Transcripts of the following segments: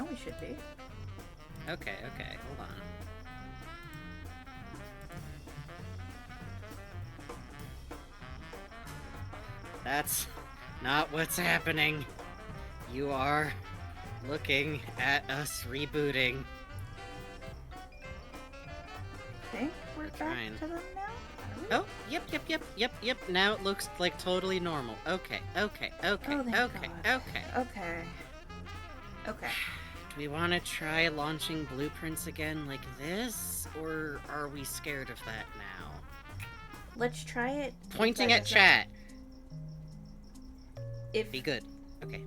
now we should be. Okay, hold on. That's not what's happening. You are looking at us rebooting. I think we're back to them now? Oh, yep. Now it looks like totally normal. Okay. Oh, thank God. Okay. Do we want to try launching blueprints again like this? Or are we scared of that now? Let's try it. Pointing at chat. If Be good. Okay.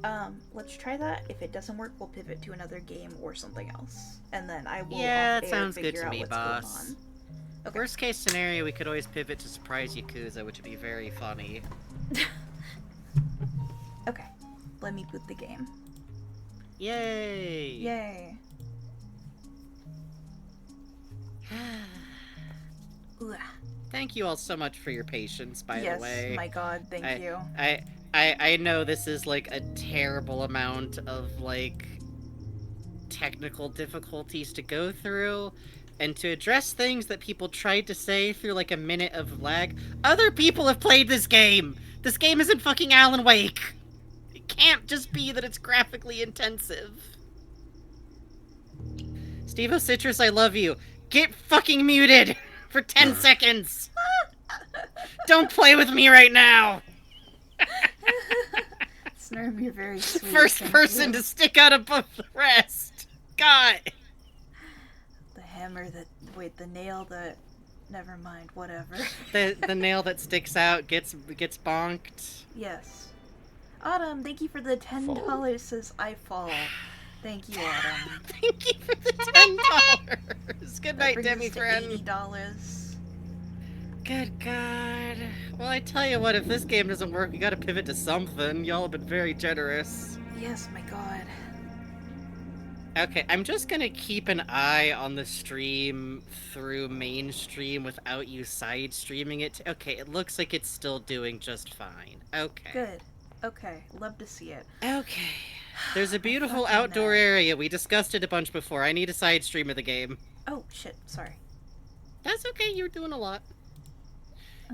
Let's try that. If it doesn't work, we'll pivot to another game or something else. And then I will that sounds good to me, boss. Going on. Okay. Worst case scenario, we could always pivot to Surprise Yakuza, which would be very funny. Okay. Let me boot the game. Yay! Yay. Thank you all so much for your patience, by the way. Yes, my god, thank you. I know this is, like, a terrible amount of, like, technical difficulties to go through, and to address things that people tried to say through, like, a minute of lag. Other people have played this game! This game isn't fucking Alan Wake! It can't just be that it's graphically intensive. Steve-O Citrus, I love you. Get fucking muted for 10 seconds! Don't play with me right now! Snurm, you're very sweet. First person to stick out above the rest! God! The hammer that... Wait, the nail that... Never mind, whatever. The nail that sticks out gets bonked. Yes. Autumn, thank you for the $10, says I fall. Thank you, Autumn. Thank you for the $10! Good night, Demi friend. $80. Good God. Well, I tell you what, if this game doesn't work, we gotta pivot to something. Y'all have been very generous. Yes, my god. Okay, I'm just gonna keep an eye on the stream through mainstream without you side streaming it. Okay, it looks like it's still doing just fine. Okay. Good. Okay, love to see it. Okay. There's a beautiful outdoor area. We discussed it a bunch before. I need a side stream of the game. Oh, shit. Sorry. That's okay. You're doing a lot.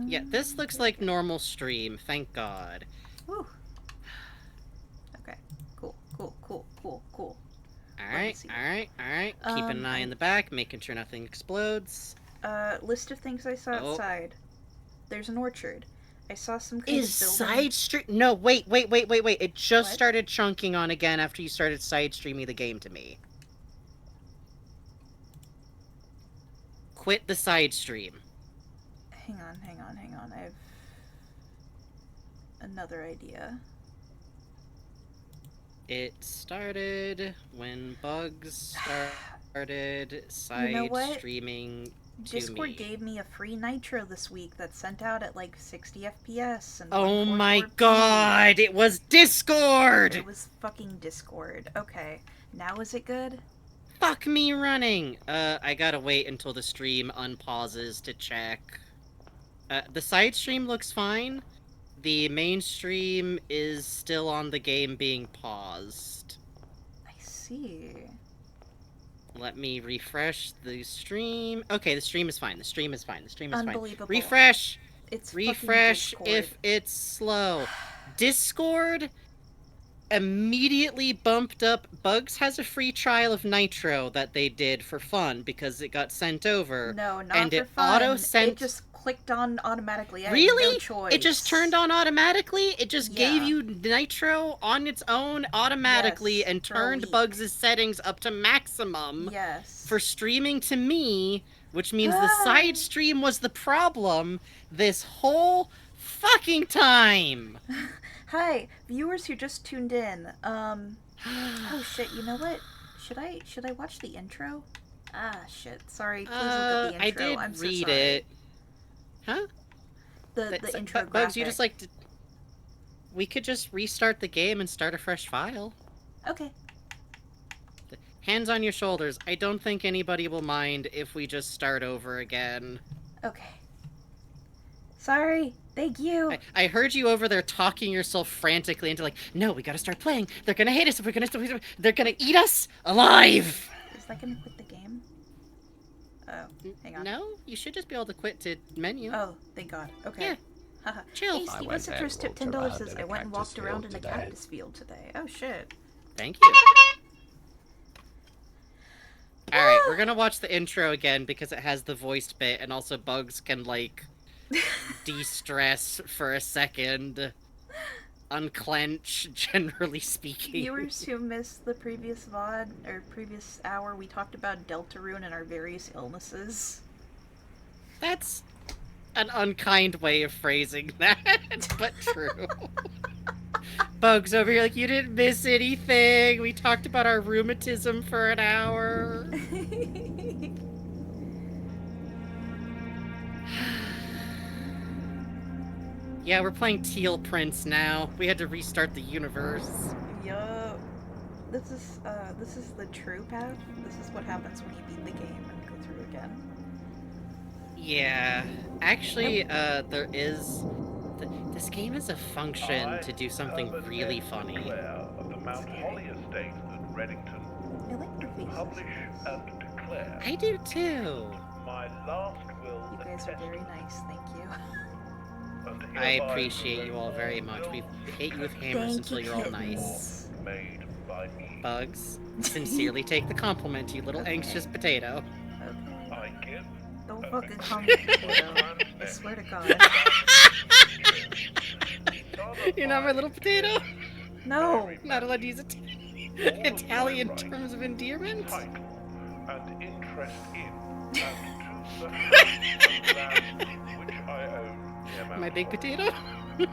Yeah, this looks like normal stream. Thank God. Whew. Okay. Cool. Alright. Keeping an eye in the back, making sure nothing explodes. List of things I saw outside. There's an orchard. I saw some kind Is of building. side stream? No, wait. It just started chunking on again after you started side streaming the game to me. Quit the side stream. Hang on. I have another idea. It started when bugs started side streaming to Discord me. gave me a free Nitro this week that sent out at like 60 FPS. And oh my god, it was Discord! It was fucking Discord. Okay, now is it good? Fuck me running! I gotta wait until the stream unpauses to check. The side stream looks fine. The main stream is still on the game being paused. I see. Let me refresh the stream. Okay, the stream is fine. Unbelievable. Refresh! It's refresh if it's slow. Discord immediately bumped up. Bugs has a free trial of Nitro that they did for fun because it got sent over. No, not and for it fun. auto-sent... It just clicked on automatically. I really? Had no choice. It just turned on automatically? It just gave you Nitro on its own automatically and turned Bugs' settings up to maximum for streaming to me, which means the side stream was the problem this whole fucking time. Hi, viewers who just tuned in. Oh shit, you know what? Should I watch the intro? Ah shit, sorry. Please look at the intro. I did I'm so read sorry. it. Huh? The intro graphic. Bugs, you just like to... We could just restart the game and start a fresh file. Okay. Hands on your shoulders. I don't think anybody will mind if we just start over again. Okay. Sorry. Thank you. I heard you over there talking yourself frantically into like, no, we gotta start playing. They're gonna hate us if we're gonna. They're gonna eat us alive. Is that gonna quit the game? Oh, hang on. No, you should just be able to quit to menu. Oh, thank God. Okay. Yeah. Haha. Chill. Hey, I Steve went Citrus and tipped walked $10 around says in I a went and walked cactus around field in a today." cactus field today. Oh shit. Thank you. All right, we're gonna watch the intro again because it has the voiced bit, and also Bugs can like de-stress for a second, unclench. Generally speaking, Viewers who missed the previous VOD or previous hour, we talked about Deltarune and our various illnesses. that's an unkind way of phrasing that, but true. Bugs over here, like, you didn't miss anything. We talked about our rheumatism for an hour. Yeah, we're playing Teal Prince now. We had to restart the universe. Yup. This is the true path. This is what happens when you beat the game and go through again. Yeah. Actually, there is... This game has a function to do something really funny. Of the Mount Holly estate at Reddington, I like the faces. publish and declare I do too. my last will You and guys are very testament, nice, thank you. and I hereby appreciate you all very much. We've hit you with hammers Thank until you, you're all kittens. nice. made by me. Bugs, sincerely take the compliment, you little Okay. anxious potato. Okay. I give Don't a fucking victory call me to potato. my I grand swear to nephew. God. You're not my little potato? No! Not allowed to use Italian terms of endearment? Title and interest in and to the house and land which I own near Mount My big Holly. potato? Do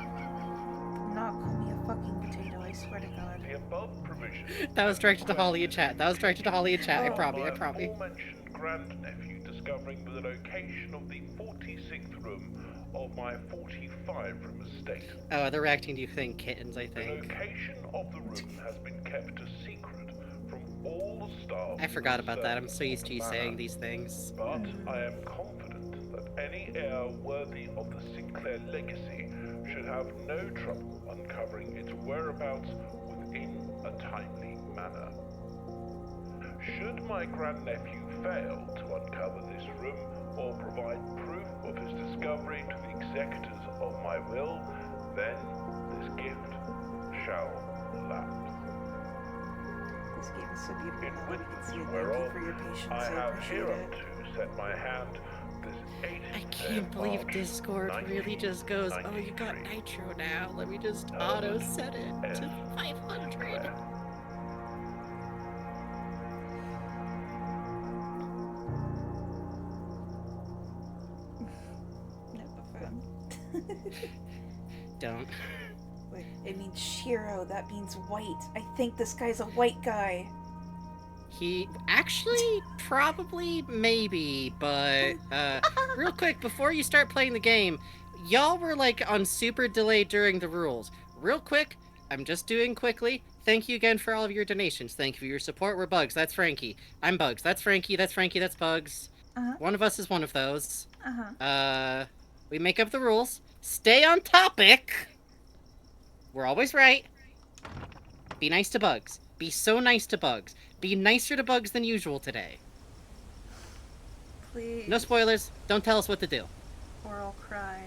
not call me a fucking potato, I swear to God. The above provision That was directed to Holly in chat. That was directed to Holly in chat. I Oh. probably. my aforementioned grandnephew discovering the location of the 46th room of my 45-room estate. Oh, they're reacting to you think kittens, I The think. location of the room has been kept a secret from all the staff. I forgot about that. I'm concerned so used to you manor. saying these things. But I am confident that any heir worthy of the Sinclair legacy should have no trouble uncovering its whereabouts within a timely manner. Should my grandnephew fail to uncover this room or provide proof of his discovery to the executors of my will, then this gift shall lapse. This game is so beautiful In now that we can witness see it. Thank you whereof for your patience, I I have appreciate it. hereunto set my hand this 8th I day can't of believe March, Discord really just goes, oh, you got 1993. Nitro now. Let me just auto set it to 500. Nepophone. Don't. Wait, it means Shiro. That means white. I think this guy's a white guy. He actually probably maybe, but real quick before you start playing the game, y'all were like on super delay during the rules. Real quick, I'm just doing quickly. Thank you again for all of your donations. Thank you for your support. We're Bugs. That's Frankie. I'm Bugs. That's Frankie. That's Frankie. That's Bugs. Uh-huh. One of us is one of those. Uh-huh. We make up the rules. Stay on topic. We're always right. Be nice to Bugs. Be so nice to Bugs. Be nicer to Bugs than usual today. Please. No spoilers. Don't tell us what to do. Or I'll cry.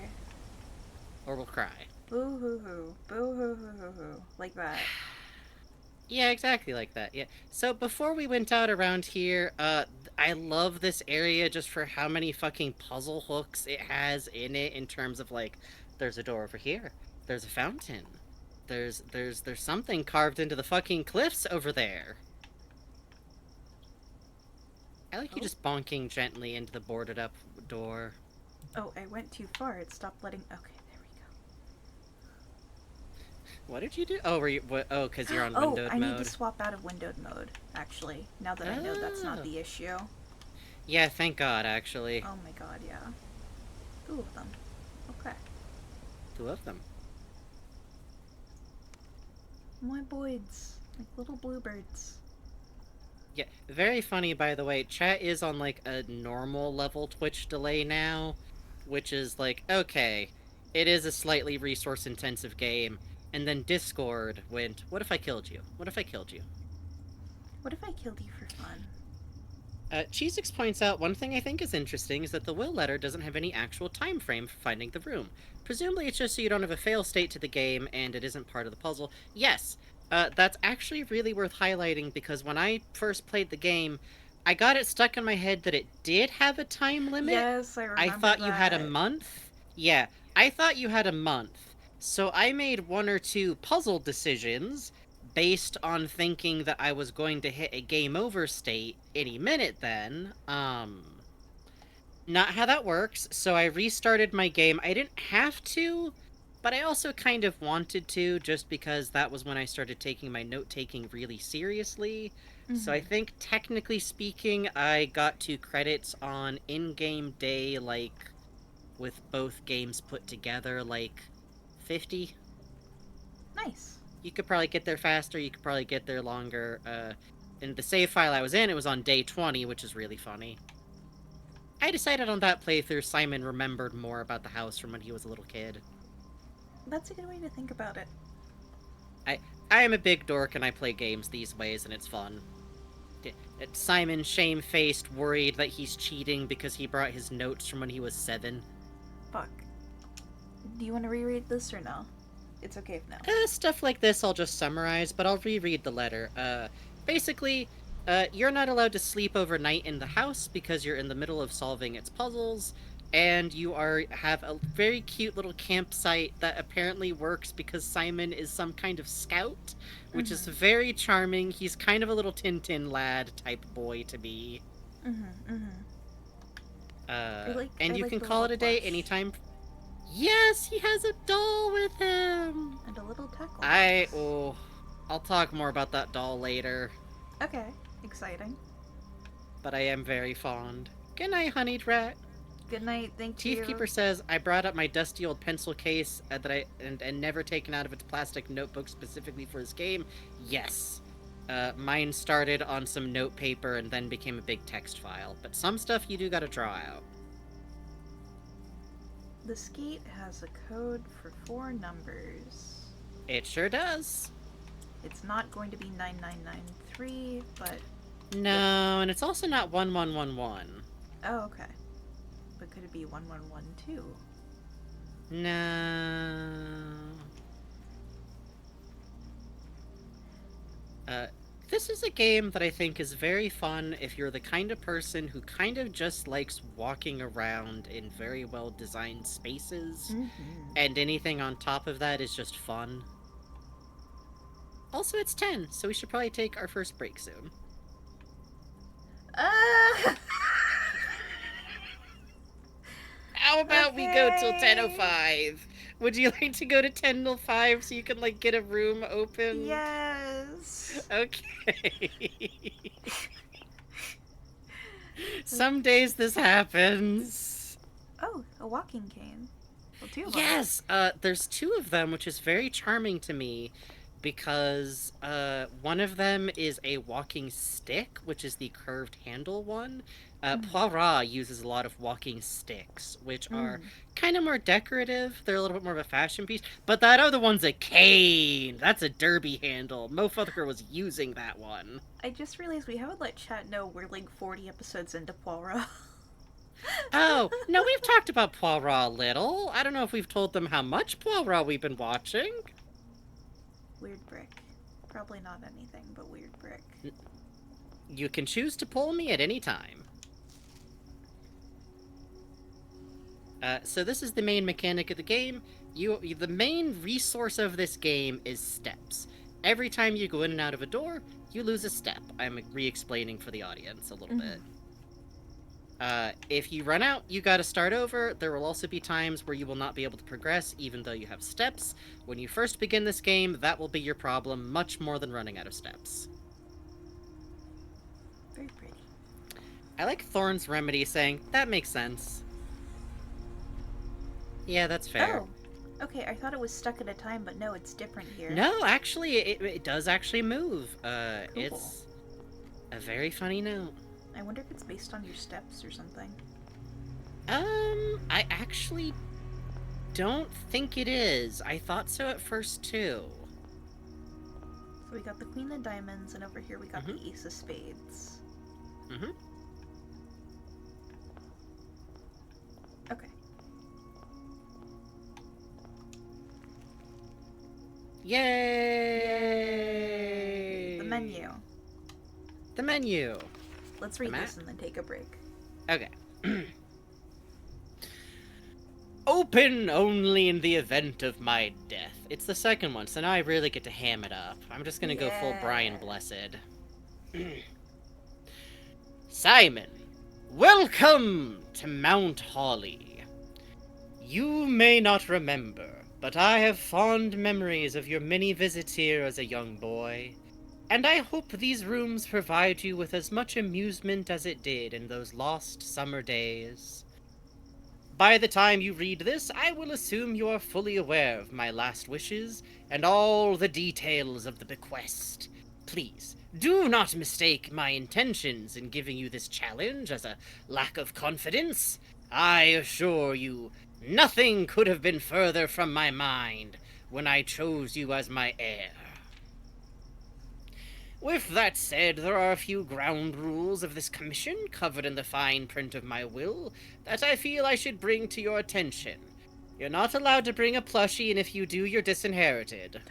Or we'll cry. Boo hoo hoo. Boo hoo hoo hoo hoo. Like that. Yeah, exactly like that. Yeah. So before we went out around here, I love this area just for how many fucking puzzle hooks it has in it in terms of like, there's a door over here. There's a fountain. There's something carved into the fucking cliffs over there. I like you Oh. just bonking gently into the boarded up door. Oh, I went too far. It stopped letting. Okay, there we go. What did you do? Oh, were you? What, oh, because you're on Oh, windowed I mode. need to swap out of windowed mode, actually. Now that I know that's not Oh. the issue. Yeah, thank God, actually. Oh my god, yeah. 2 of them. Okay. 2 of them. My boys. Like little bluebirds. Yeah, very funny, by the way. Chat is on, like, a normal level Twitch delay now, which is like, okay, it is a slightly resource-intensive game, and then Discord went, what if I killed you? What if I killed you? What if I killed you for fun? Cheesix points out one thing I think is interesting is that the will letter doesn't have any actual time frame for finding the room. Presumably it's just so you don't have a fail state to the game and it isn't part of the puzzle. Yes, that's actually really worth highlighting because when I first played the game, I got it stuck in my head that it did have a time limit. Yes, I remember I thought that. you had a month. Yeah, I thought you had a month. So I made one or two puzzle decisions based on thinking that I was going to hit a game over state any minute then. Not how that works, so I restarted my game. I didn't have to, but I also kind of wanted to just because that was when I started taking my note-taking really seriously. So I think, technically speaking, I got 2 credits on in-game day, like, with both games put together, like, 50. Nice. You could probably get there faster, you could probably get there longer. In the save file I was in, it was on day 20, which is really funny. I decided on that playthrough Simon remembered more about the house from when he was a little kid. That's a good way to think about it. I am a big dork and I play games these ways and it's fun. Simon, shame-faced, worried that he's cheating because he brought his notes from when he was 7. Fuck. Do you want to reread this or no? It's okay if no. Stuff like this I'll just summarize, but I'll reread the letter. Basically, you're not allowed to sleep overnight in the house because you're in the middle of solving its puzzles, and you have a very cute little campsite that apparently works because Simon is some kind of scout, which is very charming. He's kind of a little Tintin lad type boy to be. And you can call it a day anytime. Yes, he has a doll with him! And a little tackle. I'll talk more about that doll later. Okay, exciting. But I am very fond. Good night, honeyed rat. Good night, thank you. Teethkeeper says, I brought up my dusty old pencil case and never taken out of its plastic notebook specifically for this game. Yes. Mine started on some note paper and then became a big text file. But some stuff you do gotta draw out. The skate has a code for 4 numbers. It sure does. It's not going to be 9993, but... No, and it's also not 1111. Oh, okay. But could it be 1112? No. This is a game that I think is very fun if you're the kind of person who kind of just likes walking around in very well designed spaces, and anything on top of that is just fun. Also, it's 10, so we should probably take our first break soon. How about we go till 10:05? Would you like to go to 10:05 so you can, like, get a room open? Yes. Okay. Some days this happens. Oh, a walking cane. Well, 2 of them. Yes, there's 2 of them, which is very charming to me because one of them is a walking stick, which is the curved handle one. Poirot uses a lot of walking sticks, which are kind of more decorative. They're a little bit more of a fashion piece. But that other one's a cane. That's a derby handle. Motherfucker was using that one. I just realized we haven't let chat know we're like 40 episodes into Poirot. Oh, no, we've talked about Poirot a little. I don't know if we've told them how much Poirot we've been watching. Weird brick. Probably not anything but weird brick. You can choose to pull me at any time. So this is the main mechanic of the game. The main resource of this game is steps. Every time you go in and out of a door, you lose a step. I'm re-explaining for the audience a little bit. If you run out, you gotta start over. There will also be times where you will not be able to progress, even though you have steps. When you first begin this game, that will be your problem, much more than running out of steps. Very pretty. I like Thorn's Remedy saying, that makes sense. Yeah, that's fair. Oh, okay, I thought it was stuck at a time, but no, it's different here. No, actually, it does actually move. Cool. It's a very funny note. I wonder if it's based on your steps or something. I actually don't think it is. I thought so at first too. So we got the Queen of Diamonds, and over here we got the Ace of Spades. Mm-hmm. Okay. Yay! The menu. The menu. Let's read The this and then take a break. Okay. Open only in the event of my death. It's the second one, so now I really get to ham it up. I'm just gonna go full Brian Blessed. Simon, welcome to Mount Holly. You may not remember, but I have fond memories of your many visits here as a young boy, and I hope these rooms provide you with as much amusement as it did in those lost summer days. By the time you read this, I will assume you are fully aware of my last wishes and all the details of the bequest. Please, do not mistake my intentions in giving you this challenge as a lack of confidence. I assure you, nothing could have been further from my mind when I chose you as my heir. With that said, there are a few ground rules of this commission covered in the fine print of my will that I feel I should bring to your attention. You're not allowed to bring a plushie, and if you do, you're disinherited.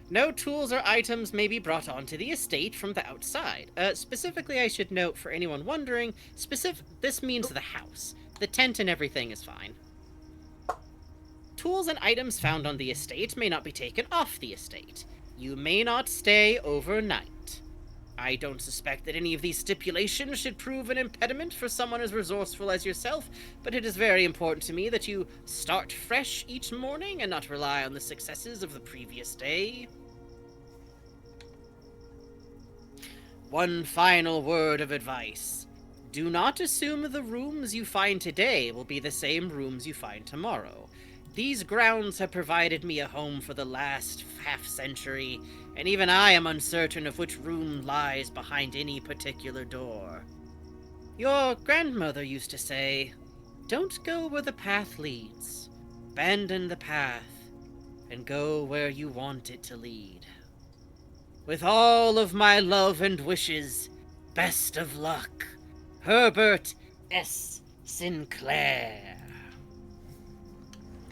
No tools or items may be brought onto the estate from the outside. Specifically, I should note for anyone wondering, this means the house. The tent and everything is fine. Tools and items found on the estate may not be taken off the estate. You may not stay overnight. I don't suspect that any of these stipulations should prove an impediment for someone as resourceful as yourself, but it is very important to me that you start fresh each morning and not rely on the successes of the previous day. One final word of advice. Do not assume the rooms you find today will be the same rooms you find tomorrow. These grounds have provided me a home for the last half-century, and even I am uncertain of which room lies behind any particular door. Your grandmother used to say, "Don't go where the path leads. Abandon the path, and go where you want it to lead." With all of my love and wishes, best of luck, Herbert S. Sinclair.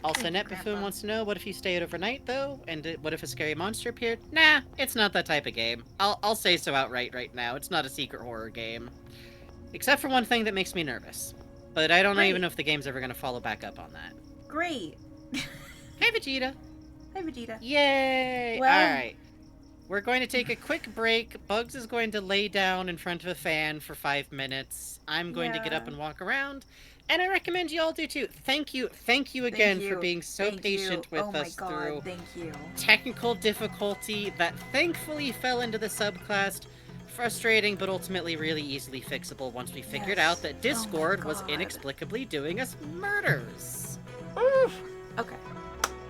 Also, Thank you, Net Buffoon Grandpa. wants to know, what if you stayed overnight, though? And what if a scary monster appeared? Nah, it's not that type of game. I'll say so outright right now. It's not a secret horror game. Except for one thing that makes me nervous. But I don't even know if the game's ever going to follow back up on that. Great. Hey, Vegeta. Hi, Vegeta. Yay! Well- Alright. We're going to take a quick break. Bugs is going to lay down in front of a fan for 5 minutes. I'm going to get up Yeah. and walk around. And I recommend you all do too. Thank you again for being so patient with us through Thank you. technical difficulty that thankfully fell into the subclass. Frustrating, but ultimately really easily fixable once we figured Yes. out that Discord was God. inexplicably doing us murders. Okay.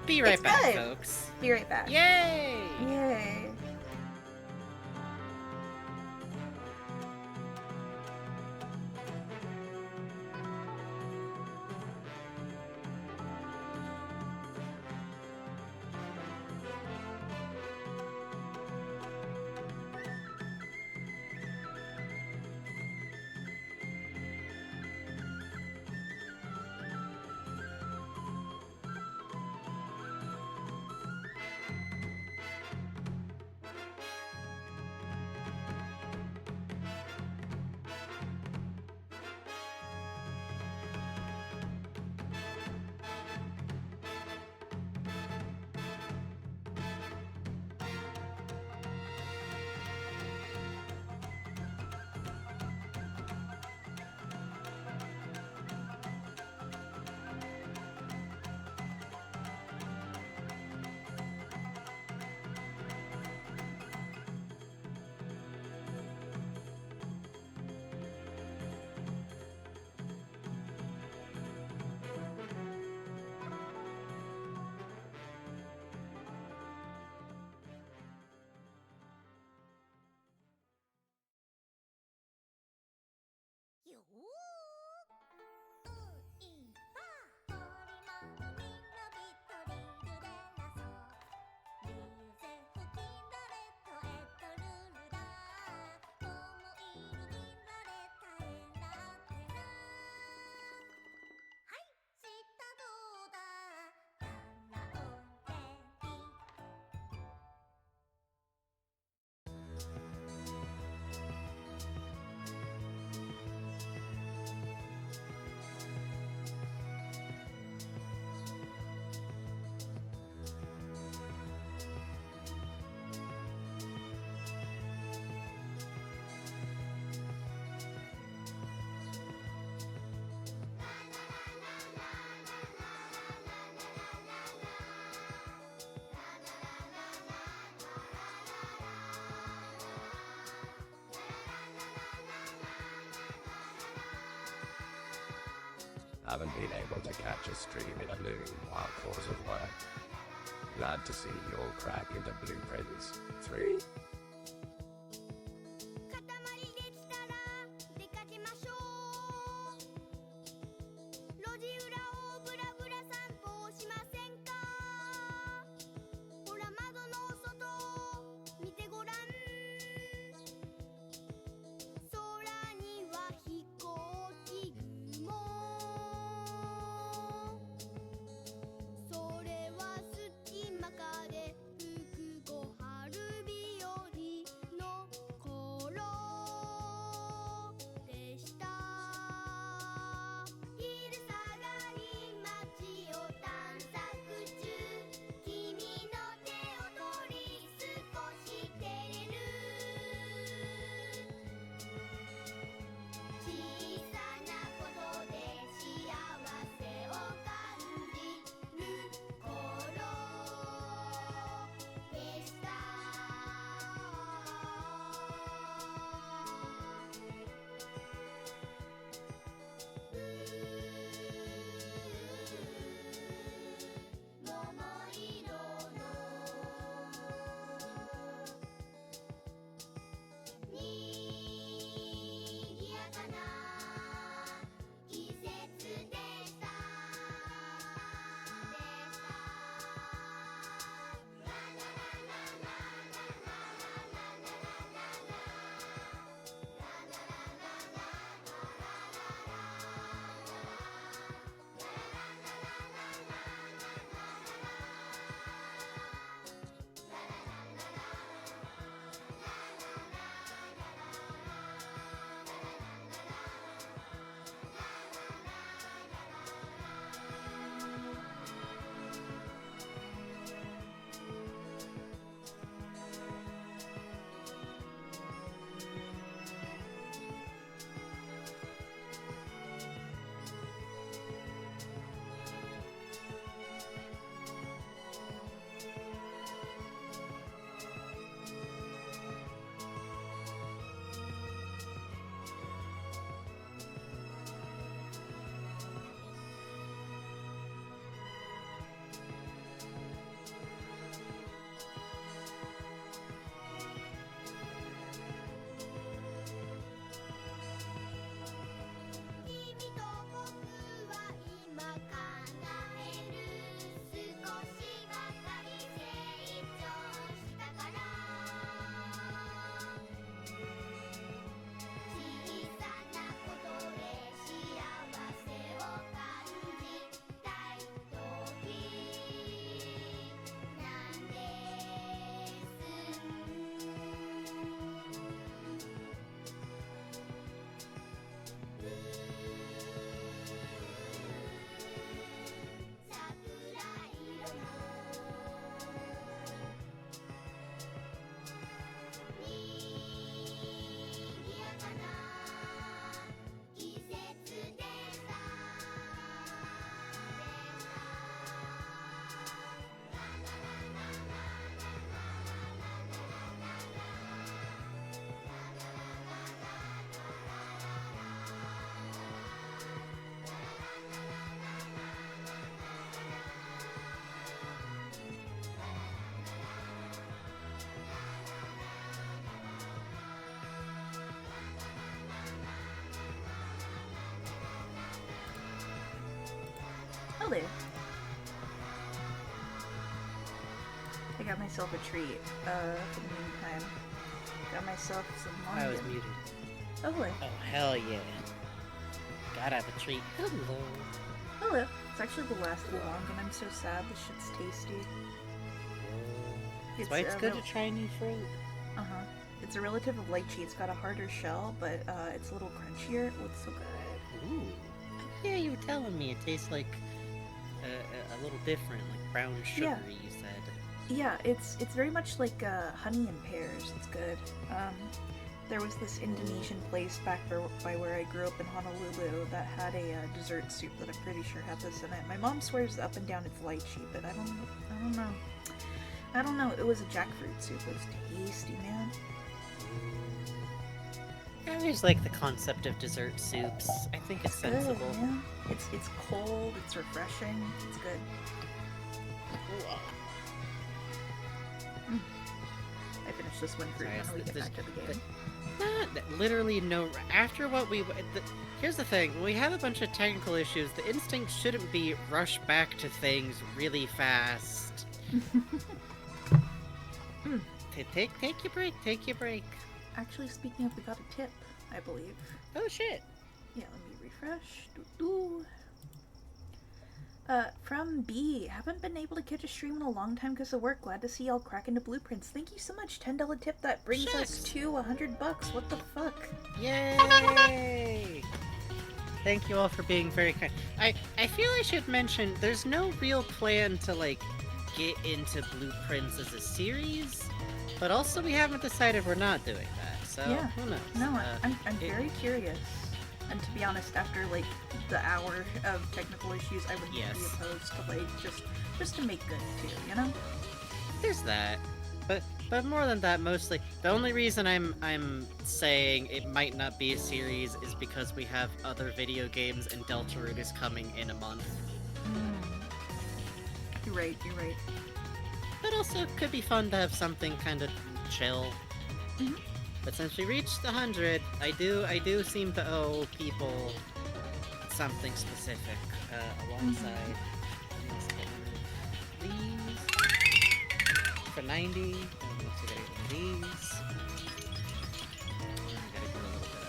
Be right It's back, good. folks. Be right back. Yay! Yay. Haven't been able to catch a stream in a loon while cause of work. Glad to see you'll crack into Blueprints 3. 塊できたら出かけましょう路地裏をブラブラ散歩をしませんかほら窓の外を見てごらん空には飛行機雲それは隙間風吹く小春日和の頃でした昼下がり街を探索中君の手を取り少し照れる小さなことで幸せを感じる頃でした桃色のにぎやかな季節でした君と僕は今叶える少しばかり成長したから小さなことで幸せを感じたい時なんです桜色のにぎやかな季節でしたHello. I got myself a treat. In the meantime, got myself some I was London. muted. Oh, hello. Oh, hell yeah. Gotta have a treat. Hello. Hello. It's actually the last of the long, and I'm so sad. This shit's tasty. That's why it's good real- to try new fruit. Uh-huh. It's a relative of lychee. It's got a harder shell, but it's a little crunchier. Oh, it's so good. Ooh. Yeah, you were telling me it tastes like a little different, like brown sugary, you said. Yeah, it's very much like honey and pears. It's good. There was this Indonesian place back by where I grew up in Honolulu that had a dessert soup that I'm pretty sure had this in it. My mom swears up and down it's lychee, but I don't know. I don't know. It was a jackfruit soup. It was tasty, man. Yeah, always like the concept of dessert soups. I think it's Good, sensible. yeah. It's cold, it's refreshing, it's good. I finished this one for you, Sorry, now we get this- back to the game. Literally no. After what here's the thing: when we have a bunch of technical issues, the instinct shouldn't be rush back to things really fast. Take your break. Take your break. Actually, speaking of, we got a tip, I believe. Oh shit. Yeah, let me refresh. From B. Haven't been able to catch a stream in a long time because of work. Glad to see y'all crack into blueprints. Thank you so much. $10 tip. That brings us to $100. What the fuck? Yay! Thank you all for being very kind. I feel I should mention there's no real plan to like get into blueprints as a series, but also we haven't decided we're not doing that. So Yeah. who knows? No, I'm it- very curious. And to be honest, after like the hour of technical issues, I wouldn't Yes. be opposed to like just to make good too, you know? There's that. But more than that, mostly the only reason I'm saying it might not be a series is because we have other video games and Deltarune is coming in a month. You're right. But also could be fun to have something kind of chill. Mhm. But since we reached 100, I do seem to owe people something specific alongside. Let's get these for 90. And let's get these. I gotta do a little bit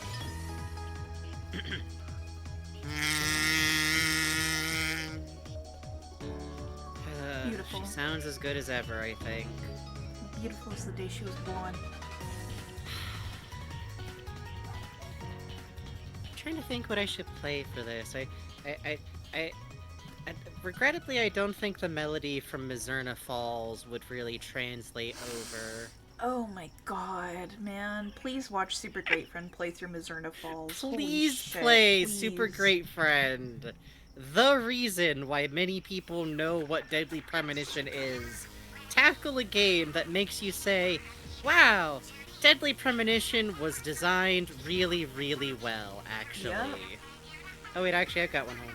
of. Beautiful. She sounds as good as ever, I think. Beautiful as the day she was born. I'm trying to think what I should play for this. I regrettably, I don't think the melody from Mizurna Falls would really translate over. Oh my god, man. Please watch Super Great Friend play through Mizurna Falls. Holy Please shit, play please. Super Great Friend. The reason why many people know what Deadly Premonition is. Tackle a game that makes you say, wow, Deadly Premonition was designed really, really well, actually. Yep. Oh wait, actually I've got one home.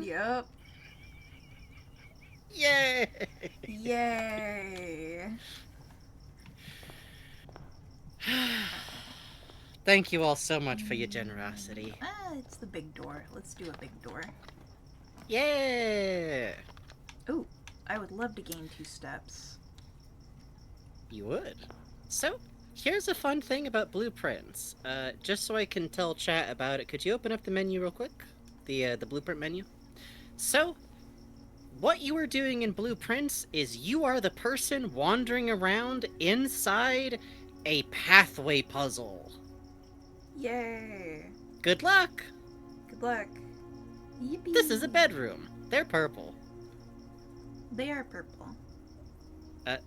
Yep. Yay! Yay. Thank you all so much for your generosity. It's the big door. Let's do a big door. Yeah! Ooh, I would love to gain 2 steps. You would. So, here's a fun thing about blueprints. Just so I can tell chat about it, could you open up the menu real quick? The blueprint menu? So, what you are doing in blueprints is you are the person wandering around inside a pathway puzzle. Yay. Good luck! Good luck. Yippee. This is a bedroom. They're purple. They are purple.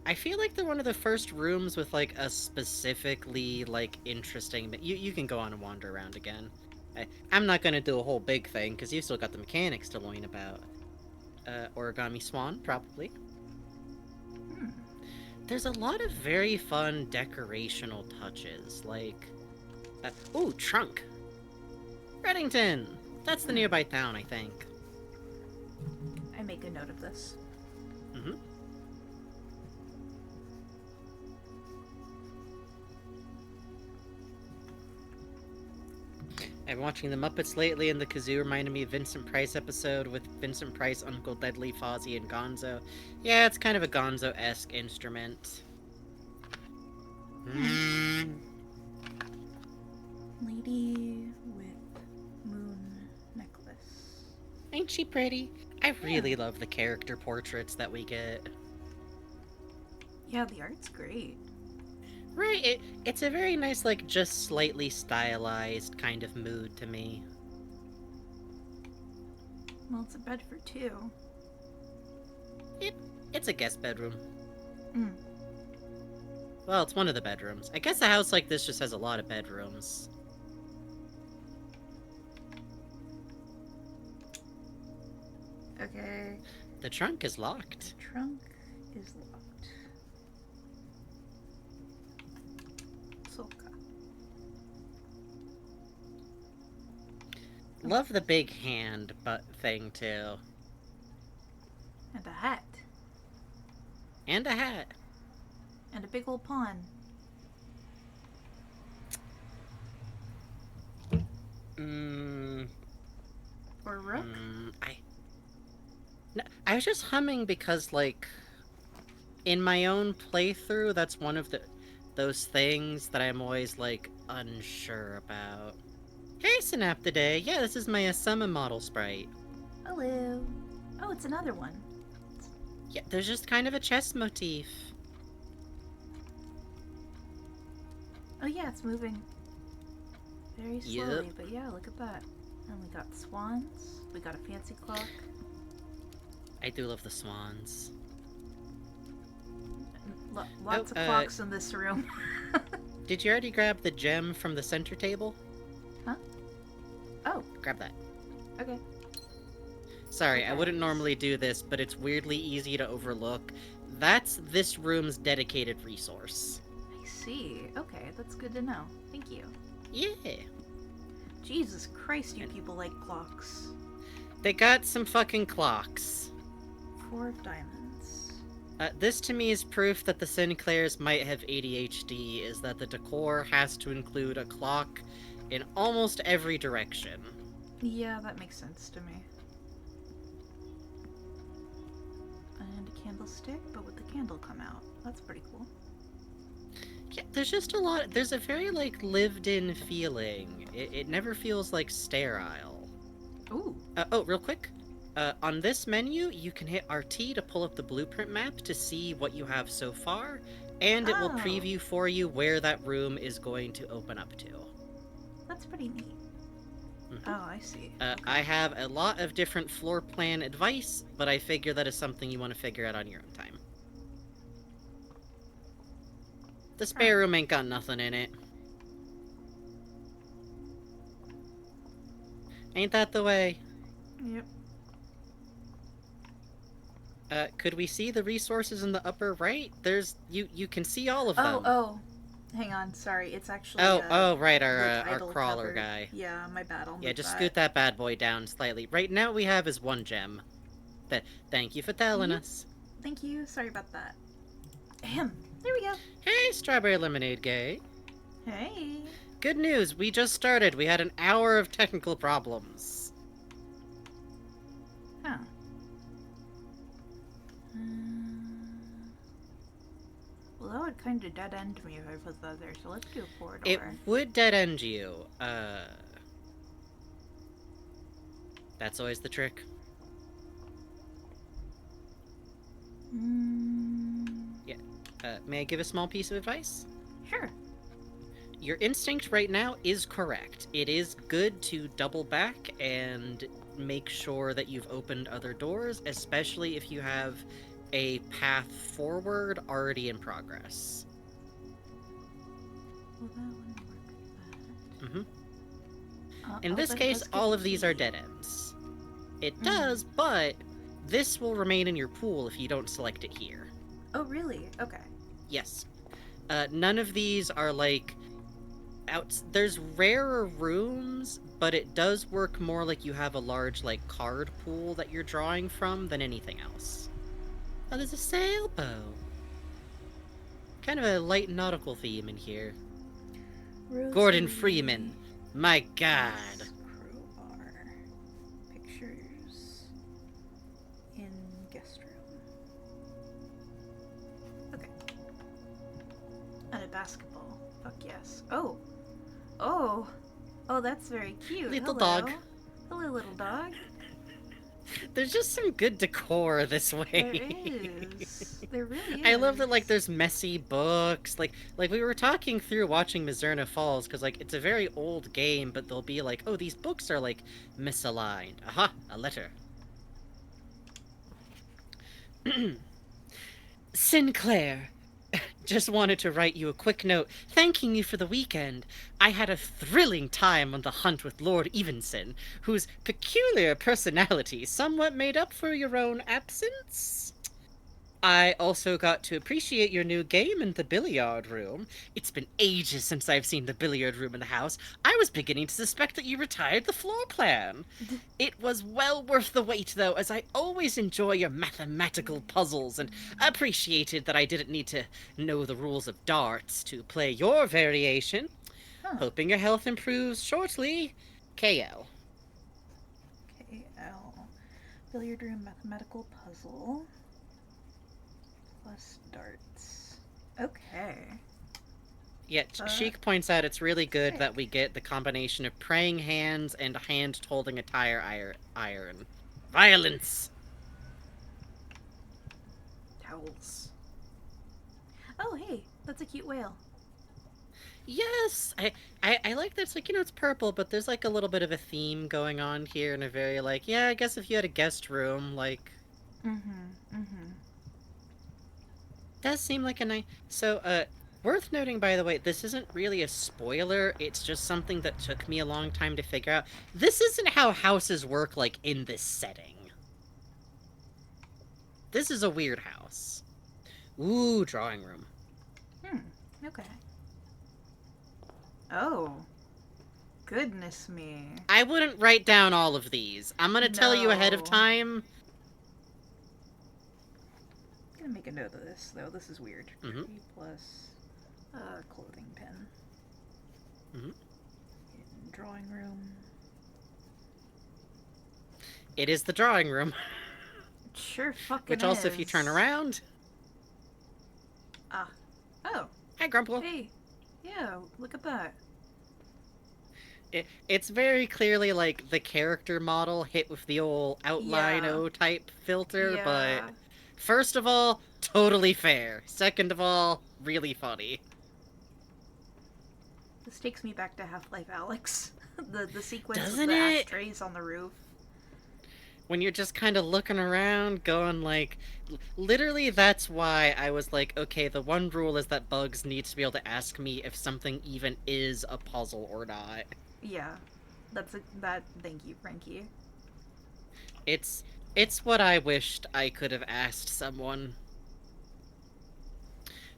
I feel like they're one of the first rooms with like a specifically like interesting. You can go on and wander around again. I'm not gonna do a whole big thing because you still got the mechanics to learn about. Origami Swan, probably. There's a lot of very fun decorational touches, like ooh, Trunk. Reddington. That's the nearby town, I think. I make a note of this. Mm-hmm. I've been watching the Muppets lately, and the kazoo reminded me of Vincent Price episode with Vincent Price, Uncle Deadly, Fozzie, and Gonzo. Yeah, it's kind of a Gonzo-esque instrument. Lady with moon necklace. Ain't she pretty? I really love the character portraits that we get. Yeah, the art's great. Right, it's a very nice, like, just slightly stylized kind of mood to me. Well, it's a bed for two. It's a guest bedroom. Mm. Well, it's one of the bedrooms. I guess a house like this just has a lot of bedrooms. Okay. The trunk is locked. Trunk is locked. Soka. Love the big hand but thing too. And a hat. And a hat. And a big old pawn. Or rook? I was just humming because, like, in my own playthrough, that's one of those things that I'm always, like, unsure about. Hey, Synaptidae! Yeah, this is my Asuma model sprite. Hello. Oh, it's another one. Yeah, there's just kind of a chess motif. Oh yeah, it's moving very slowly, Yep. but yeah, look at that. And we got swans. We got a fancy clock. I do love the swans. Lots of Oh, clocks in this room. Did you already grab the gem from the center table? Huh? Oh, Grab that. okay. Sorry, I Okay. wouldn't normally do this, but it's weirdly easy to overlook. That's this room's dedicated resource. I see. Okay, that's good to know. Thank you. Yeah. Jesus Christ, you people like clocks. They got some fucking clocks. 4 of diamonds. This to me is proof that the Sinclairs might have ADHD, is that the decor has to include a clock in almost every direction. Yeah, that makes sense to me. And a candlestick, but with the candle come out. That's pretty cool. Yeah, there's just a lot. There's a very, like, lived-in feeling. It never feels, like, sterile. Ooh. Oh, real quick. On this menu, you can hit RT to pull up the blueprint map to see what you have so far, and it will Oh. preview for you where that room is going to open up to. That's pretty neat. Mhm. Oh, I see. I have a lot of different floor plan advice, but I figure that is something you want to figure out on your own time. The spare room ain't got nothing in it. Ain't that the way? Yep. Could we see the resources in the upper right? You can see all of them. Oh. Hang on, sorry. It's actually. Oh, right, the our title crawler cover. guy. Yeah, my bad. I'll Yeah, move just that. scoot that bad boy down slightly. Right now, what we have is one gem. Thank you for telling Mhm. us. Thank you. Sorry about that. Ahem. There we go. Hey, Strawberry Lemonade Gay. Hey. Good news, we just started. We had an hour of technical problems. Huh. Well, that would kind of dead end me if I put that there, so let's do a corridor. It would dead end you. That's always the trick. May I give a small piece of advice? Sure. Your instinct right now is correct. It is good to double back and make sure that you've opened other doors, especially if you have a path forward already in progress. Well, that wouldn't work. Mm-hmm. In Oh, this but it case, does give all me of these are key. dead ends. It does, but this will remain in your pool if you don't select it here. Oh, really? Okay. Yes. None of these are like there's rarer rooms, but it does work more like you have a large like card pool that you're drawing from than anything else. Oh, there's a sailboat. Kind of a light nautical theme in here. Gordon Freeman. My God. Crowbar. Pictures in guest room. Okay. And a basketball. Fuck yes. Oh. Oh, that's very cute. Little Hello. dog. Hello, little dog. There's just some good decor this There way. is. There really is. I love that, like, there's messy books. Like we were talking through watching Mizurna Falls, because, like, it's a very old game, but they'll be like, oh, these books are, like, misaligned. Aha, a letter. Sinclair, just wanted to write you a quick note thanking you for the weekend. I had a thrilling time on the hunt with Lord Evenson, whose peculiar personality somewhat made up for your own absence. I also got to appreciate your new game in the billiard room. It's been ages since I've seen the billiard room in the house. I was beginning to suspect that you retired the floor plan. It was well worth the wait, though, as I always enjoy your mathematical puzzles and appreciated that I didn't need to know the rules of darts to play your variation. Huh. Hoping your health improves shortly. KL. KL. Billiard room mathematical puzzle. Plus darts. Okay. Yeah, Sheik points out it's really good that we get the combination of praying hands and a hand holding a tire iron. Violence! Towels. Oh, hey, that's a cute whale. Yes! I like that. It's like, you know, it's purple, but there's like a little bit of a theme going on here, and a very like, yeah, I guess if you had a guest room, like... Does seem like a nice... So, worth noting, by the way, this isn't really a spoiler, it's just something that took me a long time to figure out. This isn't how houses work, like, in this setting. This is a weird house. Ooh, drawing room. Okay. Oh. Goodness me. I wouldn't write down all of these. I'm gonna tell you ahead of No. time. I'm gonna make a note of this, though. This is weird. Mhm. 3 plus clothing pin. Mhm. In drawing room. It is the drawing room. Sure fucking Which also, if you turn is. around... Ah. Oh. Hi, Grumple. Hey. Yeah, look at that. It's very clearly, like, the character model hit with the old outline-o type filter, Yeah. but... First of all, totally fair. Second of all, really funny. This takes me back to Half-Life Alyx. the sequence Doesn't with the it? ashtrays on the roof. When you're just kind of looking around, going like... Literally, that's why I was like, okay, the one rule is that Bugs needs to be able to ask me if something even is a puzzle or not. Yeah. Thank you, Frankie. It's what I wished I could have asked someone.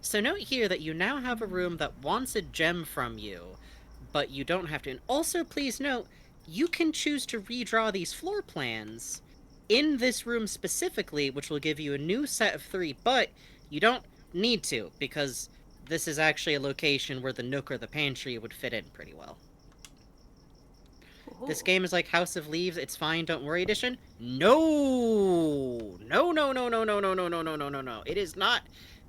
So note here that you now have a room that wants a gem from you, but you don't have to. And also, please note, you can choose to redraw these floor plans in this room specifically, which will give you a new set of 3, but you don't need to, because this is actually a location where the nook or the pantry would fit in pretty well. This Ooh. game is like House of Leaves, it's fine, don't worry edition? No! No, no, no, no, no, no, no, no, no, no, no, no. It is not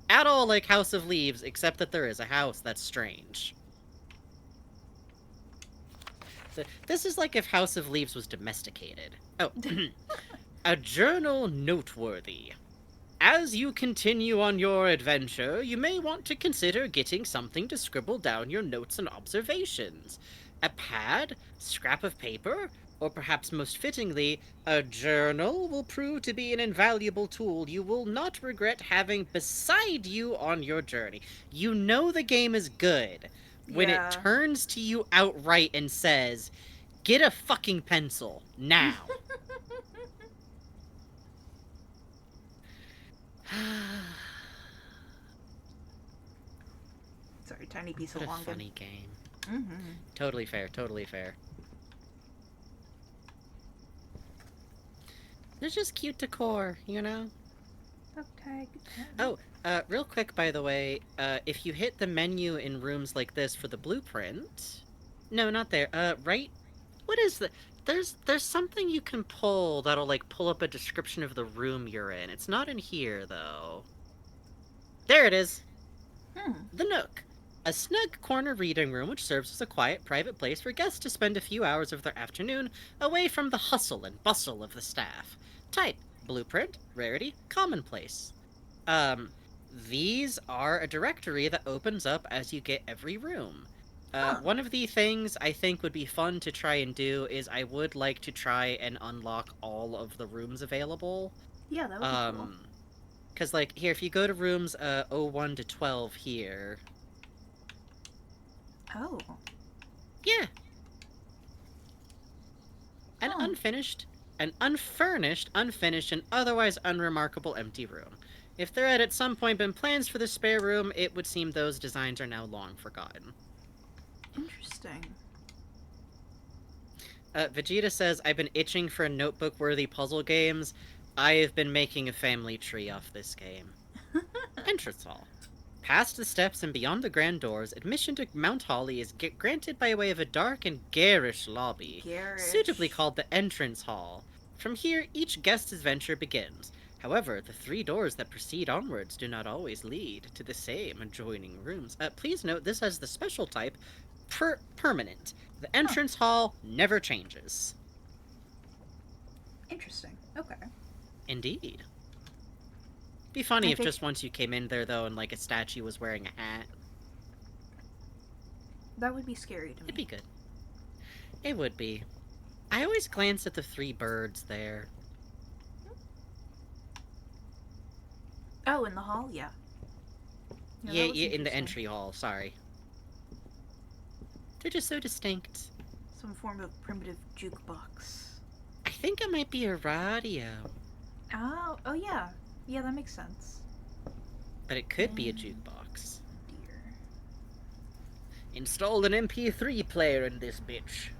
at all like House of Leaves, except that there is a house that's strange. So, this is like if House of Leaves was domesticated. Oh. A journal noteworthy. As you continue on your adventure, you may want to consider getting something to scribble down your notes and observations. A pad, scrap of paper, or perhaps most fittingly, a journal will prove to be an invaluable tool you will not regret having beside you on your journey. You know the game is good when Yeah. it turns to you outright and says, get a fucking pencil, now. Sorry, tiny piece What of a longan. funny game. Mm-hmm. Totally fair, totally fair. It's just cute decor, you know? Okay. Oh, real quick, by the way, if you hit the menu in rooms like this for the blueprint... No, not there. Right? What is the... There's something you can pull that'll, like, pull up a description of the room you're in. It's not in here, though. There it is! The Nook. A snug corner reading room which serves as a quiet, private place for guests to spend a few hours of their afternoon away from the hustle and bustle of the staff. Type, blueprint, rarity, commonplace. These are a directory that opens up as you get every room. Huh. One of the things I think would be fun to try and do is I would like to try and unlock all of the rooms available. Yeah, that would be cool. Because, like, here, if you go to rooms 01 to 12 here. Oh. Yeah. An Huh. unfinished, an unfurnished, unfinished, and otherwise unremarkable empty room. If there had at some point been plans for the spare room, it would seem those designs are now long forgotten. Interesting. Vegeta says, I've been itching for notebook-worthy puzzle games. I have been making a family tree off this game. Entrance Hall. Past the steps and beyond the grand doors, admission to Mount Holly is granted by way of a dark and garish lobby, Garish. suitably called the Entrance Hall. From here, each guest's adventure begins. However, the 3 doors that proceed onwards do not always lead to the same adjoining rooms. Please note, this has the special type, permanent. The entrance hall never changes. Interesting. Okay. Indeed. Be funny I if think- just once you came in there, though, and, like, a statue was wearing a hat. That would be scary to me. It'd be good. It would be. I always glance at the 3 birds there. Oh, in the hall? Yeah. No, that Yeah, looks in the interesting. entry hall, sorry. They're just so distinct. Some form of primitive jukebox. I think it might be a radio. Oh yeah. Yeah, that makes sense. But it could be a Mm. jukebox. Dear. Installed an MP3 player in this bitch.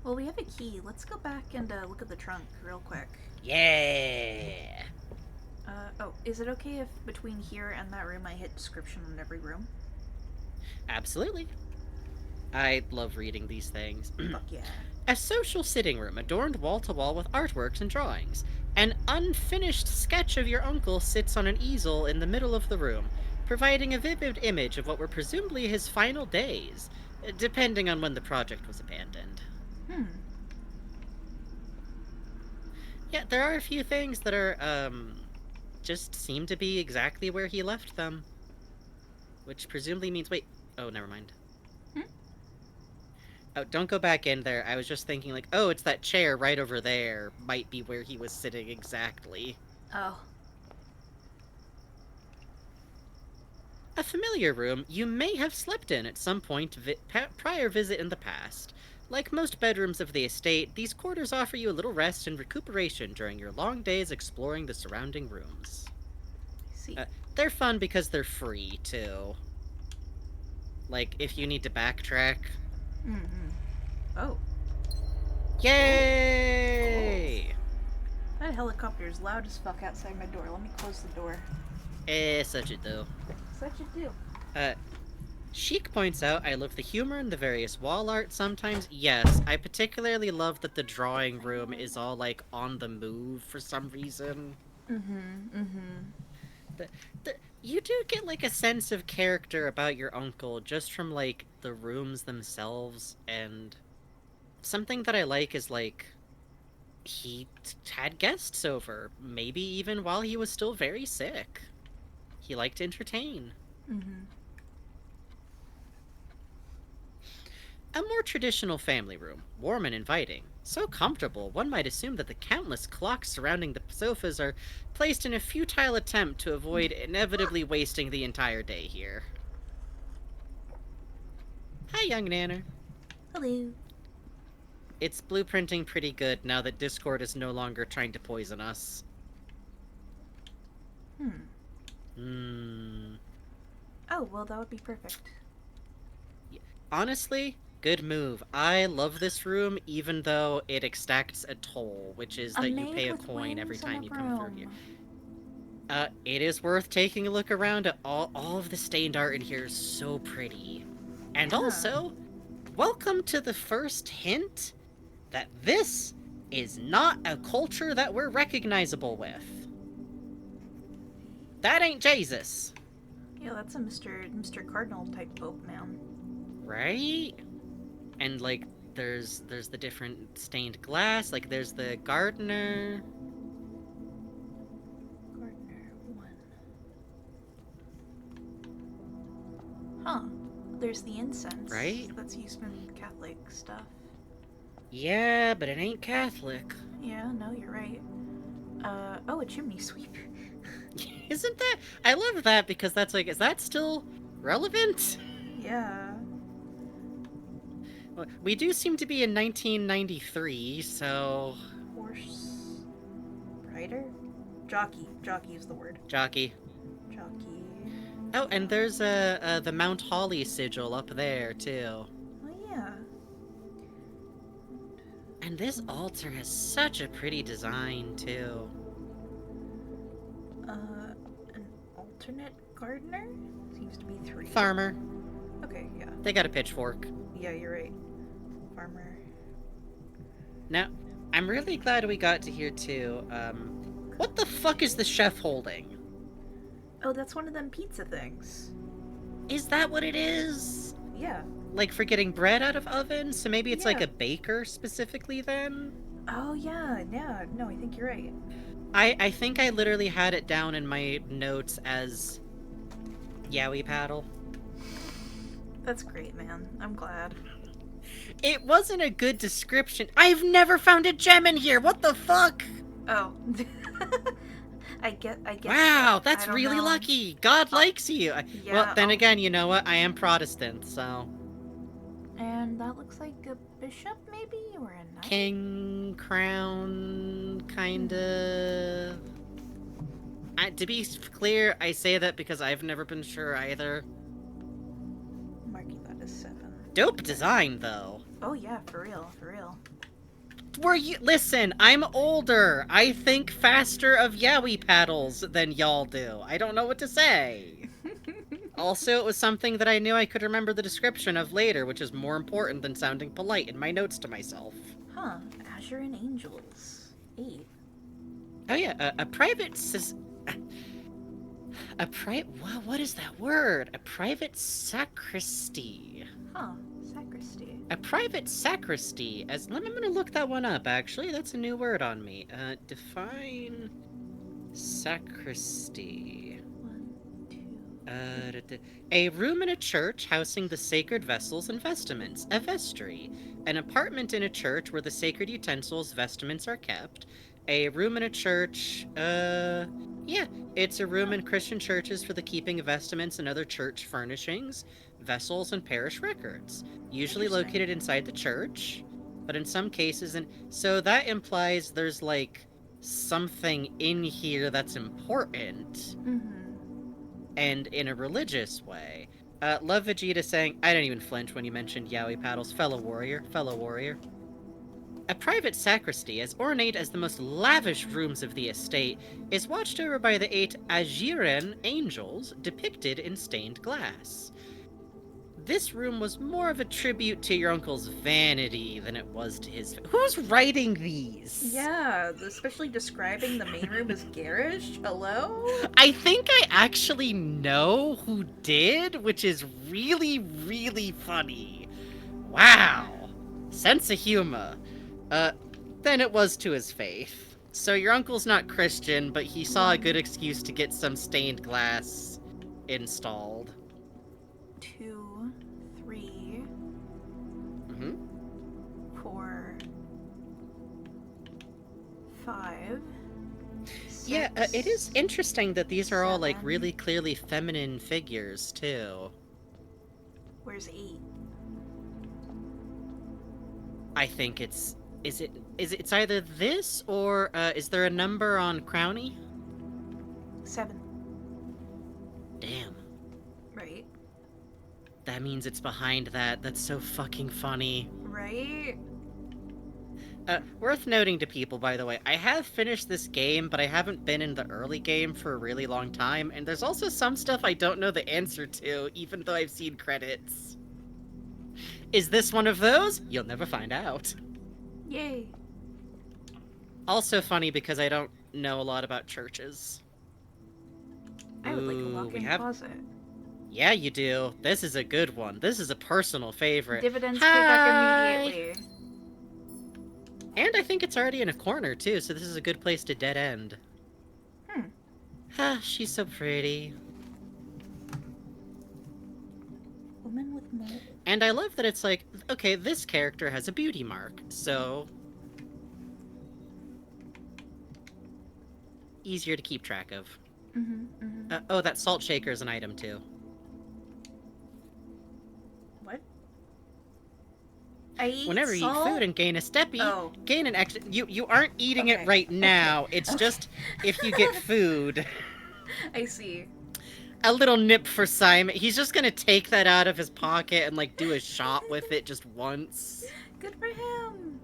Well, we have a key. Let's go back and look at the trunk real quick. Yeah. Oh, is it okay if between here and that room I hit description on every room? Absolutely. I love reading these things. Fuck yeah. A social sitting room adorned wall to wall with artworks and drawings. An unfinished sketch of your uncle sits on an easel in the middle of the room, providing a vivid image of what were presumably his final days, depending on when the project was abandoned. Yeah, there are a few things that are, just seem to be exactly where he left them. Which presumably means, wait, oh, never mind. Oh, don't go back in there. I was just thinking, like, oh, it's that chair right over there. Might be where he was sitting exactly. Oh. A familiar room you may have slept in at some point prior visit in the past. Like most bedrooms of the estate, these quarters offer you a little rest and recuperation during your long days exploring the surrounding rooms. I see. They're fun because they're free, too. Like, if you need to backtrack. Oh. Yay! That helicopter is loud as fuck outside my door. Let me close the door. Such it do. Such a do. Sheik points out, I love the humor in the various wall art sometimes. Yes, I particularly love that the drawing room is all, like, on the move for some reason. You do get, like, a sense of character about your uncle just from, like, the rooms themselves, and something that I like is, like, he had guests over, maybe even while he was still very sick. He liked to entertain. A more traditional family room, warm and inviting. So comfortable, one might assume that the countless clocks surrounding the sofas are placed in a futile attempt to avoid inevitably wasting the entire day here. Hi, young Nanner. Hello. It's blueprinting pretty good now that Discord is no longer trying to poison us. Oh, well, that would be perfect. Honestly, good move. I love this room, even though it exacts a toll, which is that you pay a coin every time you come through here. It is worth taking a look around at all of the stained art in here is so pretty. And also, welcome to the first hint that this is not a culture that we're recognizable with. That ain't Jesus. Yeah, that's a Mr. Cardinal type pope, man. Right? And, like, there's the different stained glass. Like there's the gardener. Gardener 1. Huh. There's the incense. Right? That's used in Catholic stuff. Yeah, but it ain't Catholic. Yeah, no, you're right. Oh, a chimney sweeper. Isn't that? I love that because that's like, is that still relevant? Yeah. Well, we do seem to be in 1993, so Horse. Rider? Jockey. Jockey is the word. jockey. Jockey. Oh, and there's the Mount Holly sigil up there too. Oh, yeah. And this altar has such a pretty design too. An alternate gardener? Seems to be 3. Farmer. Okay, yeah. They got a pitchfork. Yeah, you're right. Farmer. Now, I'm really glad we got to here too. What the fuck is the chef holding? Oh, that's one of them pizza things. Is that what it is? Yeah. Like for getting bread out of ovens? So maybe it's like Yeah. a baker specifically then? Oh, yeah. Yeah. No, I think you're right. I think I literally had it down in my notes as Yowie Paddle. That's great, man. I'm glad. It wasn't a good description. I've never found a gem in here. What the fuck? Oh. I guess. Wow, I that's don't really know. lucky. God likes you. Yeah, Well, then I'll- again, you know what? I am Protestant, so And that looks like a bishop, maybe? Or a knight? king, crown, kinda. To be clear, I say that because I've never been sure either. Marking that as 7. Dope design, though. Oh, yeah, for real. For real. Listen, I'm older. I think faster of Yowie paddles than y'all do. I don't know what to say. Also, it was something that I knew I could remember the description of later, which is more important than sounding polite in my notes to myself. Huh. Azure and Angels. 8. Oh yeah, a private what is that word? A private sacristy. Huh. Sacristy. A private sacristy. I'm gonna look that one up. Actually, that's a new word on me. Define sacristy. 1, 2. A room in a church housing the sacred vessels and vestments, a vestry. An apartment in a church where the sacred utensils, vestments are kept. A room in a church, yeah, it's a room in Christian churches for the keeping of vestments and other church furnishings, vessels, and parish records. Usually Interesting. located inside the church, but in some cases, and so that implies there's like something in here that's important. Mm-hmm. And in a religious way. Love Vegeta saying, I didn't even flinch when you mentioned Yowie Paddles, fellow warrior. A private sacristy, as ornate as the most lavish rooms of the estate, is watched over by the 8 Agiren angels depicted in stained glass. This room was more of a tribute to your uncle's vanity than it was to his... Who's writing these? Yeah, especially describing the main room as garish. Hello? I think I actually know who did, which is really, really funny. Wow. Sense of humor. Then it was to his faith. So your uncle's not Christian, but he saw a good excuse to get some stained glass installed. 2, 3, Mm-hmm. 4, 5. Yeah, it is interesting that these are all, like, 7. really clearly feminine figures, too. Where's 8? I think it's... It's either this, or, is there a number on Crowny? 7. Damn. Right? That means it's behind that. That's so fucking funny. Right? Worth noting to people, by the way, I have finished this game, but I haven't been in the early game for a really long time, and there's also some stuff I don't know the answer to, even though I've seen credits. Is this one of those? You'll never find out. Yay. Also funny because I don't know a lot about churches. I would like a Ooh, walk-in we have- closet. Yeah, you do. This is a good one. This is a personal favorite. Dividends pay Hi! back immediately. And I think it's already in a corner, too, so this is a good place to dead end. Hmm. Ah, she's so pretty. Woman with mole. And I love that it's like, okay, this character has a beauty mark, so... easier to keep track of. Oh, that salt shaker is an item, too. What? I eat Whenever you salt? eat food and gain a steppy, Oh. gain an extra... You aren't eating Okay. it right now. It's Okay. just if you get food. I see. A little nip for Simon. He's just gonna take that out of his pocket and, like, do a shot with it just once. Good for him.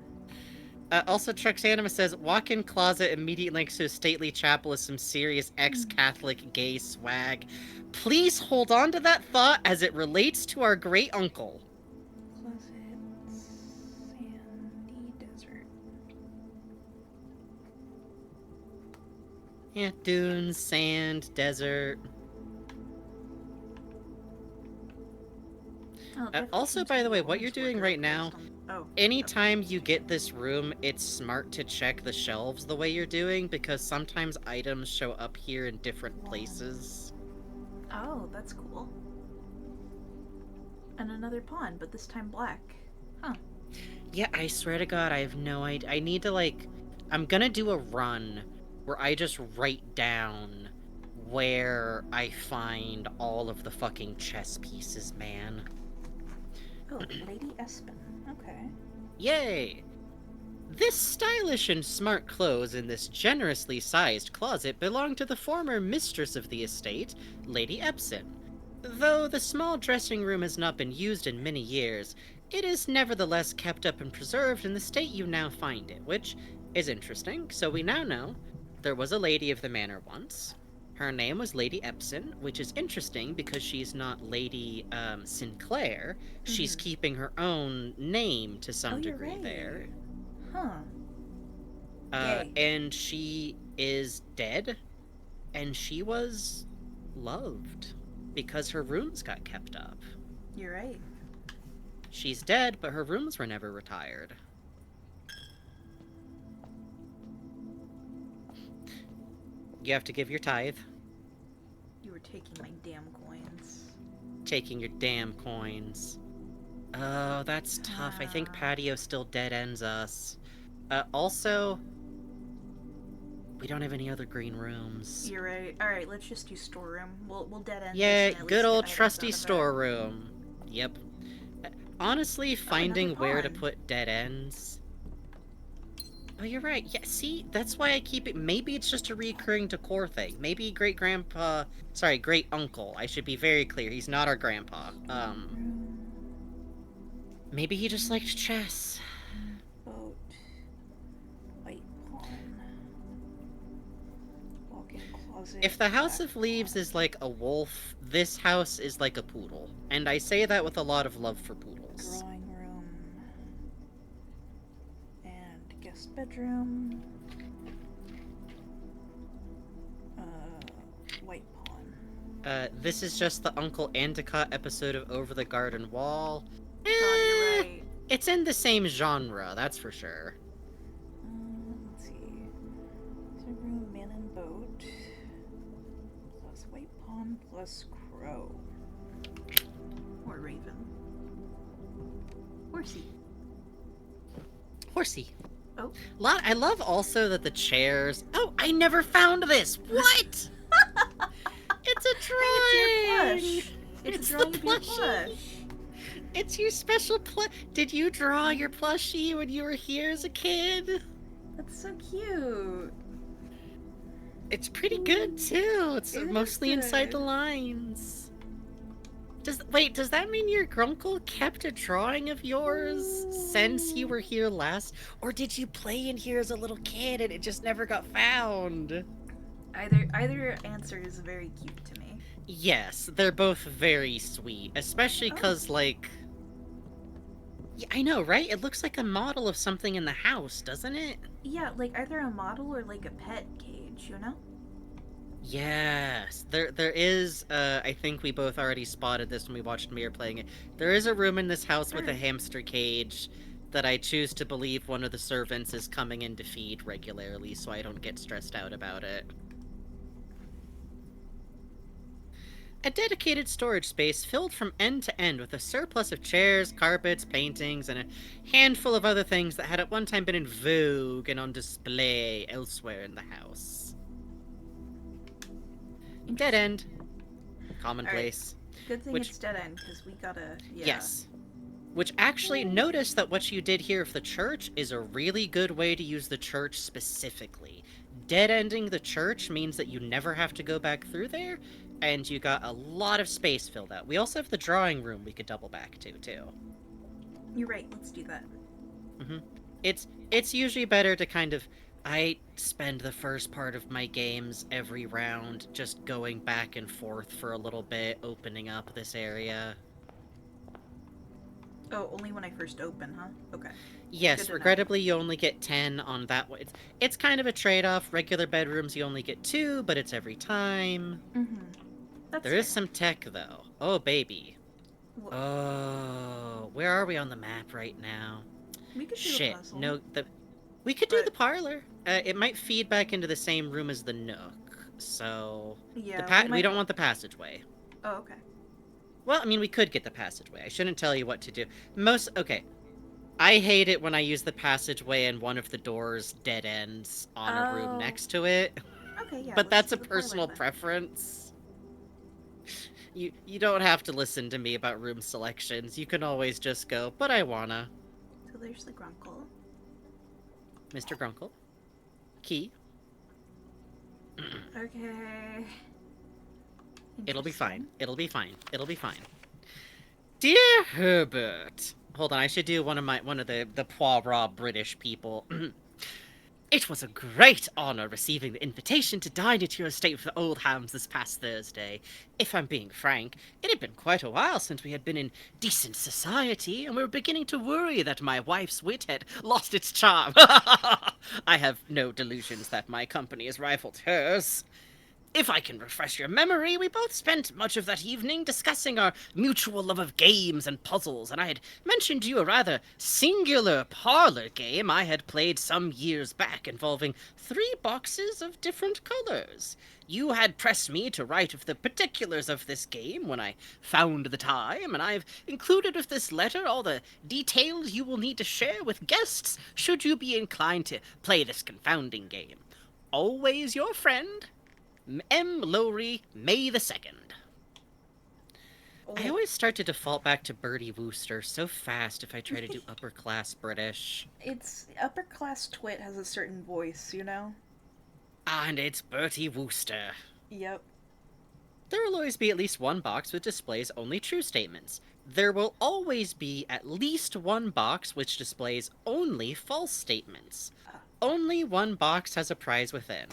Also, Truxanima says, walk-in closet immediately next to a stately chapel is some serious ex-Catholic gay swag. Please hold on to that thought as it relates to our great uncle. Closet, sandy desert. Yeah, dunes, sand, desert. Oh, definitely Also, seems by to the be way, a what you're woman's doing wardrobe right now, based on- Oh. anytime you get this room, it's smart to check the shelves the way you're doing, because sometimes items show up here in different places. Oh, that's cool. And another pawn, but this time black. Huh. Yeah, I swear to God, I have no idea. I need to, like... I'm gonna do a run where I just write down where I find all of the fucking chess pieces, man. Oh, Lady Espen. Okay. Yay! This stylish and smart clothes in this generously sized closet belong to the former mistress of the estate, Lady Epson. Though the small dressing room has not been used in many years, it is nevertheless kept up and preserved in the state you now find it, which is interesting. So we now know there was a lady of the manor once. Her name was Lady Epson, which is interesting because she's not Lady Sinclair. She's keeping her own name to some Oh, you're degree right. there. Huh. Yay. And she is dead, and she was loved because her rooms got kept up. You're right. She's dead, but her rooms were never retired. You have to give your tithe. You were taking my damn coins. Taking your damn coins. Oh, that's tough. I think Patio still dead ends us. Also, we don't have any other green rooms. You're right. All right, let's just do storeroom. We'll dead end. Yeah, this and at good least old get items trusty out of it. storeroom. Yep. Honestly, finding another where to pawn. put dead ends. Oh, you're right. Yeah, see, that's why I keep it. Maybe it's just a recurring decor thing. Maybe great uncle. I should be very clear. He's not our grandpa. Maybe he just liked chess. Boat. White pawn. Walk-in closet. If the House black of Leaves pawn. is like a wolf, this house is like a poodle. And I say that with a lot of love for poodles. Drawing room. And guest bedroom. White pawn. This is just the Uncle Endicott episode of Over the Garden Wall. God, you're right. It's in the same genre, that's for sure. Let's see. Room, man and boat. Plus white pawn plus crow. Or raven. Horsey. Horsey. Oh. I love also that the chairs... Oh, I never found this! What? It's a drawing! It's your plush. It's a the drawing of your plushie. plush. It's your special Did you draw your plushie when you were here as a kid? That's so cute. It's pretty good too. It's It is mostly inside the good. lines. Does that mean your grunkle kept a drawing of yours since you were here last? Or did you play in here as a little kid and it just never got found? Either answer is very cute to me. Yes, they're both very sweet. Especially because, like... Yeah, I know, right? It looks like a model of something in the house, doesn't it? Yeah, like either a model or like a pet cage, you know? Yes, there is. I think we both already spotted this when we watched Mir playing it. There is a room in this house with a hamster cage that I choose to believe one of the servants is coming in to feed regularly, so I don't get stressed out about it. A dedicated storage space filled from end to end with a surplus of chairs, carpets, paintings, and a handful of other things that had at one time been in vogue and on display elsewhere in the house. Dead end. Commonplace. Good thing Which- it's dead end, because we gotta... Yeah. Yes. Which actually, notice that what you did here with the church is a really good way to use the church specifically. Dead ending the church means that you never have to go back through there, and you got a lot of space filled out. We also have the drawing room we could double back to, too. You're right, let's do that. It's usually better to kind of... I spend the first part of my games every round just going back and forth for a little bit, opening up this area. Oh, only when I first open, huh? Okay. Yes, Good to know. regrettably, you only get 10 on that one. It's kind of a trade-off. Regular bedrooms, you only get 2, but it's every time. Mm-hmm. That's There is some tech, though. Oh, baby. Wha- Oh, where are we on the map right now? we could do a Shit, puzzle. no, we could do But- the parlor. It might feed back into the same room as the nook, so... Yeah, we might- don't want the passageway. Oh, okay. Well, I mean, we could get the passageway. I shouldn't tell you what to do. Okay. I hate it when I use the passageway and one of the doors dead ends on a room Oh. next to it. Okay, yeah. But let's that's do a the parlor personal then. preference. You don't have to listen to me about room selections. You can always just go, but I wanna. So there's the grunkle. Mr. Grunkle. Key. Okay. It'll be fine. Interesting. It'll be fine. It'll be fine. Dear Herbert. Hold on, I should do one of the Poirot British people. It was a great honor receiving the invitation to dine at your estate with the Oldhams this past Thursday. If I'm being frank, it had been quite a while since we had been in decent society, and we were beginning to worry that my wife's wit had lost its charm. I have no delusions that my company has rivaled hers. If I can refresh your memory, we both spent much of that evening discussing our mutual love of games and puzzles, and I had mentioned to you a rather singular parlor game I had played some years back involving 3 boxes of different colors. You had pressed me to write of the particulars of this game when I found the time, and I've included with this letter all the details you will need to share with guests should you be inclined to play this confounding game. Always your friend, M. Lowry, May the 2nd. I Oh, always start to default back to Bertie Wooster so fast if I try to do upper class British. it's upper class twit has a certain voice, you know? And it's Bertie Wooster. Yep. There will always be at least one box which displays only true statements. There will always be at least one box which displays only false statements. Only one box has a prize within.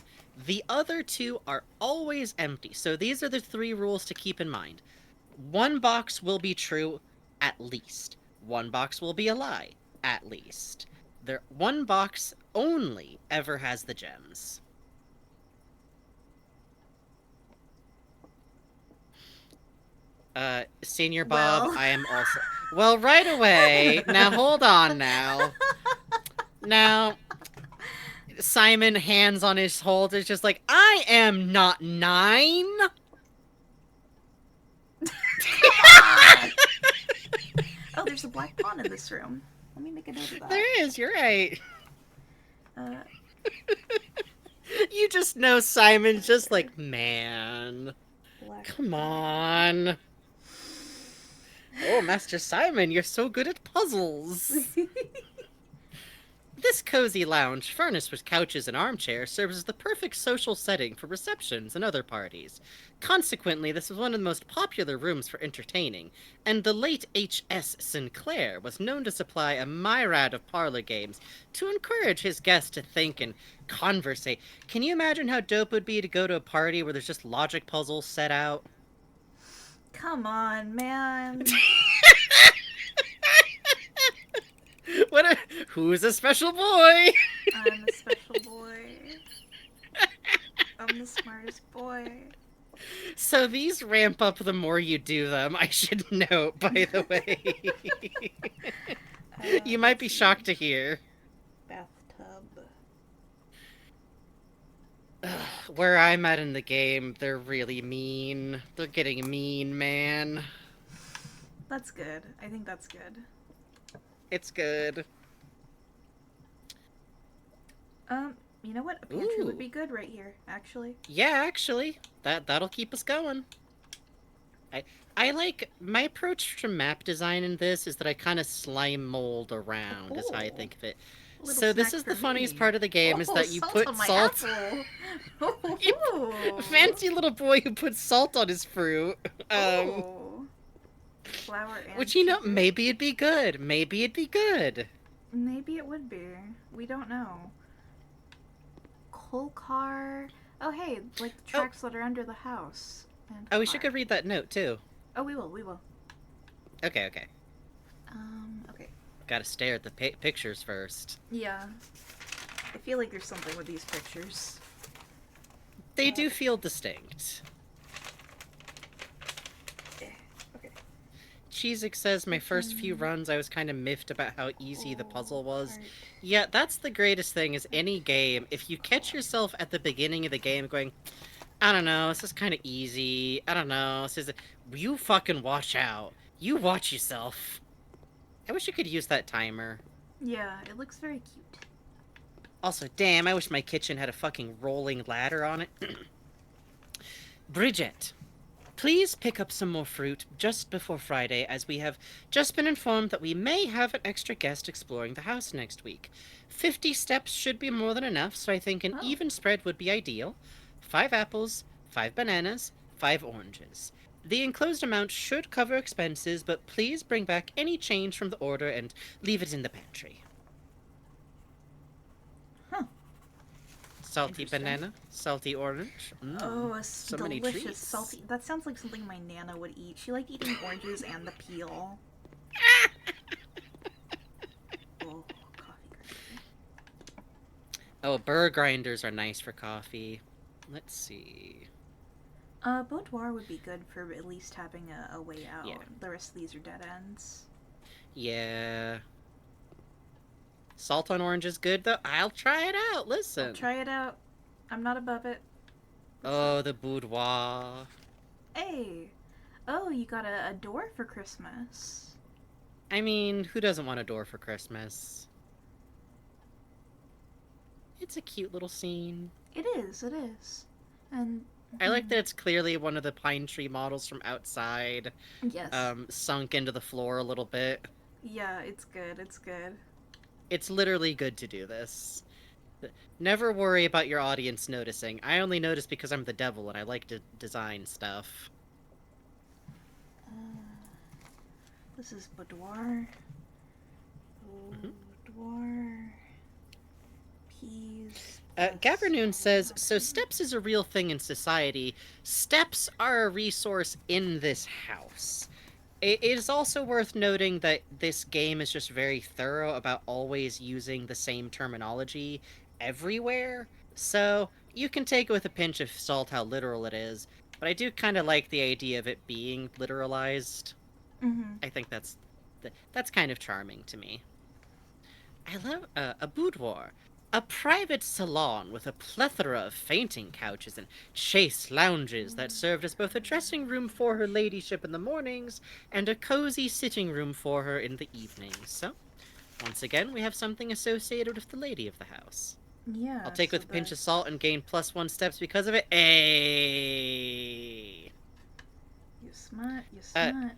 The other 2 are always empty, so these are the 3 rules to keep in mind. One box will be true, at least. One box will be a lie, at least. One box only ever has the gems. Senior Bob, Well. I am also... Well, right away. Now, hold on now. Now... Simon, hands on his hold, is just like, I am not 9. Oh, there's a black pawn in this room. Let me make a note of that. There is, you're right. Uh, You just know Simon's just like, man, black. come on. Oh, Master Simon, you're so good at puzzles. This cozy lounge, furnished with couches and armchairs, serves as the perfect social setting for receptions and other parties. Consequently, this was one of the most popular rooms for entertaining, and the late H.S. Sinclair was known to supply a myriad of parlor games to encourage his guests to think and conversate. Can you imagine how dope it would be to go to a party where there's just logic puzzles set out? Come on, man. Who's a special boy? I'm a special boy. Oh I'm the smartest boy. So these ramp up the more you do them, I should note, by the way. You might be Let's see. shocked to hear. Bathtub. Where I'm at in the game, they're really mean. They're getting mean, man. That's good. I think that's good. It's good. You know what? A pantry would Ooh. be good right here, actually. Yeah, actually, that'll keep us going. I like my approach to map design in this is that I kind of slime mold around, is how I Oh. think of it. Little So this snack is the for funniest me. part of the game is that you put on my salt. apple. You- Fancy little boy who puts salt on his fruit. Oh. Flour and Which, you know, sugar. maybe it'd be good. Maybe it'd be good. Maybe it would be. We don't know. Coal car. Oh, hey, like the tracks that are under the house. And Oh, we should go car. read that note too. Oh, we will. We will. Okay, okay. Okay. Gotta stare at the pictures first. Yeah. I feel like there's something with these pictures. They do feel distinct. Okay. Cheezik says my first few runs I was kind of miffed about how easy the puzzle was. Heart. Yeah, that's the greatest thing is any game, if you catch yourself at the beginning of the game going, I don't know, this is kind of easy, I don't know, this is... You fucking watch out. You watch yourself. I wish you could use that timer. Yeah, it looks very cute. Also, damn, I wish my kitchen had a fucking rolling ladder on it. Bridget, please pick up some more fruit just before Friday, as we have just been informed that we may have an extra guest exploring the house next week. 50 steps should be more than enough, so I think an Oh. even spread would be ideal. 5 apples, 5 bananas, 5 oranges. The enclosed amount should cover expenses, but please bring back any change from the order and leave it in the pantry. Huh. Salty Interesting. banana, salty orange. Oh, a so many delicious treats. salty. That sounds like something my nana would eat. She liked eating oranges and the peel. Oh, coffee grinder. Oh, burr grinders are nice for coffee. Let's see. Boudoir would be good for at least having a way out. Yeah. The rest of these are dead ends. Yeah. Salt on orange is good, though. I'll try it out. Listen. I'll try it out. I'm not above it. Oh, the boudoir. Hey! Oh, you got a door for Christmas. I mean, who doesn't want a door for Christmas? It's a cute little scene. It is, it is. And... I like that it's clearly one of the pine tree models from outside, Yes. sunk into the floor a little bit. Yeah, it's good, it's good. It's literally good to do this. Never worry about your audience noticing. I only notice because I'm the devil and I like to design stuff. This is boudoir. Boudoir. Peas. Gavernoon says, so steps is a real thing in society. Steps are a resource in this house. It is also worth noting that this game is just very thorough about always using the same terminology everywhere. So you can take it with a pinch of salt how literal it is, but I do kind of like the idea of it being literalized. Mm-hmm. I think that's kind of charming to me. I love a boudoir. A private salon with a plethora of fainting couches and chaise lounges that served as both a dressing room for her ladyship in the mornings and a cozy sitting room for her in the evenings. So, once again, we have something associated with the lady of the house. Yeah. I'll take so with a pinch the- of salt and gain +1 steps because of it. Ayy. You smart, you smart.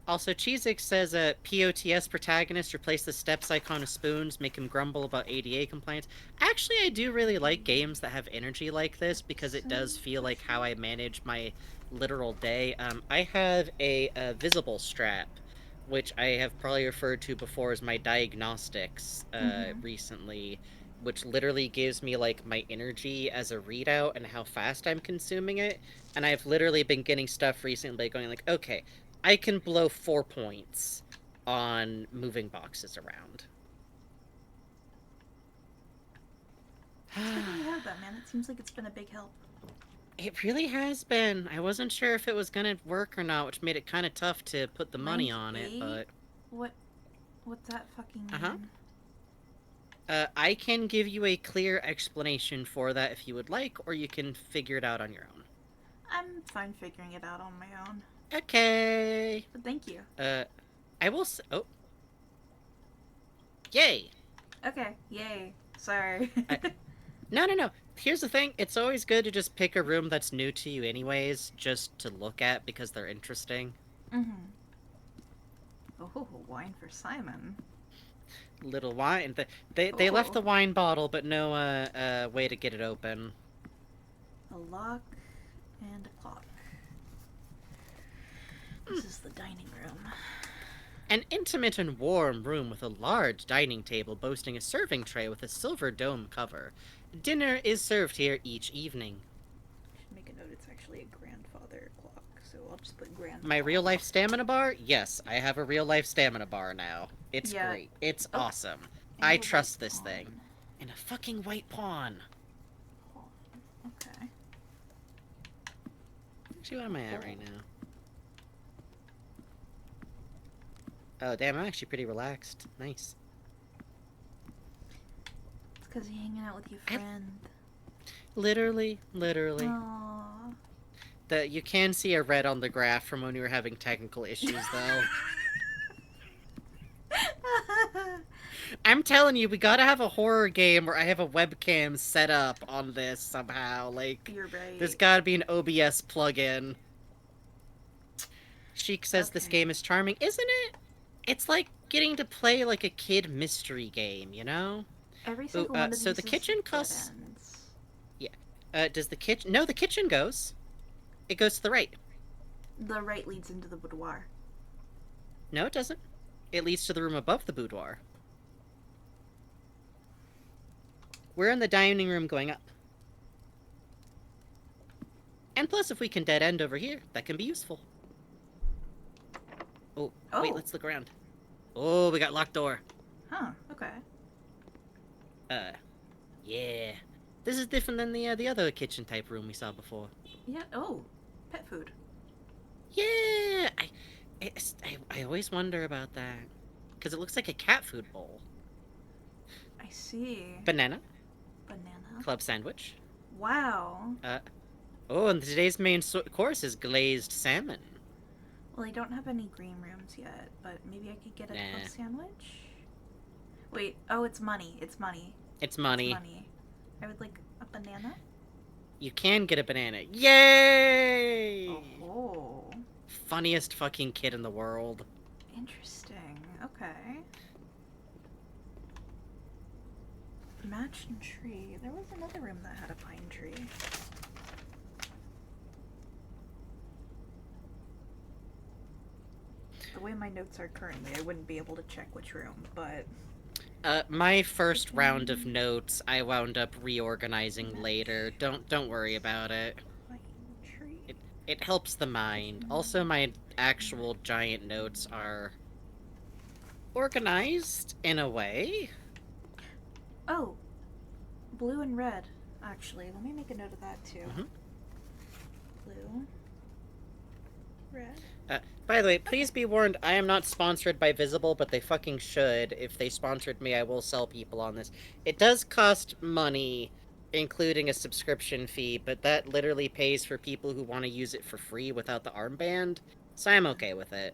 Also, Cheezik says a POTS protagonist replace the steps icon with spoons, make him grumble about ADA compliance. Actually, I do really like games that have energy like this because it does feel like how I manage my literal day. I have a visible strap, which I have probably referred to before as my diagnostics recently, which literally gives me like my energy as a readout and how fast I'm consuming it. And I've literally been getting stuff recently going like, okay, I can blow 4 points on moving boxes around. It's good that you have that, man. It seems like it's been a big help. It really has been. I wasn't sure if it was gonna work or not, which made it kind of tough to put the money Rank on it, 8? but... What's that fucking mean? Uh-huh. I can give you a clear explanation for that if you would like, or you can figure it out on your own. I'm fine figuring it out on my own. Okay. But thank you. I will oh. Yay! Okay, yay. Sorry. No. Here's the thing. It's always good to just pick a room that's new to you anyways, just to look at because they're interesting. Mm-hmm. Oh, wine for Simon. Little wine. They left the wine bottle, but no way to get it open. A lock and a clock. This is the dining room. An intimate and warm room with a large dining table boasting a serving tray with a silver dome cover. Dinner is served here each evening. I should make a note it's actually a grandfather clock, so I'll just put grandfather. My real life stamina bar? Yes, I have a real life stamina bar now. It's great. It's awesome. I trust this thing. And a fucking white pawn. Okay. Actually, what am I at right now? Oh, damn, I'm actually pretty relaxed. Nice. It's because you're hanging out with your friend. Literally. Aww. You can see a red on the graph from when we were having technical issues, though. I'm telling you, we gotta have a horror game where I have a webcam set up on this somehow. Like, You're right. there's gotta be an OBS plugin. Sheik says this game is charming, isn't it? It's like getting to play like a kid mystery game, you know? Every single one of so these the kitchen is costs... dead ends. does the kitchen... No, the kitchen goes. It goes to the right. The right leads into the boudoir. No, it doesn't. It leads to the room above the boudoir. We're in the dining room going up. And plus, if we can dead end over here, that can be useful. Oh, wait, let's look around. Oh, we got locked door. Huh, okay. Yeah. This is different than the other kitchen type room we saw before. Yeah, pet food. Yeah! I always wonder about that. Because it looks like a cat food bowl. I see. Banana. Banana. Club sandwich. Wow. Oh, and today's main course is glazed salmon. Well, I don't have any green rooms yet, but maybe I could get a club sandwich? Wait, it's money. It's money. It's money. It's money. I would like a banana. You can get a banana. Yay! Oh. Funniest fucking kid in the world. Interesting. Okay. Match and tree. There was another room that had a pine tree. The way my notes are currently, I wouldn't be able to check which room, but... My first round of notes, I wound up reorganizing later. Don't worry about it. Pine tree. It helps the mind. Also, my actual giant notes are organized in a way. Oh, blue and red, actually. Let me make a note of that, too. Mm-hmm. Blue. Red. By the way, please be warned, I am not sponsored by Visible, but they fucking should. If they sponsored me, I will sell people on this. It does cost money, including a subscription fee, but that literally pays for people who want to use it for free without the armband, so I'm okay with it.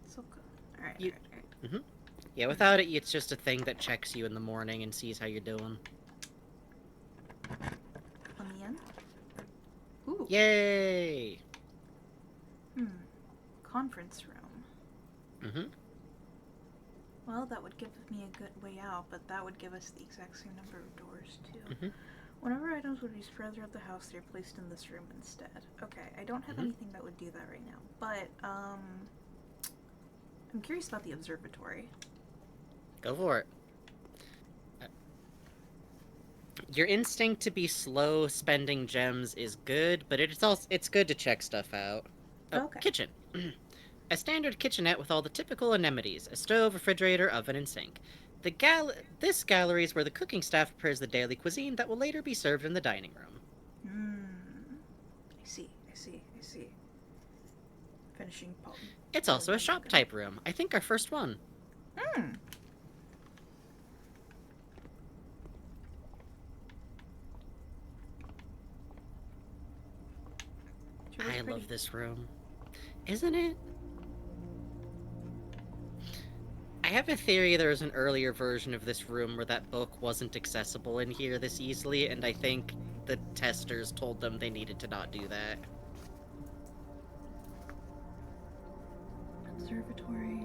So good. Alright, You- alright. Mm-hmm. Yeah, without it, it's just a thing that checks you in the morning and sees how you're doing. Let me in. Ooh. Yay! Conference room. Mm-hmm. Well, that would give me a good way out, but that would give us the exact same number of doors, too. Mm-hmm. Whenever items would be spread throughout the house, they're placed in this room instead. Okay, I don't have anything that would do that right now, but, I'm curious about the observatory. Go for it. Your instinct to be slow spending gems is good, but it's good to check stuff out. Okay. Kitchen. A standard kitchenette with all the typical amenities: a stove, refrigerator, oven, and sink. This gallery is where the cooking staff prepares the daily cuisine that will later be served in the dining room. I see. Finishing poem. It's also a shop type room. I think our first one. I love this room. Isn't it? I have a theory there was an earlier version of this room where that book wasn't accessible in here this easily, and I think the testers told them they needed to not do that. Observatory.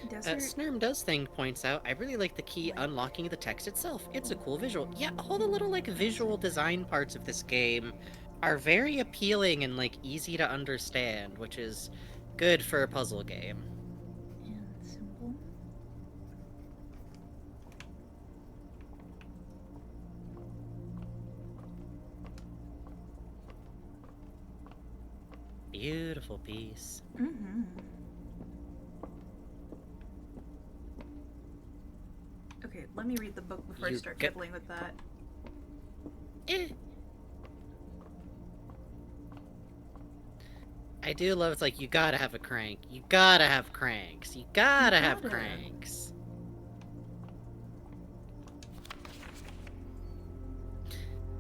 Desert. Snurm Does Thing points out, I really like the key unlocking the text itself. It's a cool visual. Yeah, all the little, like, visual design parts of this game are very appealing and, like, easy to understand, which is good for a puzzle game. And symbol. Beautiful piece. Okay, let me read the book before I start fiddling with that. I do love it's like, you gotta have a crank. You gotta have cranks. You gotta have cranks.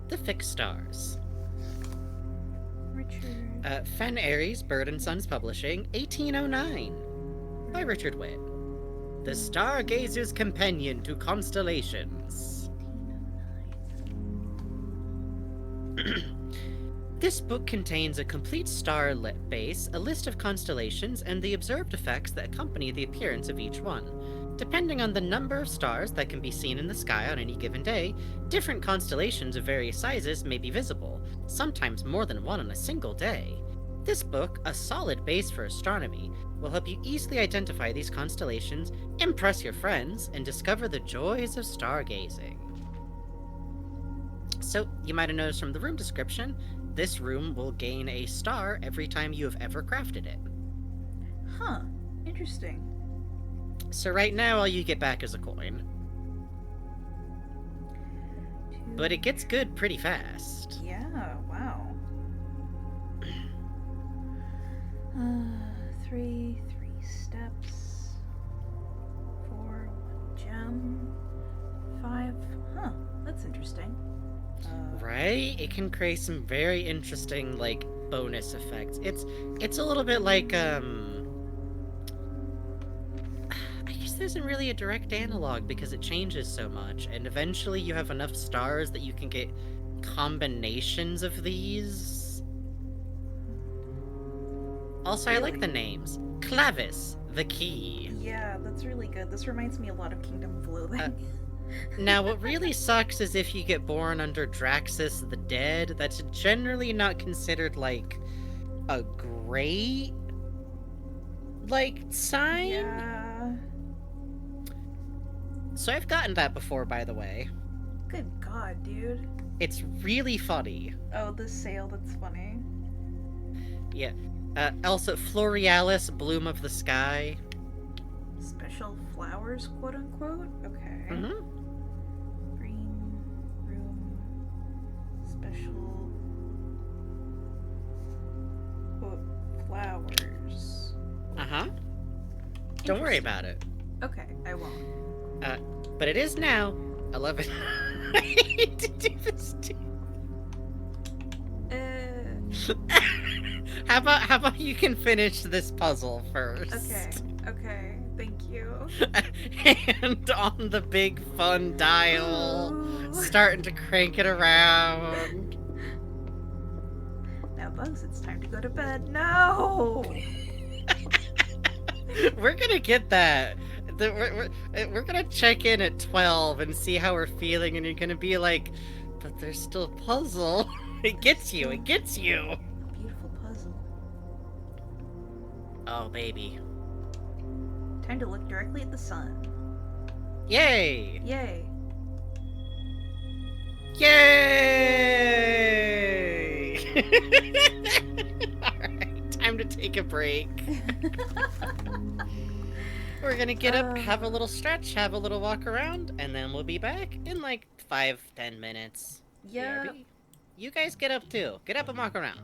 The Fixed Stars. Richard. Fen Aries, Bird and Sons Publishing, 1809. By Richard Witt. The Stargazer's Companion to Constellations. 1809. This book contains a complete star-lit base, a list of constellations, and the observed effects that accompany the appearance of each one. Depending on the number of stars that can be seen in the sky on any given day, different constellations of various sizes may be visible, sometimes more than one on a single day. This book, a solid base for astronomy, will help you easily identify these constellations, impress your friends, and discover the joys of stargazing. So, you might have noticed from the room description, this room will gain a star every time you have ever crafted it. Huh. Interesting. So right now, all you get back is a coin. But it gets good pretty fast. Yeah, wow. 3 steps. 4, 1 gem. 5. Huh, that's interesting. Right? It can create some very interesting, like, bonus effects. It's a little bit like, I guess there isn't really a direct analog because it changes so much, and eventually you have enough stars that you can get combinations of these. Also, I like the names. Clavis, the key. Yeah, that's really good. This reminds me a lot of Kingdom of Loathing. Now, what really sucks is if you get born under Draxus the Dead, that's generally not considered, like, a great, like, sign? Yeah. So I've gotten that before, by the way. Good god, dude. It's really funny. Oh, the sail, that's funny. Yeah. Also, Florealis, Bloom of the Sky. Special flowers, quote unquote? Okay. Mm-hmm. Green room. Special. Quote, flowers. Uh-huh. Don't worry about it. Okay, I won't. But it is now 11. I hate to do this to you. How about you can finish this puzzle first? Okay, thank you. And on the big fun dial, starting to crank it around. Now, Bugs, it's time to go to bed. No! We're gonna get that. We're gonna check in at 12 and see how we're feeling, and you're gonna be like, but there's still a puzzle. It gets you. A beautiful puzzle. Oh, baby. Time to look directly at the sun. Yay! Yay. Yay! Alright, time to take a break. We're gonna get up, have a little stretch, have a little walk around, and then we'll be back in like 5-10 minutes. Yeah. BRB. You guys get up too. Get up and walk around.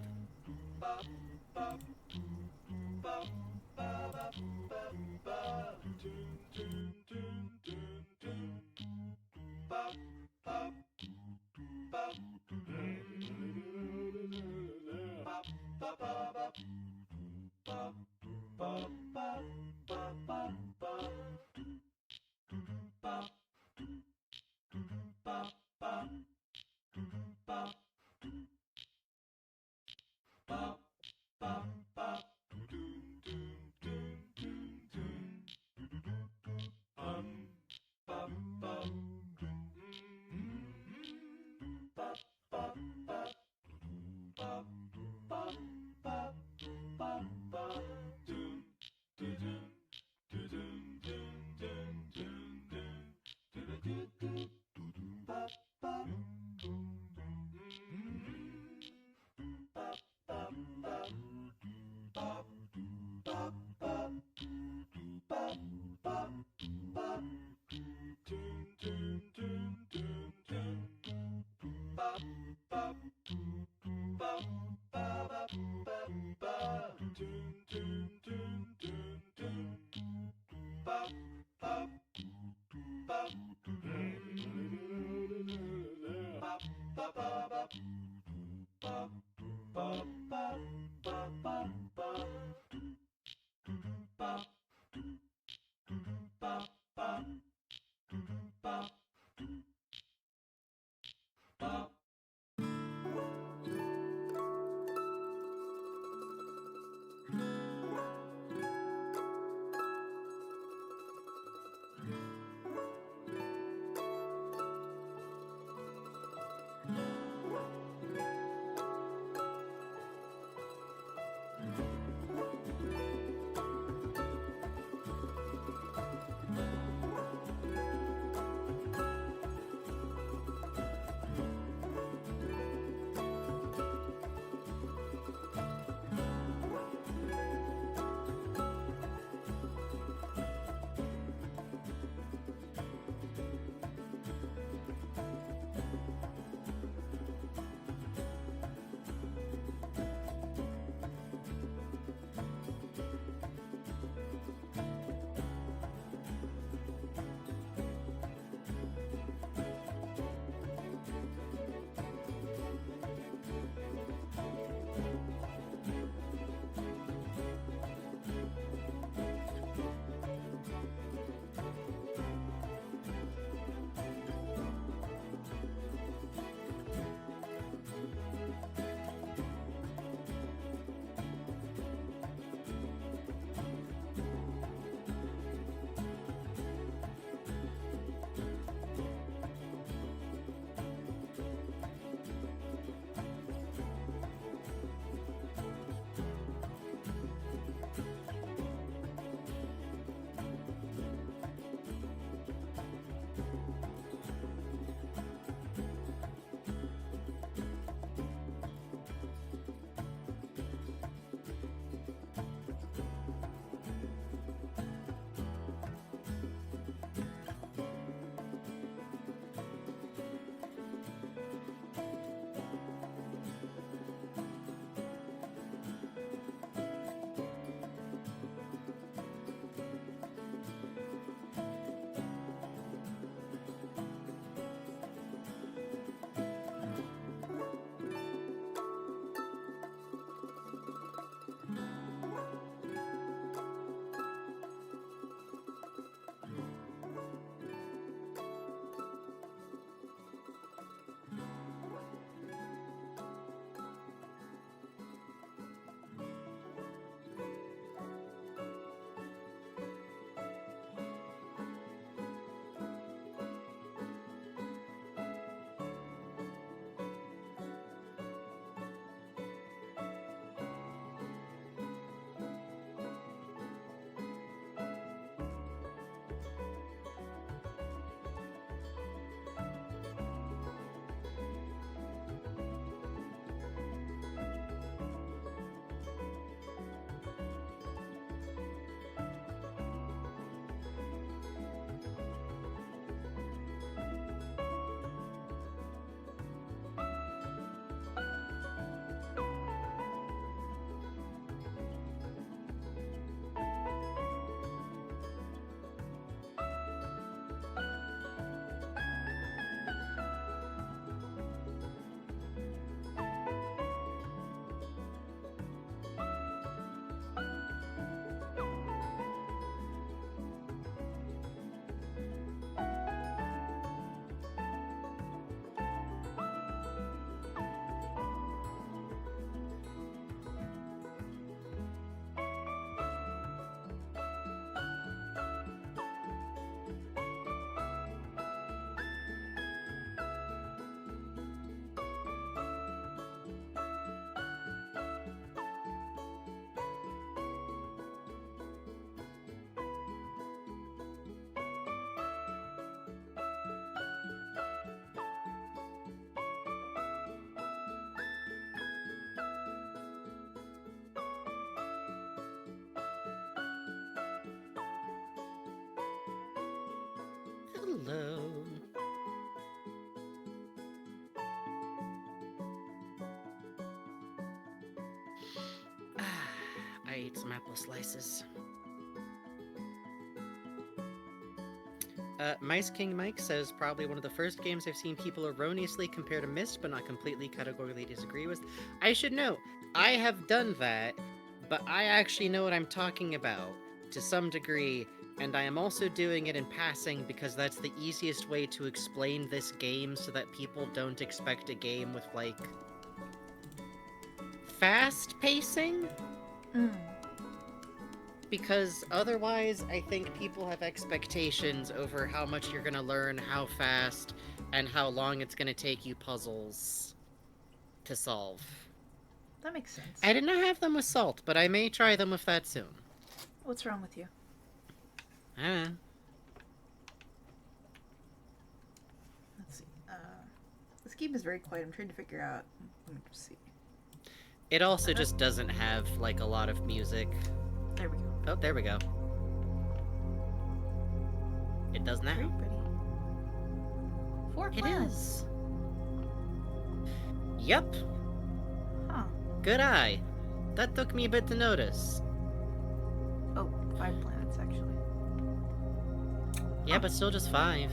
alone. I ate some apple slices. Mice King Mike says probably one of the first games I've seen people erroneously compare to Myst, but not completely categorically disagree with. I should know, I have done that, but I actually know what I'm talking about to some degree, and I am also doing it in passing because that's the easiest way to explain this game so that people don't expect a game with, like, fast pacing. Because otherwise, I think people have expectations over how much you're gonna learn, how fast, and how long it's gonna take you puzzles to solve. That makes sense. I did not have them with salt, but I may try them with that soon. What's wrong with you? Ah. Let's see. This game is very quiet. I'm trying to figure out. Let me just see. It also just doesn't have, like, a lot of music. There we go. Oh, there we go. It does Very now. pretty. 4 It planets. is. Yep. Huh. Good eye. That took me a bit to notice. Oh, 5 planets actually. Yeah, but still just 5.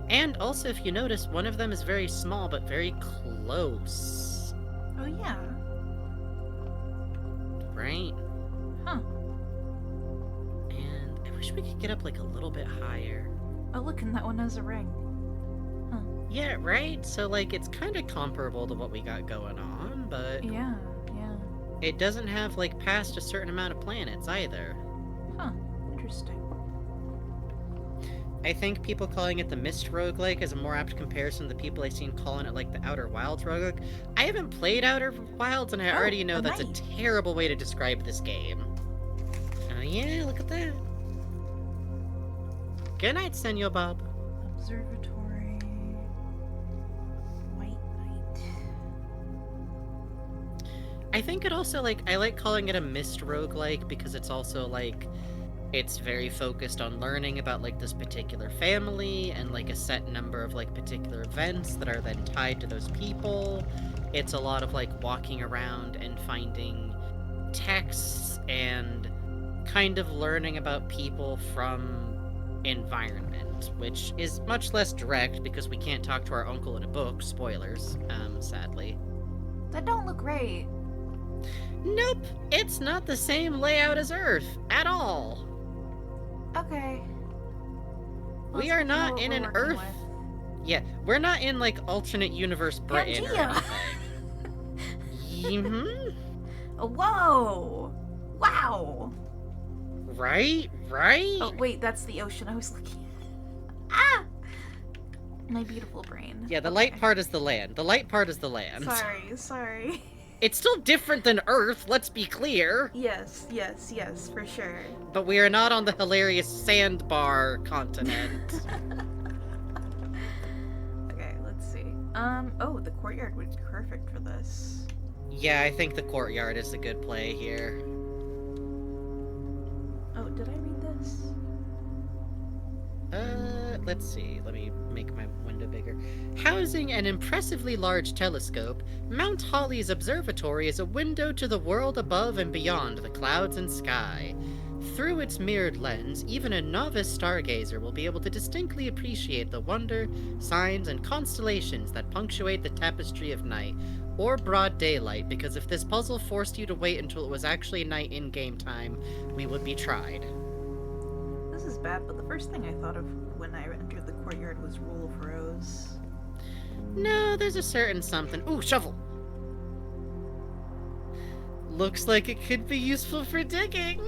And also, if you notice, one of them is very small, but very close. Oh yeah. Right? Huh. And I wish we could get up, like, a little bit higher. Oh look, and that one has a ring. Yeah, right? So, like, it's kind of comparable to what we got going on, but Yeah, yeah. it doesn't have, like, past a certain amount of planets either. Huh. Interesting. I think people calling it the Myst roguelike is a more apt comparison to the people I've seen calling it, like, the Outer Wilds roguelike. I haven't played Outer Wilds, and I Oh, already know a that's a knight. terrible way to describe this game. Oh yeah, look at that. Good night, Senor Bob. Observatory. White Knight. I think it also, like, I like calling it a Myst roguelike because it's also, like, it's very focused on learning about, like, this particular family and, like, a set number of, like, particular events that are then tied to those people. It's a lot of, like, walking around and finding texts and kind of learning about people from environment, which is much less direct because we can't talk to our uncle in a book. Spoilers, sadly. That don't look right. Nope, it's not the same layout as Earth at all. Okay. We Let's are know not what in we're an working Earth. with. Yeah, we're not in, like, alternate universe Britain or Pangea. anything. Whoa! Wow! Right? Right? Oh wait, that's the ocean I was looking at. Ah! My beautiful brain. Yeah, the light Okay. part is the land. The light part is the land. Sorry. It's still different than Earth, let's be clear. Yes, for sure. But we are not on the hilarious sandbar continent. Okay, let's see. Oh, the courtyard would be perfect for this. Yeah, I think the courtyard is a good play here. Oh, did I read this? Let's see. Let me make my window bigger. Housing an impressively large telescope, Mount Holly's observatory is a window to the world above and beyond the clouds and sky. Through its mirrored lens, even a novice stargazer will be able to distinctly appreciate the wonder, signs, and constellations that punctuate the tapestry of night, or broad daylight, because if this puzzle forced you to wait until it was actually night in game time, we would be tried. This is bad, but the first thing I thought of when I entered the courtyard was Rule of Rose. No, there's a certain something. Ooh, shovel! Looks like it could be useful for digging.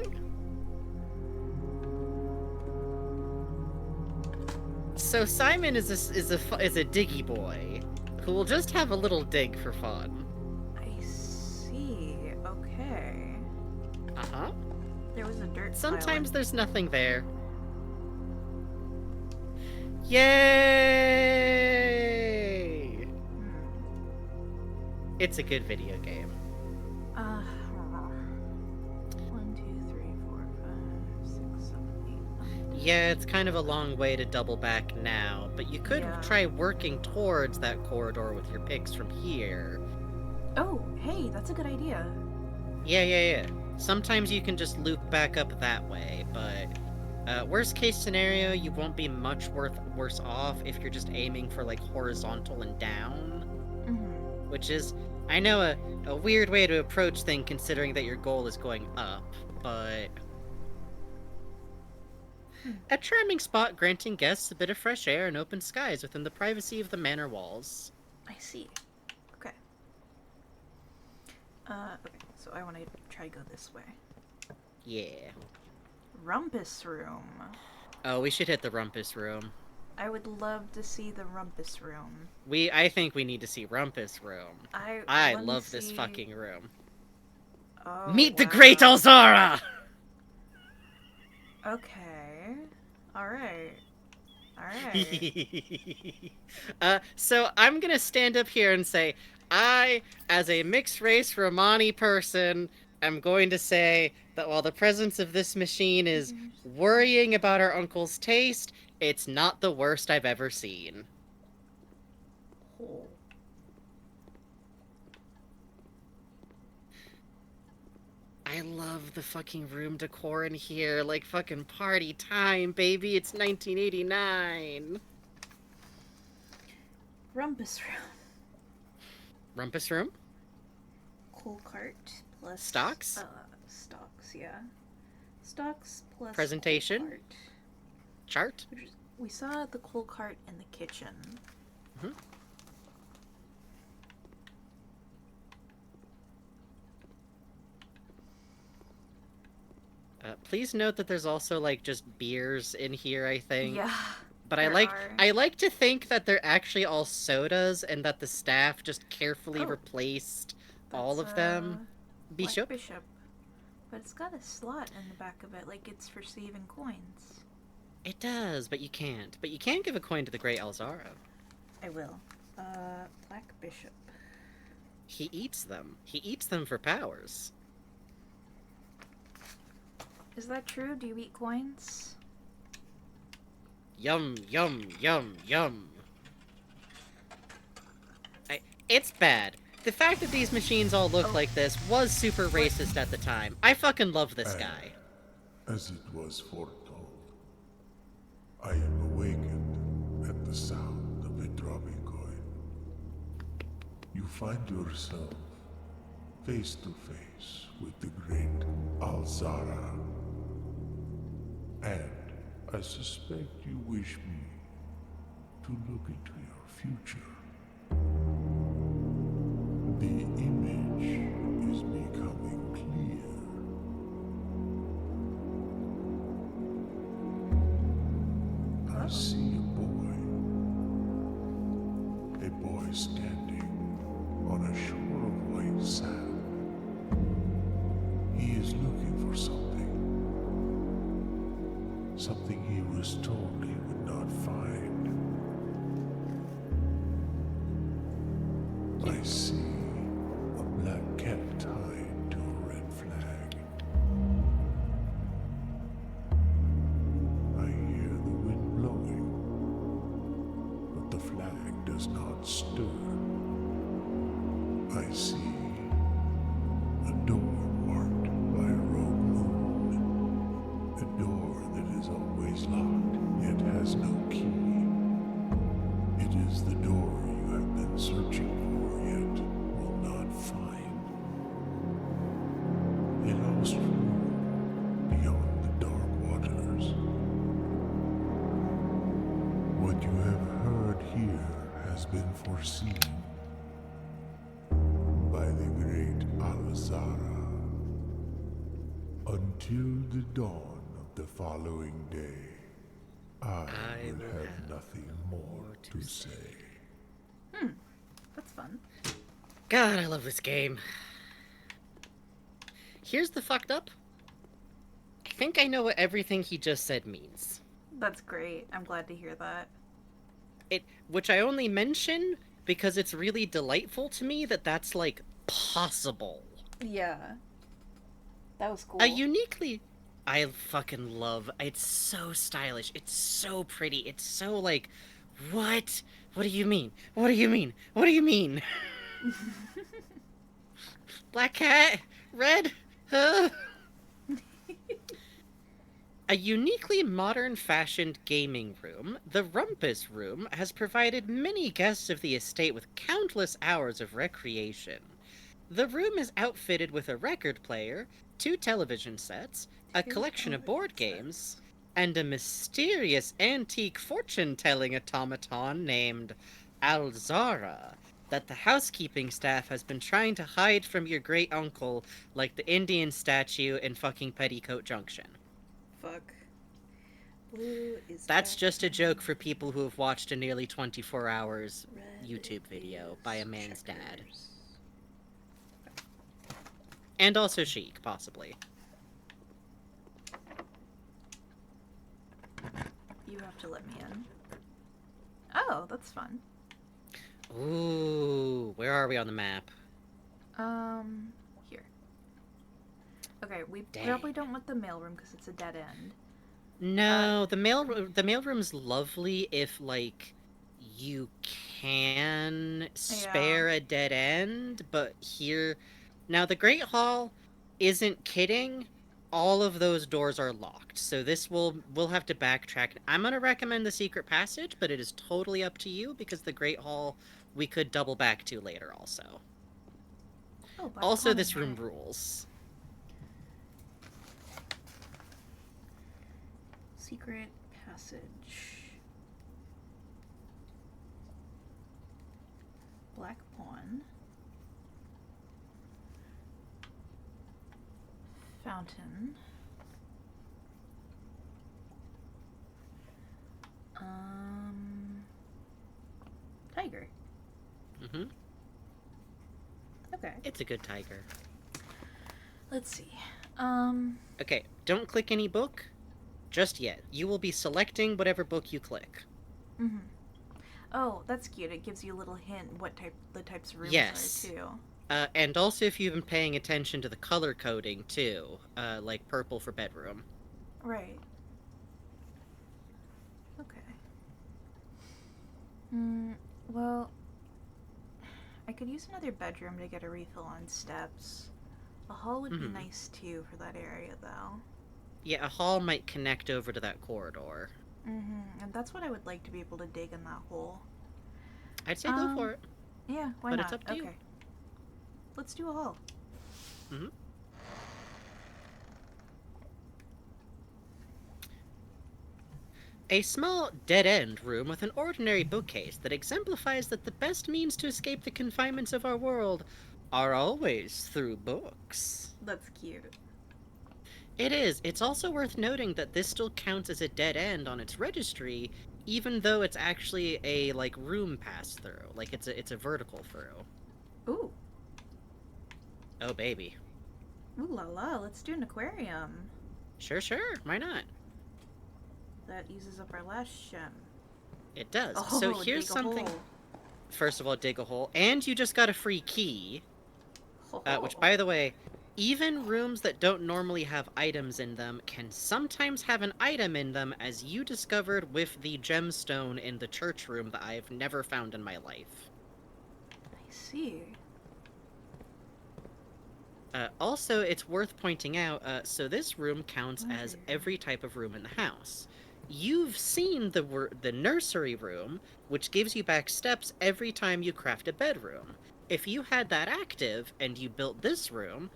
So Simon is a diggy boy who will just have a little dig for fun. I see. Okay. Uh-huh. There was a dirt pile Sometimes in- there's nothing there. Yay! Hmm. It's a good video game. 1, 2, 3, 4, 5, 6, 7, 8, 9, 10. Yeah, it's kind of a long way to double back now, but you could Yeah. try working towards that corridor with your picks from here. Oh, hey, that's a good idea. Yeah. Sometimes you can just loop back up that way, but worst case scenario, you won't be much worse off if you're just aiming for like horizontal and down, Mm-hmm. which is, I know, a weird way to approach things considering that your goal is going up, but a charming spot granting guests a bit of fresh air and open skies within the privacy of the manor walls. I see. Okay. Okay, so I want to try go this way. Yeah. Rumpus room. Oh, we should hit the Rumpus room. I would love to see the Rumpus room. I think we need to see Rumpus room. I wanna love this see- fucking room. Oh, Meet the Great wow. Alzara! Okay. Alright. So I'm gonna stand up here and say, I, as a mixed race Romani person, am going to say that while the presence of this machine is worrying about our uncle's taste, it's not the worst I've ever seen. Oh. I love the fucking room decor in here, like fucking party time, baby. It's 1989. Rumpus room. Rumpus room? Cool cart plus... Stocks? Stocks, yeah. Stocks plus... Presentation? Coal cart. Chart? We saw the coal cart in the kitchen. Mhm. Please note that there's also like just beers in here, I think. Yeah. But there are. I like to think that they're actually all sodas and that the staff just carefully Oh. replaced all That's, of them. Black Bishop? Bishop. But it's got a slot in the back of it, like it's for saving coins. It does, but you can't. But you can give a coin to the Great Alzara. I will. Black Bishop. He eats them. He eats them for powers. Is that true? Do you eat coins? Yum, yum, yum, yum. It's bad. The fact that these machines all look Oh. like this was super racist at the time. I fucking love this guy. As it was foretold, I am awakened at the sound of a dropping coin. You find yourself face to face with the great Alzara. And I suspect you wish me to look into your future. The image is becoming clear. I see a boy standing on a shore of white sand. He is looking for something he was told he would not find. I see a black cat tied to a red flag. I hear the wind blowing, but the flag does not stir. I see a door marked by a rogue moon, a door that is always locked yet has no key. It is the door you have been searching for yet will not find. A lost room beyond the dark waters. What you have heard here has been foreseen by the great Alzara. Until the dawn of the following day, I will have nothing more to say. That's fun. God, I love this game. Here's the fucked up. I think I know what everything he just said means. That's great. I'm glad to hear that. Which I only mention because it's really delightful to me that that's, like, possible. Yeah. That was cool. A uniquely I fucking love. It's so stylish. It's so pretty. It's so like, what? What do you mean? What do you mean? What do you mean? Black cat, red, huh? A uniquely modern fashioned gaming room, the Rumpus Room has provided many guests of the estate with countless hours of recreation. The room is outfitted with a record player, 2 television sets, a Two collection of board television games, and a mysterious antique fortune telling automaton named Alzara that the housekeeping staff has been trying to hide from your great uncle like the Indian statue in fucking Petticoat Junction. Fuck. Blue is. That's back just a in joke for people who have watched a nearly 24 hours red YouTube video is by a man's dad. checkers. And also Sheik, possibly. You have to let me in. Oh, that's fun. Ooh, where are we on the map? Here. Okay, we Dang. probably don't want the mailroom because it's a dead end. No, the mailroom's lovely if like you can spare a dead end, but here now the Great Hall isn't kidding. All of those doors are locked, so we'll have to backtrack. I'm gonna recommend the secret passage, but it is totally up to you because the Great Hall we could double back to later also. Oh, Black Also, Pond this is room right. rules. Secret passage. Black Pawn. Fountain. Tiger. Mm-hmm. Okay. It's a good tiger. Let's see. Okay, don't click any book just yet. You will be selecting whatever book you click. Mm-hmm. Oh, that's cute. It gives you a little hint what the types of rooms Yes. are too. And also if you've been paying attention to the color coding too, like purple for bedroom. Right. Okay. Well, I could use another bedroom to get a refill on steps. A hall would be Mhm. nice too for that area, though. Yeah, a hall might connect over to that corridor. And that's what I would like to be able to dig in that hole. I'd say go for it. Yeah, why But not? it's up to okay. you. Let's do a hall. Mhm. A small, dead-end room with an ordinary bookcase that exemplifies that the best means to escape the confinements of our world are always through books. That's cute. It is. It's also worth noting that this still counts as a dead end on its registry, even though it's actually a like room pass through. Like it's a vertical through. Ooh. Oh baby. Ooh la la, let's do an aquarium. Sure, why not? That uses up our last gem. It does. Oh, So here's dig a something. hole. First of all, dig a hole, and you just got a free key. Which, Oh. by the way, even rooms that don't normally have items in them can sometimes have an item in them, as you discovered with the gemstone in the church room that I've never found in my life. I see. Also, it's worth pointing out, so this room counts as Okay. every type of room in the house. You've seen the nursery room, which gives you back steps every time you craft a bedroom. If you had that active and you built this room,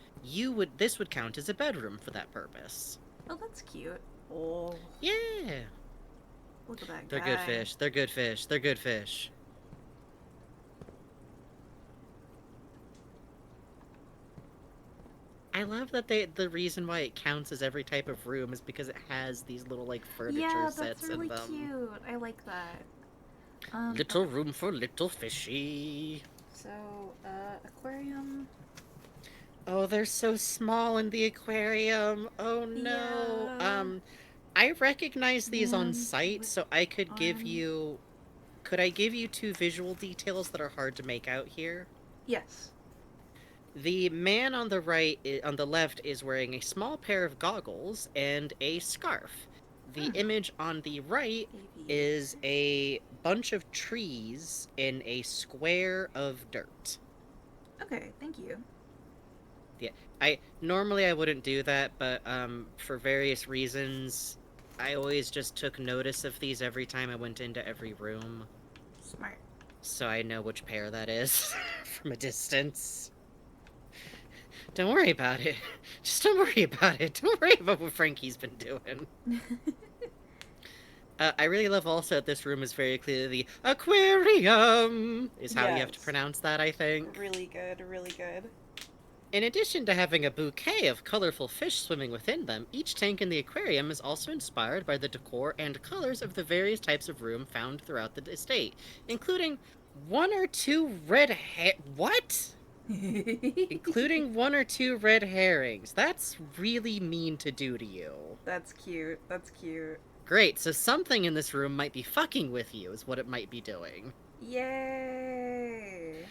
this would count as a bedroom for that purpose. Oh, that's cute. Oh, Yeah, look at that they're guy. good fish. They're good fish. They're good fish. I love that the reason why it counts as every type of room is because it has these little like furniture Yeah, sets that's really in them. cute. I like that. Little room for little fishy. So, aquarium. Oh, they're so small in the aquarium. Oh no. Yeah. I recognize these on Man, site, so I could give arm. you. Could I give you 2 visual details that are hard to make out here? Yes. The man on the on the left, is wearing a small pair of goggles and a scarf. The Hmm. image on the right is a bunch of trees in a square of dirt. Okay, thank you. Yeah, I normally wouldn't do that, but for various reasons, I always just took notice of these every time I went into every room, Smart. so I know which pair that is from a distance. Don't worry about it. Just don't worry about it. Don't worry about what Frankie's been doing. I really love also that this room is very clearly the aquarium, is how you have to Yes. pronounce that, I think. Really good, really good. In addition to having a bouquet of colorful fish swimming within them, each tank in the aquarium is also inspired by the decor and colors of the various types of room found throughout the estate, including one or two red what? Including one or two red herrings. That's really mean to do to you. That's cute. That's cute. Great, so something in this room might be fucking with you, is what it might be doing. Yay!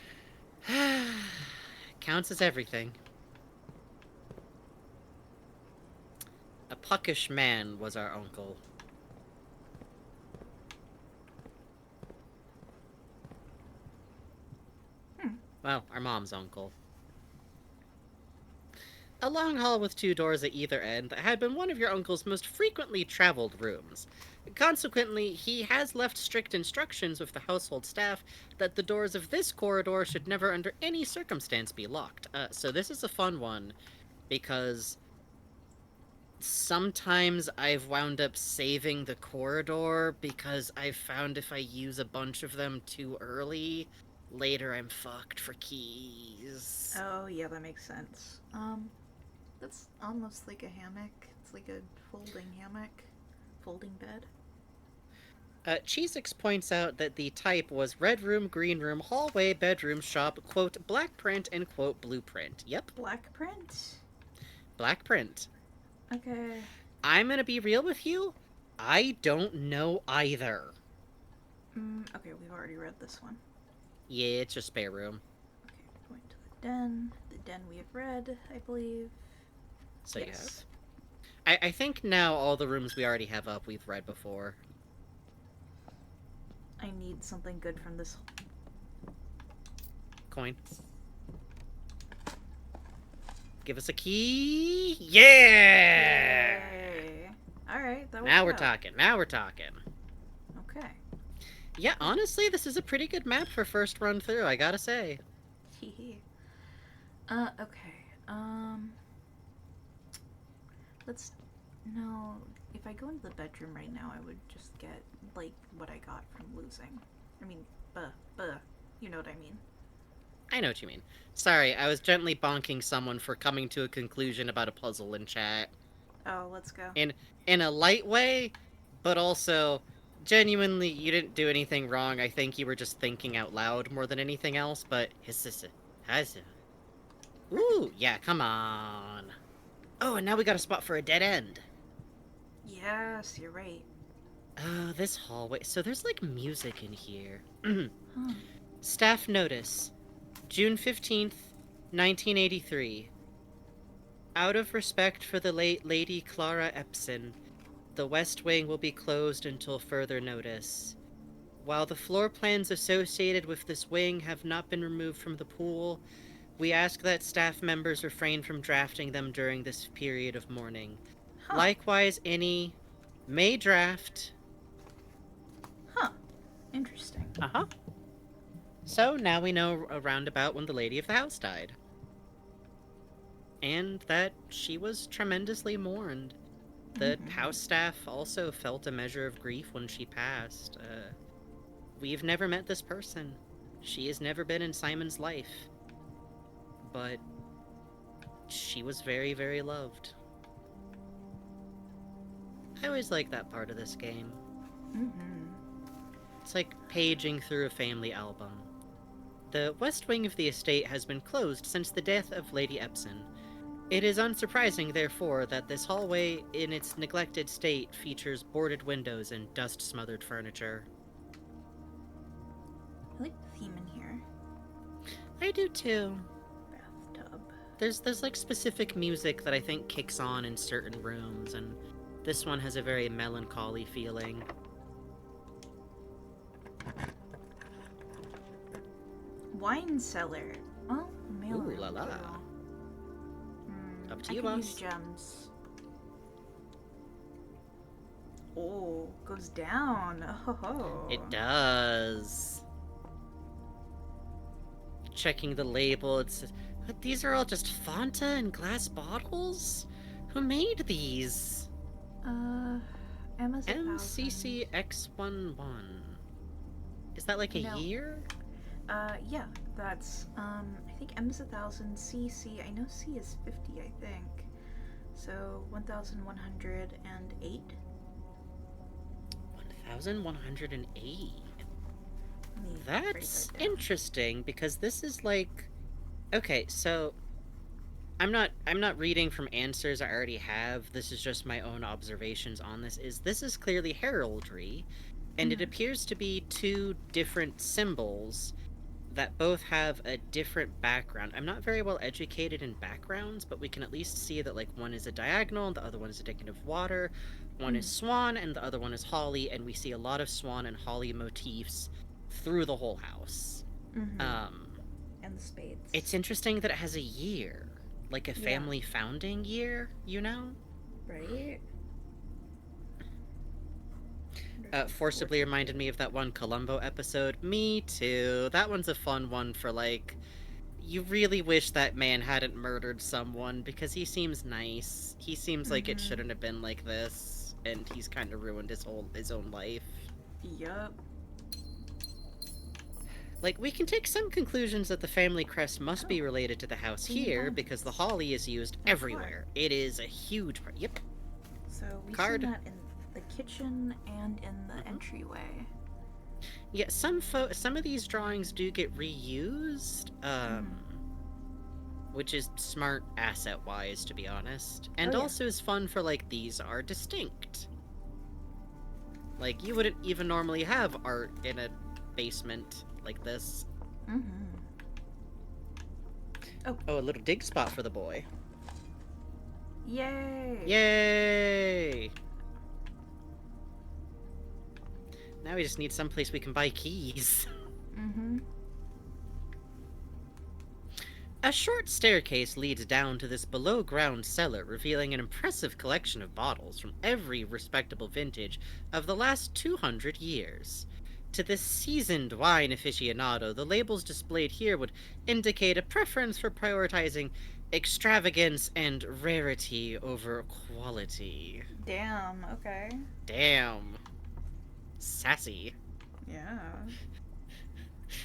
Counts as everything. A puckish man was our uncle. Well, our mom's uncle. A long hall with 2 doors at either end had been one of your uncle's most frequently traveled rooms. Consequently, he has left strict instructions with the household staff that the doors of this corridor should never under any circumstance be locked. So this is a fun one, because sometimes I've wound up saving the corridor because I've found if I use a bunch of them too early, later I'm fucked for keys. Oh, yeah, that makes sense. That's almost like a hammock. It's like a folding hammock. Folding bed. Cheesix points out that the type was red room, green room, hallway, bedroom, shop, quote, black print, and quote, blueprint. Yep, Black print? black print. Okay. I'm gonna be real with you, I don't know either. Okay, we've already read this one. Yeah, it's just spare room. Okay, going to the den. The den we have read, I believe. So Yes. you have. I think now all the rooms we already have up we've read before. I need something good from this. Coin. Give us a key. Yeah! Yay! Alright, that Now we're worked out. talking. Now we're talking. Okay. Yeah, honestly, this is a pretty good map for first run through, I gotta say. Hehe. Okay. Let's. No. If I go into the bedroom right now, I would just get, like, what I got from losing. I mean, you know what I mean. I know what you mean. Sorry, I was gently bonking someone for coming to a conclusion about a puzzle in chat. Oh, let's go. In a light way, but also, genuinely, you didn't do anything wrong. I think you were just thinking out loud more than anything else, but his sister has it. Ooh, yeah, come on. Oh, and now we got a spot for a dead end. Yes, you're right. Oh, this hallway. So there's like music in here. Huh. Staff notice. June 15th, 1983. Out of respect for the late Lady Clara Epson, the West Wing will be closed until further notice. While the floor plans associated with this wing have not been removed from the pool, we ask that staff members refrain from drafting them during this period of mourning. Huh. Likewise, any may draft. Huh. Interesting. Uh-huh. So now we know around about when the lady of the house died. And that she was tremendously mourned. The house staff also felt a measure of grief when she passed. We've never met this person. She has never been in Simon's life. But she was very, very loved. I always like that part of this game. It's like paging through a family album. The west wing of the estate has been closed since the death of Lady Epson. It is unsurprising, therefore, that this hallway, in its neglected state, features boarded windows and dust-smothered furniture. I like the theme in here. I do too. Bathtub. There's like specific music that I think kicks on in certain rooms, and this one has a very melancholy feeling. Wine cellar. Oh, mail Ooh room la la. too. Up to I you, could use boss. gems. Oh, goes down. Oh. It does. Checking the label, it says, but these are all just Fanta in glass bottles? Who made these? Emma's 1,000. MCCX11. Is that like a No. year? Yeah, that's, I think M's 1,000, CC, I know C is 50, I think. So, 1,108? 1,108. Let me That's write that down. interesting because this is like, okay, so I'm not reading from answers I already have. This is just my own observations on this. This is clearly heraldry, and it Mhm. appears to be two different symbols that both have a different background. I'm not very well educated in backgrounds, but we can at least see that like one is a diagonal and the other one is indicative of water. One is swan and the other one is holly, and we see a lot of swan and holly motifs through the whole house. And the spades. It's interesting that it has a year, like a family founding year, you know? Right? Forcibly reminded me of that one Columbo episode. Me too. That one's a fun one for like, you really wish that man hadn't murdered someone because he seems nice. He seems like it shouldn't have been like this, and he's kind of ruined his own life. Yup. Like, we can take some conclusions that the family crest must be related to the house here because the holly is used everywhere. It is a huge part. Yep. So we Card. see that in the kitchen and in the entryway. Yeah, some of these drawings do get reused, which is smart asset-wise, to be honest. And Oh, yeah. also is fun for, like, these are distinct. Like, you wouldn't even normally have art in a basement like this. Oh, a little dig spot for the boy. Yay! Yay! Now we just need someplace we can buy keys. A short staircase leads down to this below-ground cellar, revealing an impressive collection of bottles from every respectable vintage of the last 200 years. To this seasoned wine aficionado, the labels displayed here would indicate a preference for prioritizing extravagance and rarity over quality. Damn, okay. Damn. Sassy. Yeah.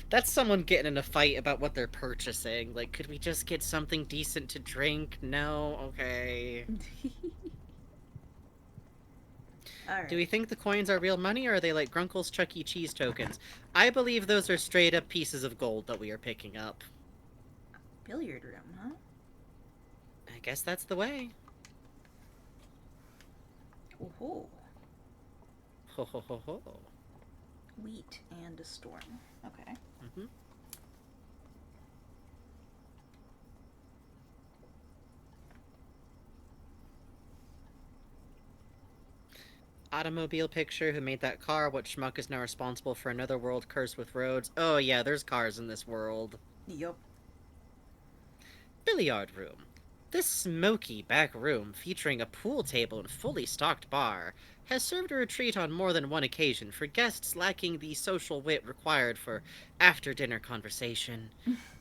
That's someone getting in a fight about what they're purchasing. Like, could we just get something decent to drink? No? Okay. Alright. Do we think the coins are real money, or are they like Grunkle's Chuck E. Cheese tokens? I believe those are straight up pieces of gold that we are picking up. Billiard room, huh? I guess that's the way. Oh-ho. Ho ho ho ho. Wheat and a storm. Okay. Mm-hmm. Automobile picture, who made that car? What schmuck is now responsible for another world cursed with roads? Oh yeah, there's cars in this world. Yup. Billiard room. This smoky back room, featuring a pool table and fully stocked bar, has served a retreat on more than one occasion for guests lacking the social wit required for after-dinner conversation.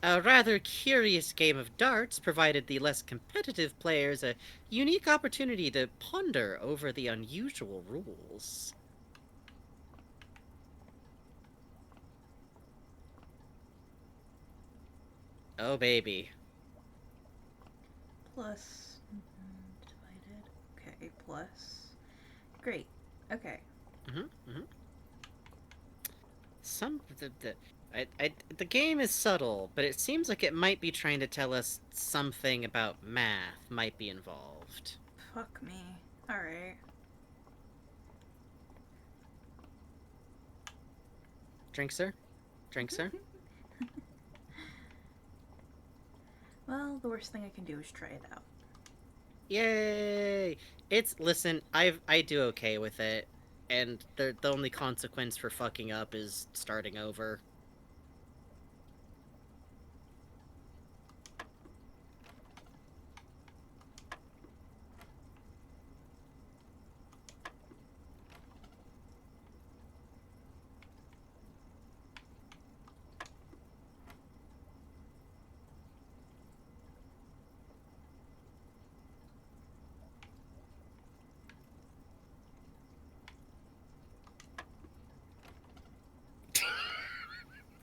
A rather curious game of darts provided the less competitive players a unique opportunity to ponder over the unusual rules. Oh, baby. Plus. Divided. Okay, plus. Great. Okay. The game is subtle, but it seems like it might be trying to tell us something about math might be involved. Fuck me. Alright. Drink, sir? Drink, sir? Well, the worst thing I can do is try it out. Yay! Listen, I do okay with it, and the only consequence for fucking up is starting over.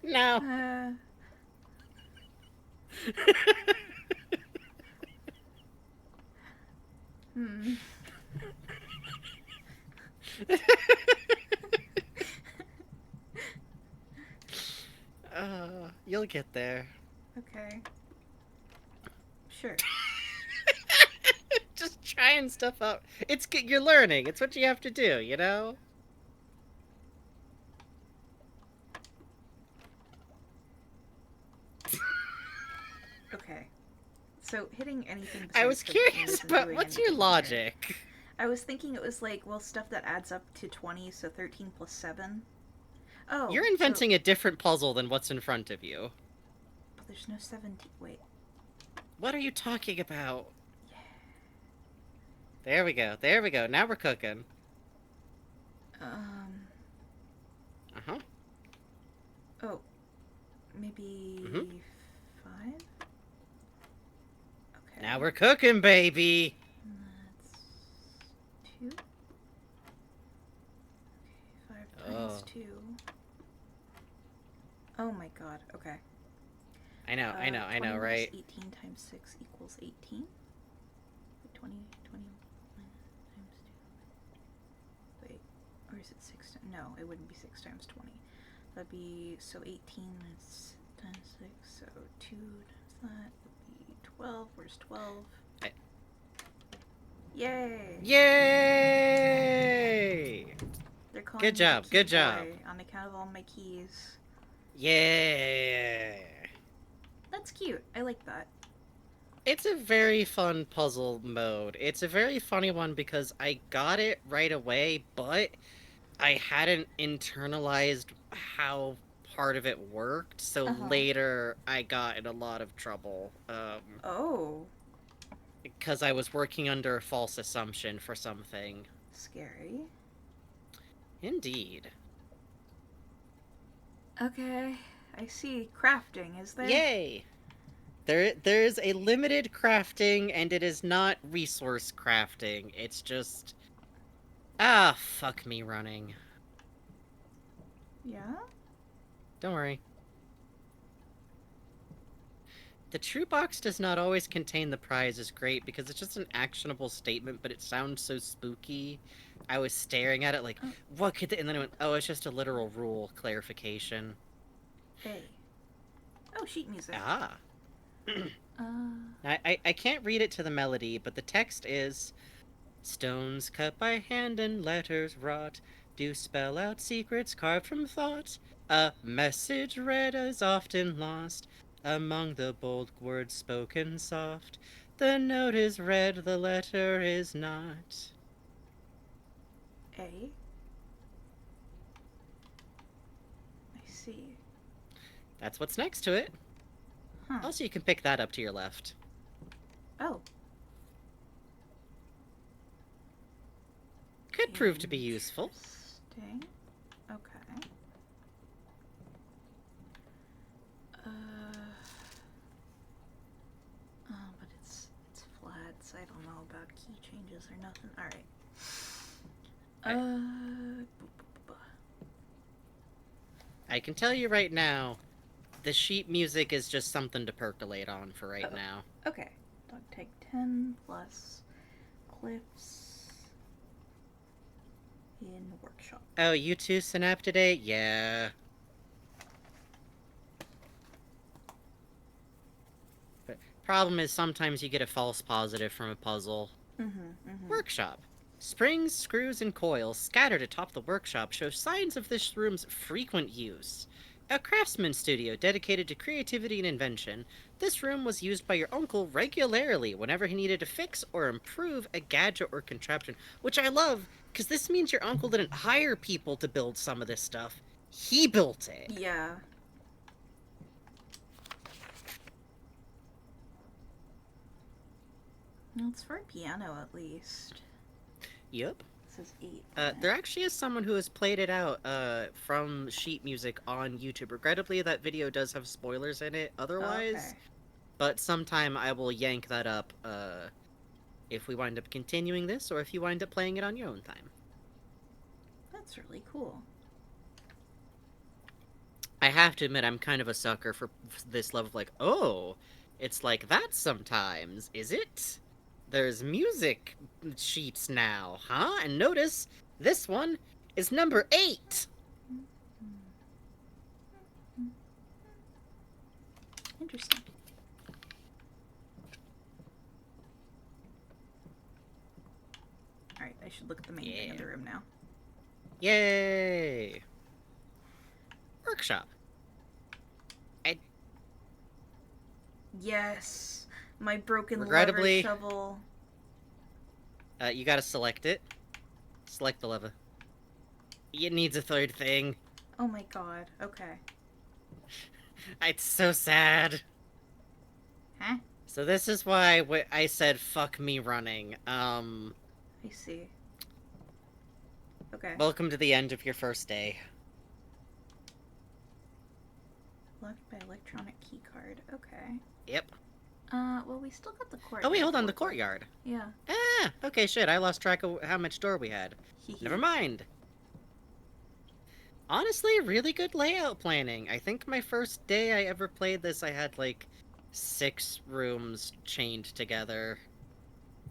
No. Hmm. You'll get there. Okay. Sure. Just trying stuff out. It's good. You're learning. It's what you have to do, you know? Okay. So hitting anything. I was besides 13 curious isn't about doing what's your anything here. logic? I was thinking it was like, well, stuff that adds up to 20, so 13 plus 7. Oh. You're inventing a different puzzle than what's in front of you. But there's no 17. Wait. What are you talking about? There we go. There we go. Now we're cooking. Uh-huh. Oh. Maybe Mhm. 5? Okay. Now we're cooking, baby! And that's 2. Okay, 5 times Oh. 2. Oh my god, okay. I know, 20 minus right? 18 times 6 equals 18. 20 times 2. Wait, or is it 6 times? No, it wouldn't be 6 times 20. That'd be, so 18 is times 6, so 2 times that would be 12. Where's 12? Yay! Yay! They're calling Good me job, the good key job. boy on account of all my keys. Yeah! That's cute. I like that. It's a very fun puzzle mode. It's a very funny one because I got it right away, but I hadn't internalized how part of it worked, so later I got in a lot of trouble. Oh, Because I was working under a false assumption for something. scary. Indeed. Okay, I see. Crafting, is there? Yay! There's a limited crafting, and it is not resource crafting. It's just... Ah, fuck me running. Yeah? Don't worry. The true box does not always contain the prize is great because it's just an actionable statement, but it sounds so spooky. I was staring at it like, what could and then I went, oh, it's just a literal rule clarification. Hey. Oh, sheet music. Ah. Uh, I can't read it to the melody, but the text is, stones cut by hand and letters wrought do spell out secrets carved from thought. A message read is often lost among the bold words spoken soft. The note is read, the letter is not. A. I see. That's what's next to it. Huh. Also, you can pick that up to your left. Oh. Could prove to be useful. Interesting. Okay. But it's flat, so I don't know about key changes or nothing. All right. I can tell you right now, the sheet music is just something to percolate on for right now. Okay. Dog tag 10 plus cliffs in workshop. Oh, you too, Synaptidate? Yeah. But problem is sometimes you get a false positive from a puzzle. Workshop. Springs, screws, and coils scattered atop the workshop show signs of this room's frequent use. A craftsman studio dedicated to creativity and invention, This room was used by your uncle regularly whenever he needed to fix or improve a gadget or contraption, which I love, because this means your uncle didn't hire people to build some of this stuff. He built it. Yeah. Well, it's for a piano at least. Yep. This is 8. There actually is someone who has played it out from sheet music on YouTube. Regrettably, that video does have spoilers in it otherwise, Okay. but sometime I will yank that up if we wind up continuing this, or if you wind up playing it on your own time. That's really cool. I have to admit, I'm kind of a sucker for this level of like, oh, it's like that sometimes, is it? There's music sheets now, huh? And notice, this one is number 8! Interesting. Alright, I should look at the main thing of the room now. Yay! Workshop. Yes! My broken Regrettably- lever shovel. You gotta select it. Select the lever. It needs a third thing. Oh my god, okay. It's so sad. Huh? So this is why I said fuck me running. I see. Okay. Welcome to the end of your first day. Locked by electronic keycard. Okay. Yep. Well, we still got the courtyard. Oh wait, hold on, the courtyard. Yeah. Ah, okay, shit, I lost track of how much door we had. Never mind. Honestly, really good layout planning. I think my first day I ever played this, I had like 6 rooms chained together.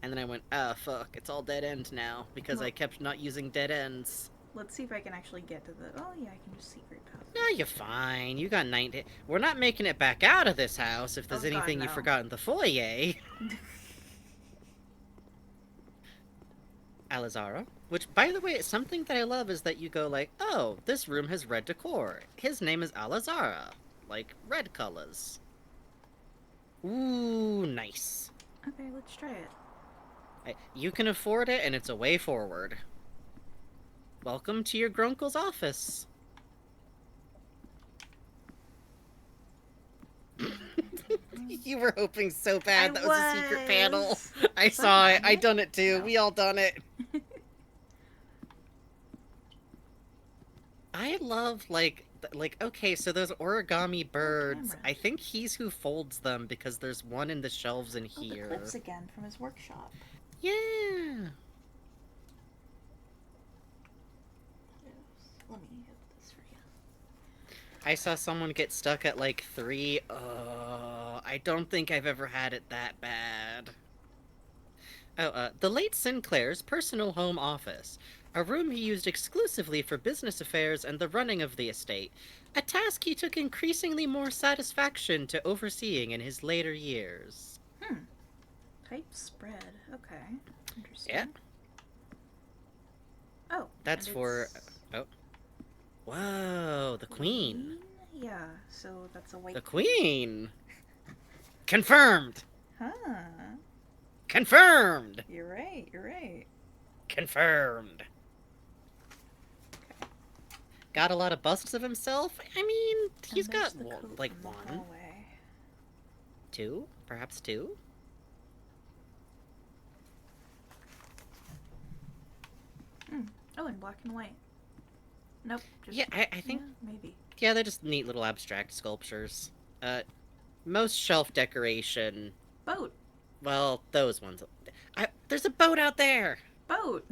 And then I went, ah, fuck, it's all dead end now, because I Well- kept not using dead ends. Let's see if I can actually get to the... Oh, yeah, I can just secret pass. No, you're fine. You got 90. We're not making it back out of this house if there's Oh, God, anything you no. forgot in the foyer. Alizara. Which, by the way, something that I love is that you go like, oh, this room has red decor. His name is Alizara. Like, red colors. Ooh, nice. Okay, let's try it. You can afford it, and it's a way forward. Welcome to your grunkle's office. You were hoping so bad that was a secret panel. I saw it. I done it too. No. We all done it. I love okay, so those origami birds. camera. I think he's who folds them because there's one in the shelves in Oh, the here. clips again from his workshop. Yeah. Let me get this for you. I saw someone get stuck at like 3. I don't think I've ever had it that bad. Oh, the late Sinclair's personal home office. A room he used exclusively for business affairs and the running of the estate. A task he took increasingly more satisfaction to overseeing in his later years. Type spread. Okay. Interesting. Yeah. Oh. That's and for... it's Oh. Whoa, the Queen. Yeah, so that's a white... The Queen! Confirmed! Huh. Confirmed! You're right, you're right. Confirmed. Got a lot of busts of himself? I mean, he's And there's got the coat like from the 1, hallway. 2, perhaps 2. Oh, in black and white. Nope. Just, Yeah, I think yeah, maybe. yeah, they're just neat little abstract sculptures. Most shelf decoration, Boat. well, those ones. There's a boat out there. Boat.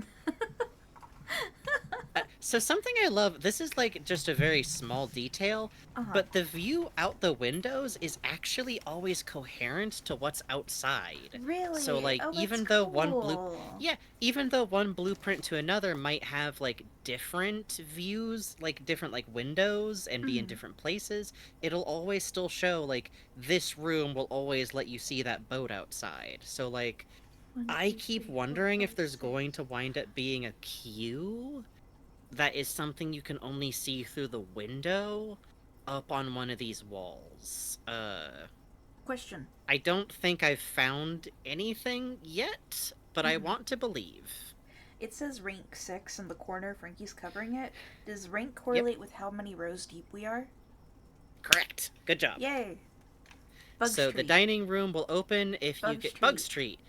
So something I love, this is like just a very small detail, Uh-huh. but the view out the windows is actually always coherent to what's outside. Really? So like Oh, even that's though one blue cool. yeah, even though one blueprint to another might have like different views, like different like windows and be in Mhm. different places, it'll always still show like this room will always let you see that boat outside. So like 1, I 2, keep 3, 4, wondering if 5, there's 6. going to wind up being a queue that is something you can only see through the window up on one of these walls. Question. I don't think I've found anything yet, but I want to believe. It says rank 6 in the corner. Frankie's covering it. Does rank correlate with how many rows deep we are? Correct. Good job. Yay! Bug So Street. the dining room will open if you Bug get Street. Bug Street.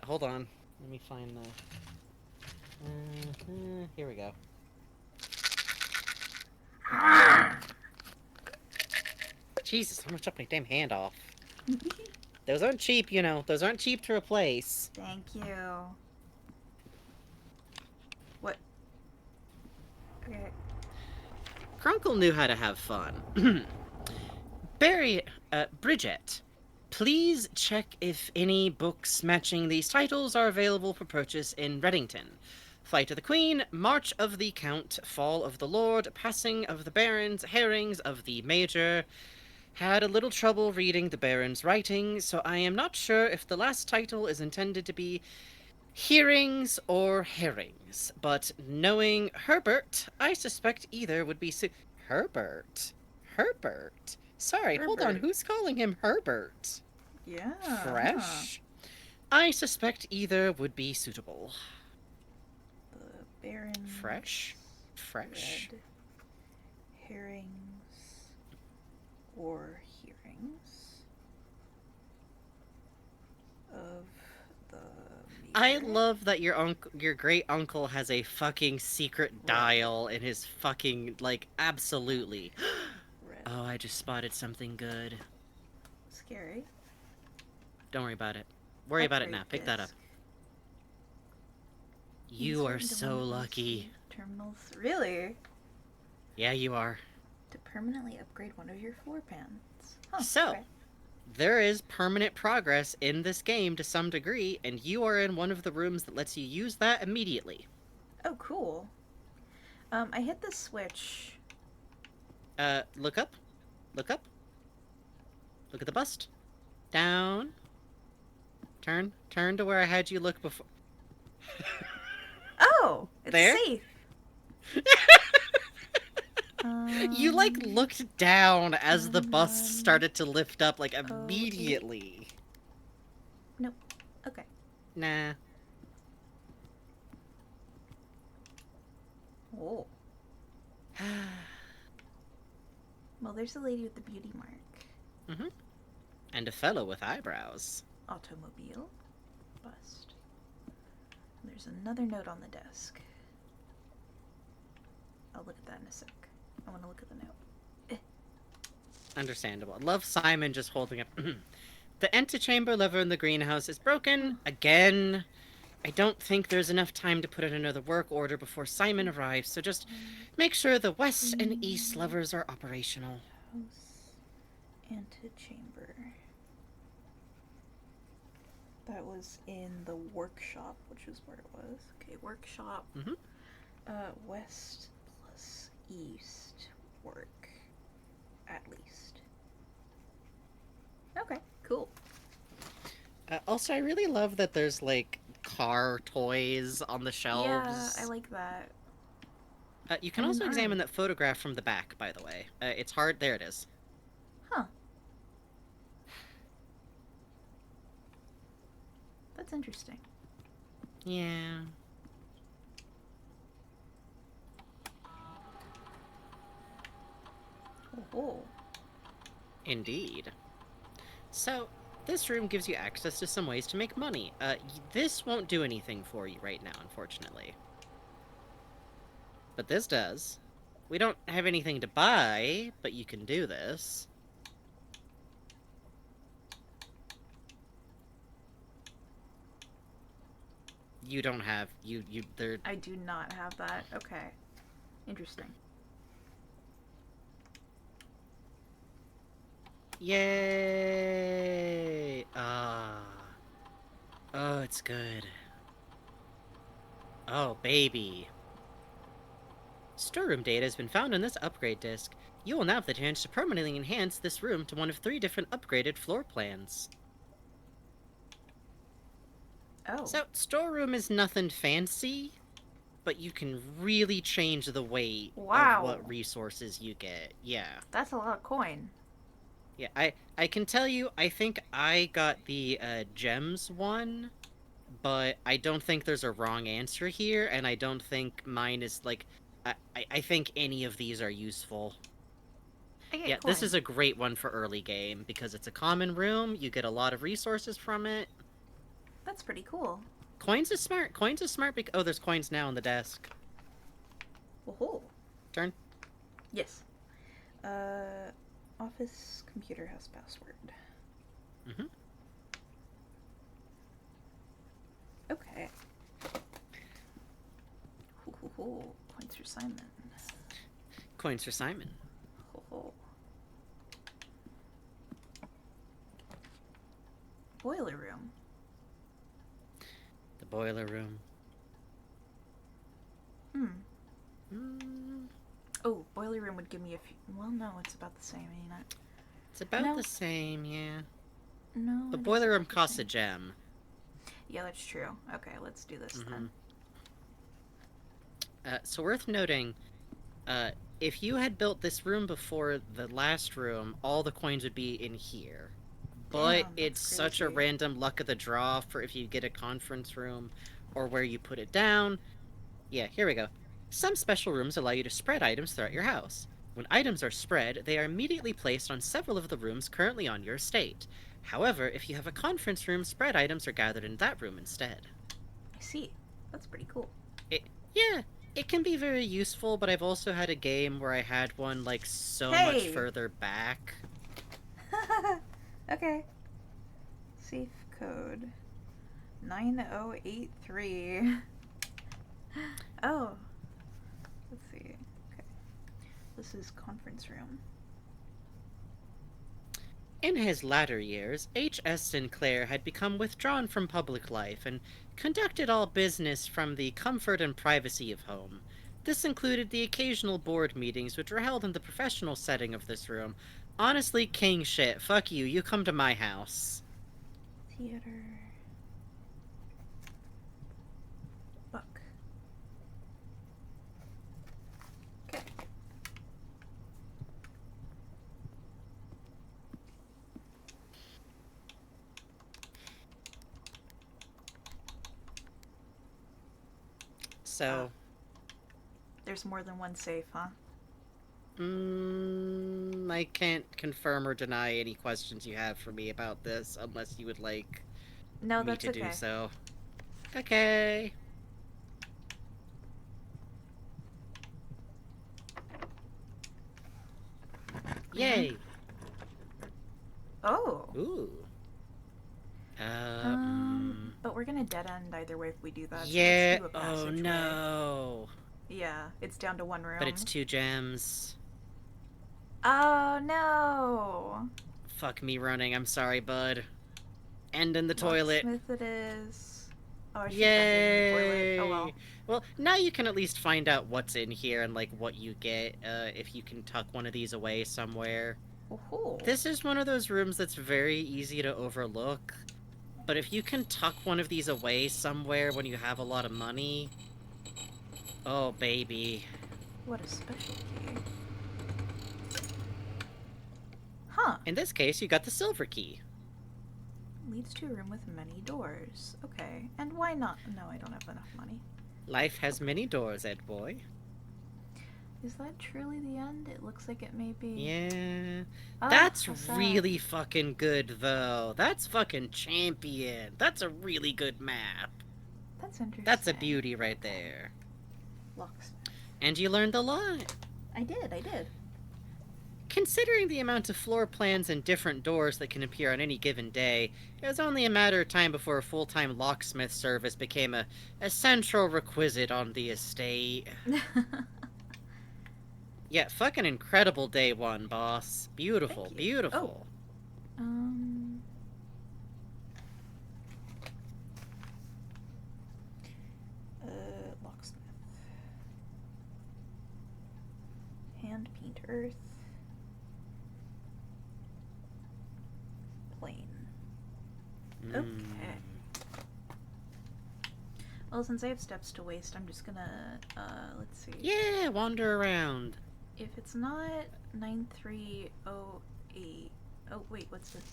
Hold on. Let me find the. Here we go. Jesus, I'm gonna chop my damn hand off. Those aren't cheap, you know. Those aren't cheap to replace. Thank you. What? Okay. Crunkle knew how to have fun. Bridget, please check if any books matching these titles are available for purchase in Reddington. Flight of the Queen, March of the Count, Fall of the Lord, Passing of the Barons, Herrings of the Major. Had a little trouble reading the Baron's writing, so I am not sure if the last title is intended to be hearings or herrings, but knowing Herbert, I suspect either would be Herbert? Sorry, hold on, Herbert. who's calling him Herbert? Yeah. Fresh? I suspect either would be suitable. The Baron. Fresh? Red herrings or hearings of the I Major? love that your great uncle has a fucking secret dial in his fucking, like, absolutely. Red. Oh, I just spotted something good. Scary. Don't worry about it. Worry about it now. Upgrade Pick that up. disc. You are Insert into so one of those lucky. Terminals. Really? Yeah, you are. To permanently upgrade one of your floor pans. Huh, So, okay. there is permanent progress in this game to some degree, and you are in one of the rooms that lets you use that immediately. Oh, cool. I hit the switch. Look up. Look up. Look at the bust. Down. Turn to where I had you look before. Oh! It's There? safe! You, like, looked down as the bust started to lift up, like, immediately. Nope. Okay. Nah. Oh. Well, there's a lady with the beauty mark. Mm-hmm. And a fellow with eyebrows. Automobile. Bust. There's another note on the desk. I'll look at that in a sec. I want to look at the note. Understandable. I love Simon just holding up. The antechamber lever in the greenhouse is broken. Again. I don't think there's enough time to put in another work order before Simon arrives, so just make sure the west and east levers are operational. House. Antechamber. That was in the workshop, which is where it was. Okay, workshop. Mhm. West plus east work. At least. Okay, cool. Also, I really love that there's, like, car toys on the shelves. Yeah, I like that. You can And also an examine arm. that photograph from the back, by the way. It's hard. There it is. Huh. That's interesting. Yeah. Oh. Indeed. So, this room gives you access to some ways to make money. This won't do anything for you right now, unfortunately. But this does. We don't have anything to buy, but you can do this. You don't have, they're... I do not have that. Okay. Interesting. Yay! Ah. Oh, it's good. Oh, baby. Storeroom data has been found on this upgrade disk. You will now have the chance to permanently enhance this room to one of 3 different upgraded floor plans. Oh. So, storeroom is nothing fancy, but you can really change the weight Wow. of what resources you get. Yeah. That's a lot of coin. Yeah, I can tell you, I think I got the gems one, but I don't think there's a wrong answer here, and I don't think mine is like. I think any of these are useful. I get Yeah, coin. this is a great one for early game because it's a common room. You get a lot of resources from it. That's pretty cool. Coins is smart. Coins is smart because there's coins now on the desk. Whoa. Turn. Yes. Office computer has password. Mm-hmm. Okay. Points for Simon. Coins for Simon. Ho. Boiler room. The boiler room. Hmm. Oh, boiler room would give me a few. Well, no, it's about the same, ain't it? It's about No. the same, yeah. No. The it is boiler room about the costs a same. gem. Yeah, that's true. Okay, let's do this then. So worth noting, if you had built this room before the last room, all the coins would be in here. But Damn, it's that's such a crazy. random luck of the draw for if you get a conference room or where you put it down. Yeah, here we go. Some special rooms allow you to spread items throughout your house. When items are spread, they are immediately placed on several of the rooms currently on your estate. However, if you have a conference room, spread items are gathered in that room instead. I see. That's pretty cool. Yeah, it can be very useful, but I've also had a game where I had one like so much Hey! further back. Okay. Safe code 9083. Oh. Let's see. Okay. This is conference room. In his latter years, H.S. Sinclair had become withdrawn from public life and conducted all business from the comfort and privacy of home. This included the occasional board meetings which were held in the professional setting of this room. Honestly, king shit, fuck you, you come to my house. Theater. Book. Okay. So, There's more than one safe, huh? I can't confirm or deny any questions you have for me about this unless you would like No, me that's to okay. do so. Okay. Yay. Oh. Ooh. But we're gonna dead end either way if we do that. Yeah. So let's do a Oh passageway. no. Yeah, it's down to one room. But it's 2 gems. Oh no! Fuck me running. I'm sorry, bud. End in the toilet. Locksmith it is. Oh, I should have done it in the Yay! toilet. Oh well. Well, now you can at least find out what's in here and like what you get if you can tuck one of these away somewhere. Oh. This is one of those rooms that's very easy to overlook. But if you can tuck one of these away somewhere when you have a lot of money... Oh, baby. What a special key. Huh. In this case, you got the silver key. Leads to a room with many doors. Okay. And why not? No, I don't have enough money. Life has many doors, Ed boy. Is that truly the end? It looks like it may be. Yeah. Oh, That's how sad. really fucking good, though. That's fucking champion. That's a really good map. That's interesting. That's a beauty right there. Locksmith. And you learned a lot. I did. Considering the amount of floor plans and different doors that can appear on any given day, it was only a matter of time before a full-time locksmith service became a central requisite on the estate. Yeah, fucking incredible day one, boss. Beautiful, Thank you. beautiful. Locksmith. Hand paint earth. Plain. Okay. Well, since I have steps to waste, I'm just gonna, let's see. Yeah, wander around. If it's not 9308, Oh, wait, what's this?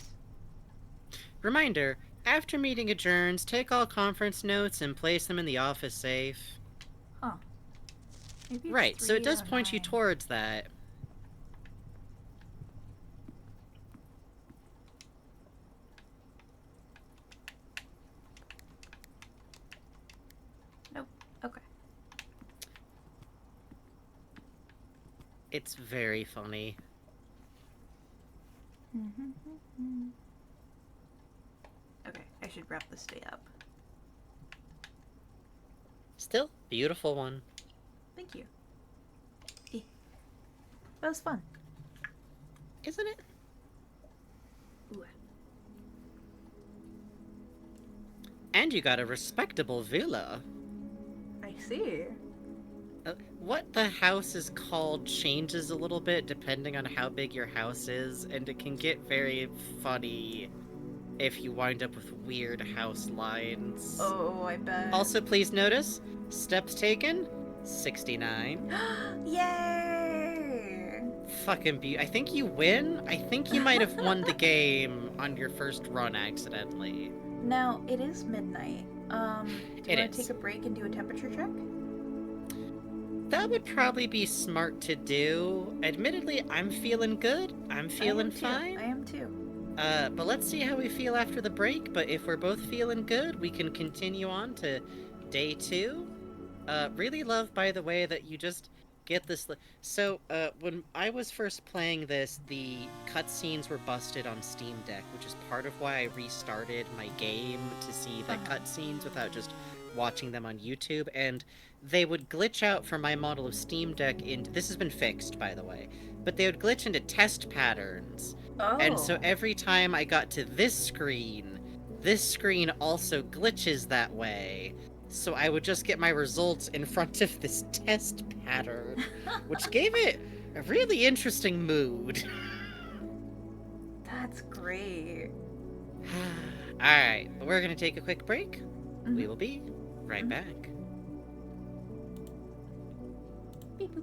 Reminder, after meeting adjourns, take all conference notes and place them in the office safe. Huh. Maybe it's Right, so it does 3 point you 9. towards that. Nope. Okay. It's very funny. Okay, I should wrap this day up. Still, beautiful one. Thank you. That was fun. Isn't it? Ooh. And you got a respectable villa. I see. What the house is called changes a little bit depending on how big your house is, and it can get very funny if you wind up with weird house lines. Oh, I bet. Also, please notice, steps taken, 69. Yay! Fucking I think you win? I think you might have won the game on your first run accidentally. Now, it is midnight. Do you It want to is. take a break and do a temperature check? That would probably be smart to do. Admittedly, I'm feeling good. I'm feeling fine. I am too. But let's see how we feel after the break. But if we're both feeling good, we can continue on to day 2. Really love, by the way, that you just get this. So, when I was first playing this, the cutscenes were busted on Steam Deck, which is part of why I restarted my game to see the cutscenes without just watching them on YouTube. And they would glitch out from my model of Steam Deck into. This has been fixed, by the way. But they would glitch into test patterns. Oh. And so every time I got to this screen also glitches that way. So I would just get my results in front of this test pattern, which gave it a really interesting mood. That's great. Alright, but we're gonna take a quick break. Mhm. We will be right back. Beep boop.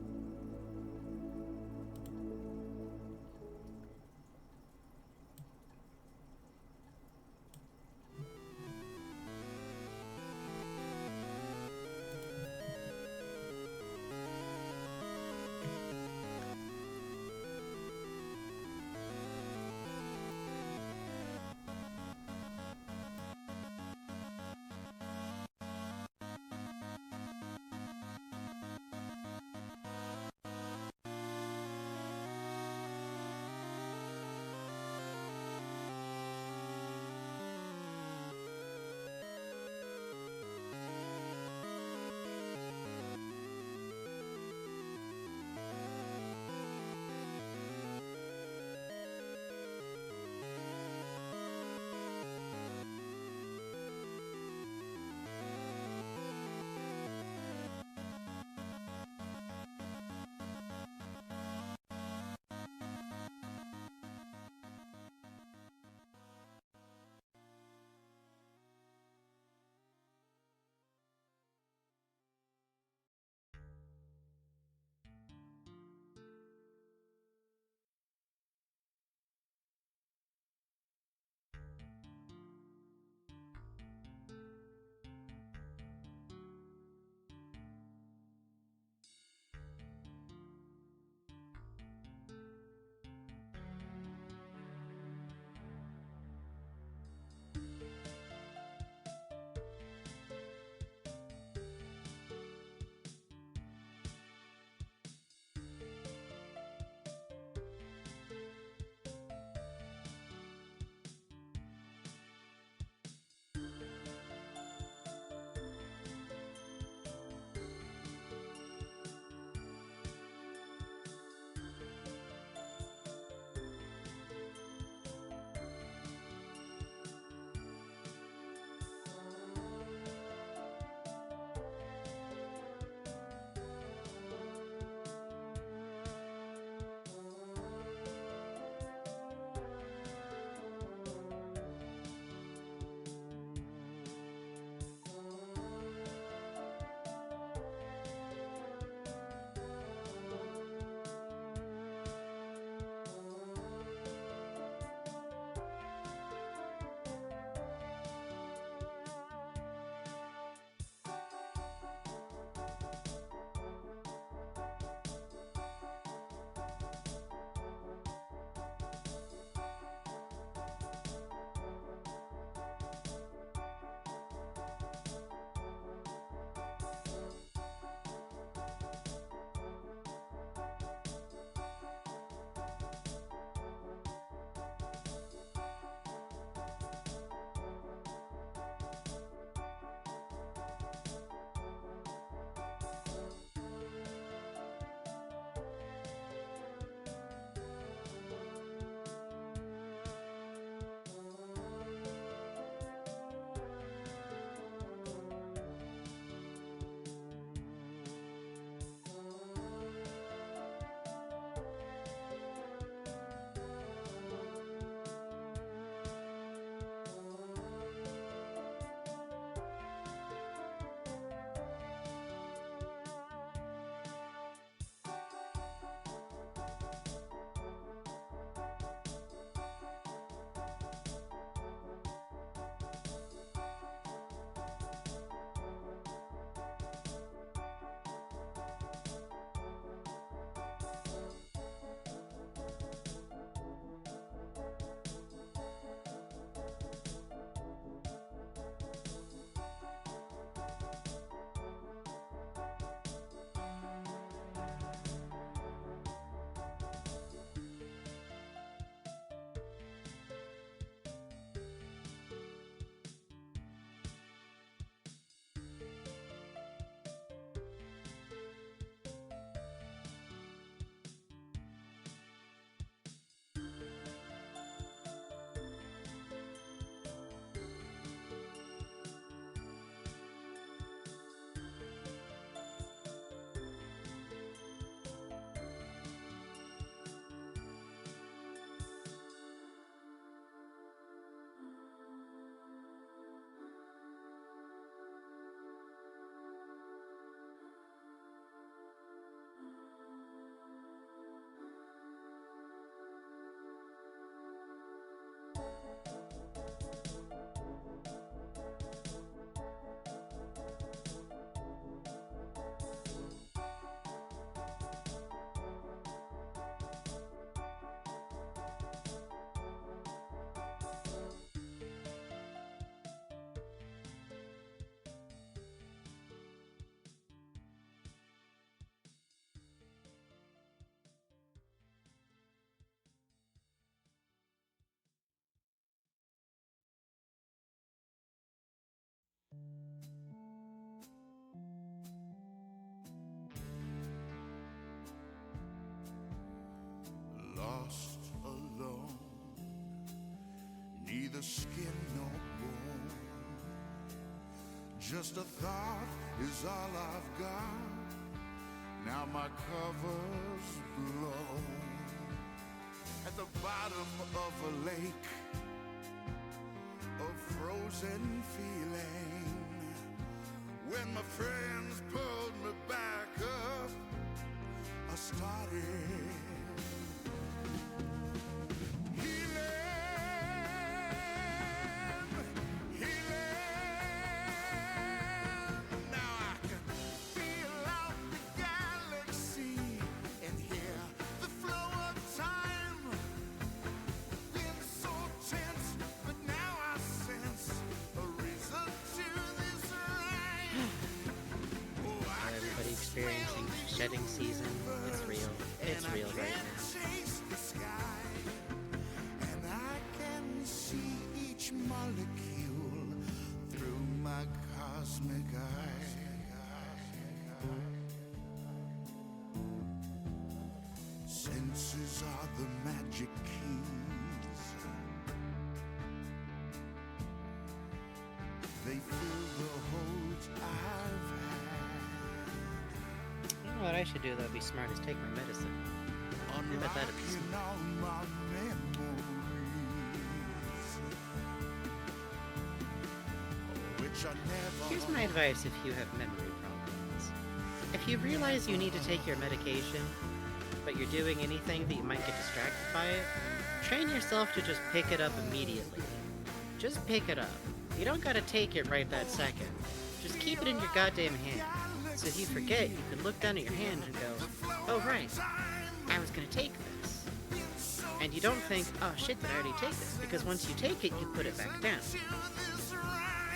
lost alone, neither skin nor bone. Just a thought is all I've got. Now my cover's blown. At the bottom of a lake, a frozen feeling. When my friends pulled me back up, I started Everybody experiencing shedding season. It's real. It's real right now. the sky, and I can see each molecule through my cosmic eye. Senses are the magic keys. They fill the holes I've had. You know what I should do, though? Be smart is take my medicine. Maybe that'd be smart. Unlocking all my memories, which I never. Here's my advice if you have memory problems. If you realize you need to take your medication, but you're doing anything that you might get distracted by it, train yourself to just pick it up immediately. Just pick it up. You don't gotta take it right that second. Just keep it in your goddamn hand. So if you forget, you can look down at your hand and go, oh right, I was gonna take this. And you don't think, oh shit, did I already take this? Because once you take it, you put it back down.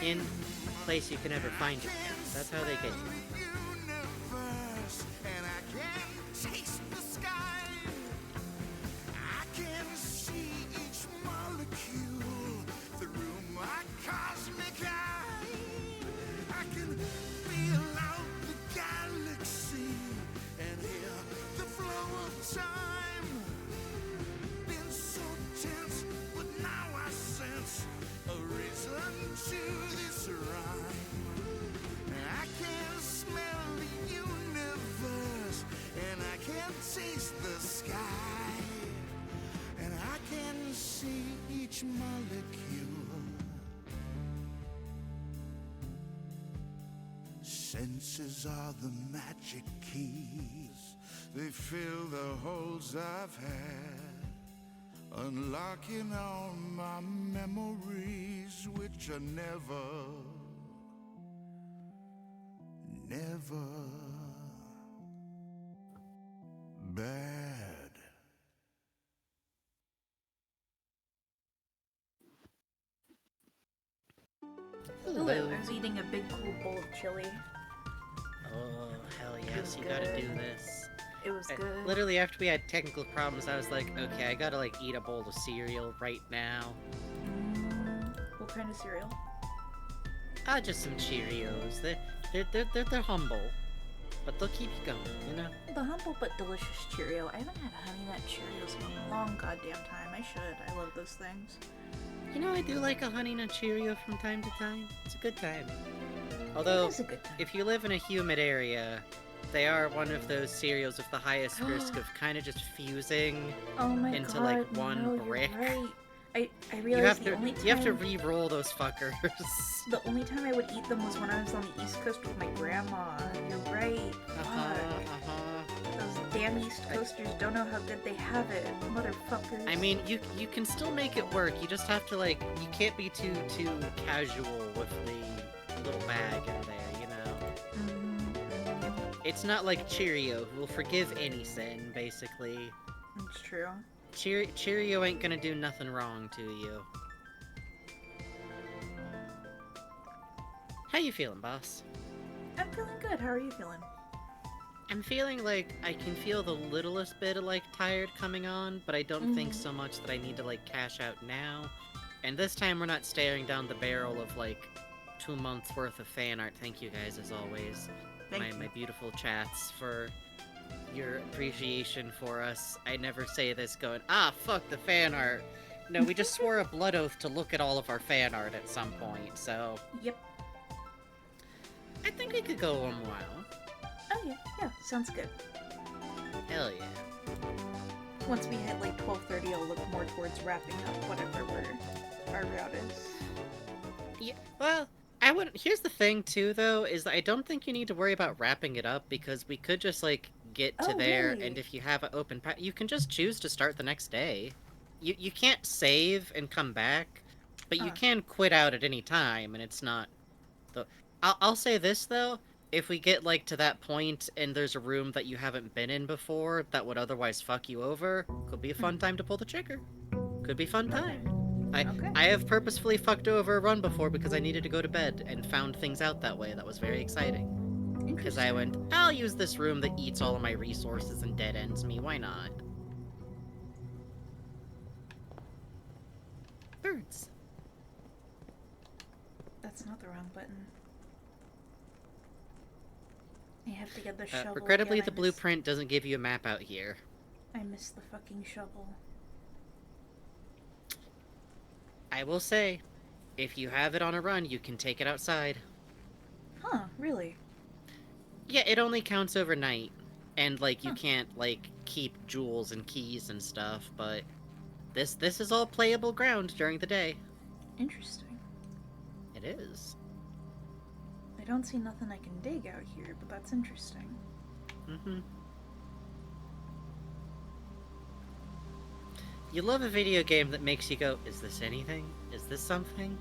In a place you can never find it. That's how they get you. Universe, and I can taste the sky. I can see each molecule through my cosmic eye. I can feel out the galaxy and hear the flow of time. Been so tense, but now I sense a reason to this rhyme. I can smell the universe, and I can taste the sky, and I can see each molecule. Senses are the magic keys. They fill the holes I've had, unlocking all my memories, which are never bad. Hello, I was eating a big cool bowl of chili. Oh, hell It yes, was you gotta good. do this. It was good. Literally, after we had technical problems, I was like, okay, I gotta, like, eat a bowl of cereal right now. What kind of cereal? Just some Cheerios. They're humble, but they'll keep you going, you know? The humble but delicious Cheerio. I haven't had Honey Nut Cheerios in a long goddamn time. I should. I love those things. You know, I do like a Honey Nut Cheerio from time to time. It's a good time. Although, It is a good time. if you live in a humid area, they are one of those cereals with the highest risk of kind of just fusing. Oh my into, god, like, one no, brick. You're right. I You realized have the to only time you have to re-roll those fuckers. the only time I would eat them was when I was on the East Coast with my grandma. You're right. Fuck. Those damn East Coasters don't know how good they have it, motherfuckers. I mean, you can still make it work. You just have to, like, you can't be too casual with the little bag in there, you know. Mhm. It's not like Cheerio, who will forgive any sin, basically. It's true. Cheerio ain't gonna do nothing wrong to you. How you feeling, boss? I'm feeling good. How are you feeling? I'm feeling like I can feel the littlest bit of, like, tired coming on, but I don't think so much that I need to, like, cash out now. And this time we're not staring down the barrel of, like, 2 months worth of fan art. Thank you guys, as always. Thank you. My beautiful chats for your appreciation for us. I never say this going, ah, fuck the fan art. No, we just swore a blood oath to look at all of our fan art at some point, so Yep. I think we could go one while. Oh yeah, yeah, sounds good. Hell yeah. Once we hit like 12:30, I'll look more towards wrapping up whatever our route is. Yeah, well, I wouldn't. Here's the thing, too, though, is that I don't think you need to worry about wrapping it up because we could just like get to Oh, there, really? and if you have an open path, you can just choose to start the next day. You can't save and come back, but you Huh. can quit out at any time, and it's not. I'll say this though. If we get like to that point and there's a room that you haven't been in before that would otherwise fuck you over, could be a fun time to pull the trigger. Could be fun time. Okay. I have purposefully fucked over a run before because I needed to go to bed and found things out that way. That was very exciting. Because I went, I'll use this room that eats all of my resources and dead ends me. Why not? Birds. That's not the wrong button. I have to get the shovel. Regrettably, again. the blueprint doesn't give you a map out here. I missed the fucking shovel. I will say, if you have it on a run, you can take it outside. Huh, really? Yeah, it only counts overnight. And, like, you Huh. can't, like, keep jewels and keys and stuff, but this is all playable ground during the day. Interesting. It is. I don't see nothing I can dig out here, but that's interesting. Mm-hmm. You love a video game that makes you go, is this anything? Is this something?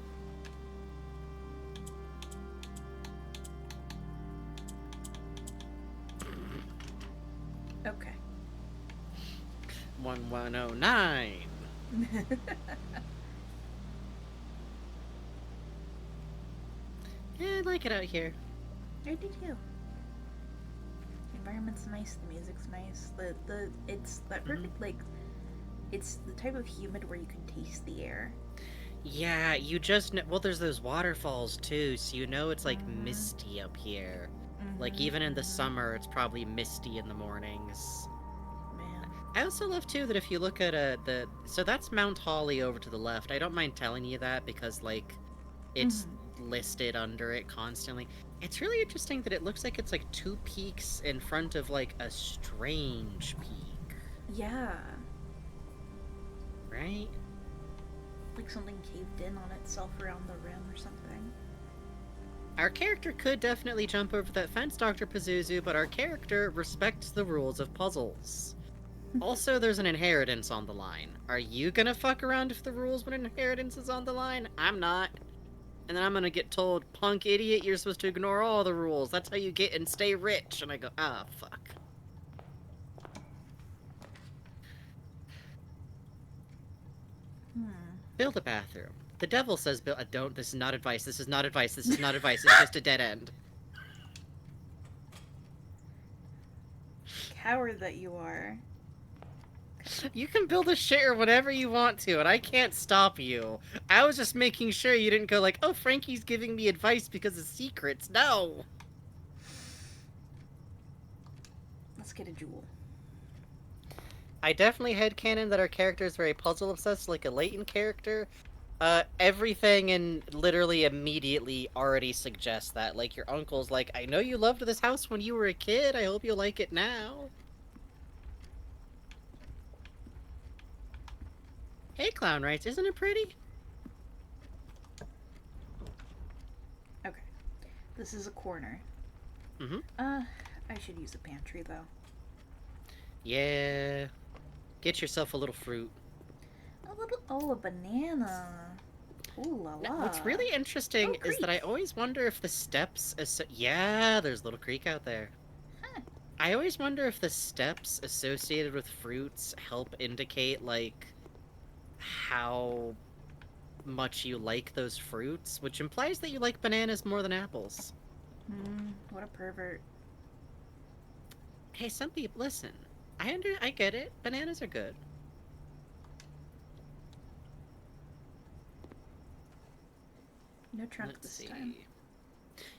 Okay. 1109. Yeah, I like it out here. I do too. The environment's nice, the music's nice. It's that perfect it's the type of humid where you can taste the air. Yeah, you just know, well, there's those waterfalls too, so you know it's like Mhm. misty up here. Like Mhm. even in the summer, it's probably misty in the mornings. Man. I also love too that if you look at so that's Mount Holly over to the left. I don't mind telling you that because like it's listed under it constantly. It's really interesting that it looks like it's like two peaks in front of like a strange peak, Yeah. right? Like something caved in on itself around the rim or something. Our character could definitely jump over that fence, Dr. Pazuzu, but our character respects the rules of puzzles. Also, there's an inheritance on the line. Are you gonna fuck around if the rules when an inheritance is on the line? I'm not. And then I'm gonna get told, punk idiot, you're supposed to ignore all the rules. That's how you get and stay rich. And I go, ah, fuck. Build a bathroom. The devil says, don't, this is not advice, this is not advice, this is not advice, it's just a dead end. Coward that you are. You can build a shit or whatever you want to, and I can't stop you. I was just making sure you didn't go like, oh, Frankie's giving me advice because of secrets. No! Let's get a jewel. I definitely headcanon that our character is very puzzle obsessed, like a Leighton character. Everything and literally immediately already suggests that. Like, your uncle's like, I know you loved this house when you were a kid, I hope you like it now. Hey, Clown writes, isn't it pretty? Okay. This is a corner. Mhm. I should use a pantry though. Yeah. Get yourself a little fruit. A banana. Ooh la la. Now, what's really interesting Oh, is that I creek. always wonder if the steps... Yeah, there's a little creek out there. Huh. I always wonder if the steps associated with fruits help indicate, like, how much you like those fruits, which implies that you like bananas more than apples. What a pervert. Hey, some people... Listen, I get it. Bananas are good. No trunk Let's this see. time.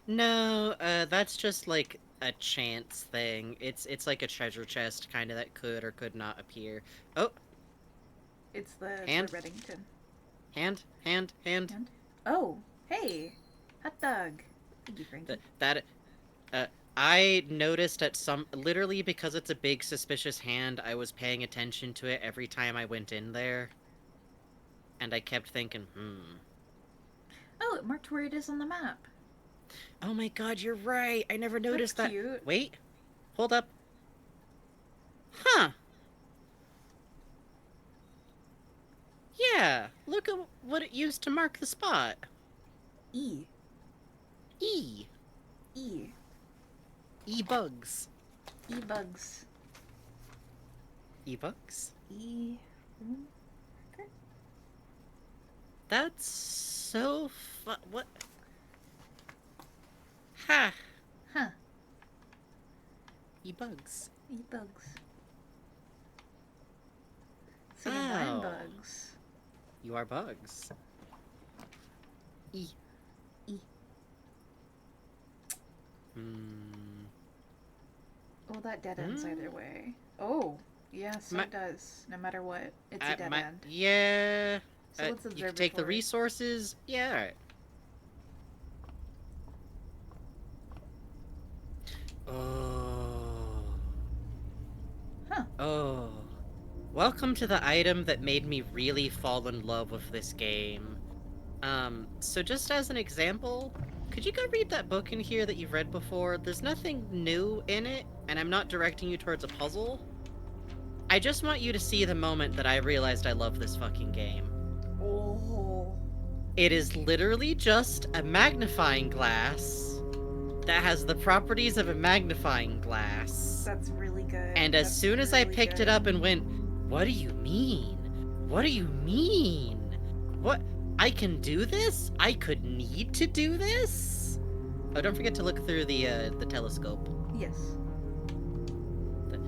No, that's just like a chance thing. It's like a treasure chest kind of that could or could not appear. Oh, It's the Hand? Reddington. hand. And oh, hey, hot dog. Thank you, Frankie. I noticed at literally because it's a big suspicious hand, I was paying attention to it every time I went in there. And I kept thinking, Oh, it marked where it is on the map. oh my god, you're right. I never noticed that. cute. Wait, hold up. Huh. Yeah, look at what it used to mark the spot. E. E. E. E-bugs. E-bugs. E-bugs? E. That's so what? Ha! Huh. E-bugs. E-bugs. So I'm Oh. bugs. You are bugs. E. E. Well, that dead ends either way. Oh, yes, Ma- it does. No matter what, it's a dead end. Yeah. So let's you observe can take the before it- resources. Yeah, alright. Oh. Huh. Oh. Welcome to the item that made me really fall in love with this game. So just as an example, could you go read that book in here that you've read before? There's nothing new in it, and I'm not directing you towards a puzzle. I just want you to see the moment that I realized I love this fucking game. Oh. It is literally just a magnifying glass that has the properties of a magnifying glass. That's really good. And as That's soon as I really picked it good. up and went, what do you mean? What do you mean? What? I can do this? I could need to do this? Oh, don't forget to look through the telescope. Yes.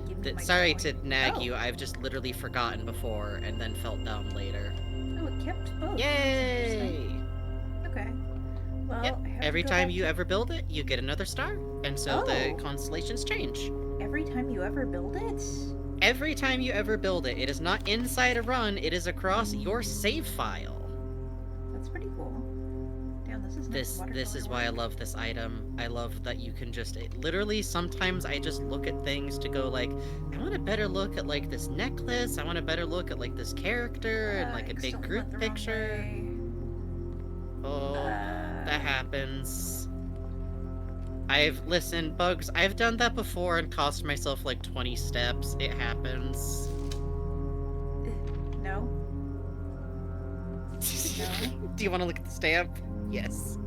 Give me my Sorry coin. to nag Oh. you, I've just literally forgotten before and then felt dumb later. Oh, it kept both. That's Yay! interesting. Okay. Well, Yep. I have to Every go time back you to- ever build it, you get another star, and so the Oh. constellations change. Every time you ever build it? Every time you ever build it, it is not inside a run, it is across your save file. That's pretty cool. Damn, this is nice This is why I love this item. I love that you can just literally sometimes I just look at things to go like, I want a better look at like this necklace, I want a better look at like this character and like a big group picture. Oh, that happens. Listen, Bugs, I've done that before and cost myself like 20 steps. It happens. No. Do you want to look at the stamp? Yes.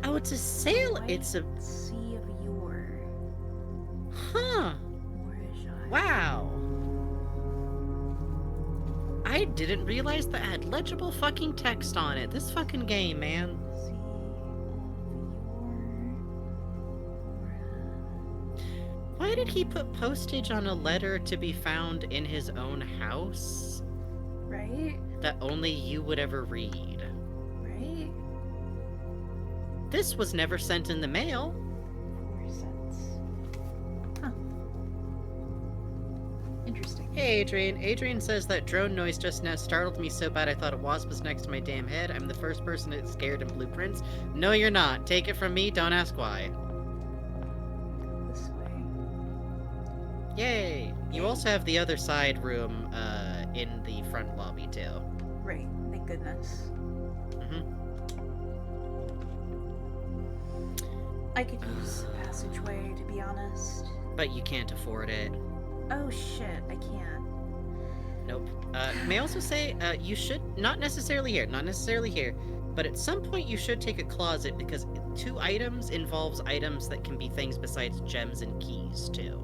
Oh, it's a sail. It's a. Sea of Yore. Huh. Morajai. Wow. I didn't realize that had legible fucking text on it. This fucking game, man. Sea of Yore. Why did he put postage on a letter to be found in his own house Right? that only you would ever read? Right? This was never sent in the mail. 4 cents. Huh. Interesting. Hey, Adrian. Adrian says that drone noise just now startled me so bad I thought a wasp was next to my damn head. I'm the first person that's scared in Blueprints. No, you're not. Take it from me. Don't ask why. This way. Yay! You also have the other side room in the front lobby too. Right. Thank goodness. I could use a passageway, to be honest. But you can't afford it. Oh shit, I can't. Nope. May I also say, you should, not necessarily here, but at some point you should take a closet because 2 items involves items that can be things besides gems and keys too.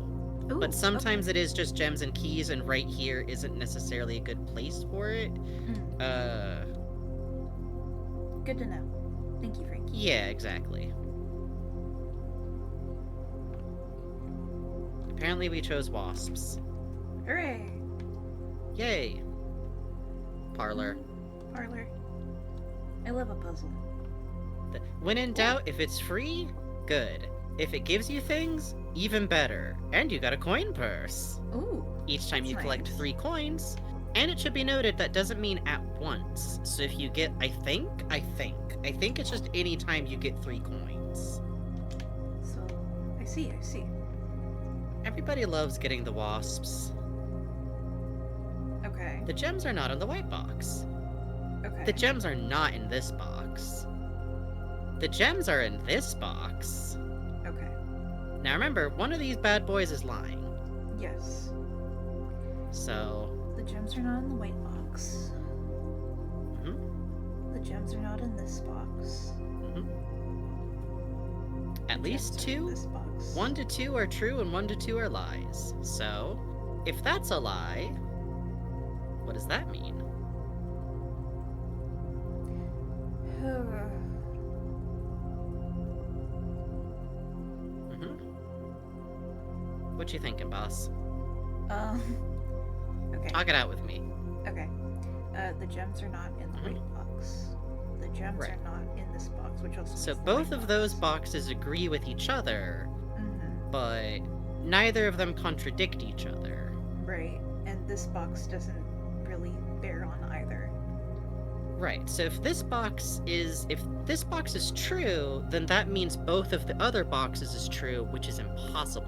Ooh, But sometimes it is just gems and keys, and right here isn't necessarily a good place for it. okay. Good to know. Thank you, Frankie. Yeah, exactly. Apparently we chose wasps. Hooray! Yay! Parlor. Parlor. I love a puzzle. When in doubt, if it's free, good. If it gives you things, even better. And you got a coin purse. Ooh. Each time That's you collect nice. 3 coins. And it should be noted that doesn't mean at once. So if you get, I think it's just any time you get 3 coins. So, I see. Everybody loves getting the wasps. Okay. The gems are not in the white box. Okay. The gems are not in this box. The gems are in this box. Okay. Now remember, one of these bad boys is lying. Yes. So, The gems are not in the white box. mhm, The gems are not in this box. mhm. At least Gems are in 2. This box. 1 to 2 are true and 1 to 2 are lies. So, if that's a lie, what does that mean? Mhm. What you thinking, boss? Okay. Talk it out with me. Okay. The gems are not in the Mhm. white box. The gems Right. are not in this box, which also. So is the both white of those box. boxes agree with each other, Mhm. but neither of them contradict each other. Right. And this box doesn't really bear on either. Right. So if this box is true, then that means both of the other boxes is true, which is impossible.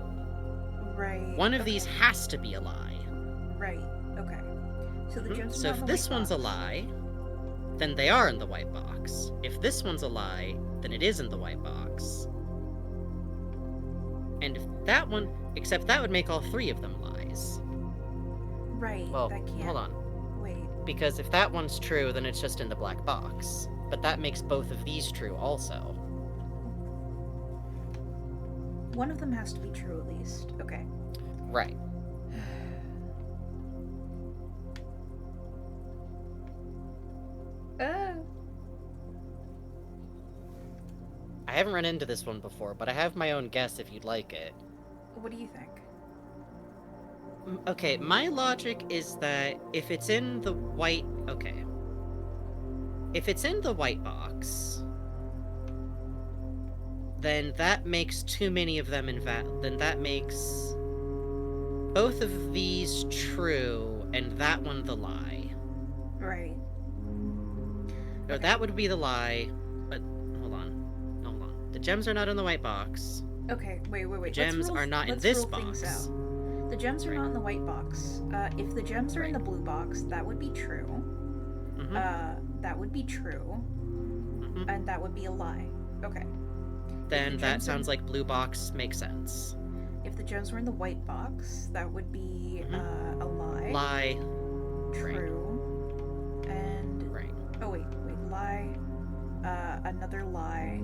Right. One of these okay, has to be a lie. Right. Okay. So the Mhm. gems are So not if in the this white one's a box. lie, then they are in the white box. If this one's a lie, then it is in the white box. And if that one, except that would make all 3 of them lies. Right. Well, that can't. hold on. Wait. Because if that one's true, then it's just in the black box. But that makes both of these true also. One of them has to be true at least. Okay. Right. I haven't run into this one before, but I have my own guess if you'd like it. What do you think? Okay, my logic is that if it's in the white... Okay. If it's in the white box, then that makes too many of them then that makes both of these true and that one the lie. Right. Or that would be the lie, but hold on. The gems are not in the white box. Okay. Wait. The gems are not in let's this rule things box. out. The gems are Right. not in the white box. If the gems are in Right. the blue box, that would be true. Mhm. That would be true, Mhm. and that would be a lie. Okay. Then the that gems are- sounds like blue box makes sense. If the gems were in the white box, that would be a lie. Lie. True. And Right. oh wait, lie. Another lie,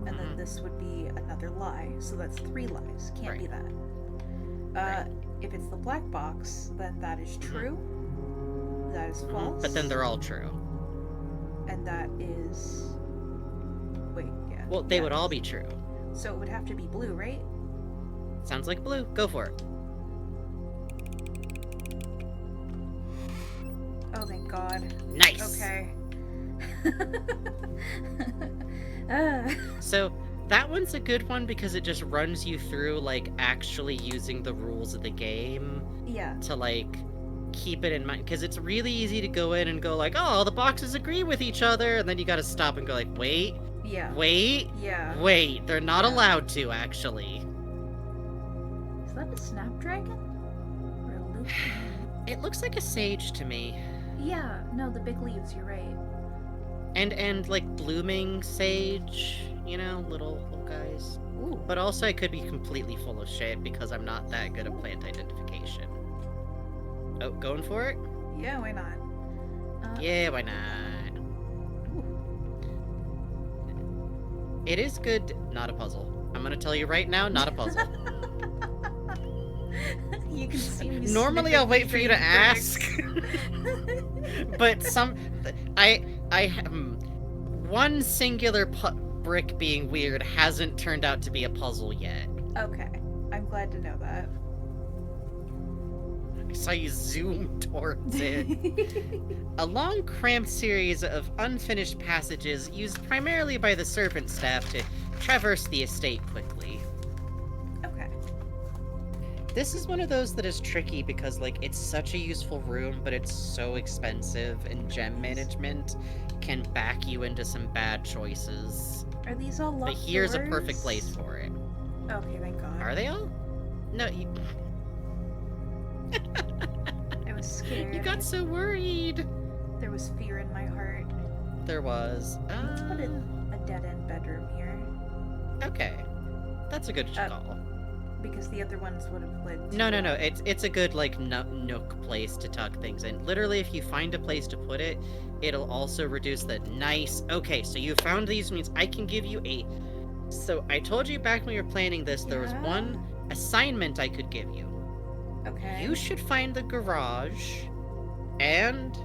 and then Mhm. this would be another lie. So that's 3 lies. Can't be that. Right. If it's the black box, then that is true. That is Mhm. false. But then they're all true. And that is. Wait, yeah. Well, they yeah. would all be true. So it would have to be blue, right? Sounds like blue. Go for it. Oh, thank God. Nice. Okay. So that one's a good one because it just runs you through like actually using the rules of the game Yeah. to like keep it in mind, because it's really easy to go in and go like, oh, the boxes agree with each other, and then you got to stop and go like, wait, Yeah. Yeah. wait, they're not Yeah. allowed to actually. Is that a snapdragon? Or a loop? It looks like a sage to me. Yeah. No, the big leaves. You're right. And like blooming sage, you know, little guys. Ooh. But also I could be completely full of shit because I'm not that good at plant identification. Oh, going for it? Yeah. Why not? Yeah, why not? Ooh. It is good. Not a puzzle. I'm gonna tell you right now, not a puzzle. You can see me. Normally I'll wait for you to ask. But one singular brick being weird hasn't turned out to be a puzzle yet. Okay. I'm glad to know that. I saw you zoom towards it. A long, cramped series of unfinished passages used primarily by the servant staff to traverse the estate quickly. This is one of those that is tricky because, like, it's such a useful room, but it's so expensive, and gem management can back you into some bad choices. Are these all locked But here's a perfect doors? place for it. Okay, thank God. Are they all? No, you... I was scared. You got so worried. There was fear in my heart. There was. Let's put in a dead-end bedroom here. Okay. That's a good call. Because the other ones would have led to... No. It's a good, like, nook place to tuck things in. Literally, if you find a place to put it, it'll also reduce the nice... Okay, so you found these means I can give you a... So, I told you back when we were planning this, there was one assignment I could give you. Okay. You should find the garage and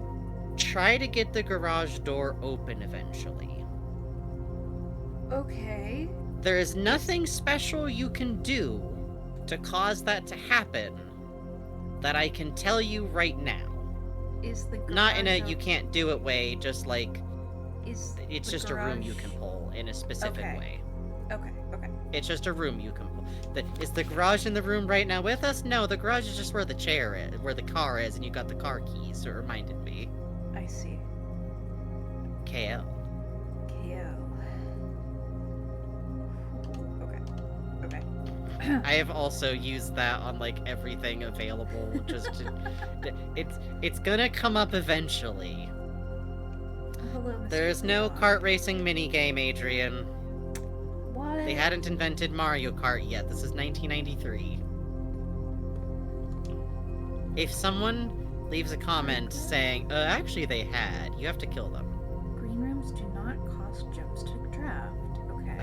try to get the garage door open eventually. Okay. There is nothing special you can do to cause that to happen that I can tell you right now. Is the garage Not in a op- you can't do it way, just like Is it's the just a room you garage- can pull in a specific Okay. way. Okay. It's just a room you can pull. Is the garage in the room right now with us? No, the garage is just where the chair is, where the car is, and you got the car keys, so it reminded me. I see. KL. KO. Okay. I have also used that on like everything available, just to, it's gonna come up eventually. Hello, Mr. There's no Greenlaw. kart racing minigame, Adrian. What? They hadn't invented Mario Kart yet. This is 1993. If someone leaves a comment saying, actually they had, you have to kill them. Green rooms do not cost gems to draft. Okay.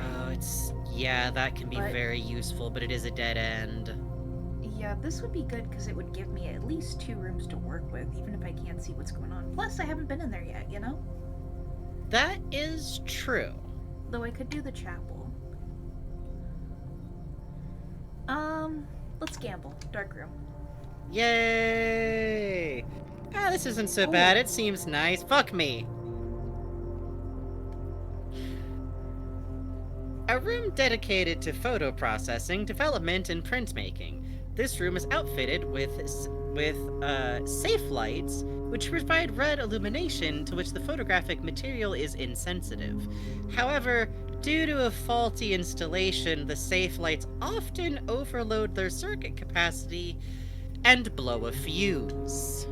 Yeah, that can be But- very useful, but it is a dead end. Yeah, this would be good because it would give me at least 2 rooms to work with, even if I can't see what's going on. Plus, I haven't been in there yet, you know? That is true. Though I could do the chapel. Let's gamble. Dark room. Yay! This isn't so Oh. bad. It seems nice. Fuck me. A room dedicated to photo processing, development, and printmaking. This room is outfitted with safe lights, which provide red illumination to which the photographic material is insensitive. However, due to a faulty installation, the safe lights often overload their circuit capacity and blow a fuse.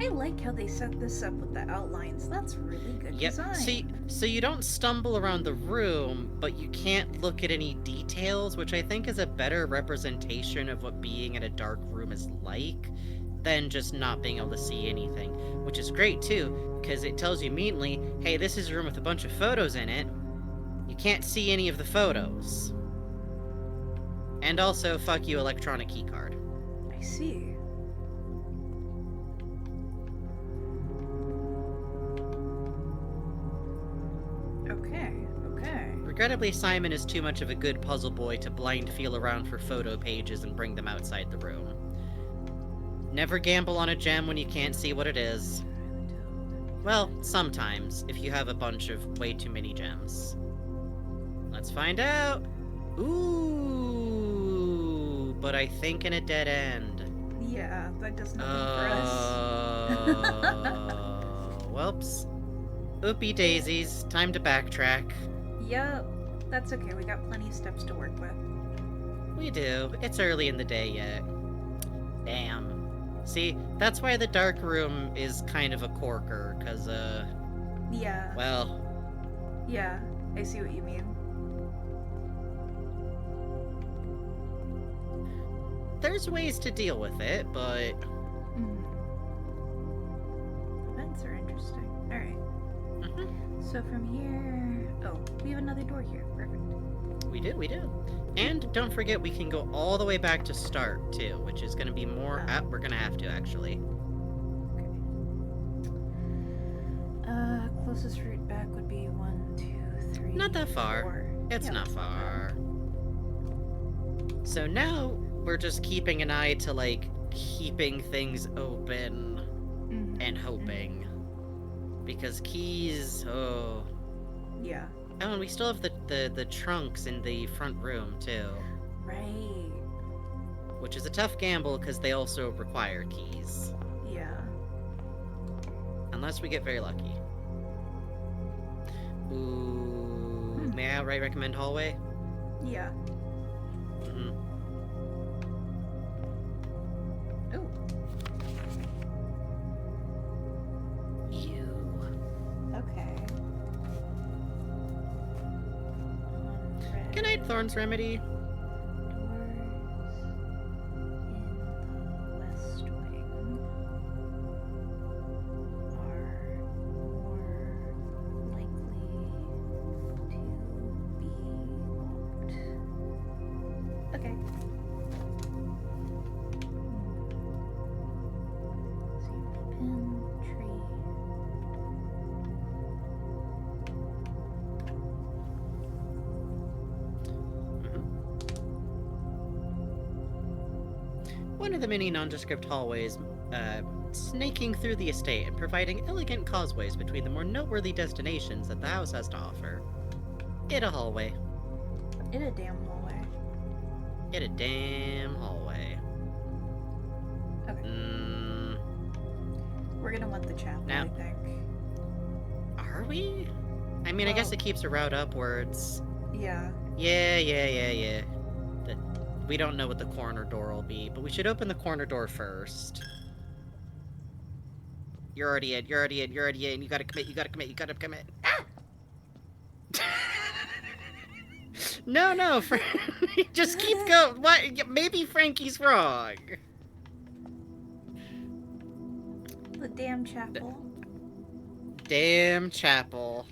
I like how they set this up with the outlines. That's really good Yep. design. So you don't stumble around the room, but you can't look at any details, which I think is a better representation of what being in a dark room is like than just not being able to see anything. Which is great too, because it tells you immediately, hey, this is a room with a bunch of photos in it. You can't see any of the photos. And also, fuck you, electronic keycard. I see. Okay. Regrettably, Simon is too much of a good puzzle boy to blind feel around for photo pages and bring them outside the room. Never gamble on a gem when you can't see what it is. Well, sometimes, if you have a bunch of way too many gems. Let's find out! Ooh, but I think in a dead end. Yeah, that does nothing for us. Whoops. Oopie daisies, time to backtrack. Yep, that's okay. We got plenty of steps to work with. We do. It's early in the day yet. Damn. See, that's why the dark room is kind of a corker, cause, Yeah. well, Yeah, I see what you mean. there's ways to deal with it, but Events are interesting. Alright. mhm, So from here... Oh, we have another door here. Perfect. we do. And don't forget, we can go all the way back to start, too, which is gonna be more, we're gonna have to, actually. Closest route back would be 1, 2, 3. Not that far. 4. It's Yeah, not that's far. So now, we're just keeping an eye to, like, keeping things open bad. and hoping. Because keys, oh... Yeah. Oh, and we still have the trunks in the front room, too. Right. which is a tough gamble because they also require keys. Yeah. Unless we get very lucky. Ooh, may I outright recommend hallway? Yeah. Mm-hmm. Oh. You. Okay. Good night, Thorn's Remedy. Doors in the west wing are more likely to be locked. Okay. So you pin tree. One of the many nondescript hallways, snaking through the estate and providing elegant causeways between the more noteworthy destinations that the house has to offer. It a hallway. In a damn hallway. It a damn hallway. Okay. We're gonna want the chapel, Now- I think. Are we? I mean, I guess Well- it keeps a route upwards. Yeah. Yeah. We don't know what the corner door will be, but we should open the corner door first. You're already in. You gotta commit. Ah! No, just keep going. What? Maybe Frankie's wrong. The damn chapel. Damn chapel.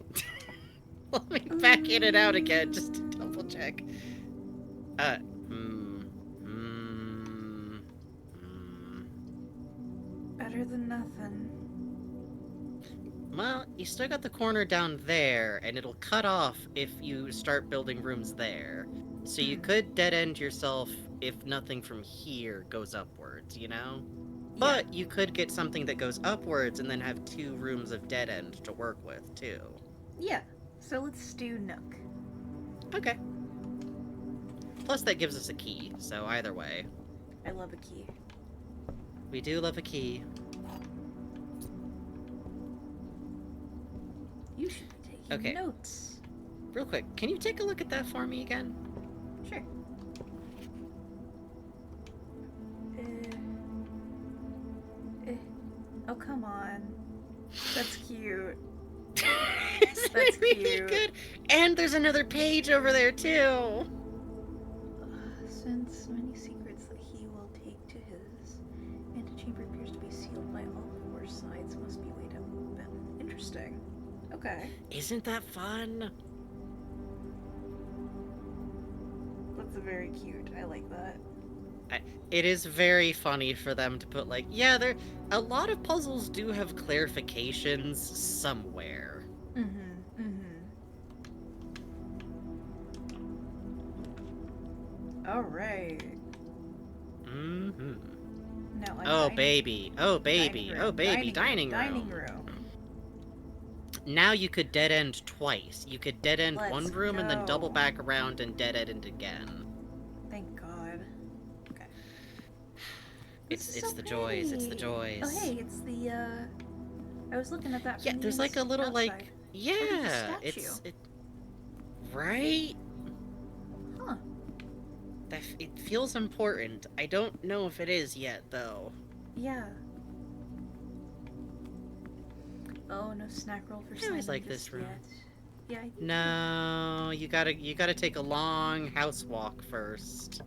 Let me back in and out again just to double check. Better than nothing. Well, you still got the corner down there, and it'll cut off if you start building rooms there. So you could dead end yourself if nothing from here goes upwards, you know? But you could get something that goes upwards and then have 2 rooms of dead end to work with, too. Yeah. So let's do Nook. Okay. Plus, that gives us a key, so either way. I love a key. We do love a key. You should be taking Okay. notes. Real quick, can you take a look at that for me again? Sure. Oh, come on. That's cute. Isn't That's it really cute. good? And there's another page over there, too. Since many secrets that he will take to his antechamber appears to be sealed by all 4 sides, must be laid open. Interesting. Okay. Isn't that fun? That's very cute. I like that. It is very funny for them to put, like, yeah, a lot of puzzles do have clarifications somewhere. Alright. Now I'm Oh, baby. Dining room. Dining room. Now you could dead end twice. You could dead end Let's one room and then double go. back around and dead end again. Thank God. Okay. It's This is the joys. It's the pretty. joys. Oh, hey, it's the, I was looking at that Yeah, from there's the like a little outside. like yeah, statue. right. Huh. It feels important. I don't know if it is yet though. Yeah. Oh, no snack roll for I always Simon like this just room. yet. Yeah. No, you gotta take a long house walk first.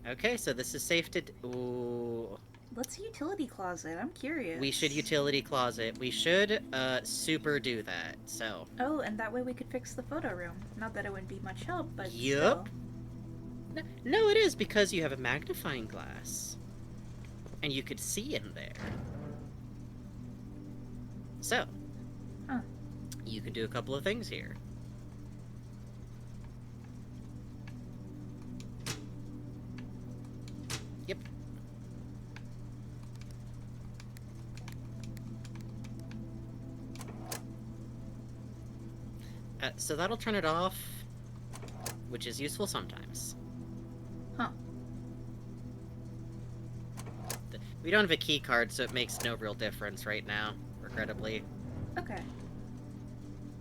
Okay, so this is safe to. Ooh, Let's utility closet. I'm curious. we should utility closet. We should super do that. So. Oh, and that way we could fix the photo room. Not that it wouldn't be much help, but Yup. still. No, it is because you have a magnifying glass, and you could see in there. So. Huh. You can do a couple of things here. Yep. So that'll turn it off, which is useful sometimes. Huh. We don't have a key card, so it makes no real difference right now, regrettably. Okay.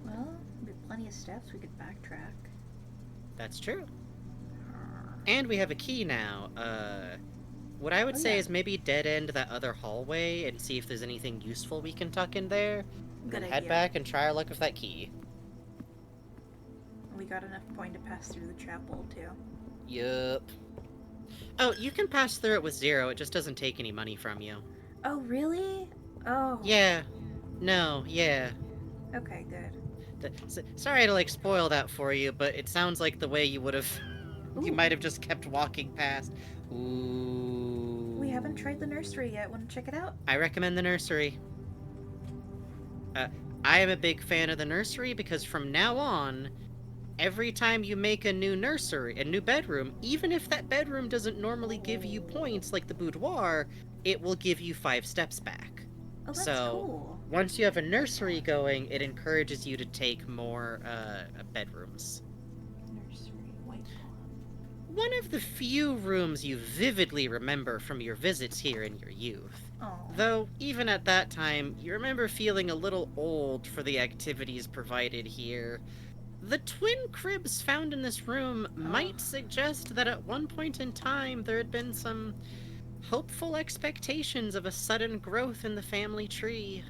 Well, we have plenty of steps. We could backtrack. That's true. And we have a key now. What I would say yeah. is maybe dead end that other hallway and see if there's anything useful we can tuck in there. And Good then head idea. back and try our luck with that key. We got enough point to pass through the chapel, too. Yup. Oh, you can pass through it with 0, it just doesn't take any money from you. Oh, really? Oh. Yeah. No, yeah. Okay, good. Sorry to, like, spoil that for you, but it sounds like the way you would've... You Ooh. might have just kept walking past. Ooh. We haven't tried the nursery yet. Want to check it out? I recommend the nursery. I am a big fan of the nursery because from now on, every time you make a new bedroom, even if that bedroom doesn't normally give you points like the boudoir, it will give you 5 steps back. Oh, that's So, cool. Once you have a nursery going, it encourages you to take more bedrooms. Nursery, white wall. One of the few rooms you vividly remember from your visits here in your youth. Oh. Though, even at that time, you remember feeling a little old for the activities provided here. The twin cribs found in this room might suggest that at one point in time there had been some hopeful expectations of a sudden growth in the family tree.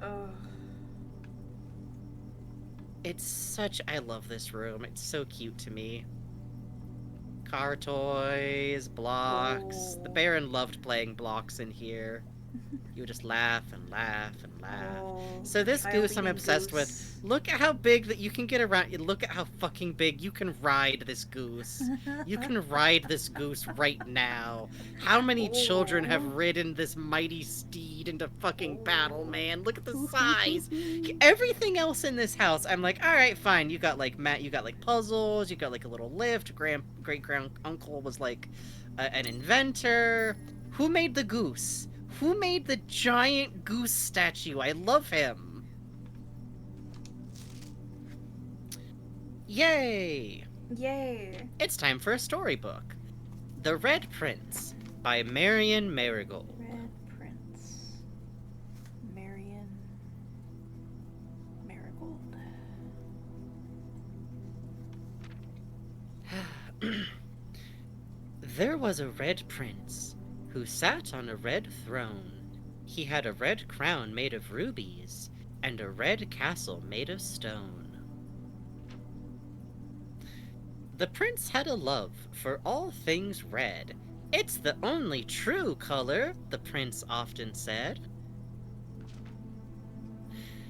Oh. I love this room. It's so cute to me. Car toys, blocks. The Oh. Baron loved playing blocks in here. You would just laugh and laugh and laugh. Oh, So this child goose I'm eating obsessed with. goose. Look at how big that you can get around. Look at how fucking big you can ride this goose. You can ride this goose right now. How many children have Oh. ridden this mighty steed into fucking battle, man? Look at the size. Everything else in this house, I'm like, all right, fine. You got like you got like puzzles. You got like a little lift. Great grand uncle was like an inventor. Who made the goose? Who made the giant goose statue? I love him. Yay! Yay. It's time for a storybook. The Red Prince by Marion Marigold. Red Prince. Marion Marigold. There was a red prince who sat on a red throne. He had a red crown made of rubies and a red castle made of stone. The prince had a love for all things red. It's the only true color, the prince often said.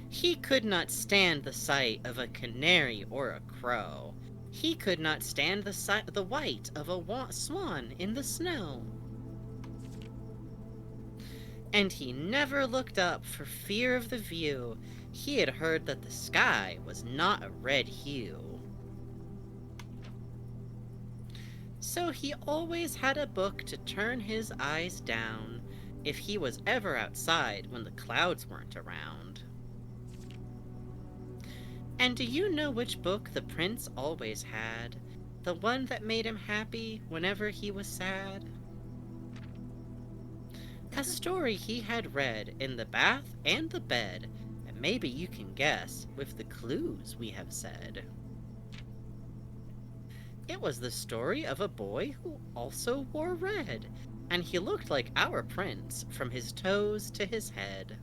He could not stand the sight of a canary or a crow. He could not stand the white of a swan in the snow. And he never looked up for fear of the view. He had heard that the sky was not a red hue. So he always had a book to turn his eyes down if he was ever outside when the clouds weren't around. And do you know which book the prince always had? The one that made him happy whenever he was sad? A story he had read in the bath and the bed, and maybe you can guess with the clues we have said. It was the story of a boy who also wore red, and he looked like our prince from his toes to his head.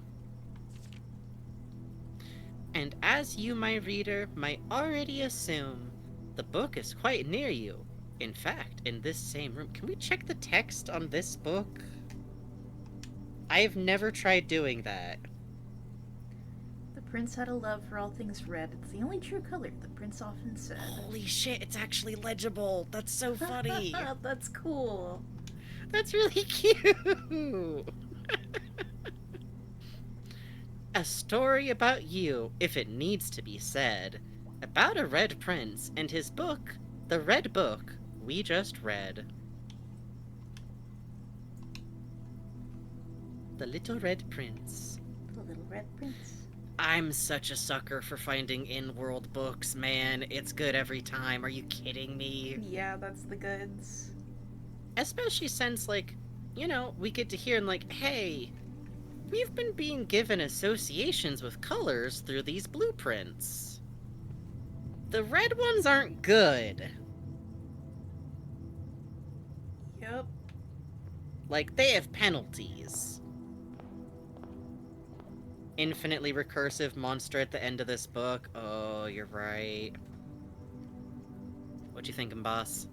And as you, my reader, might already assume, the book is quite near you. In fact, in this same room. Can we check the text on this book? I've never tried doing that. The prince had a love for all things red. It's the only true color, the prince often said. Holy shit, it's actually legible. That's so funny. That's cool. That's really cute. A story about you, if it needs to be said. About a red prince and his book, the red book we just read. The Little Red Prince. The little red prince. I'm such a sucker for finding in-world books, man. It's good every time. Are you kidding me? Yeah, that's the goods. Especially since, like, you know, we get to hear like, hey, we've been being given associations with colors through these blueprints. The red ones aren't good. Yep. Like, they have penalties. Infinitely recursive monster at the end of this book. Oh, you're right. What you thinking, boss?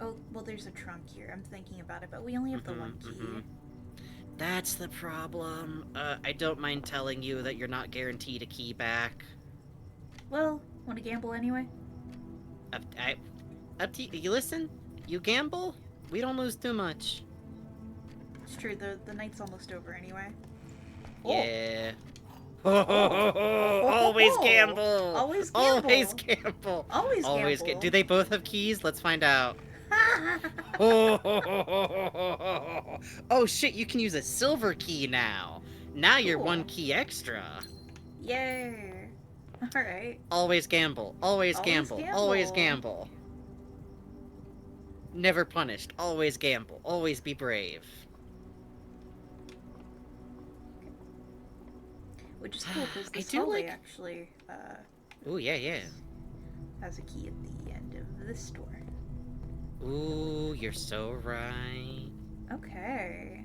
Oh, well, there's a trunk here. I'm thinking about it, but we only have the one key. That's the problem. I don't mind telling you that you're not guaranteed a key back. Well, want to gamble anyway? Up to you. You listen? You gamble? We don't lose too much. It's true, the night's almost over anyway. Yeah. Always gamble! Always gamble! Always gamble! Always Always gamble! Do they both have keys? Let's find out. Oh shit, you can use a silver key now. Now you're Cool. one key extra. Yay! Alright. Always gamble. Always Always gamble. gamble. Always gamble. Never punished. Always gamble. Always be brave. Which is cool, because I this do hallway like- actually Ooh, yeah. has a key at the end of this door. Ooh, you're so right. Okay.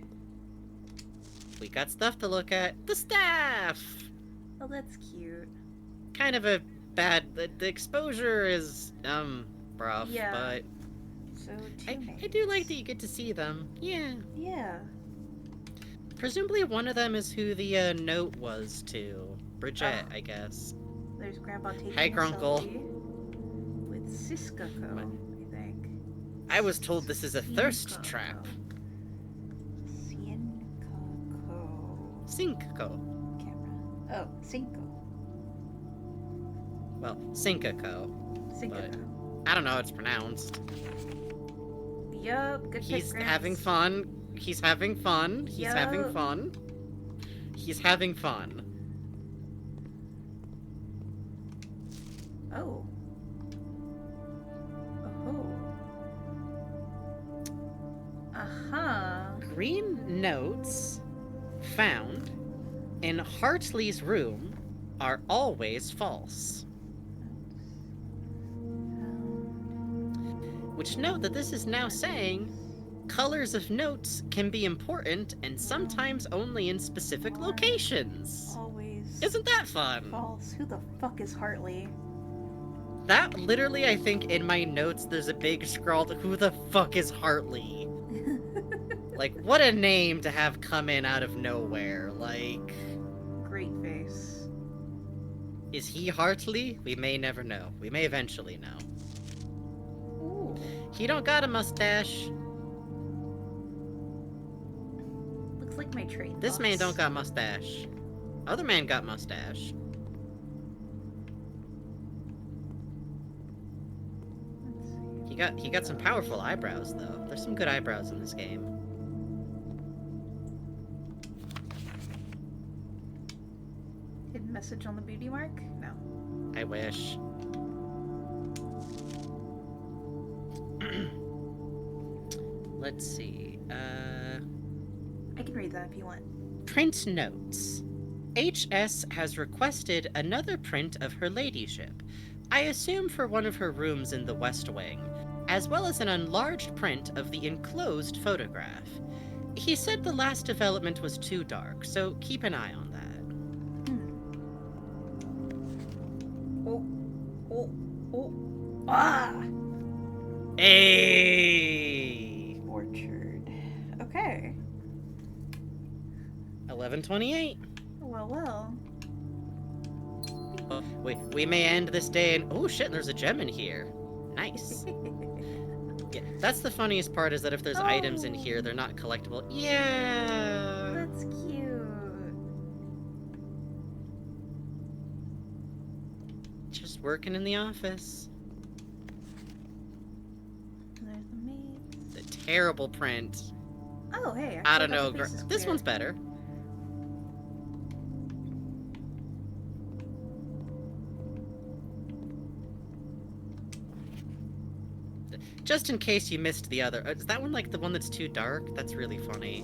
We got stuff to look at. The staff! Oh, that's cute. Kind of a bad... The exposure is, rough, Yeah. but... So, I two do like mates. that you get to see them. Yeah. Yeah. Presumably one of them is who the, note was to. Bridget, Oh. I guess. There's Grandpa taking Hey, a Grunkle. selfie with Siskako, What? I think. I was told this is a thirst Sinkako. trap. Sinkako. Sinkako. Camera. Oh, Cinco. Well, Sinkako. Sinkako. I don't know how it's pronounced. Yup, good pick, He's Gramps. having fun. He's having fun. He's having Yup. fun. He's having fun. Oh. Oh. Uh-huh. Green notes found in Hartley's room are always false. Which note that this is now saying colors of notes can be important and sometimes only in specific locations. Always Isn't that fun? false. Who the fuck is Hartley? That literally, I think in my notes there's a big scrawled, who the fuck is Hartley? Like, what a name to have come in out of nowhere. Like, Great face. is he Hartley? We may never know. We may eventually know. Ooh. He don't got a mustache. Looks like my train. This man boss. don't got mustache. Other man got mustache. Let's see. He got some powerful eyebrows though. There's some good eyebrows in this game. Hidden message on the beauty mark? No. I wish. Let's see. I can read that if you want. Print notes. HS has requested another print of her ladyship, I assume for one of her rooms in the West Wing, as well as an enlarged print of the enclosed photograph. He said the last development was too dark, so keep an eye on that. Oh. Oh. Oh. Ah! Hey! Orchard. Okay. 11:28. Well, well. We may end this day in... Oh shit, there's a gem in here. Nice. Yeah, that's the funniest part, is that if there's items in here, they're not collectible. Yeah! That's cute. Just working in the office. There's the maze. The terrible print. Oh, hey. I don't still know. got the faces This clear. one's better. Just in case you missed the other. Is that one like the one that's too dark? That's really funny.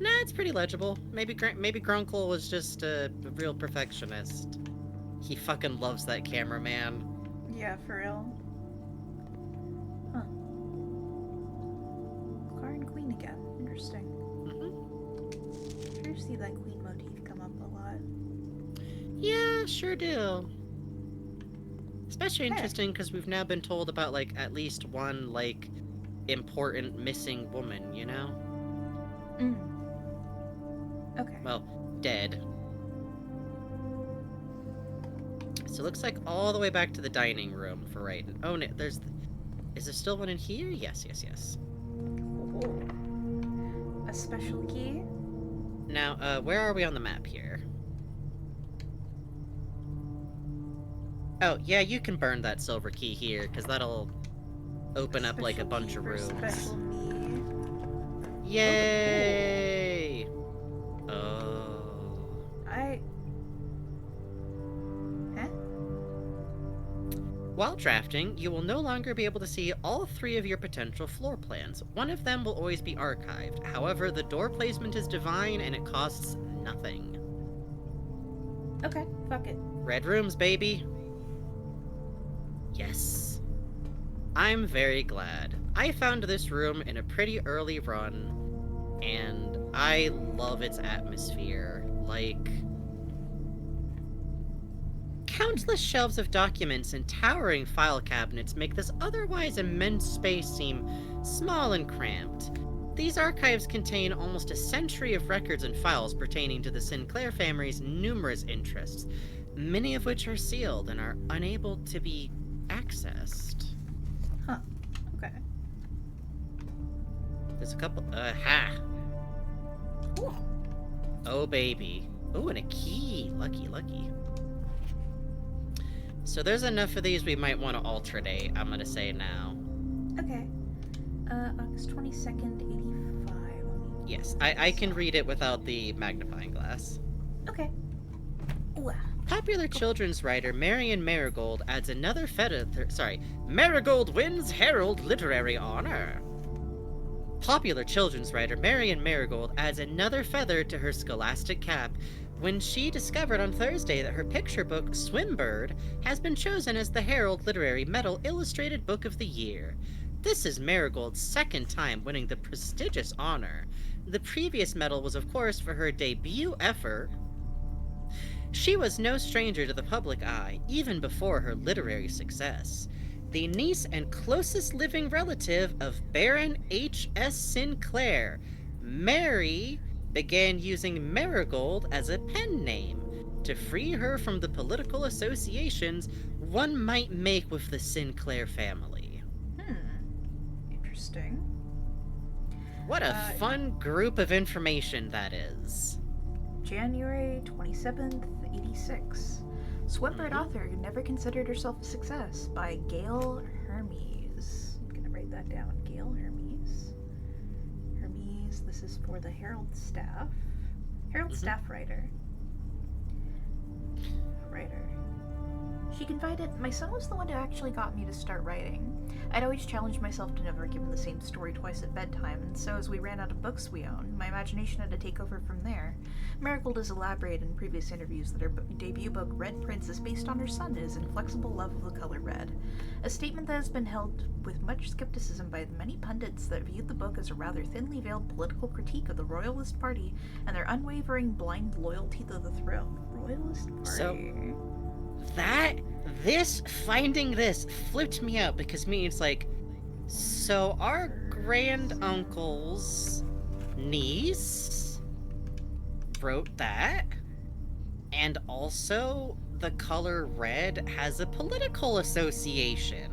Nah, it's pretty legible. Maybe Grunkle was just a real perfectionist. He fucking loves that cameraman. Yeah, for real. Huh. Car and Queen again. Interesting. Sure see that Queen motif come up a lot. Yeah, sure do. Especially Hey. interesting because we've now been told about, like, at least one, like, important missing woman, you know? Okay. Well, dead. So it looks like all the way back to the dining room for right. Oh, no, is there still one in here? Yes. Cool. A special key? Now, where are we on the map here? Oh, yeah, you can burn that silver key here, because that'll open up, like, a Special bunch key of for rooms. Special me. Yay! Oh. While drafting, you will no longer be able to see all 3 of your potential floor plans. One of them will always be archived. However, the door placement is divine and it costs nothing. Okay, fuck it. Red rooms, baby. Yes. I'm very glad. I found this room in a pretty early run, and I love its atmosphere. Like, countless shelves of documents and towering file cabinets make this otherwise immense space seem small and cramped. These archives contain almost a century of records and files pertaining to the Sinclair family's numerous interests, many of which are sealed and are unable to be accessed. Huh. Okay. There's a couple. Cool. Oh, baby. Oh, and a key. Lucky. So there's enough of these we might want to alternate, I'm gonna say now. Okay. August 22nd, 85. Let me... Yes, I can read it without the magnifying glass. Okay. Ooh. Popular children's writer Marion Marigold adds another Marigold wins Herald Literary Honor. Popular children's writer Marion Marigold adds another feather to her scholastic cap when she discovered on Thursday that her picture book, Swimbird, has been chosen as the Herald Literary Medal Illustrated Book of the Year. This is Marigold's second time winning the prestigious honor. The previous medal was, of course, for her debut effort. She was no stranger to the public eye, even before her literary success. The niece and closest living relative of Baron H.S. Sinclair, Mary began using Marigold as a pen name to free her from the political associations one might make with the Sinclair family. Interesting. What a fun group of information that is. January 27th, 86. Swimbird author who never considered herself a success by Gail Hermes. I'm gonna write that down. Gail Hermes. Hermes, this is for the Herald staff. Herald staff writer. She confided, "My son was the one who actually got me to start writing. I'd always challenged myself to never give him the same story twice at bedtime, and so as we ran out of books we owned, my imagination had to take over from there. Marigold has elaborated in previous interviews that her debut book, Red Prince, is based on her son and his inflexible love of the color red. A statement that has been held with much skepticism by the many pundits that viewed the book as a rather thinly veiled political critique of the Royalist Party and their unwavering blind loyalty to the throne." Royalist Party. So, finding this flipped me out because it's like, so our grand uncle's niece wrote that, and also the color red has a political association.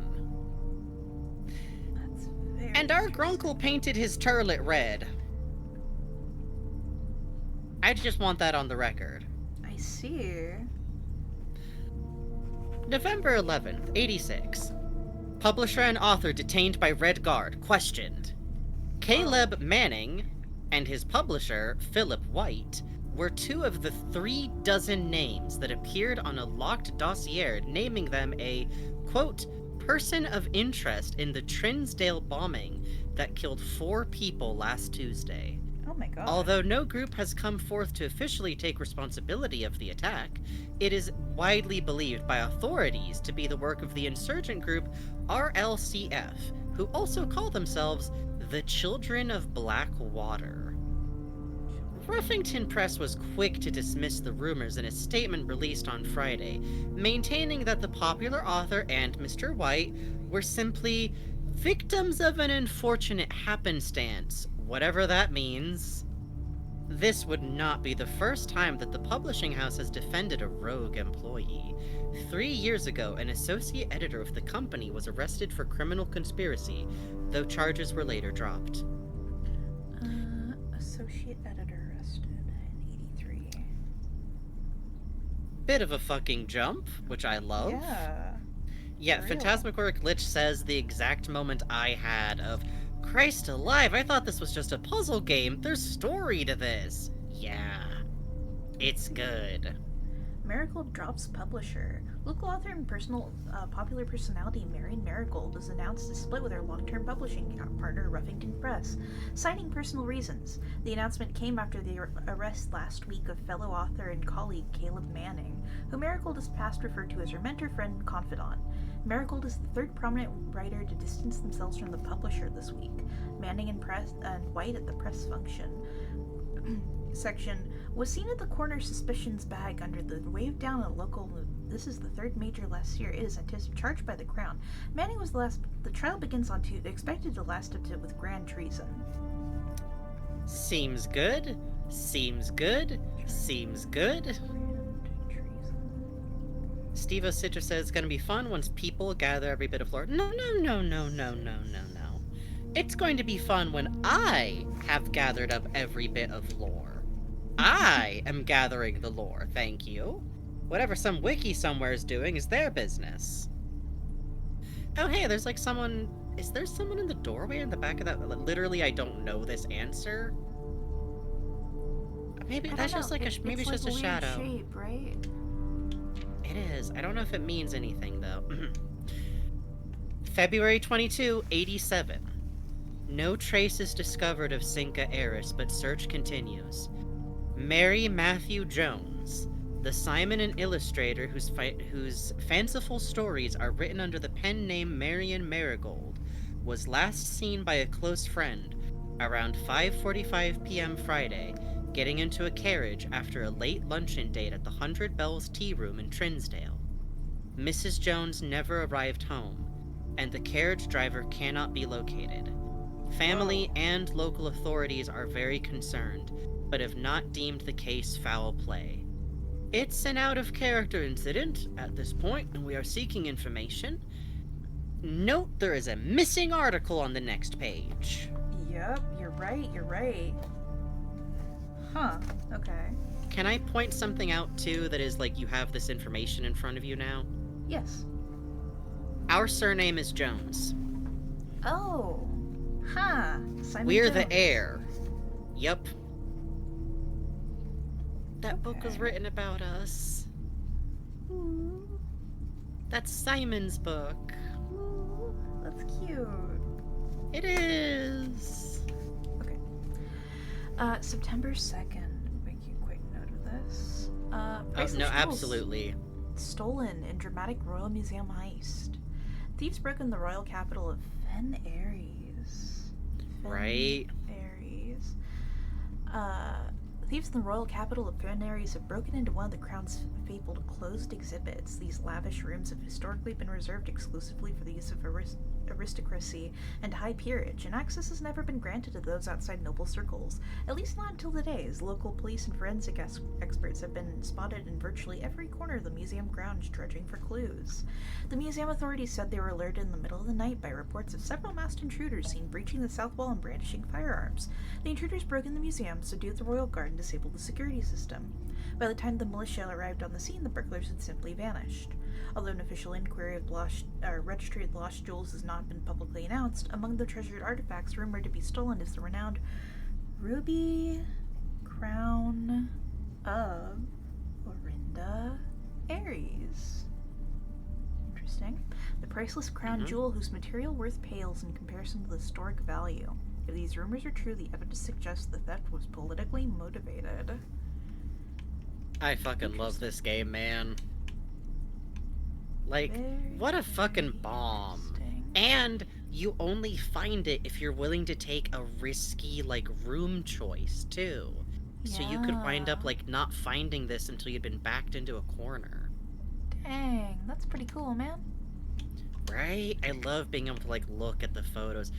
That's very And our interesting. grunkle painted his turlet red. I just want that on the record. I see. November 11th, 86. Publisher and author detained by Red Guard, questioned. Caleb Manning and his publisher, Philip White, were 2 of the 36 names that appeared on a locked dossier naming them a, quote, person of interest in the Trinsdale bombing that killed 4 people last Tuesday. Oh my god. Although no group has come forth to officially take responsibility of the attack, it is widely believed by authorities to be the work of the insurgent group RLCF, who also call themselves the Children of Blackwater. Ruffington Press was quick to dismiss the rumors in a statement released on Friday, maintaining that the popular author and Mr. White were simply victims of an unfortunate happenstance, whatever that means. This would not be the first time that the publishing house has defended a rogue employee. 3 years ago, an associate editor of the company was arrested for criminal conspiracy, though charges were later dropped. Associate editor arrested in 83. Bit of a fucking jump, which I love. Yeah, for real. Phantasmagoric Lich says the exact moment I had of, Christ alive, I thought this was just a puzzle game. There's story to this. Yeah. It's good. Marigold drops publisher. Local author and popular personality Marion Marigold has announced a split with her long-term publishing partner Ruffington Press, citing personal reasons. The announcement came after the arrest last week of fellow author and colleague Caleb Manning, who Marigold has past referred to as her mentor, friend, and confidant. Marigold is the 3rd prominent writer to distance themselves from the publisher this week. Manning and White at the press function section was seen at the corner suspicions bag under the wave down a local. This is the 3rd major last year. It is charged by the Crown. Manning was the last. The trial begins on Tuesday, expected to last up to with grand treason. Seems good. Seems good. Seems good. Steve Ositra says it's gonna be fun once people gather every bit of lore. No. It's going to be fun when I have gathered up every bit of lore. I am gathering the lore, thank you. Whatever some wiki somewhere is doing is their business. Oh hey, there's like someone... Is there someone in the doorway in the back of that? Literally, I don't know this answer. Maybe that's just like maybe it's just a shadow. Shape, right? It is. I don't know if it means anything, though. February 22, 87. No trace is discovered of Cinca Eris, but search continues. Mary Matthew Jones, the Simon and illustrator whose fanciful stories are written under the pen name Marion Marigold, was last seen by a close friend around 5:45 p.m. Friday, getting into a carriage after a late luncheon date at the 100 Bells Tea Room in Trinsdale. Mrs. Jones never arrived home, and the carriage driver cannot be located. Family and local authorities are very concerned, but have not deemed the case foul play. It's an out-of-character incident at this point, and we are seeking information. Note there is a missing article on the next page. Yep, you're right. Huh, okay. Can I point something out, too, that is like you have this information in front of you now? Yes. Our surname is Jones. Oh. Huh. Simon We're Jones. the heir. Yup. That book was written about us. Ooh. That's Simon's book. Ooh, that's cute. It is. Okay. September 2nd. Make a quick note of this. Priceless No, jewels absolutely. Stolen in dramatic Royal Museum heist. Thieves broke in the royal capital of Fen Aries. Right. Aries. Thieves in the royal capital of Fen Aries have broken into one of the Crown's fabled closed exhibits. These lavish rooms have historically been reserved exclusively for the use of aristocracy and high peerage, and access has never been granted to those outside noble circles, at least not until today, as local police and forensic experts have been spotted in virtually every corner of the museum grounds dredging for clues. The museum authorities said they were alerted in the middle of the night by reports of several masked intruders seen breaching the south wall and brandishing firearms. The intruders broke in the museum, subdued the royal guard, and disabled the security system. By the time the militia arrived on the scene, the burglars had simply vanished. Although an official inquiry of registry of the lost jewels has not been publicly announced, among the treasured artifacts rumored to be stolen is the renowned ruby crown of Orinda Aries. Interesting. The priceless crown jewel whose material worth pales in comparison to the historic value. If these rumors are true, the evidence suggests the theft was politically motivated. I fucking love this game, man. Like, Very, what a very fucking bomb. interesting. And you only find it if you're willing to take a risky, like, room choice, too. So you could wind up, Yeah. like, not finding this until you'd been backed into a corner. Dang, that's pretty cool, man. Right? I love being able to, like, look at the photos.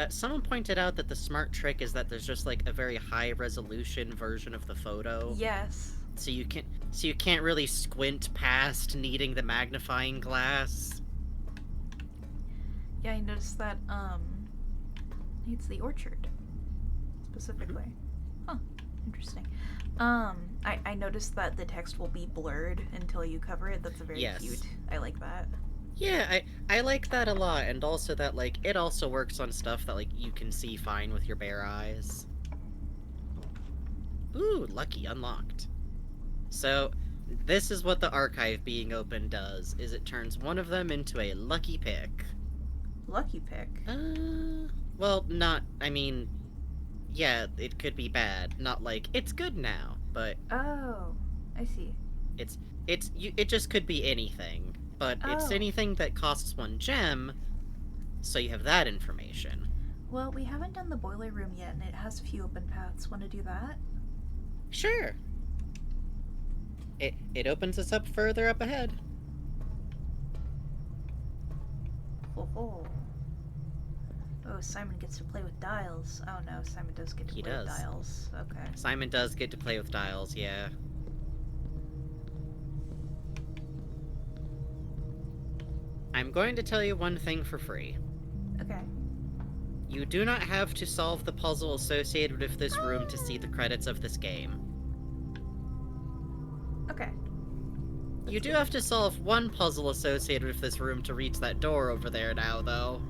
Someone pointed out that the smart trick is that there's just, like, a very high-resolution version of the photo. Yes. So you can't really squint past needing the magnifying glass. Yeah, I noticed that, it's the orchard. Specifically. Huh. Interesting. I noticed that the text will be blurred until you cover it. That's very Yes. cute. I like that. Yeah, I like that a lot, and also that, like, it also works on stuff that, like, you can see fine with your bare eyes. Ooh, lucky, unlocked. So, this is what the archive being open does, is it turns one of them into a lucky pick. Lucky pick. Well, not, I mean, yeah, it could be bad. Not like, it's good now, but Oh, I see. it just could be anything. But it's Oh. anything that costs 1 gem, so you have that information. Well, we haven't done the boiler room yet, and it has a few open paths. Want to do that? Sure. It opens us up further up ahead. Oh, Simon gets to play with dials. Oh no, Simon does get to He play with does. dials. Okay. Simon does get to play with dials, yeah. I'm going to tell you one thing for free. Okay. You do not have to solve the puzzle associated with this room to see the credits of this game. Okay. You do have to solve one puzzle associated with this room to reach that door over there now, though.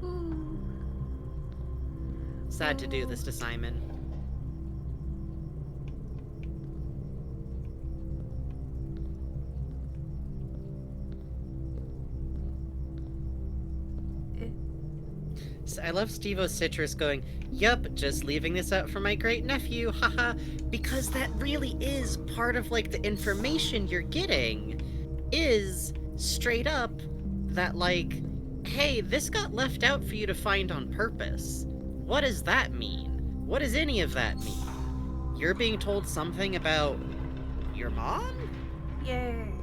Ooh. Sad to do this to Simon. I love Steve-O's Citrus going, yup, just leaving this out for my great nephew, haha, because that really is part of, like, the information you're getting, is, straight up, that, like, hey, this got left out for you to find on purpose. What does that mean? What does any of that mean? You're being told something about your mom? Yay.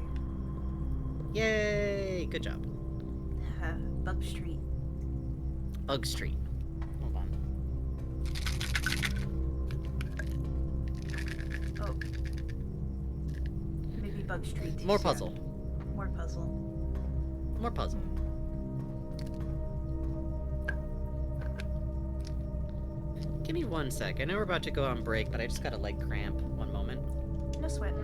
Yay, good job. Bug Street. Bug Street. Hold on. Oh. Maybe Bug Street. too More soon. puzzle. More puzzle. More puzzle. Give me 1 sec. I know we're about to go on break, but I just got a leg cramp. 1 moment. No sweat.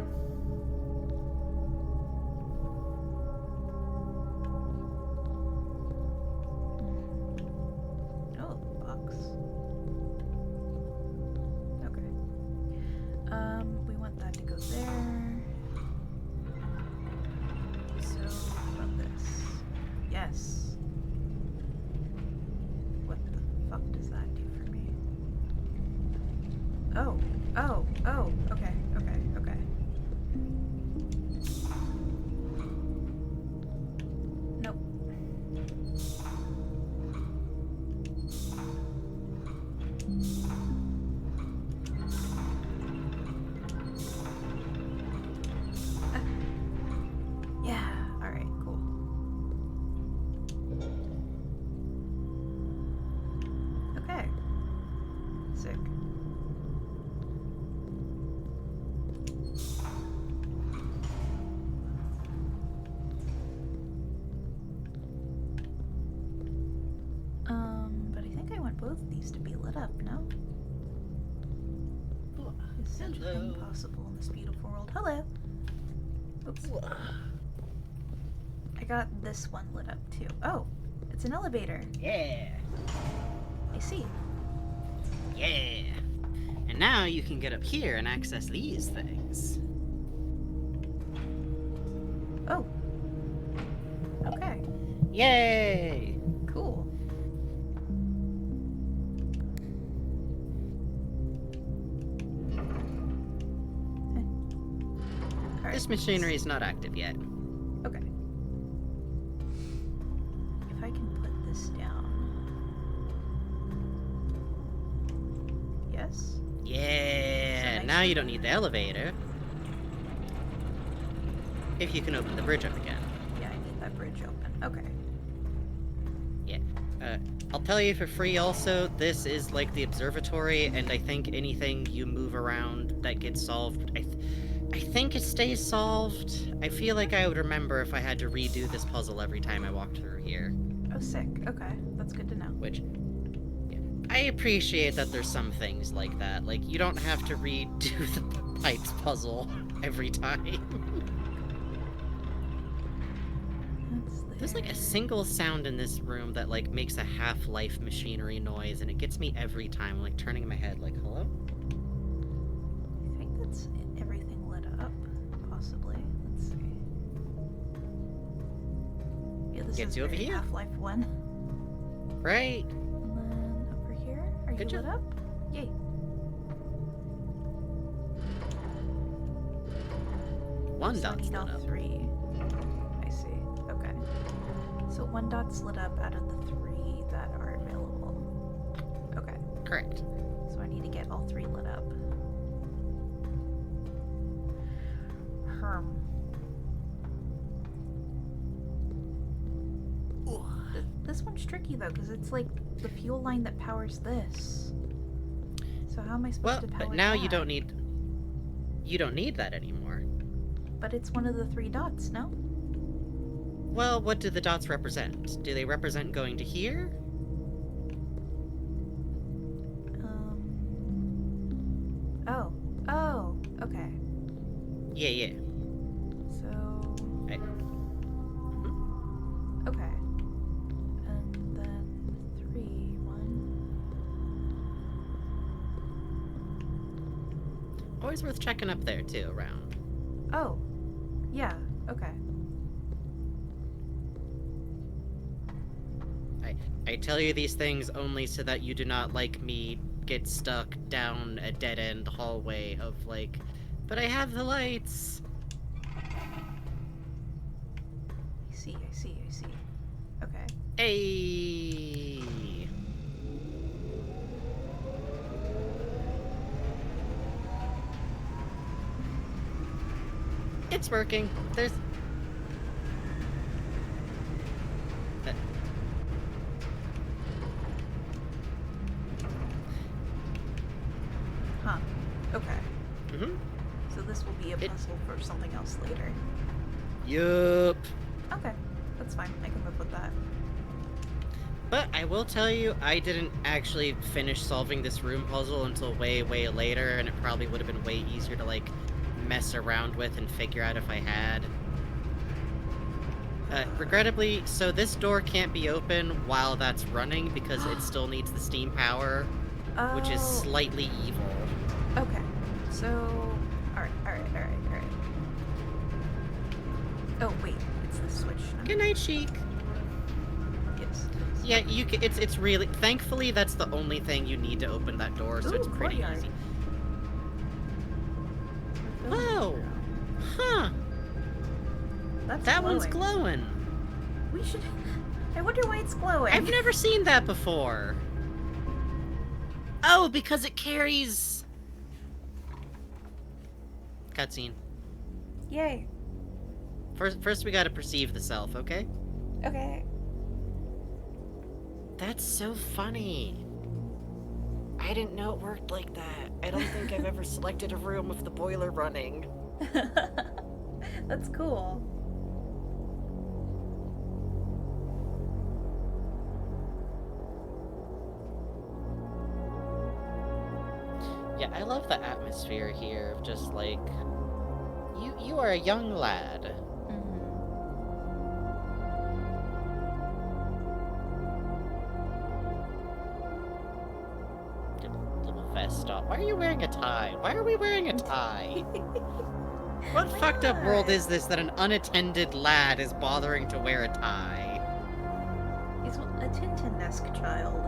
Oh, box. Okay. We want that to go there. So, what about this? Yes. What the fuck does that do for me? Oh, okay. Nope. Yeah, alright, cool. Okay. Sick. But I think I want both of these to be lit up, no? Is such a thing Hello. possible in this beautiful world? Hello! Oops. I got this one lit up too. Oh, it's an elevator. Yeah. I see. Yeah. And now you can get up here and access these things. Oh. Okay. Yay! Cool. Alright. This machinery is not active yet. Okay. If I can put this down. Yes? Yeah! nice? Now you don't need the elevator. If you can open the bridge up again. Yeah, I need that bridge open. Okay. I'll tell you for free also, this is like the observatory, and I think anything you move around that gets solved, I think it stays solved. I feel like I would remember if I had to redo this puzzle every time I walked through here. Oh, sick. Okay. That's good to know. Which, yeah, I appreciate that there's some things like that. Like, you don't have to redo the pipes puzzle every time. There's like a single sound in this room that like makes a Half-Life machinery noise, and it gets me every time. I'm like turning my head like, hello? I think that's everything lit up, possibly. Let's see. Yeah, this Gets is you over very here. Half-Life 1. Right. And then over here, are Good you job. lit up? Yay. One So I dot's need lit all up. 3. I see. Okay. So 1 dot's lit up out of the 3 that are available. Okay. Correct. So I need to get all 3 lit up. This one's tricky though, because it's like the fuel line that powers this. So how am I supposed Well, to power but now you that? don't need that anymore. But it's one of the 3 dots, no? Well, what do the dots represent? Do they represent going to here? Oh. Oh, okay. Yeah. So... Right. Okay. And then 3, 1. Always worth checking up there too, around. Oh. Yeah, okay. I tell you these things only so that you do not, like me, get stuck down a dead-end hallway of, like, but I have the lights! I see. Okay. Hey! It's working. There's... Huh. Okay. Mm-hmm. So this will be a puzzle for something else later. Yup. Okay. That's fine. I can live with that. But I will tell you, I didn't actually finish solving this room puzzle until way, way later, and it probably would have been way easier to, like, mess around with and figure out if I had. Regrettably, so this door can't be open while that's running because it still needs the steam power, which is Oh. slightly evil. Okay. So... Alright. Oh, wait. It's the switch. Good night, Sheik. Yes. Yeah, you can, it's really... Thankfully, that's the only thing you need to open that door, so it's Ooh, pretty courtyard. easy. Whoa! Huh! That's That one's glowing. glowing. We should... I wonder why it's glowing. I've never seen that before. Oh, because it carries... Cutscene. Yay. First we gotta perceive the self, okay? Okay. That's so funny. I didn't know it worked like that. I don't think I've ever selected a room with the boiler running. That's cool. Yeah, I love the atmosphere here of just like... You are a young lad. Little stop. Why are you wearing a tie? Why are we wearing a tie? What Why fucked up world not? is this that an unattended lad is bothering to wear a tie? He's a Tintin-esque child.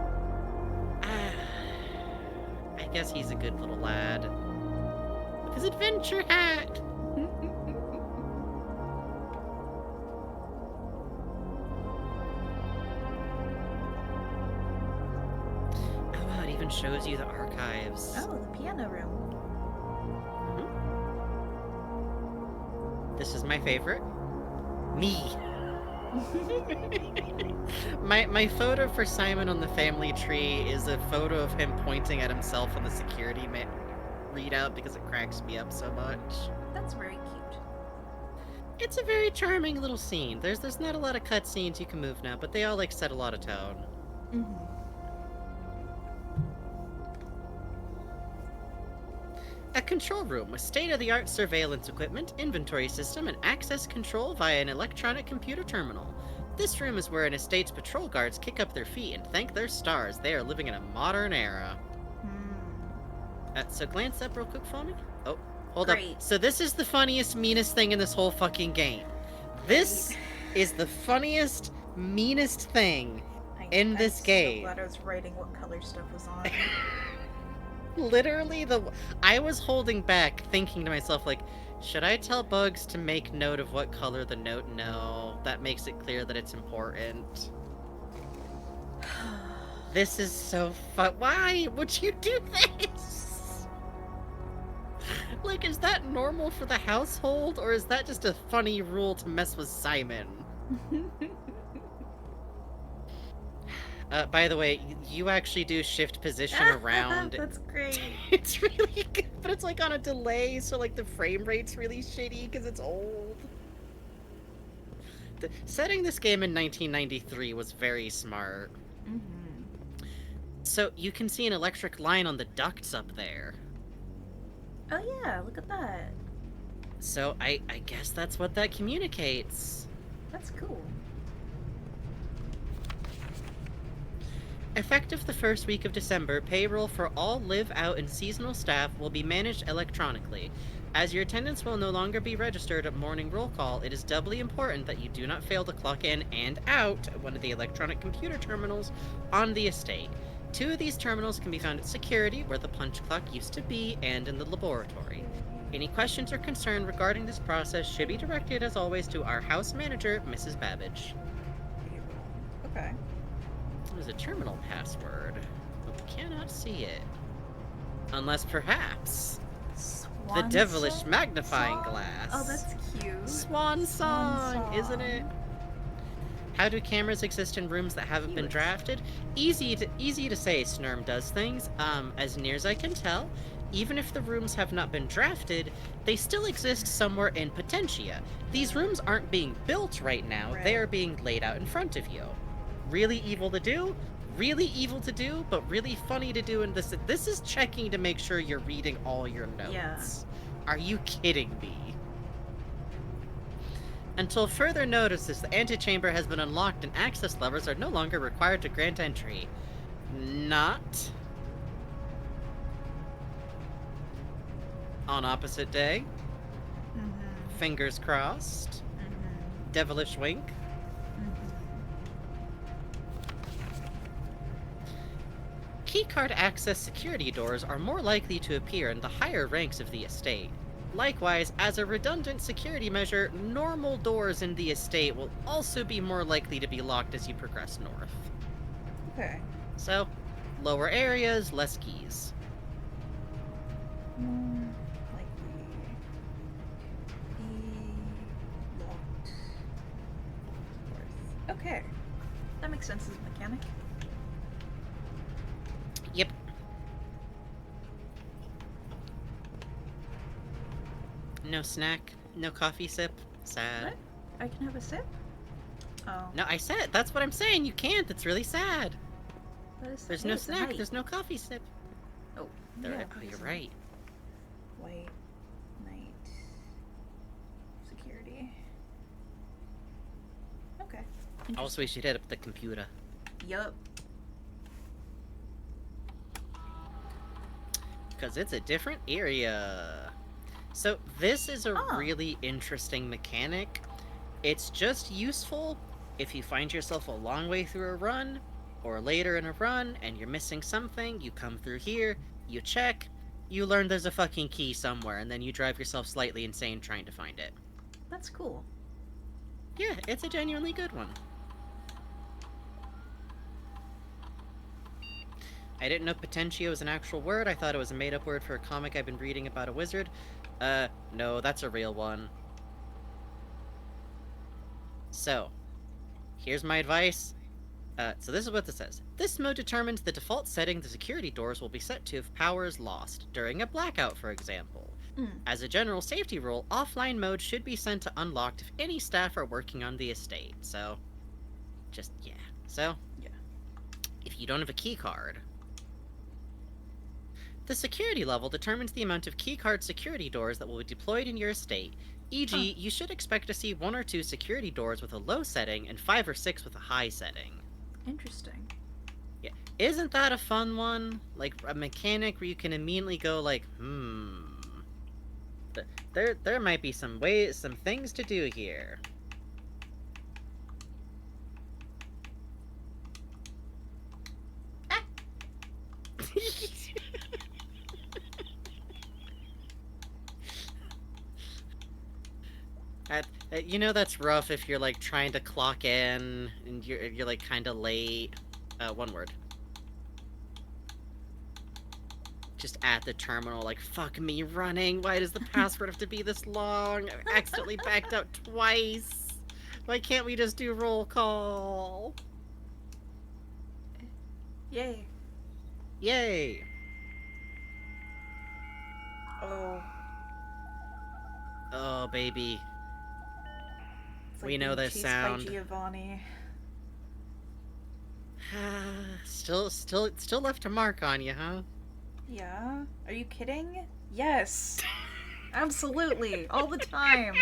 I guess he's a good little lad. With his adventure hat! Oh wow, it even shows you the archives. Oh, the piano room. This is my favorite. Me. My photo for Simon on the family tree is a photo of him pointing at himself on the security readout because it cracks me up so much. That's very cute. It's a very charming little scene. There's not a lot of cutscenes you can move now, but they all like set a lot of tone. Mm-hmm. A control room with state-of-the-art surveillance equipment, inventory system, and access control via an electronic computer terminal. This room is where an estate's patrol guards kick up their feet and thank their stars. They are living in a modern era. So glance up real quick for me. Oh, hold up. Great. So this is the funniest, meanest thing in this whole fucking game. This is the funniest, meanest thing in this game. I'm so glad I was writing what color stuff was on. Literally, I was holding back, thinking to myself, like, should I tell Bugs to make note of what color the note? No, that makes it clear that it's important. This is so fun. Why would you do this? Like, is that normal for the household, or is that just a funny rule to mess with Simon? By the way, you actually do shift position around. That's great. It's really good, but it's like on a delay, so like the frame rate's really shitty because it's old. Setting this game in 1993 was very smart. Mm-hmm. So you can see an electric line on the ducts up there. Oh yeah, look at that. So I guess that's what that communicates. That's cool. Effective the first week of December, payroll for all live, out, and seasonal staff will be managed electronically. As your attendance will no longer be registered at morning roll call, it is doubly important that you do not fail to clock in and out at one of the electronic computer terminals on the estate. 2 of these terminals can be found at security, where the punch clock used to be, and in the laboratory. Any questions or concern regarding this process should be directed, as always, to our house manager, Mrs. Babbage. Okay. There's a terminal password, but we cannot see it. Unless perhaps the Swan devilish song? magnifying Song? glass. Oh, that's cute. Swan song, Swan isn't it? song. How do cameras exist in rooms that haven't been Cute. drafted? Easy to say Snurm does things. As near as I can tell, even if the rooms have not been drafted, they still exist somewhere in Potentia. These rooms aren't being built right now, they Right. are being laid out in front of you. Really evil to do, but really funny to do, and this is checking to make sure you're reading all your notes. Yeah. Are you kidding me? Until further notices, the antechamber has been unlocked and access levers are no longer required to grant entry. Not. On opposite day. Mm-hmm. Fingers crossed. Mm-hmm. Devilish wink. Keycard access security doors are more likely to appear in the higher ranks of the estate. Likewise, as a redundant security measure, normal doors in the estate will also be more likely to be locked as you progress north. Okay. So, lower areas, less keys. More likely be locked. North. Okay. That makes sense as a mechanic. Yep. No snack, no coffee sip. Sad. What? I can have a sip? Oh. No, I said, that's what I'm saying. You can't. That's really sad. That is, There's it no is snack, night. there's no coffee sip. Oh. There, yeah, oh, you're there's right. White night security. Okay. Also, we should hit up the computer. Yup. Because it's a different area. So this is a Oh. really interesting mechanic. It's just useful if you find yourself a long way through a run, or later in a run, and you're missing something, you come through here, you check, you learn there's a fucking key somewhere, and then you drive yourself slightly insane trying to find it. That's cool. Yeah, it's a genuinely good one. I didn't know potentio was an actual word. I thought it was a made-up word for a comic I've been reading about a wizard. No, that's a real one. So, here's my advice. So this is what this says. This mode determines the default setting the security doors will be set to if power is lost, during a blackout, for example. Mm. As a general safety rule, offline mode should be sent to unlocked if any staff are working on the estate. So, yeah. So, Yeah. if you don't have a key card, the security level determines the amount of keycard security doors that will be deployed in your estate. E.g., you should expect to see 1 or 2 security doors with a low setting and 5 or 6 with a high setting. Interesting. Yeah, isn't that a fun one? Like a mechanic where you can immediately go like, there might be some things to do here. You know that's rough if you're like trying to clock in and you're like kind of late. One word. Just at the terminal, like, fuck me running. Why does the password have to be this long? I've accidentally backed out twice. Why can't we just do roll call? Yay. Yay! Oh. Oh, baby. It's We know being this chased sound. By Giovanni. still left to mark on you, huh? Yeah? Are you kidding? Yes. Absolutely. All the time.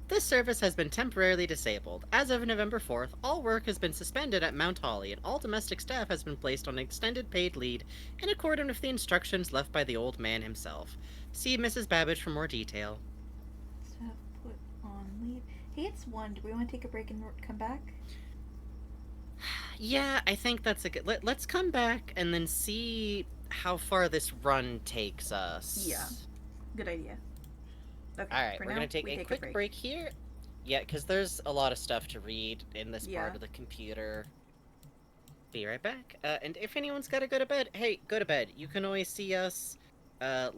This service has been temporarily disabled. As of November 4th, all work has been suspended at Mount Holly, and all domestic staff has been placed on extended paid leave in accordance with the instructions left by the old man himself. See Mrs. Babbage for more detail. Staff put on leave. Hey, it's 1. Do we want to take a break and come back? Yeah, I think that's a good... Let's come back and then see how far this run takes us. Yeah. Good idea. Okay, Alright, for we're now, gonna take we a quick break here. Yeah, because there's a lot of stuff to read in this part Yeah. of the computer. Be right back. And if anyone's gotta go to bed, hey, go to bed. You can always see us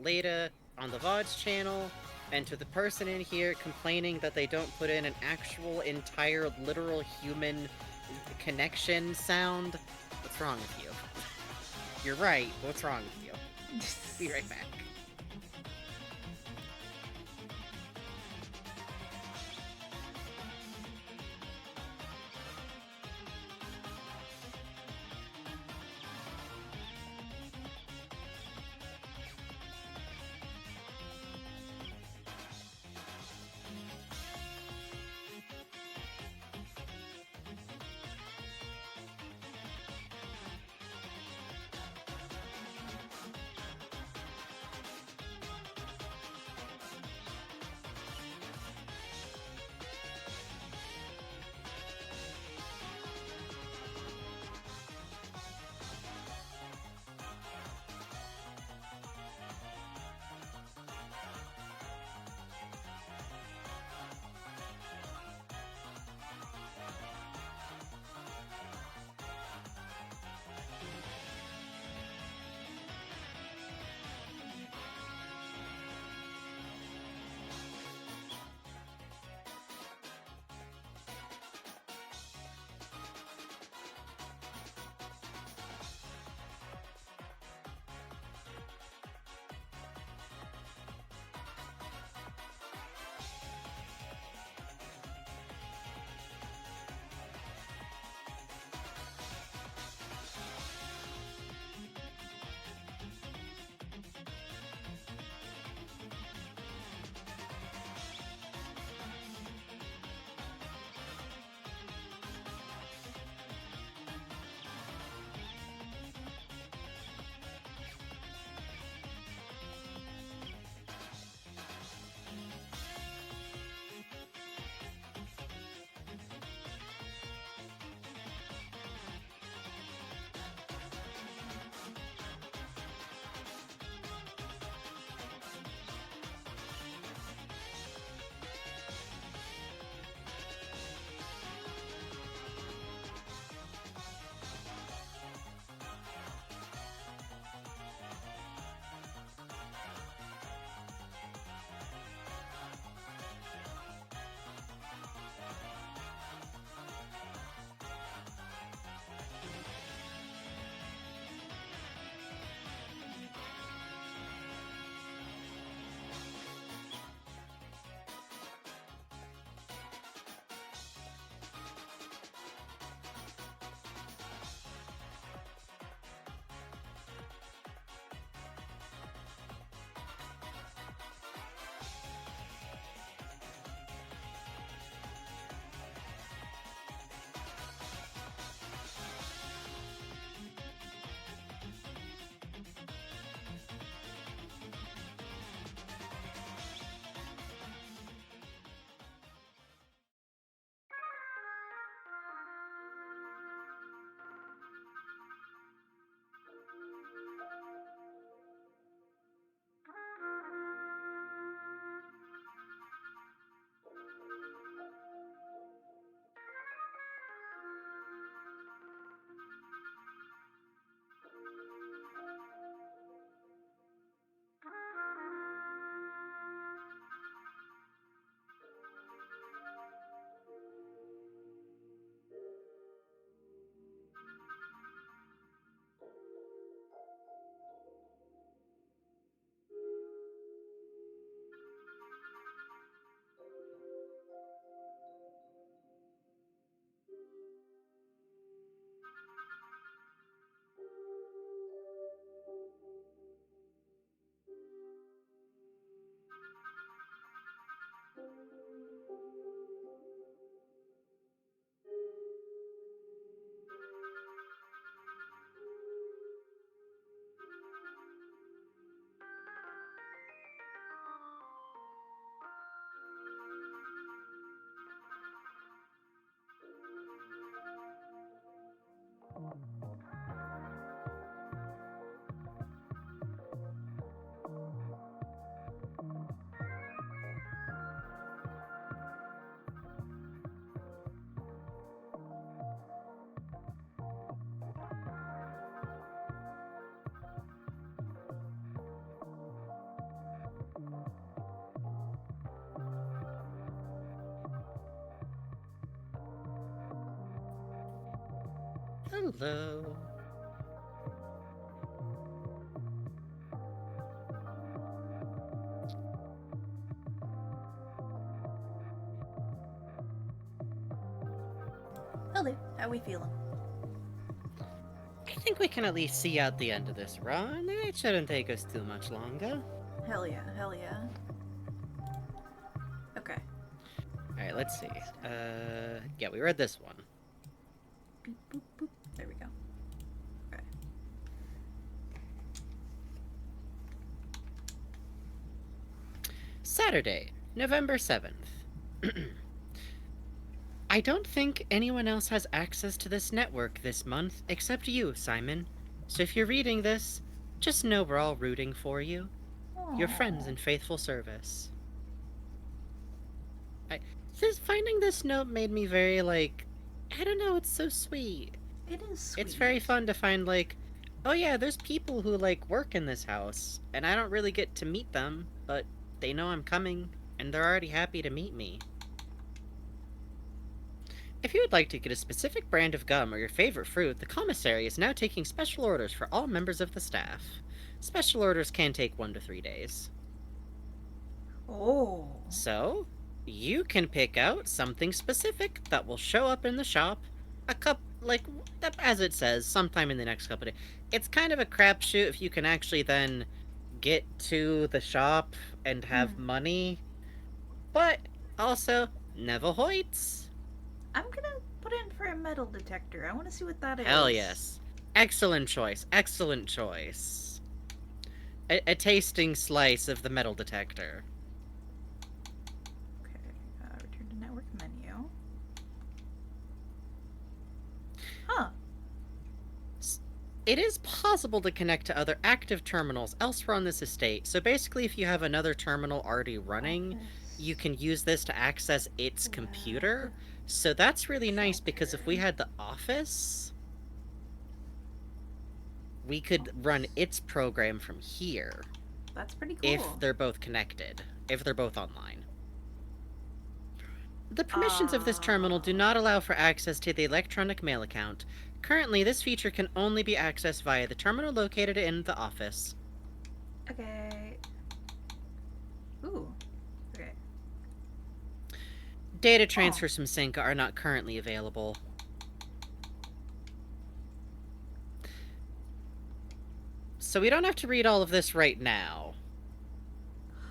later on the VODs channel. And to the person in here complaining that they don't put in an actual, entire, literal human connection sound, what's wrong with you? You're right, what's wrong with you? Be right back. Hello. Hello, how we feeling? I think we can at least see out the end of this run. It shouldn't take us too much longer. Hell yeah, hell yeah. Okay. Alright, let's see. Yeah, we read this one. Beep, boop, boop. There we go. Okay. Saturday, November 7th. I don't think anyone else has access to this network this month except you, Simon. So if you're reading this, just know we're all rooting for you. Your friends in faithful service. Finding this note made me very, like, I don't know, it's so sweet. It is sweet. It's very fun to find, like, oh yeah, there's people who, like, work in this house, and I don't really get to meet them, but they know I'm coming, and they're already happy to meet me. If you would like to get a specific brand of gum or your favorite fruit, the commissary is now taking special orders for all members of the staff. Special orders can take 1 to 3 days. Oh. So, you can pick out something specific that will show up in the shop as it says, sometime in the next couple of days. It's kind of a crapshoot if you can actually then get to the shop and have money. But, also, never hoits. I'm gonna put in for a metal detector. I want to see what that is. Hell yes. Excellent choice. Excellent choice. A tasting slice of the metal detector. Okay. Return to network menu. Huh. It is possible to connect to other active terminals elsewhere on this estate. So basically, if you have another terminal already running, you can use this to access its computer. So that's really nice because if we had the office, we could run its program from here. That's pretty cool. If they're both connected, if they're both online. The permissions of this terminal do not allow for access to the electronic mail account. Currently, this feature can only be accessed via the terminal located in the office. Okay. Ooh. Okay. Data transfers from Synca are not currently available. So we don't have to read all of this right now.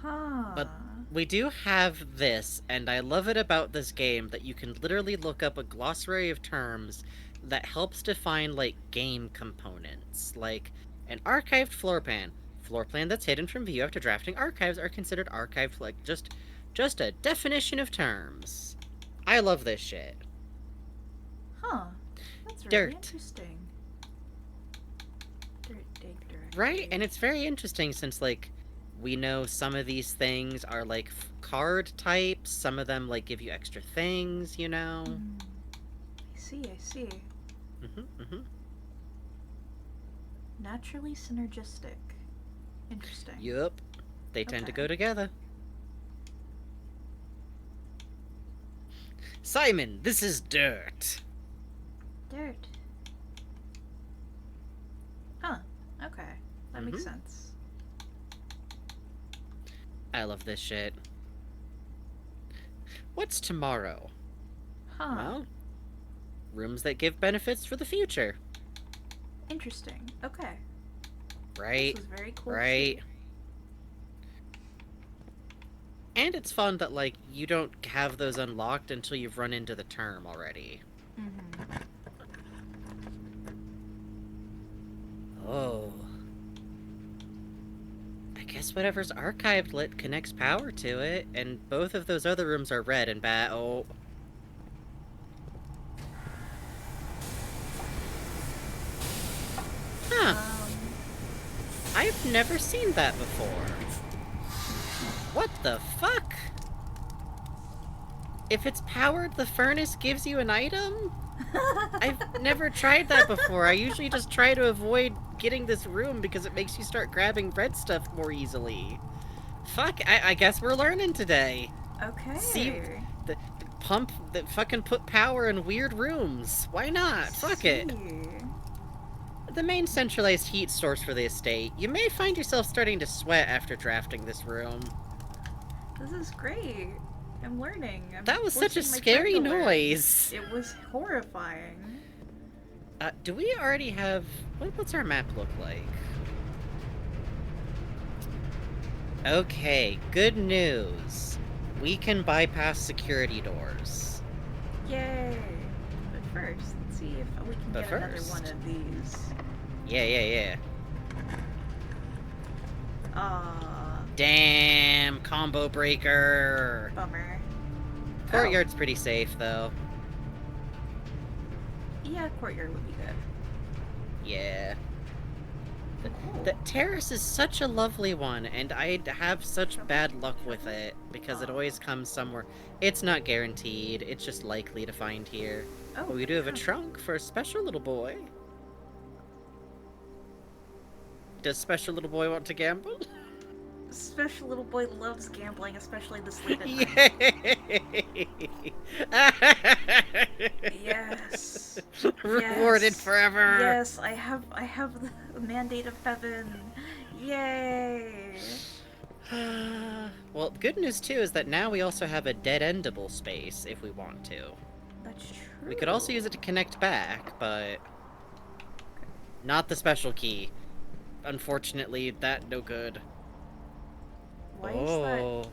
Huh. But we do have this, and I love it about this game that you can literally look up a glossary of terms that helps define, like, game components. Like, an archived floor plan. Floor plan that's hidden from view after drafting archives are considered archived, like, just a definition of terms. I love this shit. Huh. That's really Dirt. interesting. Dirt, dig, dirt. Right? And it's very interesting since, like, we know some of these things are, like, card types. Some of them, like, give you extra things, you know? I see, I see. Naturally synergistic. Interesting. Yup. They tend to Okay. go together. Simon, this is dirt. Dirt. Huh. Okay. That makes sense. I love this shit. What's tomorrow? Huh. Well, rooms that give benefits for the future. Interesting. Okay. Right? This was very cool. Right. And it's fun that, like, you don't have those unlocked until you've run into the term already. Oh. I guess whatever's archived lit connects power to it, and both of those other rooms are red and bad. Oh. Huh. I've never seen that before. What the fuck? If it's powered, the furnace gives you an item? I've never tried that before. I usually just try to avoid getting this room because it makes you start grabbing red stuff more easily. Fuck, I guess we're learning today. Okay. See, fucking put power in weird rooms. Why not? Fuck it. See. The main centralized heat source for the estate. You may find yourself starting to sweat after drafting this room. This is great. I'm learning. That was such a forcing my scary friend to learn. noise. It was horrifying. Do we already have... What's our map look like? Okay, good news. We can bypass security doors. Yay! But first, let's see if we can But get another first- one of these. Yeah. Ah, Damn, combo breaker. bummer. Courtyard's pretty safe, though. Yeah, courtyard would be good. Yeah. Cool. The terrace is such a lovely one, and I have such bad luck with it, because it always comes somewhere. It's not guaranteed, it's just likely to find here. Oh, But we do have a huh. trunk for a special little boy. Does special little boy want to gamble? Special little boy loves gambling, especially this late at night. Yay! Yes. Rewarded Yes. forever. Yes, I have the mandate of heaven. Yay! Well, good news too is that now we also have a dead-endable space if we want to. That's true. We could also use it to connect back, but not the special key. Unfortunately, that no good. Why is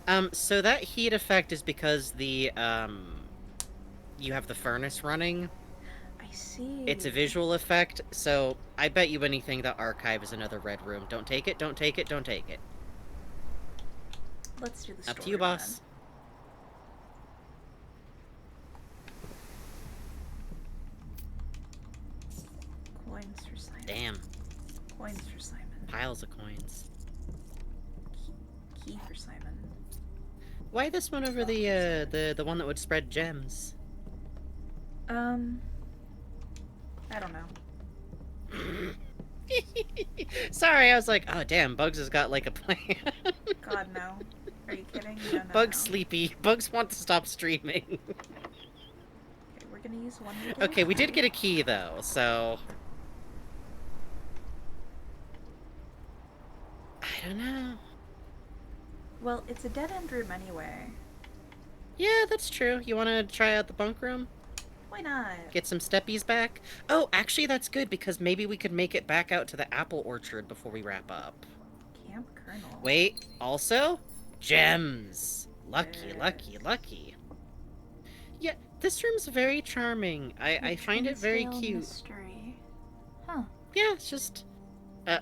that? So that heat effect is because the you have the furnace running. I see. It's a visual effect, so I bet you anything the archive is another red room. Don't take it, don't take it, don't take it. Let's do the Up to story you, boss. then. Coins for Simon. Damn, Coins for Simon. piles of coins. Key for Simon. Why this one over the one that would spread gems? I don't know. Sorry, I was like, oh damn, Bugs has got like a plan. God, no. Are you kidding? No, no, Bugs no. sleepy. Bugs want to stop streaming. Okay, we're gonna use one. more Okay, we did get a key though, so I don't know. Well, it's a dead end room anyway. Yeah, that's true. You want to try out the bunk room? Why not? Get some steppies back? Oh, actually that's good because maybe we could make it back out to the apple orchard before we wrap up. Camp Colonel. Wait, also? Gems! Lucky, Yes. lucky, lucky. Yeah, this room's very charming. I find it very Trinsdale cute. Mystery. Huh. Yeah, it's just...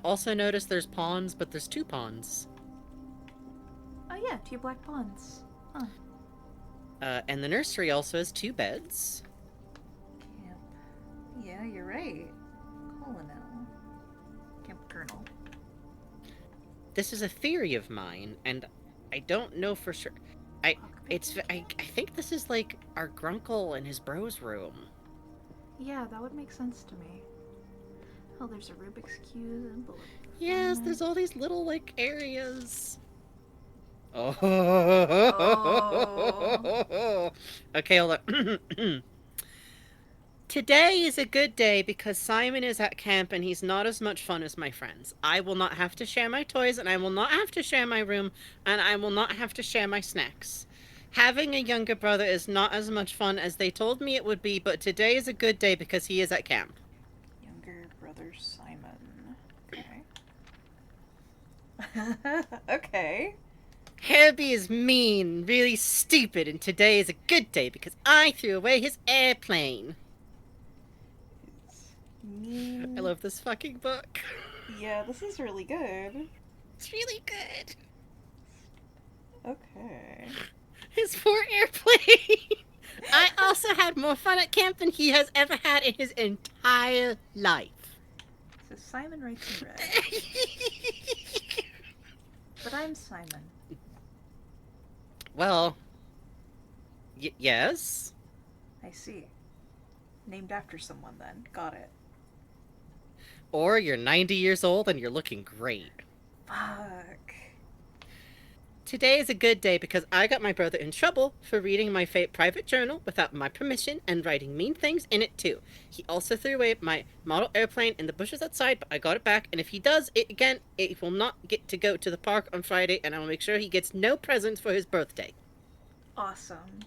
also notice there's pawns, but there's 2 pawns. Oh yeah, 2 black pawns. Huh. And the nursery also has 2 beds. Camp. Yeah, you're right. Colonel. Camp Colonel. This is a theory of mine, and I don't know for sure. I think this is like our grunkle and his bro's room. Yeah, that would make sense to me. Oh, there's a Rubik's Cube and bullet. Yes, there's all these little, like, areas. Oh. Okay, hold on. Today is a good day because Simon is at camp and he's not as much fun as my friends. I will not have to share my toys, and I will not have to share my room, and I will not have to share my snacks. Having a younger brother is not as much fun as they told me it would be, but today is a good day because he is at camp. Younger brother Simon. Okay. Okay. Herbie is mean, really stupid, and today is a good day because I threw away his airplane. Mean. I love this fucking book. Yeah, this is really good. It's really good. Okay. His poor airplane. I also had more fun at camp than he has ever had in his entire life. So Simon writes in red. But I'm Simon. Well, yes. I see. Named after someone then. Got it. Or you're 90 years old and you're looking great. Fuck. Today is a good day because I got my brother in trouble for reading my private journal without my permission and writing mean things in it too. He also threw away my model airplane in the bushes outside, but I got it back, and if he does it again, it will not get to go to the park on Friday, and I will make sure he gets no presents for his birthday. Awesome.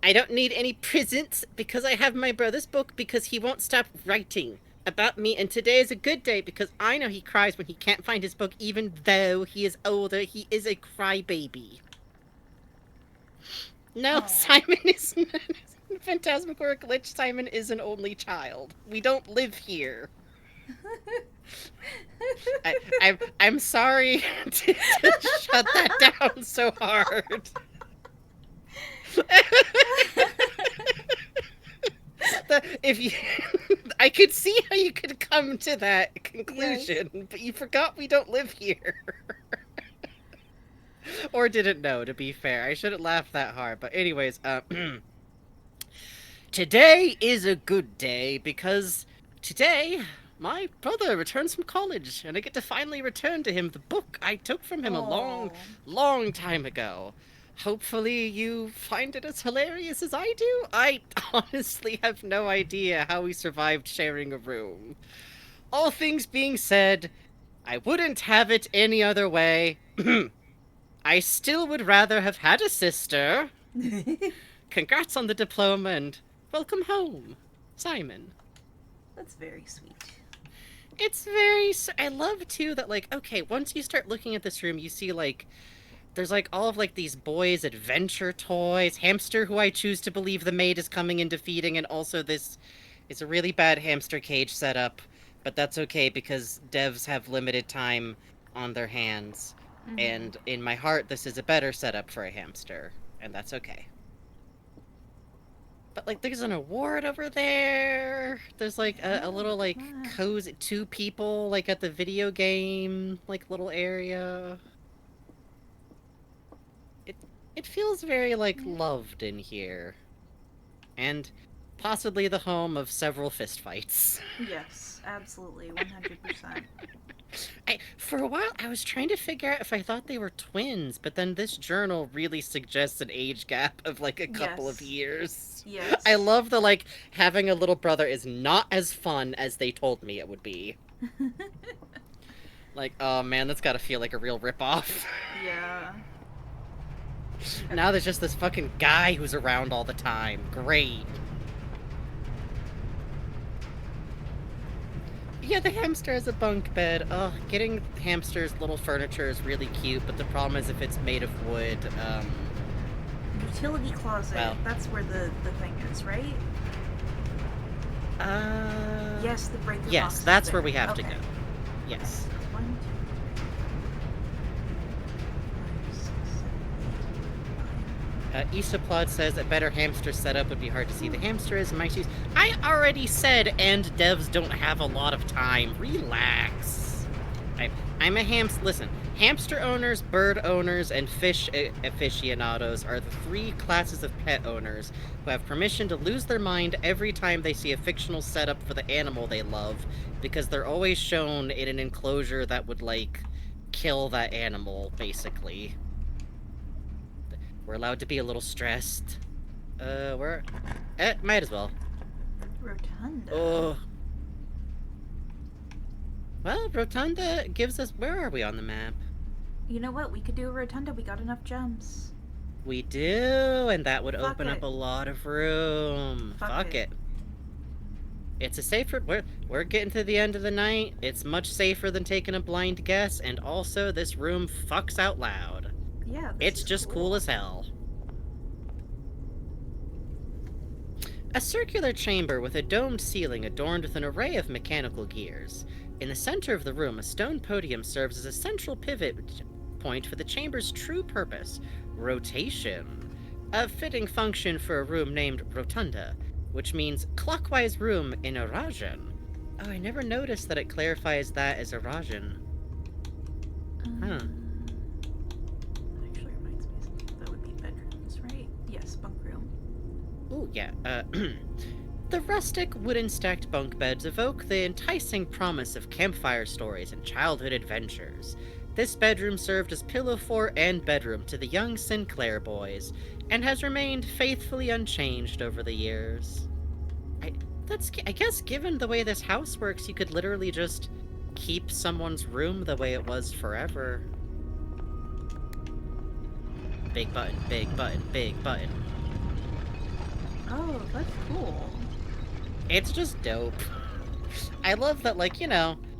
I don't need any presents because I have my brother's book because he won't stop writing about me, and today is a good day because I know he cries when he can't find his book even though he is older. He is a crybaby. No, Aw. Simon is not a Phantasmagoria glitch. Simon is an only child. We don't live here. I'm sorry to shut that down so hard. If you, I could see how you could come to that conclusion, but you forgot we don't live here. Or didn't know, to be fair. I shouldn't laugh that hard. But anyways, today is a good day because today my brother returns from college and I get to finally return to him the book I took from him a long, Aw. long time ago. Hopefully you find it as hilarious as I do. I honestly have no idea how we survived sharing a room. All things being said, I wouldn't have it any other way. I still would rather have had a sister. Congrats on the diploma and welcome home, Simon. That's very sweet. It's very... I love, too, that, like, okay, once you start looking at this room, you see, like, there's, like, all of, like, these boys' adventure toys, hamster who I choose to believe the maid is coming and defeating, and also this is a really bad hamster cage setup, but that's okay because devs have limited time on their hands, and in my heart, this is a better setup for a hamster, and that's okay. But, like, there's an award over there. There's, like, a little, like, cozy 2 people, like, at the video game, like, little area. It feels very, like, loved in here. And possibly the home of several fistfights. Yes, absolutely, 100%. For a while, I was trying to figure out if I thought they were twins, but then this journal really suggests an age gap of, like, a couple of Yes. years. Yes. I love the, like, having a little brother is not as fun as they told me it would be. Like, oh man, that's gotta feel like a real ripoff. Yeah. Now there's just this fucking guy who's around all the time. Great. Yeah, the hamster has a bunk bed. Ugh, getting hamsters little furniture is really cute, but the problem is if it's made of wood, Utility closet. Well. That's where the thing is, right? Yes, the breaker box Yes, is that's where there. we have to Okay. go. Yes. 1, 2, 3, 4, 5, 6, 7, 8, 9. Isaplod says a better hamster setup would be hard to see. The hamster is my shoes. I already said, and devs don't have a lot of time. Relax. I'm a Listen, hamster owners, bird owners, and fish aficionados are the 3 classes of pet owners who have permission to lose their mind every time they see a fictional setup for the animal they love, because they're always shown in an enclosure that would, like, kill that animal, basically. We're allowed to be a little stressed. Might as well. Rotunda. Oh. Well, Rotunda gives us... Where are we on the map? You know what? We could do a rotunda. We got enough gems. We do, and that would Fuck open up it. a lot of room. Fuck it. it. It's a safer... We're getting to the end of the night. It's much safer than taking a blind guess, and also this room fucks out loud. Yeah, this It's is just cool as hell. A circular chamber with a domed ceiling adorned with an array of mechanical gears. In the center of the room, a stone podium serves as a central pivot point for the chamber's true purpose, rotation. A fitting function for a room named Rotunda, which means clockwise room in Arajan. Oh, I never noticed that it clarifies that as Arajan. Huh. That actually reminds me of something. That would be bedrooms, right? Yes, bunk room. Ooh, yeah, The rustic, wooden-stacked bunk beds evoke the enticing promise of campfire stories and childhood adventures. This bedroom served as pillow fort and bedroom to the young Sinclair boys, and has remained faithfully unchanged over the years. I guess given the way this house works, you could literally just keep someone's room the way it was forever. Big button, big button, big button. Oh, that's cool. It's just dope. I love that, like,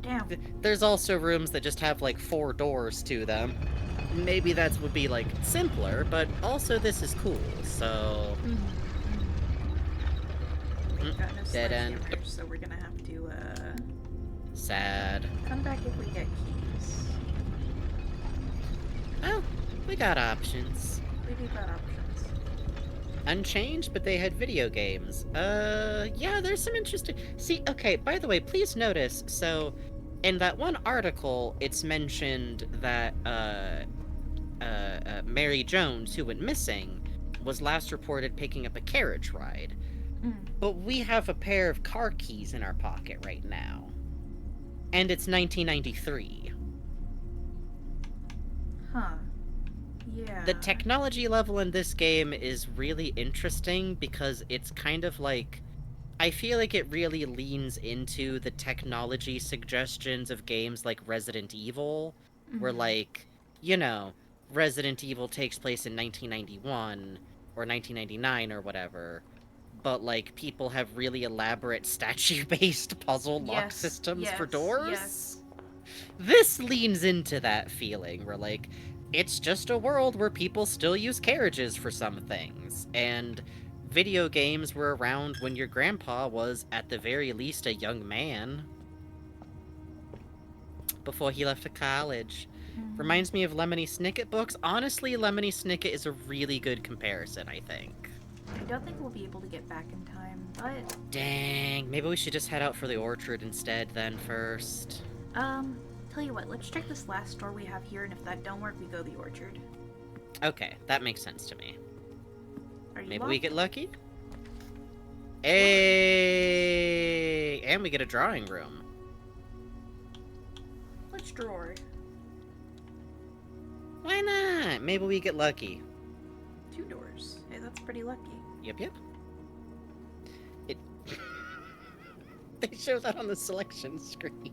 Damn. there's also rooms that just have, like, 4 doors to them. Maybe that would be, like, simpler, but also this is cool, so... We've got no Dead end. sledgehammers, so we're gonna have to, Sad. come back if we get keys. Oh, we got options. We do got options. Unchanged, but they had video games. Yeah, there's some interesting... See, okay, by the way, please notice, so, in that one article, it's mentioned that, Mary Jones, who went missing, was last reported picking up a carriage ride. But we have a pair of car keys in our pocket right now. And it's 1993. Huh. Yeah. The technology level in this game is really interesting because it's kind of like... I feel like it really leans into the technology suggestions of games like Resident Evil, where, like, Resident Evil takes place in 1991 or 1999 or whatever, but, like, people have really elaborate statue-based puzzle lock systems for doors. Yes. This leans into that feeling where, like, it's just a world where people still use carriages for some things, and video games were around when your grandpa was, at the very least, a young man. Before he left to college. Reminds me of Lemony Snicket books. Honestly, Lemony Snicket is a really good comparison, I think. I don't think we'll be able to get back in time, but... Dang, maybe we should just head out for the orchard instead then first. Tell you what, let's check this last door we have here, and if that don't work, we go the orchard. Okay, that makes sense to me. Are you Maybe locked? we get lucky? Hey! And we get a drawing room. Which drawer? Why not? Maybe we get lucky. 2 doors. Hey, that's pretty lucky. Yep. It... They show that on the selection screen.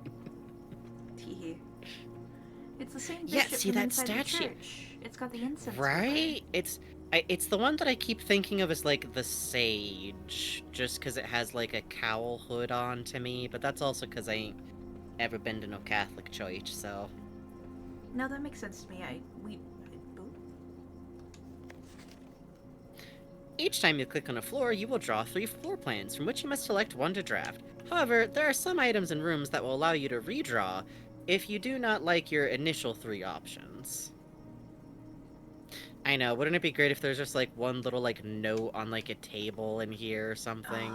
Teehee. It's the same Yeah, bishop see from that inside the statue? church. It's got the incense. Right? It's the one that I keep thinking of as, like, the sage, just because it has, like, a cowl hood on to me, but that's also because I ain't ever been to no Catholic church, so... No, that makes sense to me. Each time you click on a floor, you will draw 3 floor plans, from which you must select one to draft. However, there are some items and rooms that will allow you to redraw if you do not like your initial 3 options. I know, wouldn't it be great if there's just, like, one little, like, note on, like, a table in here or something?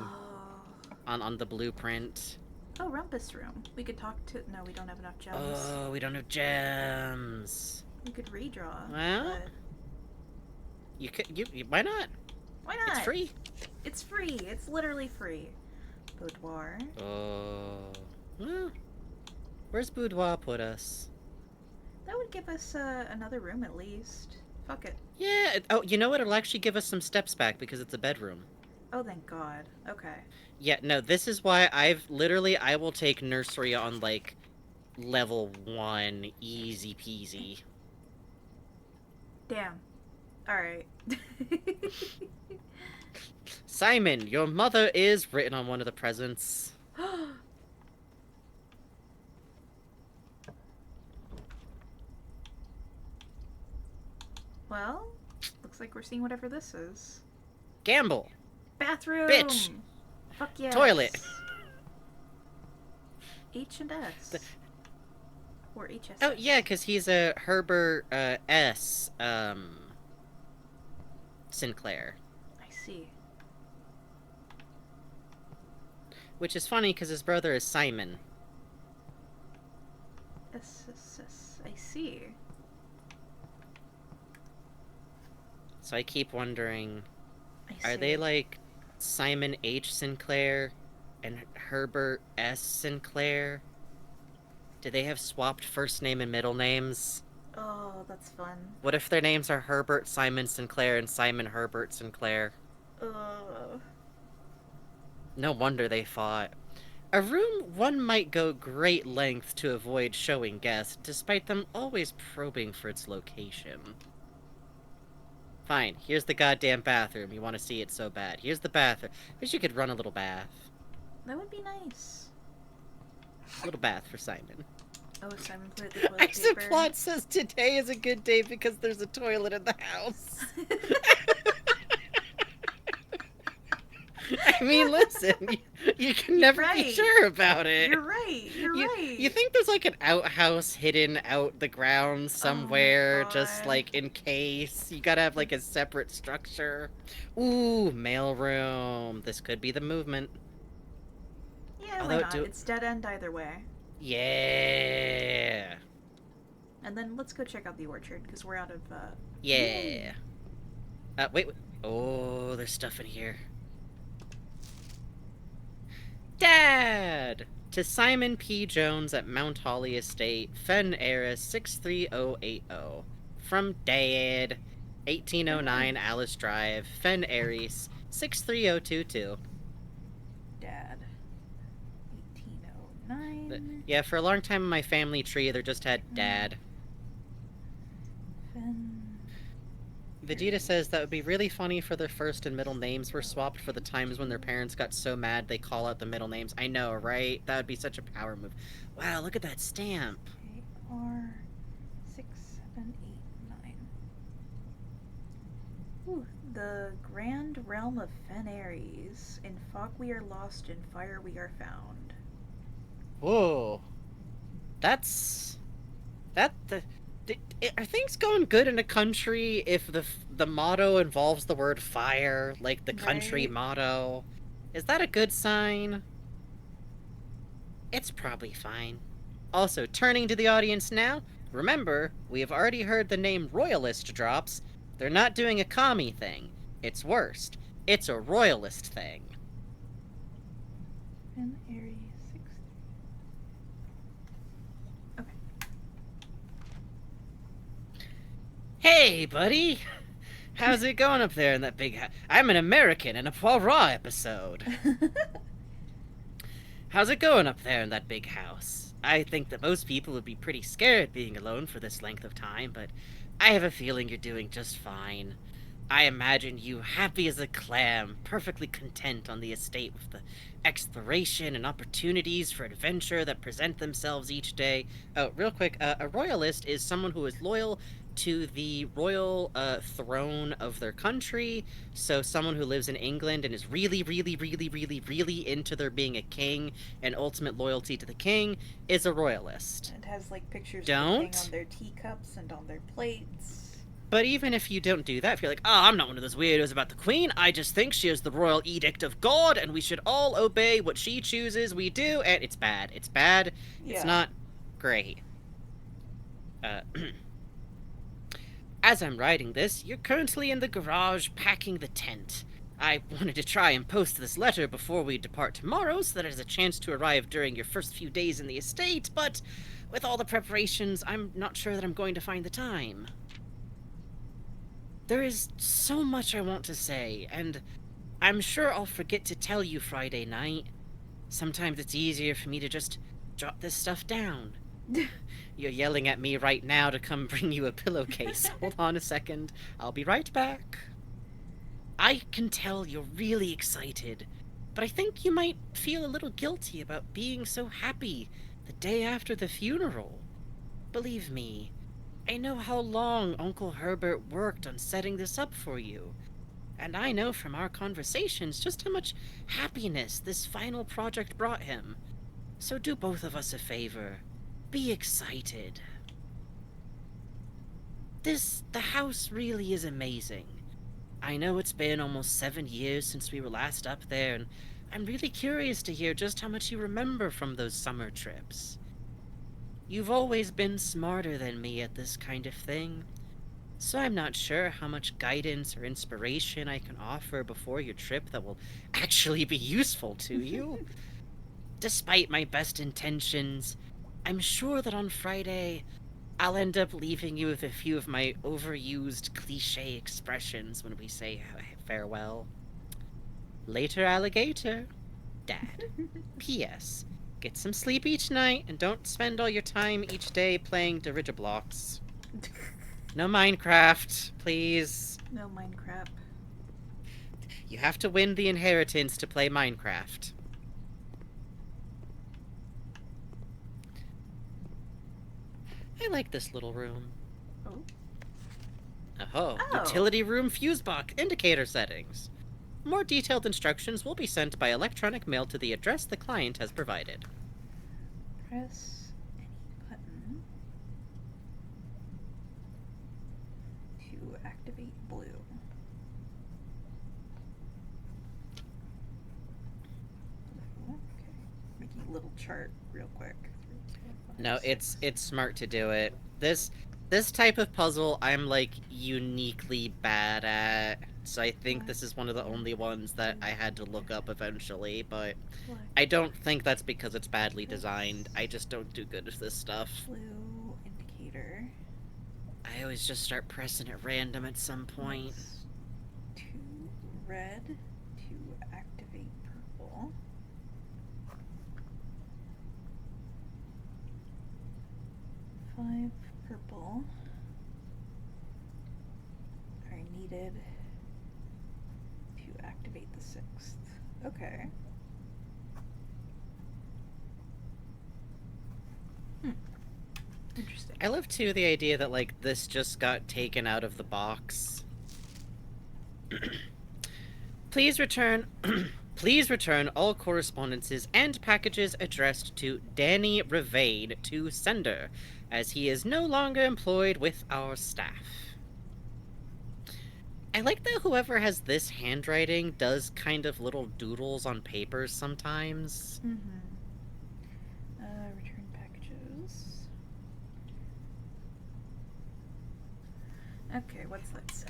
On the blueprint? Oh, Rumpus Room. We could talk to... No, we don't have enough gems. Oh, we don't have gems. We could redraw. Well, but... you could... why not? Why not? It's free. It's free. It's literally free. Boudoir. Oh. Well, where's Boudoir put us? That would give us another room at least. Fuck it. Yeah. Oh, you know what? It'll actually give us some steps back because it's a bedroom. Oh, thank God. Okay. Yeah, no, this is why I will take nursery on, like, level 1, easy peasy. Damn. Alright. Simon, your mother is written on one of the presents. Well, looks like we're seeing whatever this is. Gamble. Bathroom! Bitch! Fuck yes. Toilet. H&S. Or HSS. Oh, yeah, because he's a Herbert, S., Sinclair. I see. Which is funny, because his brother is Simon. SSS. I see. So I keep wondering, I are see. they, like, Simon H. Sinclair and Herbert S. Sinclair? Do they have swapped first name and middle names? Oh, that's fun. What if their names are Herbert Simon Sinclair and Simon Herbert Sinclair? No wonder they fought. A room one might go great lengths to avoid showing guests, despite them always probing for its location. Fine, here's the goddamn bathroom. You want to see it so bad. Here's the bathroom. Wish you could run a little bath. That would be nice. A little bath for Simon. Oh, Simon played the toilet paper. Isoplot says today is a good day because there's a toilet in the house. I mean, listen, you can never be sure about it. You're right. You're right. You think there's like an outhouse hidden out the ground somewhere, just like in case? You gotta have like a separate structure. Ooh, mailroom. This could be the movement. Yeah, why not? It's dead end either way. Yeah. And then let's go check out the orchard because we're out of. Yeah. Wait. Oh, there's stuff in here. Dad! To Simon P. Jones at Mount Holly Estate, Fen Era 63080. From Dad. 1809 Alice Drive, Fen Aries, 63022. Dad. 1809. Yeah, for a long time in my family tree, there just had Dad. Fen. Vegeta says that would be really funny for their first and middle names were swapped for the times when their parents got so mad they call out the middle names. I know, right? That would be such a power move. Wow, look at that stamp. R 6789. Ooh, the Grand Realm of Fen Aries. In fog we are lost, in fire we are found. Whoa. Are things going good in a country if the motto involves the word fire, like the country motto? Is that a good sign? It's probably fine. Also, turning to the audience now, remember, we have already heard the name Royalist drops. They're not doing a commie thing. It's worst. It's a Royalist thing. Fen Aries 6. Okay. Hey, buddy! How's it going up there in that big house? I'm an American in a Poirot episode. How's it going up there in that big house? I think that most people would be pretty scared being alone for this length of time, but I have a feeling you're doing just fine. I imagine you happy as a clam, perfectly content on the estate with the exploration and opportunities for adventure that present themselves each day. Oh, real quick, a royalist is someone who is loyal to the royal throne of their country. So someone who lives in England and is really, really, really, really, really into there being a king and ultimate loyalty to the king is a royalist. It has like pictures of the king on their teacups and on their plates. But even if you don't do that, if you're like, oh, I'm not one of those weirdos about the queen, I just think she is the royal edict of God, and we should all obey what she chooses, we do, and it's bad. It's bad. Yeah. It's not great. As I'm writing this, you're currently in the garage packing the tent. I wanted to try and post this letter before we depart tomorrow, so that it has a chance to arrive during your first few days in the estate, but with all the preparations, I'm not sure that I'm going to find the time. There is so much I want to say, and I'm sure I'll forget to tell you Friday night. Sometimes it's easier for me to just jot this stuff down. You're yelling at me right now to come bring you a pillowcase. Hold on a second. I'll be right back. I can tell you're really excited, but I think you might feel a little guilty about being so happy the day after the funeral. Believe me, I know how long Uncle Herbert worked on setting this up for you, and I know from our conversations just how much happiness this final project brought him. So do both of us a favor. Be excited. The house really is amazing. I know it's been almost 7 years since we were last up there, and I'm really curious to hear just how much you remember from those summer trips. You've always been smarter than me at this kind of thing, so I'm not sure how much guidance or inspiration I can offer before your trip that will actually be useful to you. Despite my best intentions, I'm sure that on Friday, I'll end up leaving you with a few of my overused cliche expressions when we say farewell. Later, alligator. Dad. P.S. Get some sleep each night and don't spend all your time each day playing Dirigiblocks. No Minecraft, please. No Minecraft. You have to win the inheritance to play Minecraft. I like this little room. Oh. Oh, utility room fuse box indicator settings. More detailed instructions will be sent by electronic mail to the address the client has provided. Press any button to activate blue. Okay. Making a little chart real quick. 3, 2, 5, No, 6. it's smart to do it. This type of puzzle I'm like uniquely bad at. So I think this is one of the only ones that I had to look up eventually, but I don't think that's because it's badly designed. I just don't do good with this stuff. Blue indicator. I always just start pressing at random at some point. Next to red to activate purple. Five purple are needed to activate the 6th. Okay. Interesting. I love too the idea that like this just got taken out of the box. Please return please return all correspondences and packages addressed to Danny Revade to sender, as he is no longer employed with our staff. I like that whoever has this handwriting does kind of little doodles on papers sometimes. Return packages. Okay, what's that say?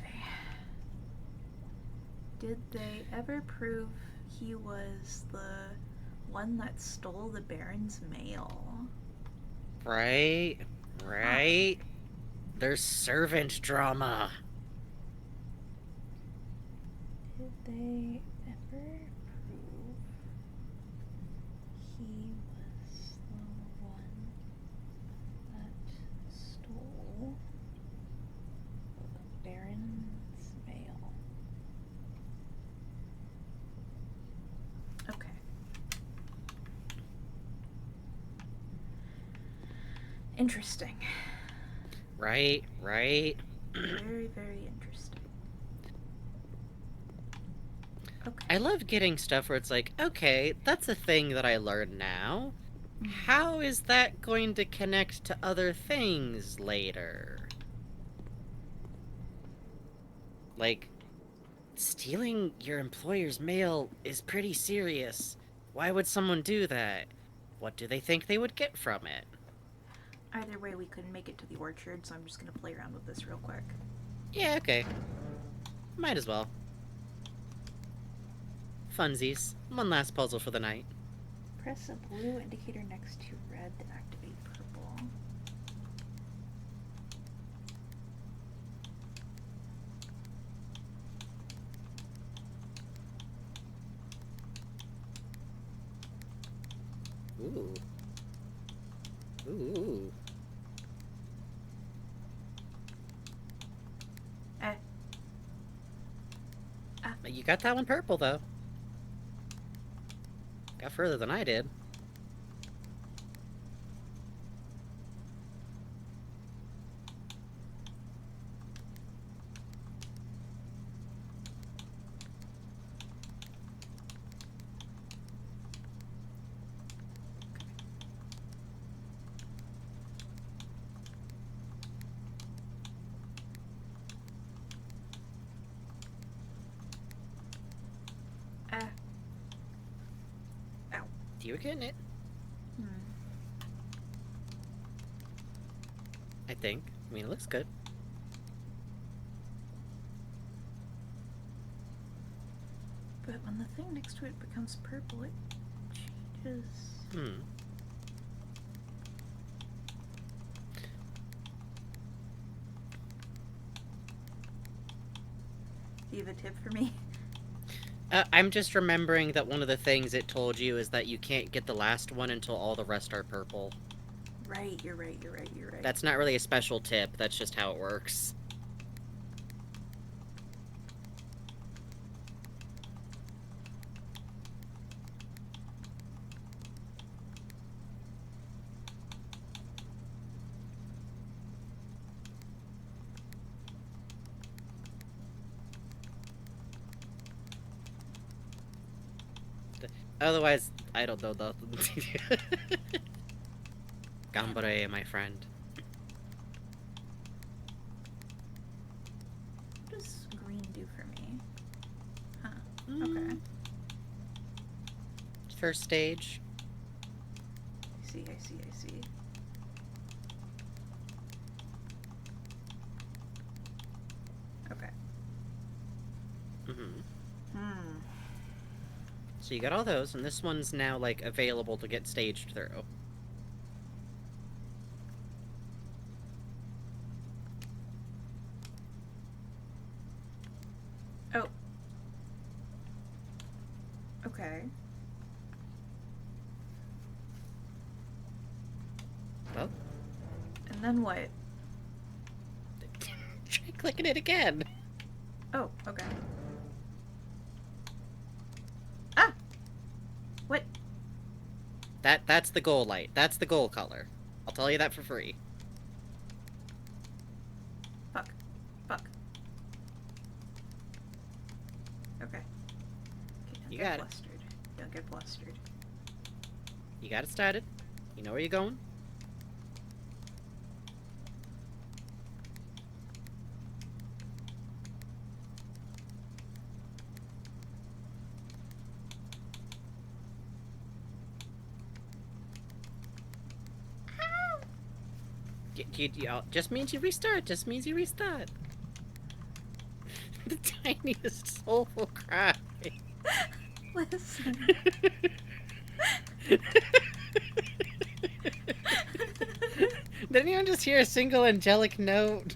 Did they ever prove he was the one that stole the Baron's mail? Right? There's servant drama. Did they ever prove he was the one that stole the Baron's mail? Okay. Interesting. Right? Very, very interesting. Okay. I love getting stuff where it's like, okay, that's a thing that I learned now. How is that going to connect to other things later? Like, stealing your employer's mail is pretty serious. Why would someone do that? What do they think they would get from it? Either way, we couldn't make it to the orchard, so I'm just gonna play around with this real quick. Yeah, okay. Might as well. Funsies. One last puzzle for the night. Press a blue indicator next to red to activate purple. Ooh. Ooh. You got that one purple, though. Got further than I did. You were getting it. I think. I mean, it looks good. But when the thing next to it becomes purple, it changes. Do you have a tip for me? I'm just remembering that one of the things it told you is that you can't get the last one until all the rest are purple. Right, you're right. That's not really a special tip, that's just how it works. Otherwise, I don't know nothing. Gambare, my friend. What does green do for me? Huh. Mm. Okay. First stage. I see. Okay. Mm-hmm. So you got all those, and this one's now, like, available to get staged through. Oh. Okay. Well, And then what? try clicking it again. Oh, okay. Ah! What? That's the goal light. That's the goal color. I'll tell you that for free. Fuck. Okay. You got it. Flustered. Don't get flustered. You got it started. You know where you're going. Just means you restart. Just means you restart. The tiniest soulful cry. Listen. Didn't anyone just hear a single angelic note?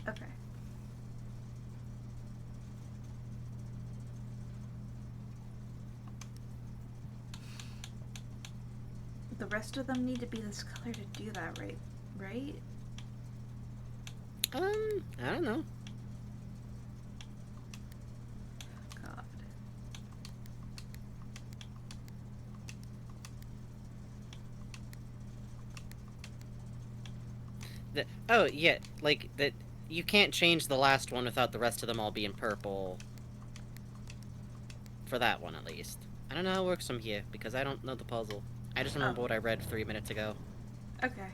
Okay. The rest of them need to be this color to do that, right? Right? I don't know. God. Oh, yeah, like, that. You can't change the last one without the rest of them all being purple. For that one, at least. I don't know how it works from here, because I don't know the puzzle. I just remember what I read 3 minutes ago. Okay.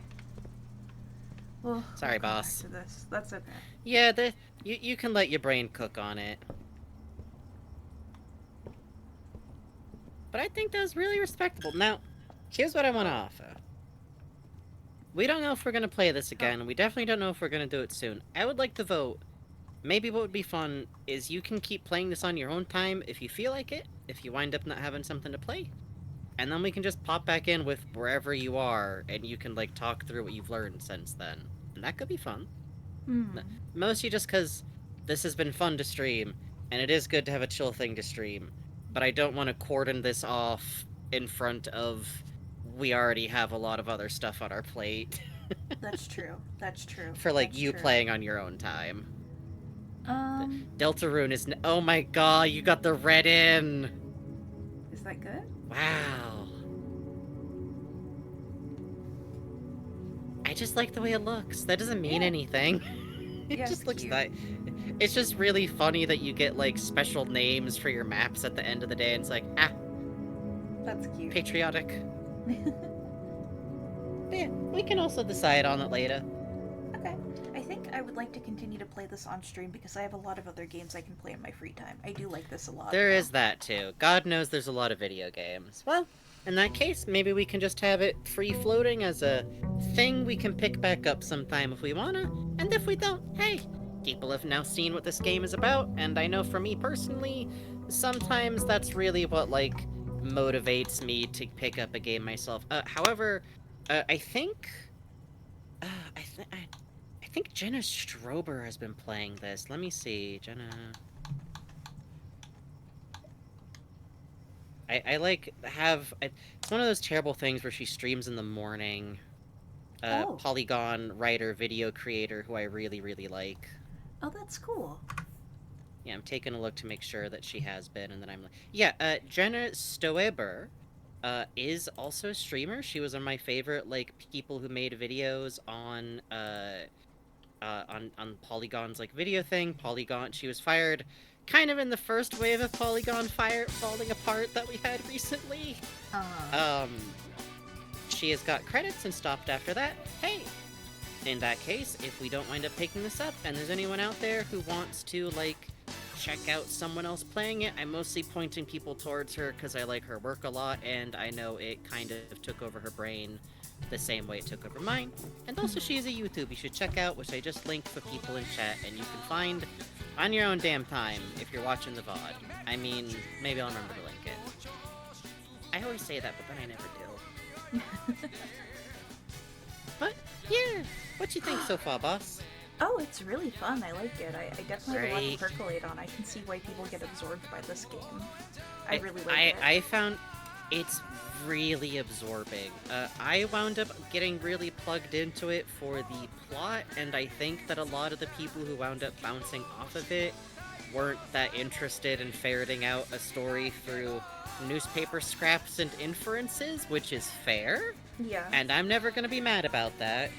Well, Sorry, we'll come boss. back to this. That's okay. Yeah, you can let your brain cook on it. But I think that was really respectable. Now, here's what I want to offer. We don't know if we're going to play this again. We definitely don't know if we're going to do it soon. I would like to vote. Maybe what would be fun is you can keep playing this on your own time if you feel like it, if you wind up not having something to play. And then we can just pop back in with wherever you are, and you can, like, talk through what you've learned since then. And that could be fun. Mostly just because this has been fun to stream, and it is good to have a chill thing to stream. But I don't want to cordon this off in front of... We already have a lot of other stuff on our plate. That's true. That's true. For, like, That's you true. playing on your own time. Deltarune is... Oh my god, you got the red in! Is that good? Wow. I just like the way it looks. That doesn't mean anything. It Yeah, just it's looks cute. nice. It's just really funny that you get, like, special names for your maps at the end of the day, and it's like, That's cute. patriotic. But yeah, we can also decide on it later. Okay. I think I would like to continue to play this on stream because I have a lot of other games I can play in my free time. I do like this a lot. There though. is that, too. God knows there's a lot of video games. Well, in that case, maybe we can just have it free-floating as a thing we can pick back up sometime if we wanna, and if we don't, hey, people have now seen what this game is about, and I know for me personally, sometimes that's really what, like, motivates me to pick up a game myself. However, I think think Jenna Strober has been playing this. Let me see. Jenna. I like have. It's one of those terrible things where she streams in the morning. Oh. Polygon writer, video creator who I really, really like. Oh, that's cool. Yeah, I'm taking a look to make sure that she has been, and then I'm like, yeah, Jenna Stoeber is also a streamer. She was one of my favorite, like, people who made videos on Polygon's, like, video thing. Polygon, she was fired kind of in the first wave of Polygon falling apart that we had recently. She has got credits and stopped after that. Hey, in that case, if we don't wind up picking this up, and there's anyone out there who wants to, like, check out someone else playing it, I'm mostly pointing people towards her because I like her work a lot, and I know it kind of took over her brain the same way it took over mine. And also, she has a YouTube you should check out, which I just linked for people in chat, and you can find on your own damn time if you're watching the VOD. I mean, maybe I'll remember to link it. I always say that, but then I never do. But, yeah, what you think so far, boss? Oh, it's really fun. I like it. I definitely have a lot to Great. percolate on. I can see why people get absorbed by this game. I really like it. I found it's really absorbing. I wound up getting really plugged into it for the plot, and I think that a lot of the people who wound up bouncing off of it weren't that interested in ferreting out a story through newspaper scraps and inferences, which is fair, Yeah. and I'm never gonna be mad about that.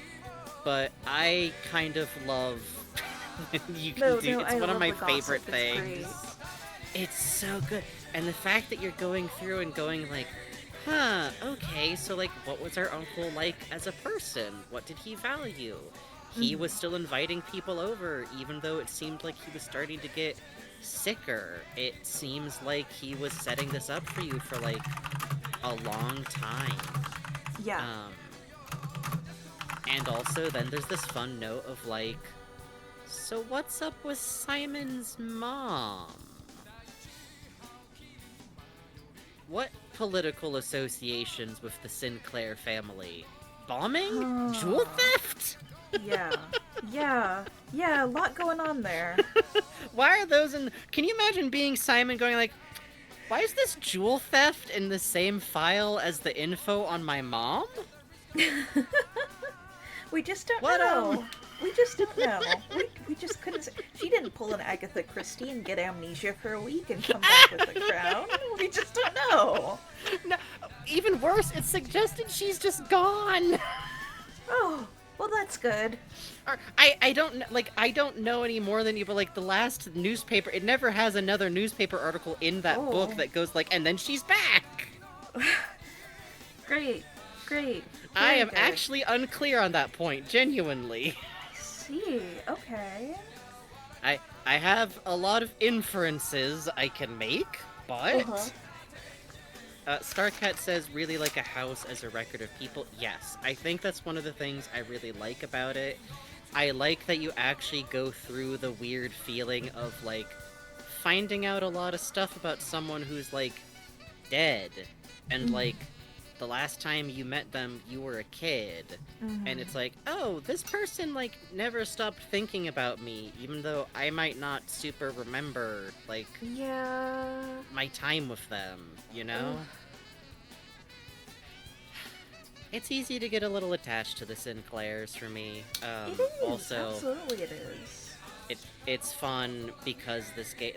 But I kind of love you can No, do. no, It's I one of love my the gossip. favorite It's things. great. It's so good. And the fact that you're going through and going like, huh, okay, so like what was our uncle like as a person? What did he value? He was still inviting people over, even though it seemed like he was starting to get sicker. It seems like he was setting this up for you for like a long time. Yeah. And also, then there's this fun note of like, so what's up with Simon's mom? What political associations with the Sinclair family? Bombing? Jewel theft? Yeah. Yeah. Yeah, a lot going on there. Why are those in... Can you imagine being Simon going like, why is this jewel theft in the same file as the info on my mom? We just don't What, know. We just don't know. We just couldn't say. She didn't pull an Agatha Christie and get amnesia for a week and come back with a crown. We just don't know. No, even worse, it's suggested she's just gone. Oh, well, that's good. Or, I don't like I don't know any more than you, but like the last newspaper, it never has another newspaper article in that book that goes like, and then she's back. Great. Great. I Very am good. actually unclear on that point, genuinely. I see. Okay. I have a lot of inferences I can make, but Starcat says really like a house as a record of people. Yes, I think that's one of the things I really like about it. I like that you actually go through the weird feeling of like finding out a lot of stuff about someone who's like dead, and like the last time you met them you were a kid, and it's like, oh, this person like never stopped thinking about me, even though I might not super remember like Yeah. my time with them, you know? It's easy to get a little attached to the Sinclairs for me. It is. Also, Absolutely, it is. it's fun because this game...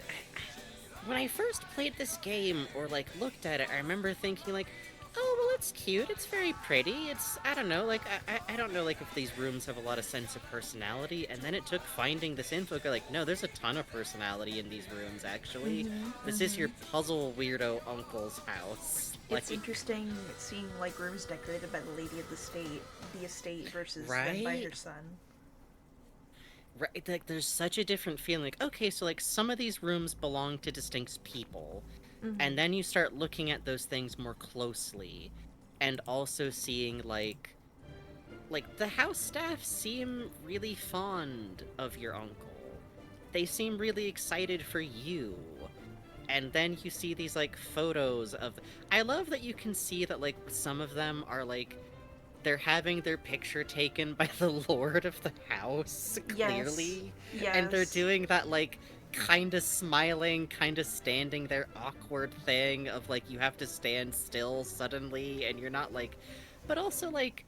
When I first played this game, or like looked at it, I remember thinking like, oh, well, it's cute, it's very pretty, it's, I don't know, like, I don't know, like, if these rooms have a lot of sense of personality, and then it took finding this info, like, no, there's a ton of personality in these rooms, actually. This is your puzzle weirdo uncle's house. It's interesting seeing like rooms decorated by the lady of the estate versus done by her son. Right, like, there's such a different feeling, like, okay, so, like, some of these rooms belong to distinct people, and then you start looking at those things more closely, and also seeing, like, the house staff seem really fond of your uncle. They seem really excited for you. And then you see these, like, photos of... I love that you can see that, like, some of them are, like, they're having their picture taken by the lord of the house, clearly. Yes. And they're doing that, like, kind of smiling, kind of standing there awkward thing of, like, you have to stand still suddenly, and you're not, like... But also, like,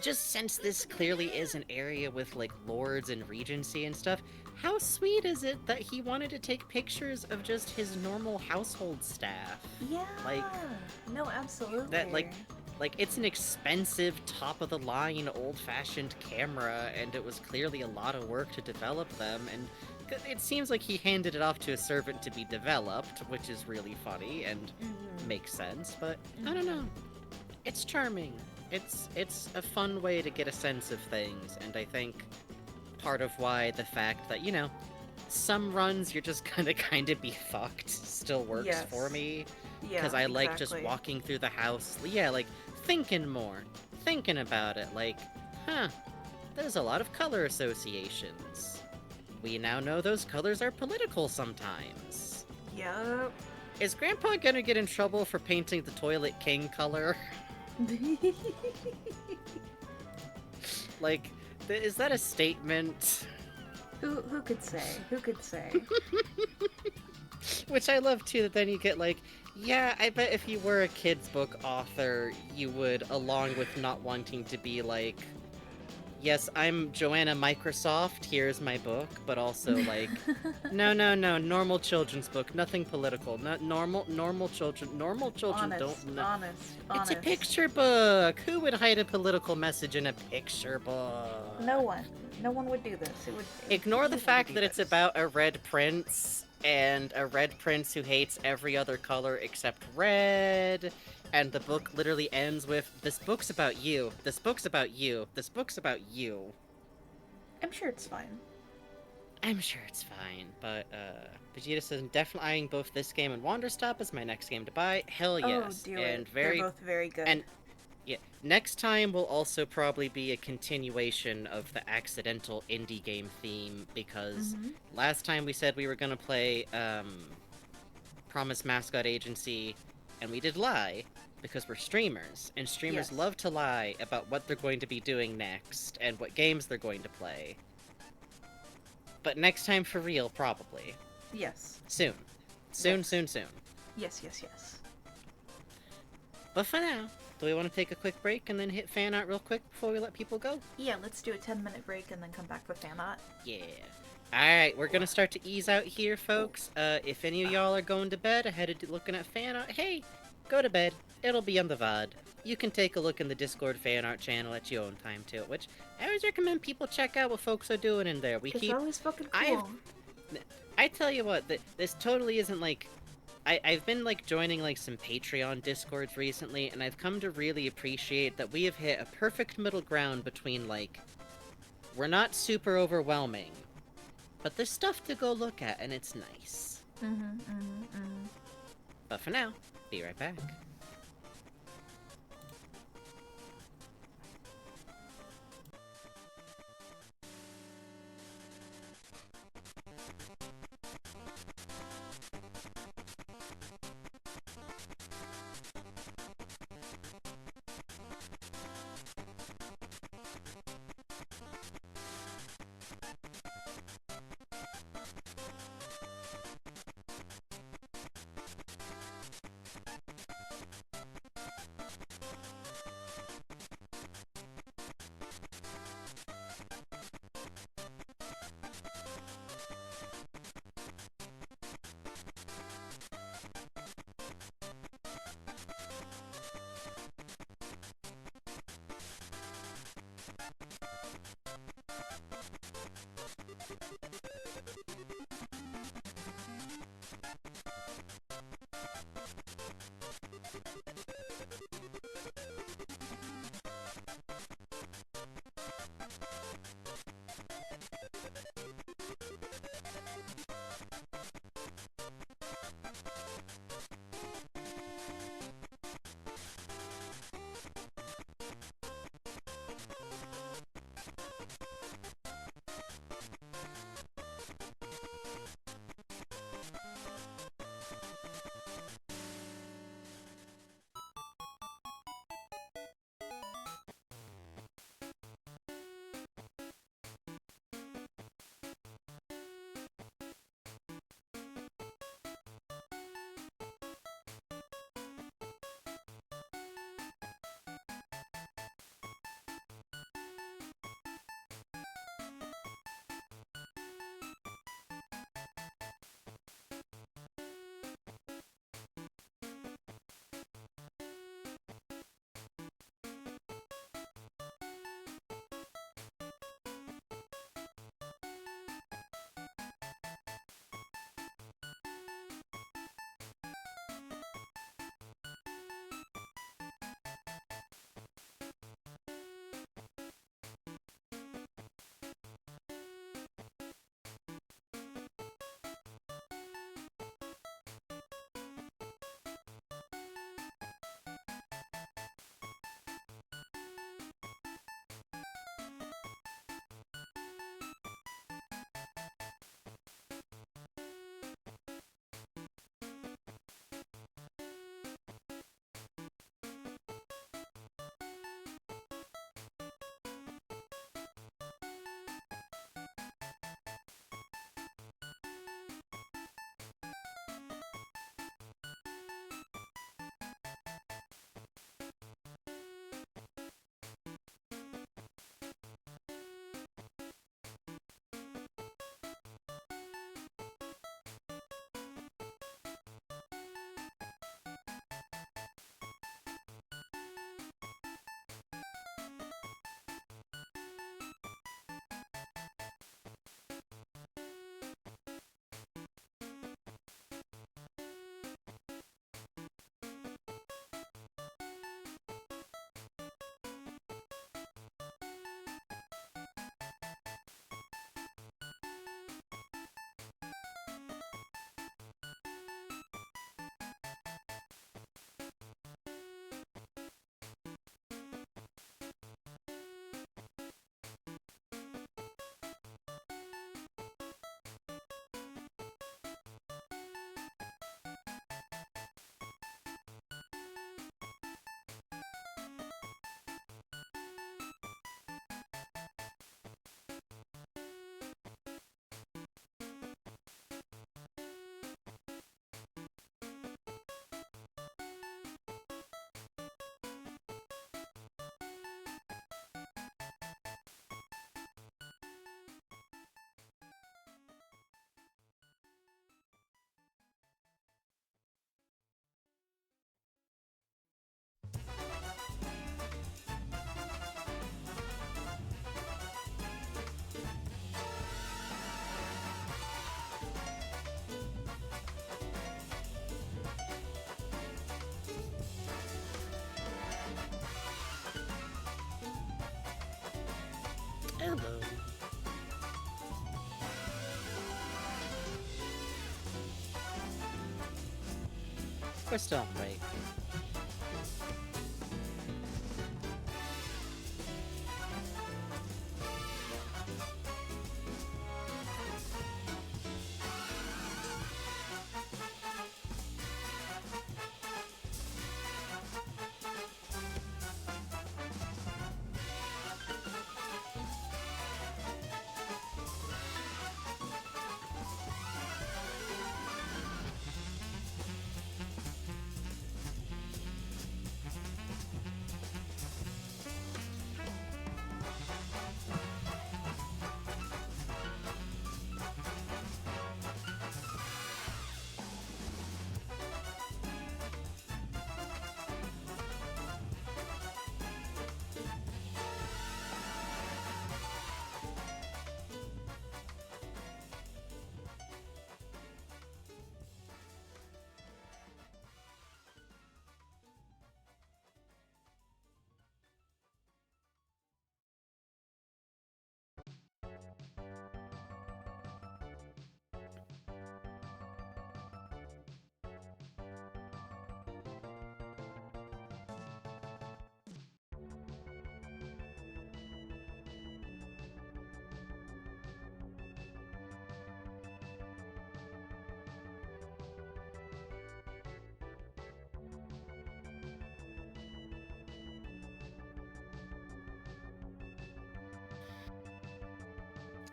just since this clearly is an area with, like, lords and regency and stuff, how sweet is it that he wanted to take pictures of just his normal household staff? Yeah. Like, no, absolutely. that, like, it's an expensive, top-of-the-line, old-fashioned camera, and it was clearly a lot of work to develop them, and it seems like he handed it off to a servant to be developed, which is really funny and makes sense, but I don't know. It's charming. It's a fun way to get a sense of things, and I think part of why the fact that, you know, some runs you're just gonna kind of be fucked still works for me. Yeah, Because I like just exactly. walking through the house, yeah, like, thinking more, thinking about it, like, huh, there's a lot of color associations. We now know those colors are political sometimes. Yep. Is Grandpa gonna get in trouble for painting the toilet king color? Like, is that a statement? Who could say? Who could say? Which I love too, that then you get like, yeah, I bet if you were a kid's book author, you would, along with not wanting to be like, yes, I'm Joanna Microsoft, here's my book, but also like, no, normal children's book, nothing political, normal children Honest, don't know. honest. It's a picture book! Who would hide a political message in a picture book? No one. No one would do this. It would Ignore the who would fact do that it's this? about a red prince, and a red prince who hates every other color except red, and the book literally ends with, this book's about you, this book's about you, this book's about you. I'm sure it's fine. I'm sure it's fine, but, Vegeta says, definitely eyeing both this game and Wanderstop as my next game to buy. Hell yes. Oh, do and it. very, They're both very good. and yeah, next time will also probably be a continuation of the accidental indie game theme, because last time we said we were gonna play, Promise Mascot Agency, and we did lie, because we're streamers, and streamers Yes. love to lie about what they're going to be doing next, and what games they're going to play. But next time for real, probably. Yes. Soon. Yes. Soon. Yes. But for now, do we want to take a quick break and then hit fan art real quick before we let people go? Yeah, let's do a 10-minute break and then come back for fan art. Yeah. Alright, we're gonna start to ease out here, folks. If any of y'all are going to bed ahead of looking at fan art, hey, go to bed. It'll be on the VOD. You can take a look in the Discord fan art channel at your own time, too, which I always recommend people check out what folks are doing in there. It's always fucking cool. I tell you what, this totally isn't like... I've been, like, joining, like, some Patreon Discords recently, and I've come to really appreciate that we have hit a perfect middle ground between, like, we're not super overwhelming, but there's stuff to go look at, and it's nice. But for now, be right back. Hello. We're still on break.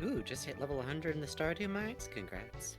Ooh, just hit level 100 in the Stardew Mines? Congrats.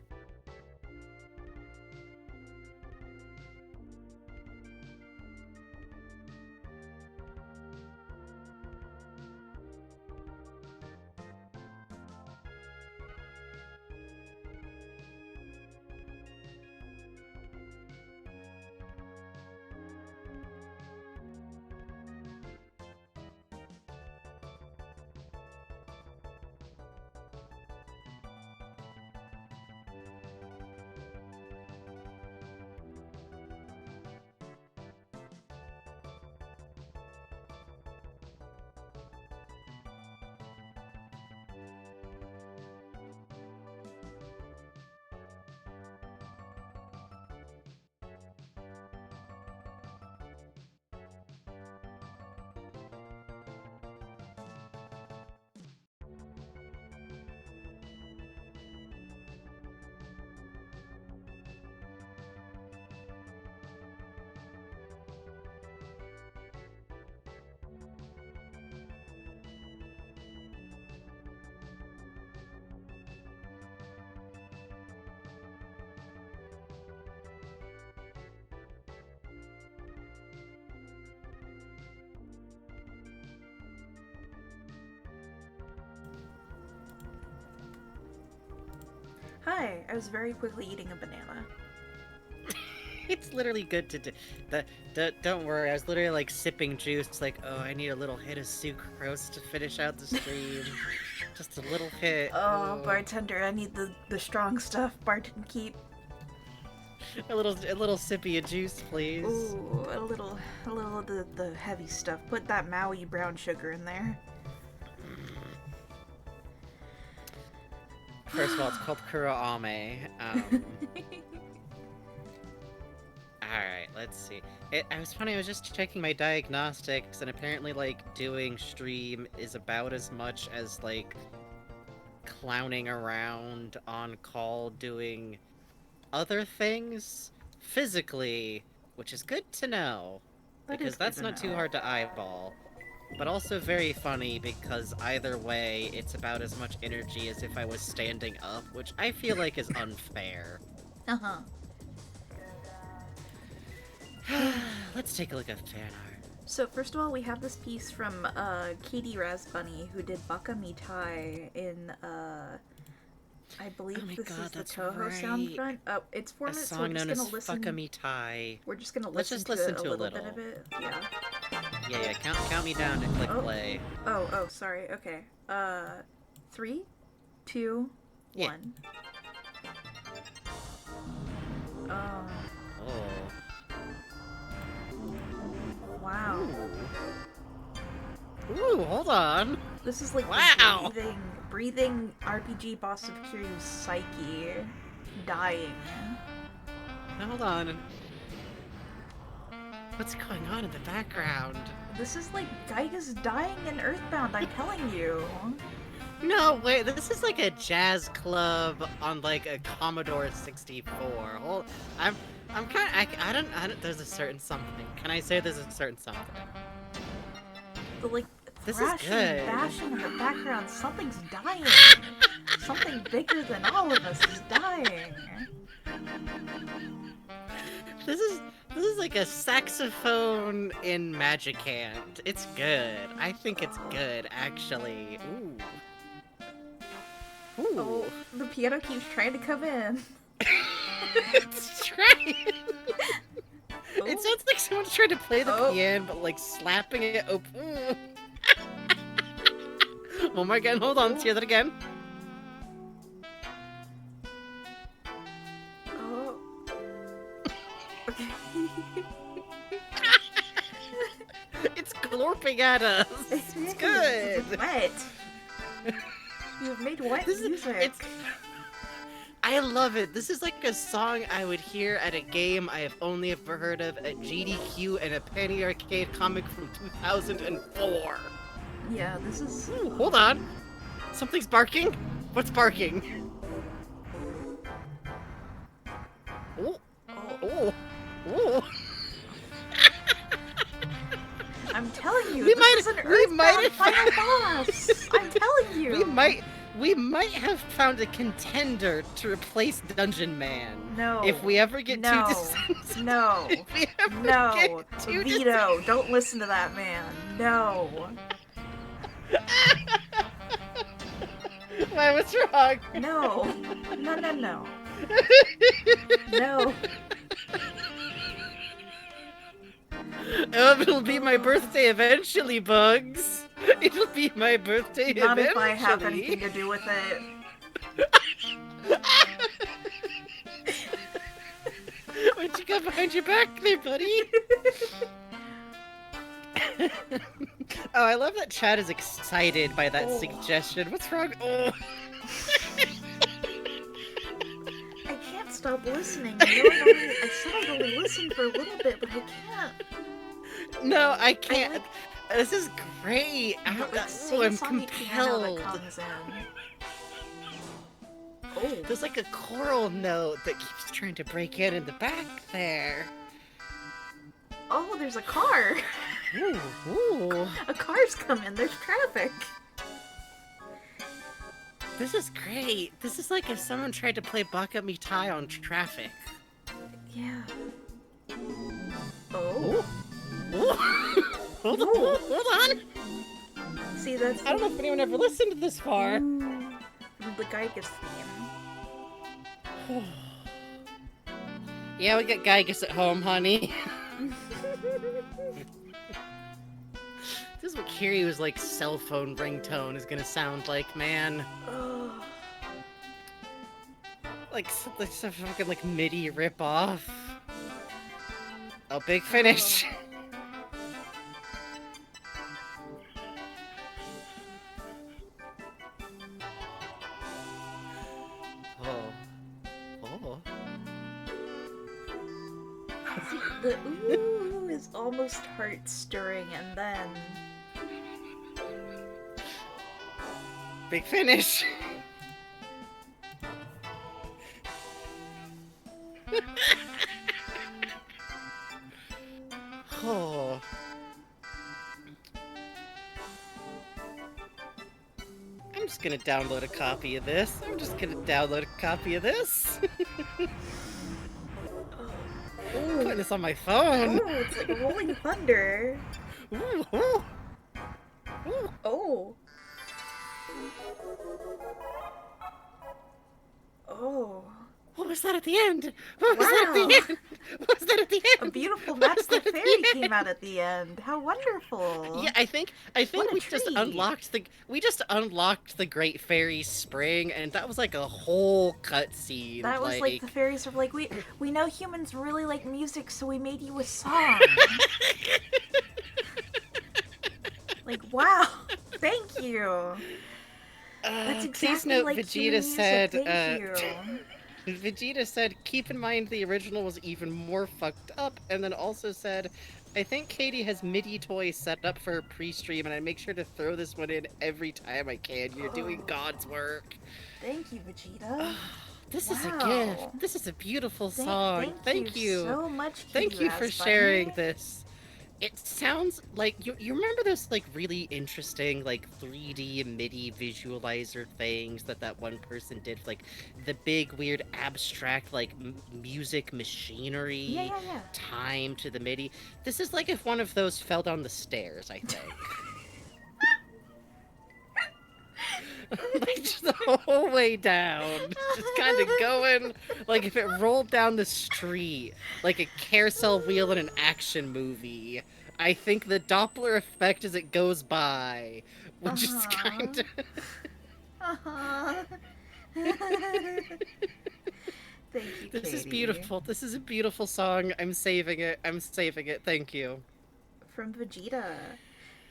Hi, I was very quickly eating a banana. It's literally good to do. Don't worry, I was literally like sipping juice, like, oh, I need a little hit of sucrose to finish out the stream. Just a little hit. Oh, bartender, I need the strong stuff. Barton, keep. A little sippy of juice, please. Ooh, a little of the heavy stuff. Put that Maui brown sugar in there. First of all, it's called Kuroame. Alright, let's see. I was funny, I was just checking my diagnostics, and apparently, like, doing stream is about as much as, like, clowning around on call doing other things physically, which is good to know. Because that's not too hard to eyeball. But also very funny because either way, it's about as much energy as if I was standing up, which I feel like is unfair. Uh-huh. Let's take a look at fan art. So first of all, we have this piece from Katie Razbunny, who did Baka Mitai in I believe this is the Toho soundfront. It's 4 minutes, so we're just gonna listen. Baka Mitai. We're just gonna Let's listen, just listen to a little bit of it. Yeah. Yeah. Count me down and click play. Oh, sorry. Okay. 3, 2, 1. Oh. Wow. Ooh, hold on. This is like Wow. the breathing RPG boss of Kiryu's psyche dying. Hold on. What's going on in the background? This is like Gaiga's dying in Earthbound, I'm telling you. No, wait, this is like a jazz club on like a Commodore 64. Hold, I'm kind of, I don't, there's a certain something. Can I say there's a certain something? The like This is thrashing, good. bashing in the background, something's dying. Something bigger than all of us is dying. This is like a saxophone in Magic Hand. It's good. I think it's good, actually. Ooh. Ooh. Oh, the piano keeps trying to come in. It's trying. Oh. It sounds like someone's trying to play the Oh. piano, but like slapping it open. One more again. Hold on. Let's hear that again. Oh. Okay. It's glorping at us. It's good. It's wet. You've made wet This is- music. it's- I love it. This is like a song I would hear at a game I have only ever heard of at GDQ and a Penny Arcade comic from 2004. Yeah, this is. Ooh, hold on. Something's barking. What's barking? Oh, Oh, oh, oh. I'm telling you, We this might- is an we might Earthbound have final found- boss. I'm telling you. We might have found a contender to replace Dungeon Man. No. If we ever get no. too desensitive. No. If we ever No. get too Veto. Don't listen to that man. No. Why, what's wrong? No. No, no, no. No. Oh, it'll be my birthday eventually, Bugs. It'll be my birthday Not eventually. if I have anything to do with it. What you got behind your back there, buddy? Oh, I love that Chad is excited by that Oh. suggestion. What's wrong? Oh. I can't stop listening. I said I'd only listen for a little bit, but I can't. No, I can't. This is great. But like Oh, I'm sing-songy piano that compelled. comes in. Oh. There's like a choral note that keeps trying to break in the back there. Oh, there's a car. Ooh, ooh. A car's coming. There's traffic. This is great. This is like if someone tried to play Baka Mitai on traffic. Yeah. Oh. Ooh. Hold on. See, that's I don't know if anyone ever listened this far. the Geiges theme. Yeah, we got Geigus at home, honey. This is what Kiryu's like cell phone ringtone is gonna sound like, man. Oh. Like some fucking like MIDI rip-off. Oh, big finish. Oh. The ooh is almost heart-stirring, and then Big finish. Oh. I'm just gonna download a copy of this. Putting this on my phone. oh, it's like rolling thunder. Ooh, ooh. Oh. Oh. What was that at the end? What was that at the Wow. end? What was that at the A end? beautiful What was magical that at the fairy end? came out at the end. How wonderful. Yeah, I think What a we just treat. unlocked the Great Fairy Spring, and that was like a whole cutscene. That was like the fairies were like, we know humans really like music, so we made you a song. Like, wow. Thank you. That's Please exactly note, like Vegeta human music. said. Thank you. Vegeta said, keep in mind the original was even more fucked up, and then also said, I think Katie has MIDI toys set up for her pre-stream, and I make sure to throw this one in every time I can. You're doing Oh. God's work. Thank you, Vegeta. This is a Wow. gift. This is a beautiful Thank- song. thank you so much, Thank Kitty you for Razz sharing Bunny. this. It sounds like you remember those like really interesting like 3D MIDI visualizer things that one person did, like the big weird abstract like music machinery Yeah. time to the MIDI. This is like if one of those fell down the stairs, I think. Like just the whole way down, just kind of going like if it rolled down the street like a carousel wheel in an action movie. I think the Doppler effect as it goes by would just kind of. Uh-huh. Thank you, This is Katie. beautiful. This is a beautiful song. I'm saving it. Thank you. From Vegeta.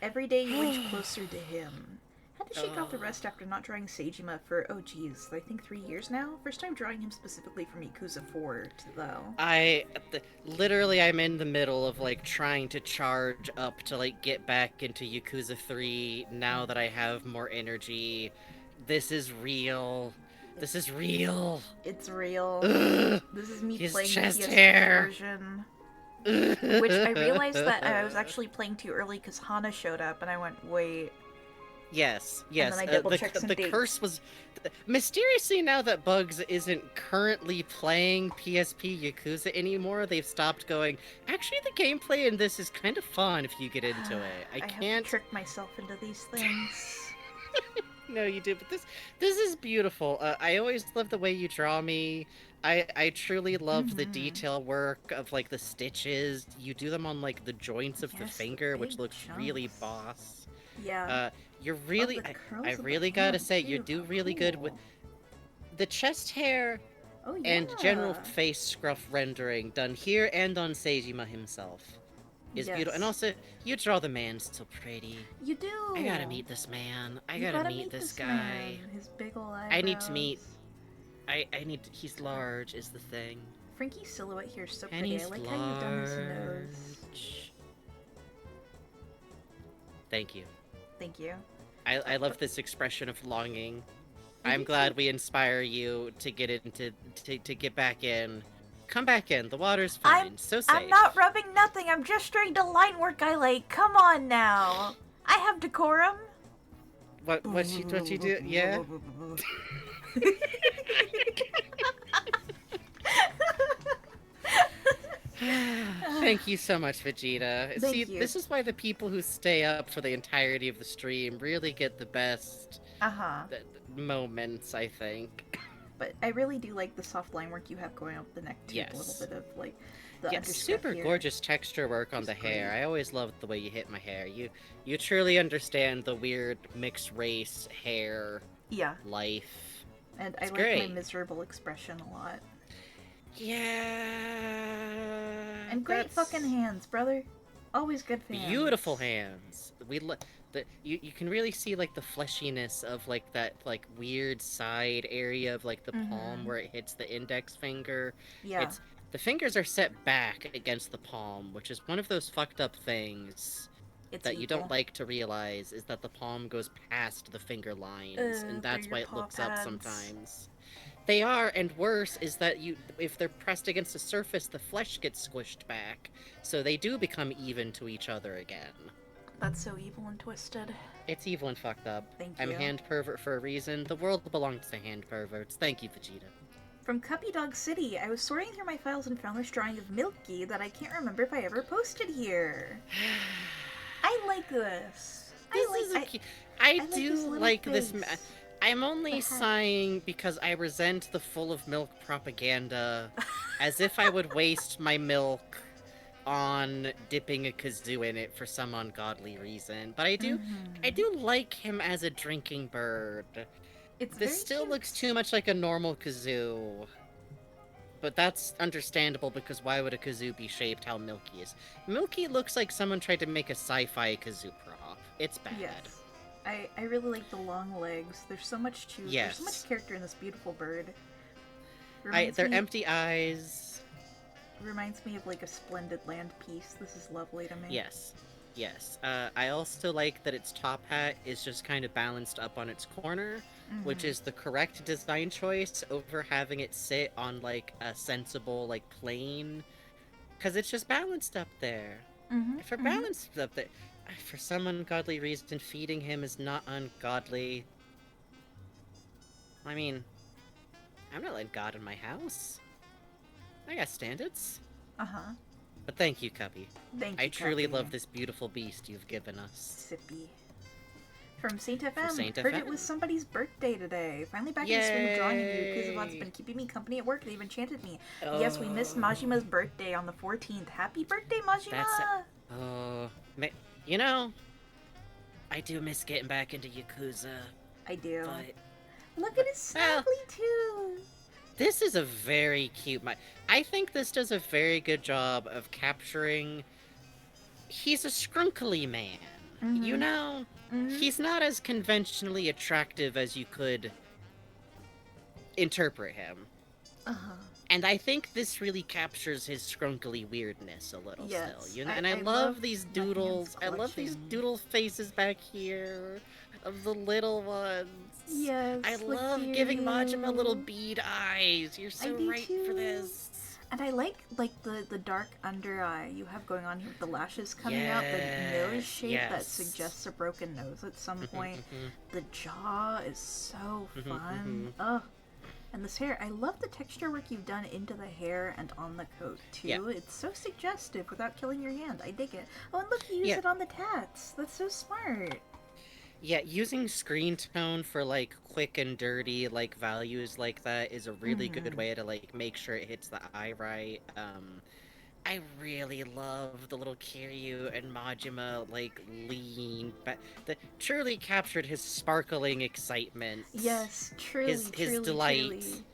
Every day you inch closer to him. Had to shake off the rest after not drawing Seijima for, I think 3 years now? First time drawing him specifically from Yakuza 4, though. Literally, I'm in the middle of like trying to charge up to like get back into Yakuza 3 now that I have more energy. This is real. This is real. It's real. Ugh. This is me His playing the chest PS4 hair. version. Which I realized that I was actually playing too early because Hana showed up, and I went, wait. Yes. then I double-checked some The dates. curse was mysteriously, now that Bugs isn't currently playing PSP Yakuza anymore, they've stopped going. Actually, the gameplay in this is kind of fun if you get into it. I have can't. to trick myself into these things. No, you do, but this is beautiful. I always love the way you draw me. I truly love the Mhm. detail work of like the stitches. You do them on like the joints of the Yes, the finger, which big looks really chunks. boss. Yeah. You're really, the curls I of the really gotta hand, say, you too. do How really good with cool. the chest hair Oh, yeah. and general face scruff rendering done here and on Seijima himself is beautiful. And Yes. also, you draw the man so pretty. You do. I gotta meet this man. I You gotta meet this guy. man. His big ol' eyebrows. I need to meet. I need to, he's large is the thing. Frankie's silhouette here is so And pretty. he's I like how you've done his nose. large. Thank you. Thank you. I love this expression of longing. I I'm do glad too. we inspire you to get into to get back in. Come back in. The water's fine. So safe. I'm not rubbing nothing. I'm just doing the line work I like. Come on now. I have decorum. What you do? Yeah. Thank you so much, Vegeta. Thank See, you. this is why the people who stay up for the entirety of the stream really get the best Uh-huh. moments, I think. But I really do like the soft line work you have going up the neck too. Yes. A little bit of like the Yeah, underscruff super here. gorgeous texture work on the Just hair. great. I always loved the way you hit my hair. You truly understand the weird mixed race hair Yeah, life. and I It's like great. my miserable expression a lot. Yeah. And great that's fucking hands, brother. Always good fans. beautiful hands. You can really see like the fleshiness of like that like weird side area of like the palm Mhm. where it hits the index finger. Yeah. The fingers are set back against the palm, which is one of those fucked up things It's that you evil. don't like to realize is that the palm goes past the finger lines, and they're that's your why it paw looks up pads. sometimes. They are, and worse is that if they're pressed against a surface, the flesh gets squished back, so they do become even to each other again. That's so evil and twisted. It's evil and fucked up. Thank I'm you. hand pervert for a reason. The world belongs to hand perverts. Thank you, Vegeta. From Cuppy Dog City, I was sorting through my files and found this drawing of Milky that I can't remember if I ever posted here. I like this. I like do his little like this. face. I'm only The hat. sighing because I resent the full of milk propaganda, as if I would waste my milk on dipping a kazoo in it for some ungodly reason. But I do like him as a drinking bird. It's This very still cute. looks too much like a normal kazoo. But that's understandable because why would a kazoo be shaped how Milky is? Milky looks like someone tried to make a sci-fi kazoo prop. It's bad. Yes. I really like the long legs. There's so much to. There's so much Yes. character in this beautiful bird. Reminds They're me, empty eyes. reminds me of like a splendid land piece. This is lovely to me. Yes. Yes. I also like that its top hat is just kind of balanced up on its corner, which Mhm. is the correct design choice over having it sit on like a sensible like plane, because it's just balanced up there. Mhm, For mhm. balanced up there, for some ungodly reason, feeding him is not ungodly. I mean, I'm not letting God in my house. I got standards. Uh-huh. But thank you, Cubby. Thank you. I truly Cuppy. love this beautiful beast you've given us. Sippy. From Saint FM. Saint Heard FM. it was somebody's birthday today. Finally back in the swing of drawing you. Kuzavon's been keeping me company at work. They've enchanted me. Yes, we missed Majima's birthday on the 14th. Happy birthday, Majima! That's Oh, you know, I do miss getting back into Yakuza, I do. but Look at his Well- snuggly too. this is a very cute. I think this does a very good job of capturing. He's a scrunkly man. You Mhm. know, Mhm. he's not as conventionally attractive as you could interpret him. Uh-huh. And I think this really captures his scrunkly weirdness a little Yes, still. You know, I- and I, I love love these my doodles. hands I love these collection. doodle faces back here of the little ones. Yes. I look love here, giving Majima little you. bead eyes. You're so do right for too. this. And I like the dark under eye you have going on here with the lashes coming out, the nose shape that yes. suggests a broken nose at some point. Mhm. The jaw is so Mhm, fun. Ugh. And this hair, I love the texture work you've done into the hair and on the coat too. Yeah. It's so suggestive without killing your hand. I dig it. Oh, and look, you use Yeah. it on the tats. That's so smart. Yeah, using screen tone for like quick and dirty like values like that is a really good Mhm. way to like make sure it hits the eye right. I really love the little Kiryu and Majima like lean but that truly captured his sparkling excitement. Yes, truly, His truly, delight. truly.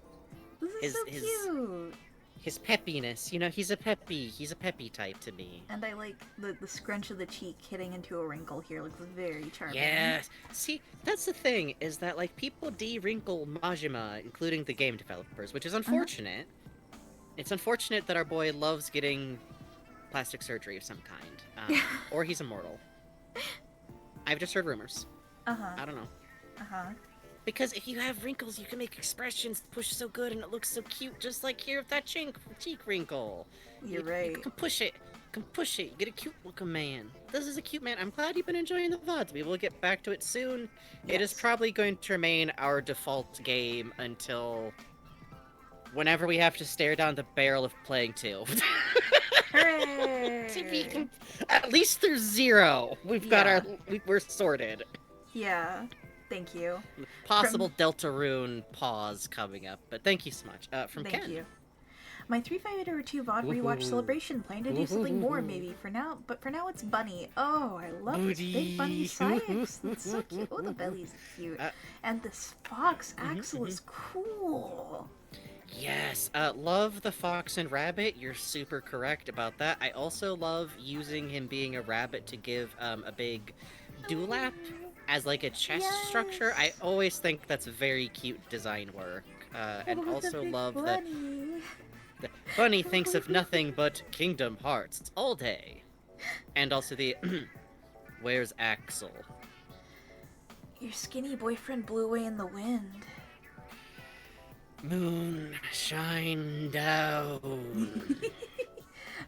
This is so His- cute. His peppiness. You know, he's a peppy type to me. And I like the scrunch of the cheek hitting into a wrinkle here. Looks very charming. Yes. See, that's the thing, is that like people de-wrinkle Majima, including the game developers, which is unfortunate. It's unfortunate that our boy loves getting plastic surgery of some kind. Or he's immortal. I've just heard rumors. Uh-huh. I don't know. Uh-huh. Because if you have wrinkles, you can make expressions push so good and it looks so cute, just like here with that cheek wrinkle. You're You right. can push it. You can push it. You get a cute looking man. This is a cute man. I'm glad you've been enjoying the VODs. We will get back to it soon. It is Yes. probably going to remain our default game until whenever we have to stare down the barrel of playing 2. Hooray! At least through 0. We've got Yeah. we're sorted. Yeah. Thank you. Possible Deltarune pause coming up, but thank you so much. From Thank Ken. you. My 35802 VOD rewatch Woohoo. celebration. Plan to do something more maybe for now, but for now it's Bunny. Oh, I love this big bunny Booty. sykes. That's so cute. Oh, the belly's cute. And this fox axle is cool. Yes, love the fox and rabbit. You're super correct about that. I also love using him being a rabbit to give a big dewlap as like a chest structure. I Yes. always think that's very cute design work. And Oh, the also big love that bunny. the bunny thinks of nothing but Kingdom Hearts all day. And also the where's Axel? Your skinny boyfriend blew away in the wind. Moon shine down.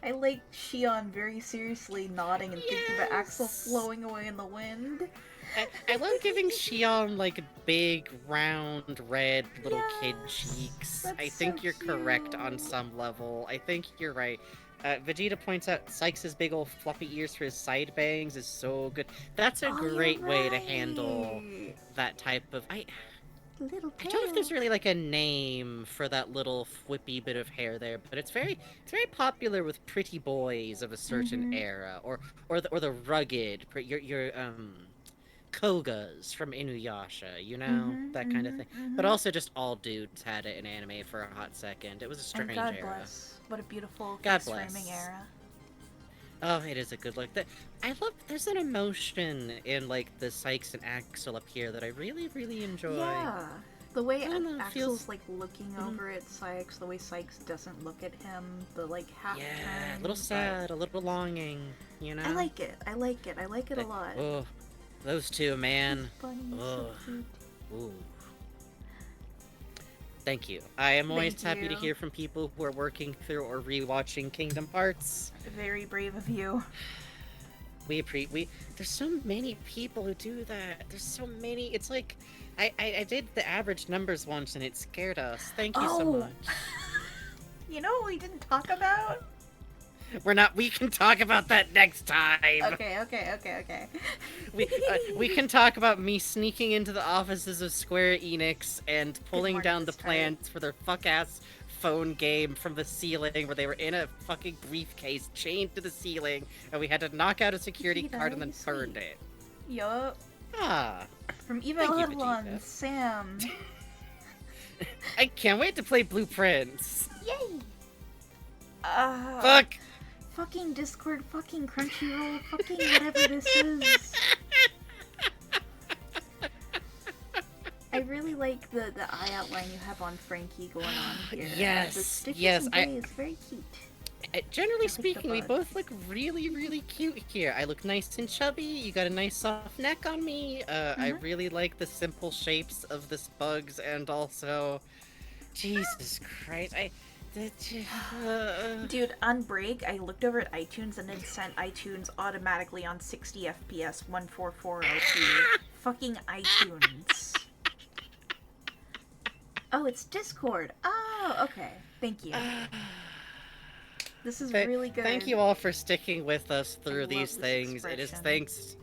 I like Shion very seriously nodding and thinking about Axel Yes. flowing away in the wind. I love giving Shion like big, round, red little kid Yes, cheeks. that's I think so you're correct on cute. some level. I think you're right. Vegeta points out Sykes' big old floppy ears for his side bangs is so good. That's a Oh, you're great way to handle right. that type of. Little I don't know if there's tail. really like a name for that little whippy bit of hair there, but it's very popular with pretty boys of a certain Mhm. era, or the rugged, your Kogas from Inuyasha, you know, Mhm, that kind of thing. mhm, But mhm. also just all dudes had it in anime for a hot second. It was a And strange God era. bless. What a beautiful God fixed framing bless. era. Oh, it is a good look. I love. There's an emotion in like the Sykes and Axel up here that I really, really enjoy. Yeah. The way I don't know, it Axel's feels- like looking over at Sykes, the way Sykes doesn't look at him, the like half Yeah, turn. a little but sad, a little longing. You know. I like it. I like it. I like it a lot. Oh, those two, man. Funny, so Ugh. cute. Ooh. Thank you. I am always Thank happy to you. hear from people who are working through or rewatching Kingdom Hearts. Very brave of you. There's so many people who do that. There's so many. It's like I did the average numbers once and it scared us. Thank you so Oh. much. You know what we didn't talk about? We can talk about that next time. Okay. We can talk about me sneaking into the offices of Square Enix and pulling morning, down the Mr. Hyde. plans for their fuck-ass phone game from the ceiling where they were in a fucking briefcase chained to the ceiling and we had to knock out a security Vegeta, card and then you burned sweet. it. Yup. Ah, From Eva Thank you, Hoodlon, Vegeta. Sam. I can't wait to play Blueprints. Yay! Fuck! Fucking Discord, fucking Crunchyroll, fucking whatever this is. I really like the eye outline you have on Frankie going on here. Yes, The stitches yes, and I- grays, very cute. Generally like the speaking, we bugs. both look really, really cute here. I look nice and chubby. You got a nice soft neck on me. I Mhm. really like the simple shapes of this bugs, and also, Jesus Christ, Dude, on break, I looked over at iTunes and it sent iTunes automatically on 60 FPS 14402. Fucking iTunes. Oh, it's Discord. Oh, okay. Thank you. This is really good. Thank you all for sticking with us through love these this things. It is expression. thanks.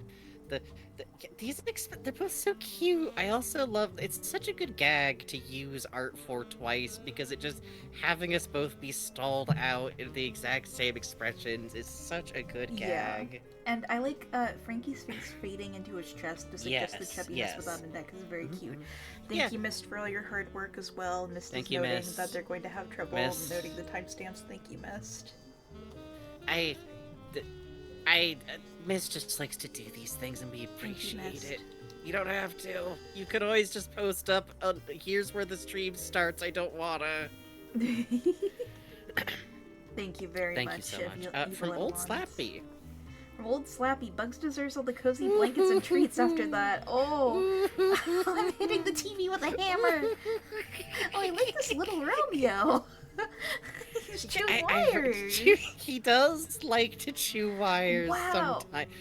They're both so cute. I also love. It's such a good gag to use Art for twice because it just having us both be stalled out in the exact same expressions is such a good Yeah. gag. And I like Frankie's face fading into his chest to suggest the Yes, chubbiness yes. without a neck is very cute. Mhm. Thank Yeah. you, Mist, for all your hard work as well. Mist Thank is you, noting Mist. that they're going to have trouble Mist. noting the timestamps. Thank you, Mist. Miss just likes to do these things and we Thank you, appreciate Mist. it. You don't have to. You could always just post up, here's where the stream starts. I don't wanna. Thank you very Thank much. you so Ev- much. Evil From Old Ones. Slappy. From Old Slappy. Bugs deserves all the cozy blankets and treats after that. Oh, I'm hitting the TV with a hammer. Oh, I like this little Romeo. He's chewing wires. He does like to chew wires Wow. sometimes.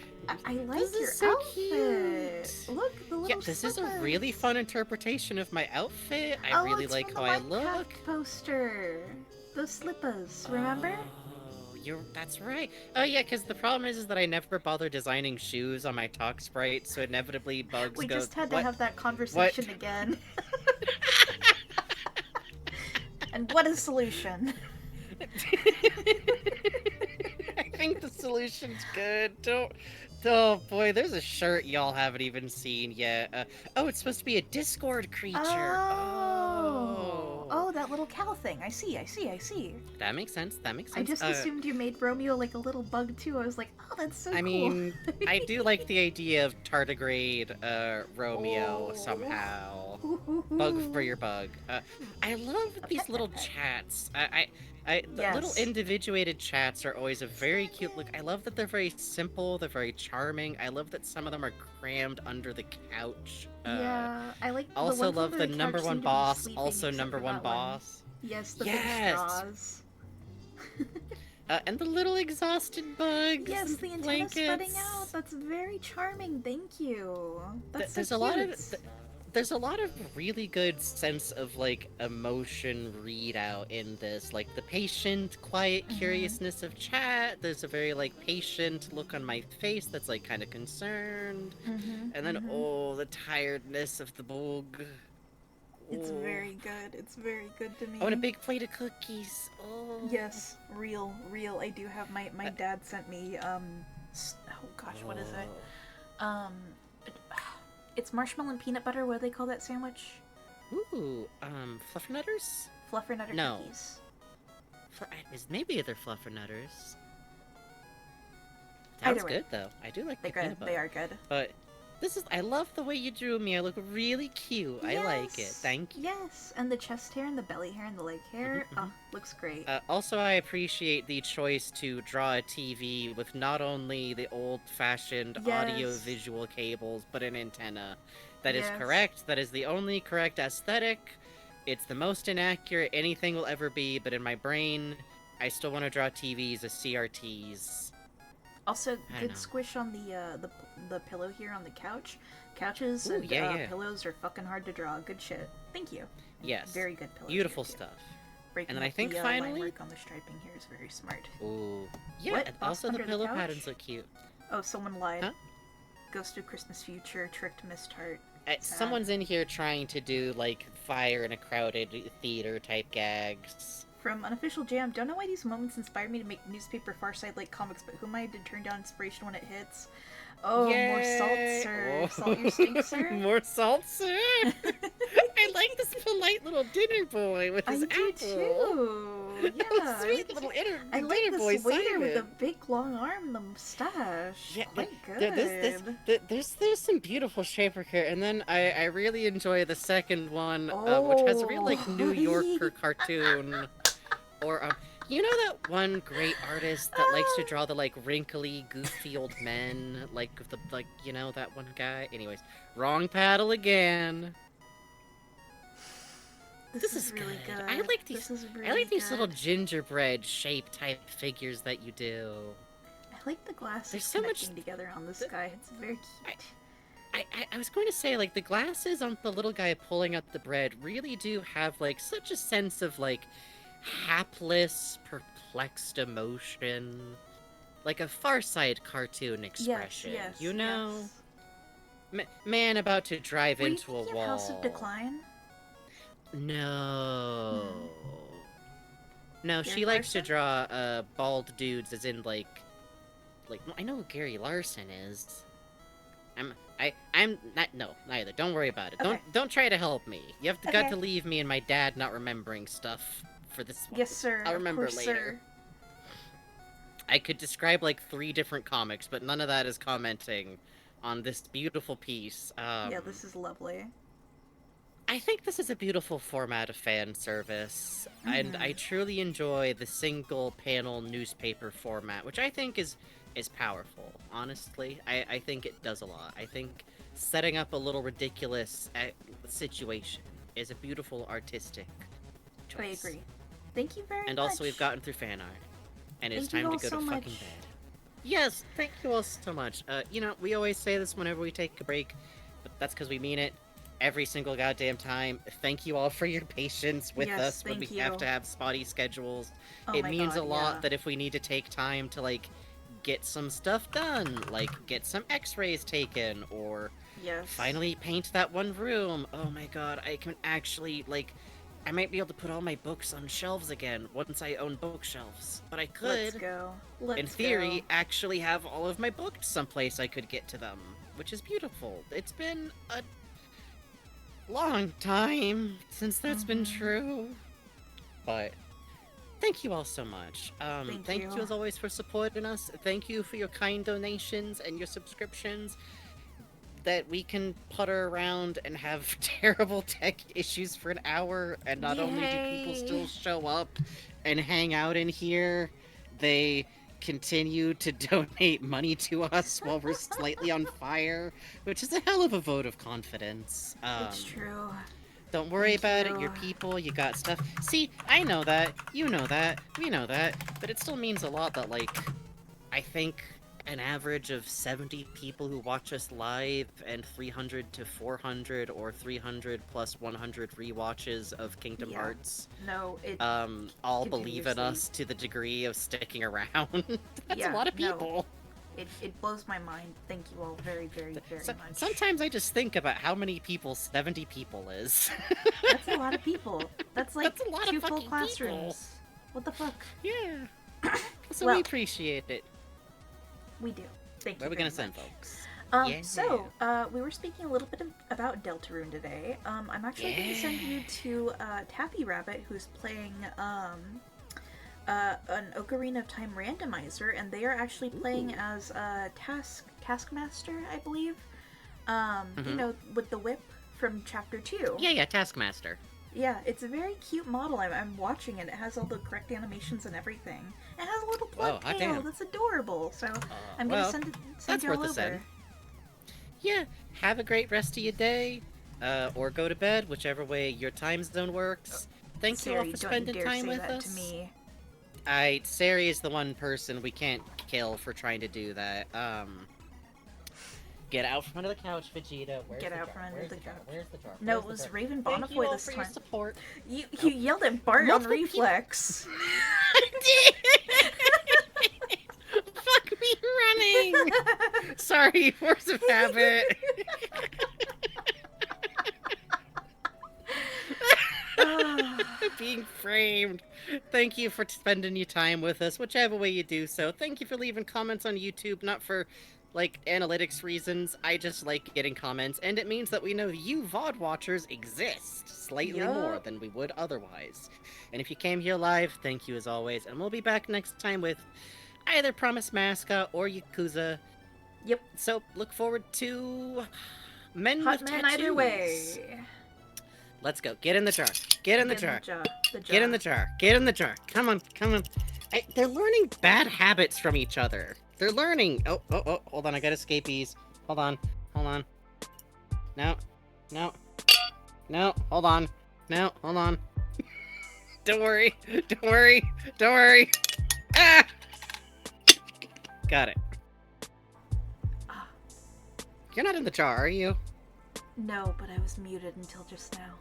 I like This is your so outfit. cute. Look, the little Yeah, this is a really slippers. fun interpretation of my outfit. I Oh, really it's like from how I the look. Minecraft poster. Those slippers, remember? Oh, that's right. Oh yeah, because the problem is that I never bother designing shoes on my talk sprite, so inevitably bugs We go. just had to "What?" have that conversation again. And what a solution. I think the solution's good. Don't. Oh boy, there's a shirt y'all haven't even seen yet. Oh, it's supposed to be a Discord creature. Oh, that little cow thing. I see. That makes sense. That makes I sense. just assumed you made Romeo like a little bug too. I was like, oh, that's so cool. I mean, I do like the idea of tardigrade Romeo Oh. somehow. Bug for your bug. I love these little chats. The little Yes. individuated chats are always a very cute look. I love that they're very simple. They're very charming. I love that some of them are crammed under the couch. Yeah, I like. the Also ones love under the couch number seem one to be boss. sleeping, Also except number for one that boss. Yes, the Yes. big straws. And the little exhausted bugs. Yes, and the antenna blankets. spreading out. That's very charming. Thank you. That's There's so a lot cute. of there's a lot of really good sense of like emotion readout in this, like the patient quiet Mhm. curiousness of chat. There's a very like patient look on my face that's like kind of concerned, Mhm, and then mhm. oh, the tiredness of the bug. It's Oh. very good. It's very good to me. I want a big plate of cookies. Oh. Yes, real. I do have my dad sent me oh gosh, what is it? It's marshmallow and peanut butter. What do they call that sandwich? Ooh, fluffernutters? Fluffernutter No. cookies. Maybe they're fluffernutters. Sounds Either way. good though. I do like the They're peanut good. butter. They are good. But I love the way you drew me. I look really cute. I like it. Yes, Thank you. Yes, and the chest hair and the belly hair and the leg hair. Mhm, Looks great. Also, I appreciate the choice to draw a TV with not only the old-fashioned Yes. audio-visual cables, but an antenna. That is Yes. correct. That is the only correct aesthetic. It's the most inaccurate anything will ever be, but in my brain, I still want to draw TVs as CRTs. Also, I good know. squish on the pillow here on the couch. Couches Ooh, and yeah. pillows are fucking hard to draw. Good shit. Thank you. Yes. Very good pillows. Beautiful here, too. stuff. Breaking And then I up think the, finally- line work on the striping here is very smart. Ooh. Yeah, What? and Boss also the under the pillow couch? patterns look cute. Oh, someone lied. Huh? Ghost of Christmas Future tricked Miss Tart. Someone's in here trying to do, like, fire in a crowded theater type gags. From Unofficial Jam, don't know why these moments inspired me to make newspaper Farside like comics, but who am I to turn down inspiration when it hits? Oh, more salt, Yay! sir. Oh. Salt your stink, sir. More salt, sir. I like this polite little dinner boy with his I do apple. too. Yeah. Sweet little I like dinner boy this waiter with the Simon. big long arm and the mustache. Yeah, Quite good. there's some beautiful shape work here, and then I really enjoy the second one, which has a real like New Yorker cartoon, or you know that one great artist that likes to draw the like wrinkly, goofy old men, like the you know that one guy. Anyways, wrong paddle again. This is really good. good. I like these. This is really I like these little good. gingerbread shape type figures that you do. I like the glasses There's so much- connecting together on this guy. It's very cute. I was going to say, like, the glasses on the little guy pulling out the bread really do have, like, such a sense of, like, hapless, perplexed emotion. Like a Far Side cartoon expression, yes, you know? yes. Man about to drive Were you into a thinking wall. of House of Decline? No. No, Gary she likes to Larson? draw, bald dudes, as in, like, I know who Gary Larson is. I'm not, no, neither. Don't worry about it. Okay. Don't try to help me. You have got Okay. to leave me and my dad not remembering stuff for this one. Yes, sir. I'll of remember course, later. Sir. I could describe, like, 3 different comics, but none of that is commenting on this beautiful piece. Yeah, this is lovely. I think this is a beautiful format of fan service, and I truly enjoy the single panel newspaper format, which I think is powerful, honestly. I think it does a lot. I think setting up a little ridiculous situation is a beautiful artistic choice. I agree. Thank you very much. And also we've gotten through fan art, and it's Thank you time to all go so to fucking much. bed. Yes, thank you all so much. You know, we always say this whenever we take a break, but that's because we mean it every single goddamn time. Thank you all for your patience with Yes, us when we thank have you. to have spotty schedules. Oh It my means God, a lot yeah. that if we need to take time to, like, get some stuff done, like get some x-rays taken, or Yes. finally paint that one room. Oh my god, I can actually, like, I might be able to put all my books on shelves again once I own bookshelves. But I Let's could, go. Let's in theory, go. actually have all of my books someplace I could get to them, which is beautiful. It's been a long time since that's been true. But thank you all so much. Thank you you. as always for supporting us. Thank you for your kind donations and your subscriptions that we can putter around and have terrible tech issues for an hour, and not only do people Yay. still show up and hang out in here, they continue to donate money to us while we're slightly on fire, which is a hell of a vote of confidence. It's true. Don't worry Thank about it, you. your people, you got stuff. See, I know that, you know that, we know that, but it still means a lot that, like, I think an average of 70 people who watch us live and 300 to 400 or 300 plus 100 rewatches of Kingdom Yeah. Hearts, No, it. all believe in continuously- us to the degree of sticking around. That's Yeah, a lot of no. people. It blows my mind. Thank you all very, very, very much. Sometimes I just think about how many people 70 people is. That's a lot of people. That's like That's a lot of 2 full fucking classrooms. What the fuck? Yeah. So Well- we appreciate it. We do. Thank Where are you we gonna very send much. folks? Um, so, we were speaking a little bit about Deltarune today. I'm actually going to send you to Taffy Rabbit, who's playing an Ocarina of Time randomizer, and they are actually playing as Taskmaster, I believe. You know, with the whip from Chapter 2. Yeah, Taskmaster. Yeah, it's a very cute model. I'm watching it. It has all the correct animations and everything. It has a little blood Whoa, hot tail. damn. That's adorable. So I'm well, gonna send that's y'all worth a over. send. Yeah, have a great rest of your day, or go to bed, whichever way your time zone works. Thank you all Sari, for don't spending dare time say with that us. to me. Sari is the one person we can't kill for trying to do that. Get out from under the couch, Vegeta. Where's Get the out jar? from under Where's the the jar? couch. Where's the jar? No, Where's it the was jar? Raven Thank you Bonnefoy all this for time. your support. You yelled at Bart on Multiple people- reflex. Fuck me running! Sorry, force of habit. Being framed. Thank you for spending your time with us, whichever way you do so. Thank you for leaving comments on YouTube, not for, like, analytics reasons. I just like getting comments, and it means that we know you VOD watchers exist slightly more Yup. than we would otherwise. And if you came here live, thank you as always, and we'll be back next time with either Promise Masca or Yakuza. Yep. So, look forward to Men Hot with man Tattoos. either way. Let's go. Get in the jar. Get in the jar. The Get in the jar. Get in the jar. Come on. Come on. They're learning bad habits from each other. They're learning. Oh. Hold on. I got escapees. Hold on. No. Hold on. No. Hold on. Don't worry. Ah! Got it. Ah. You're not in the jar, are you? No, but I was muted until just now.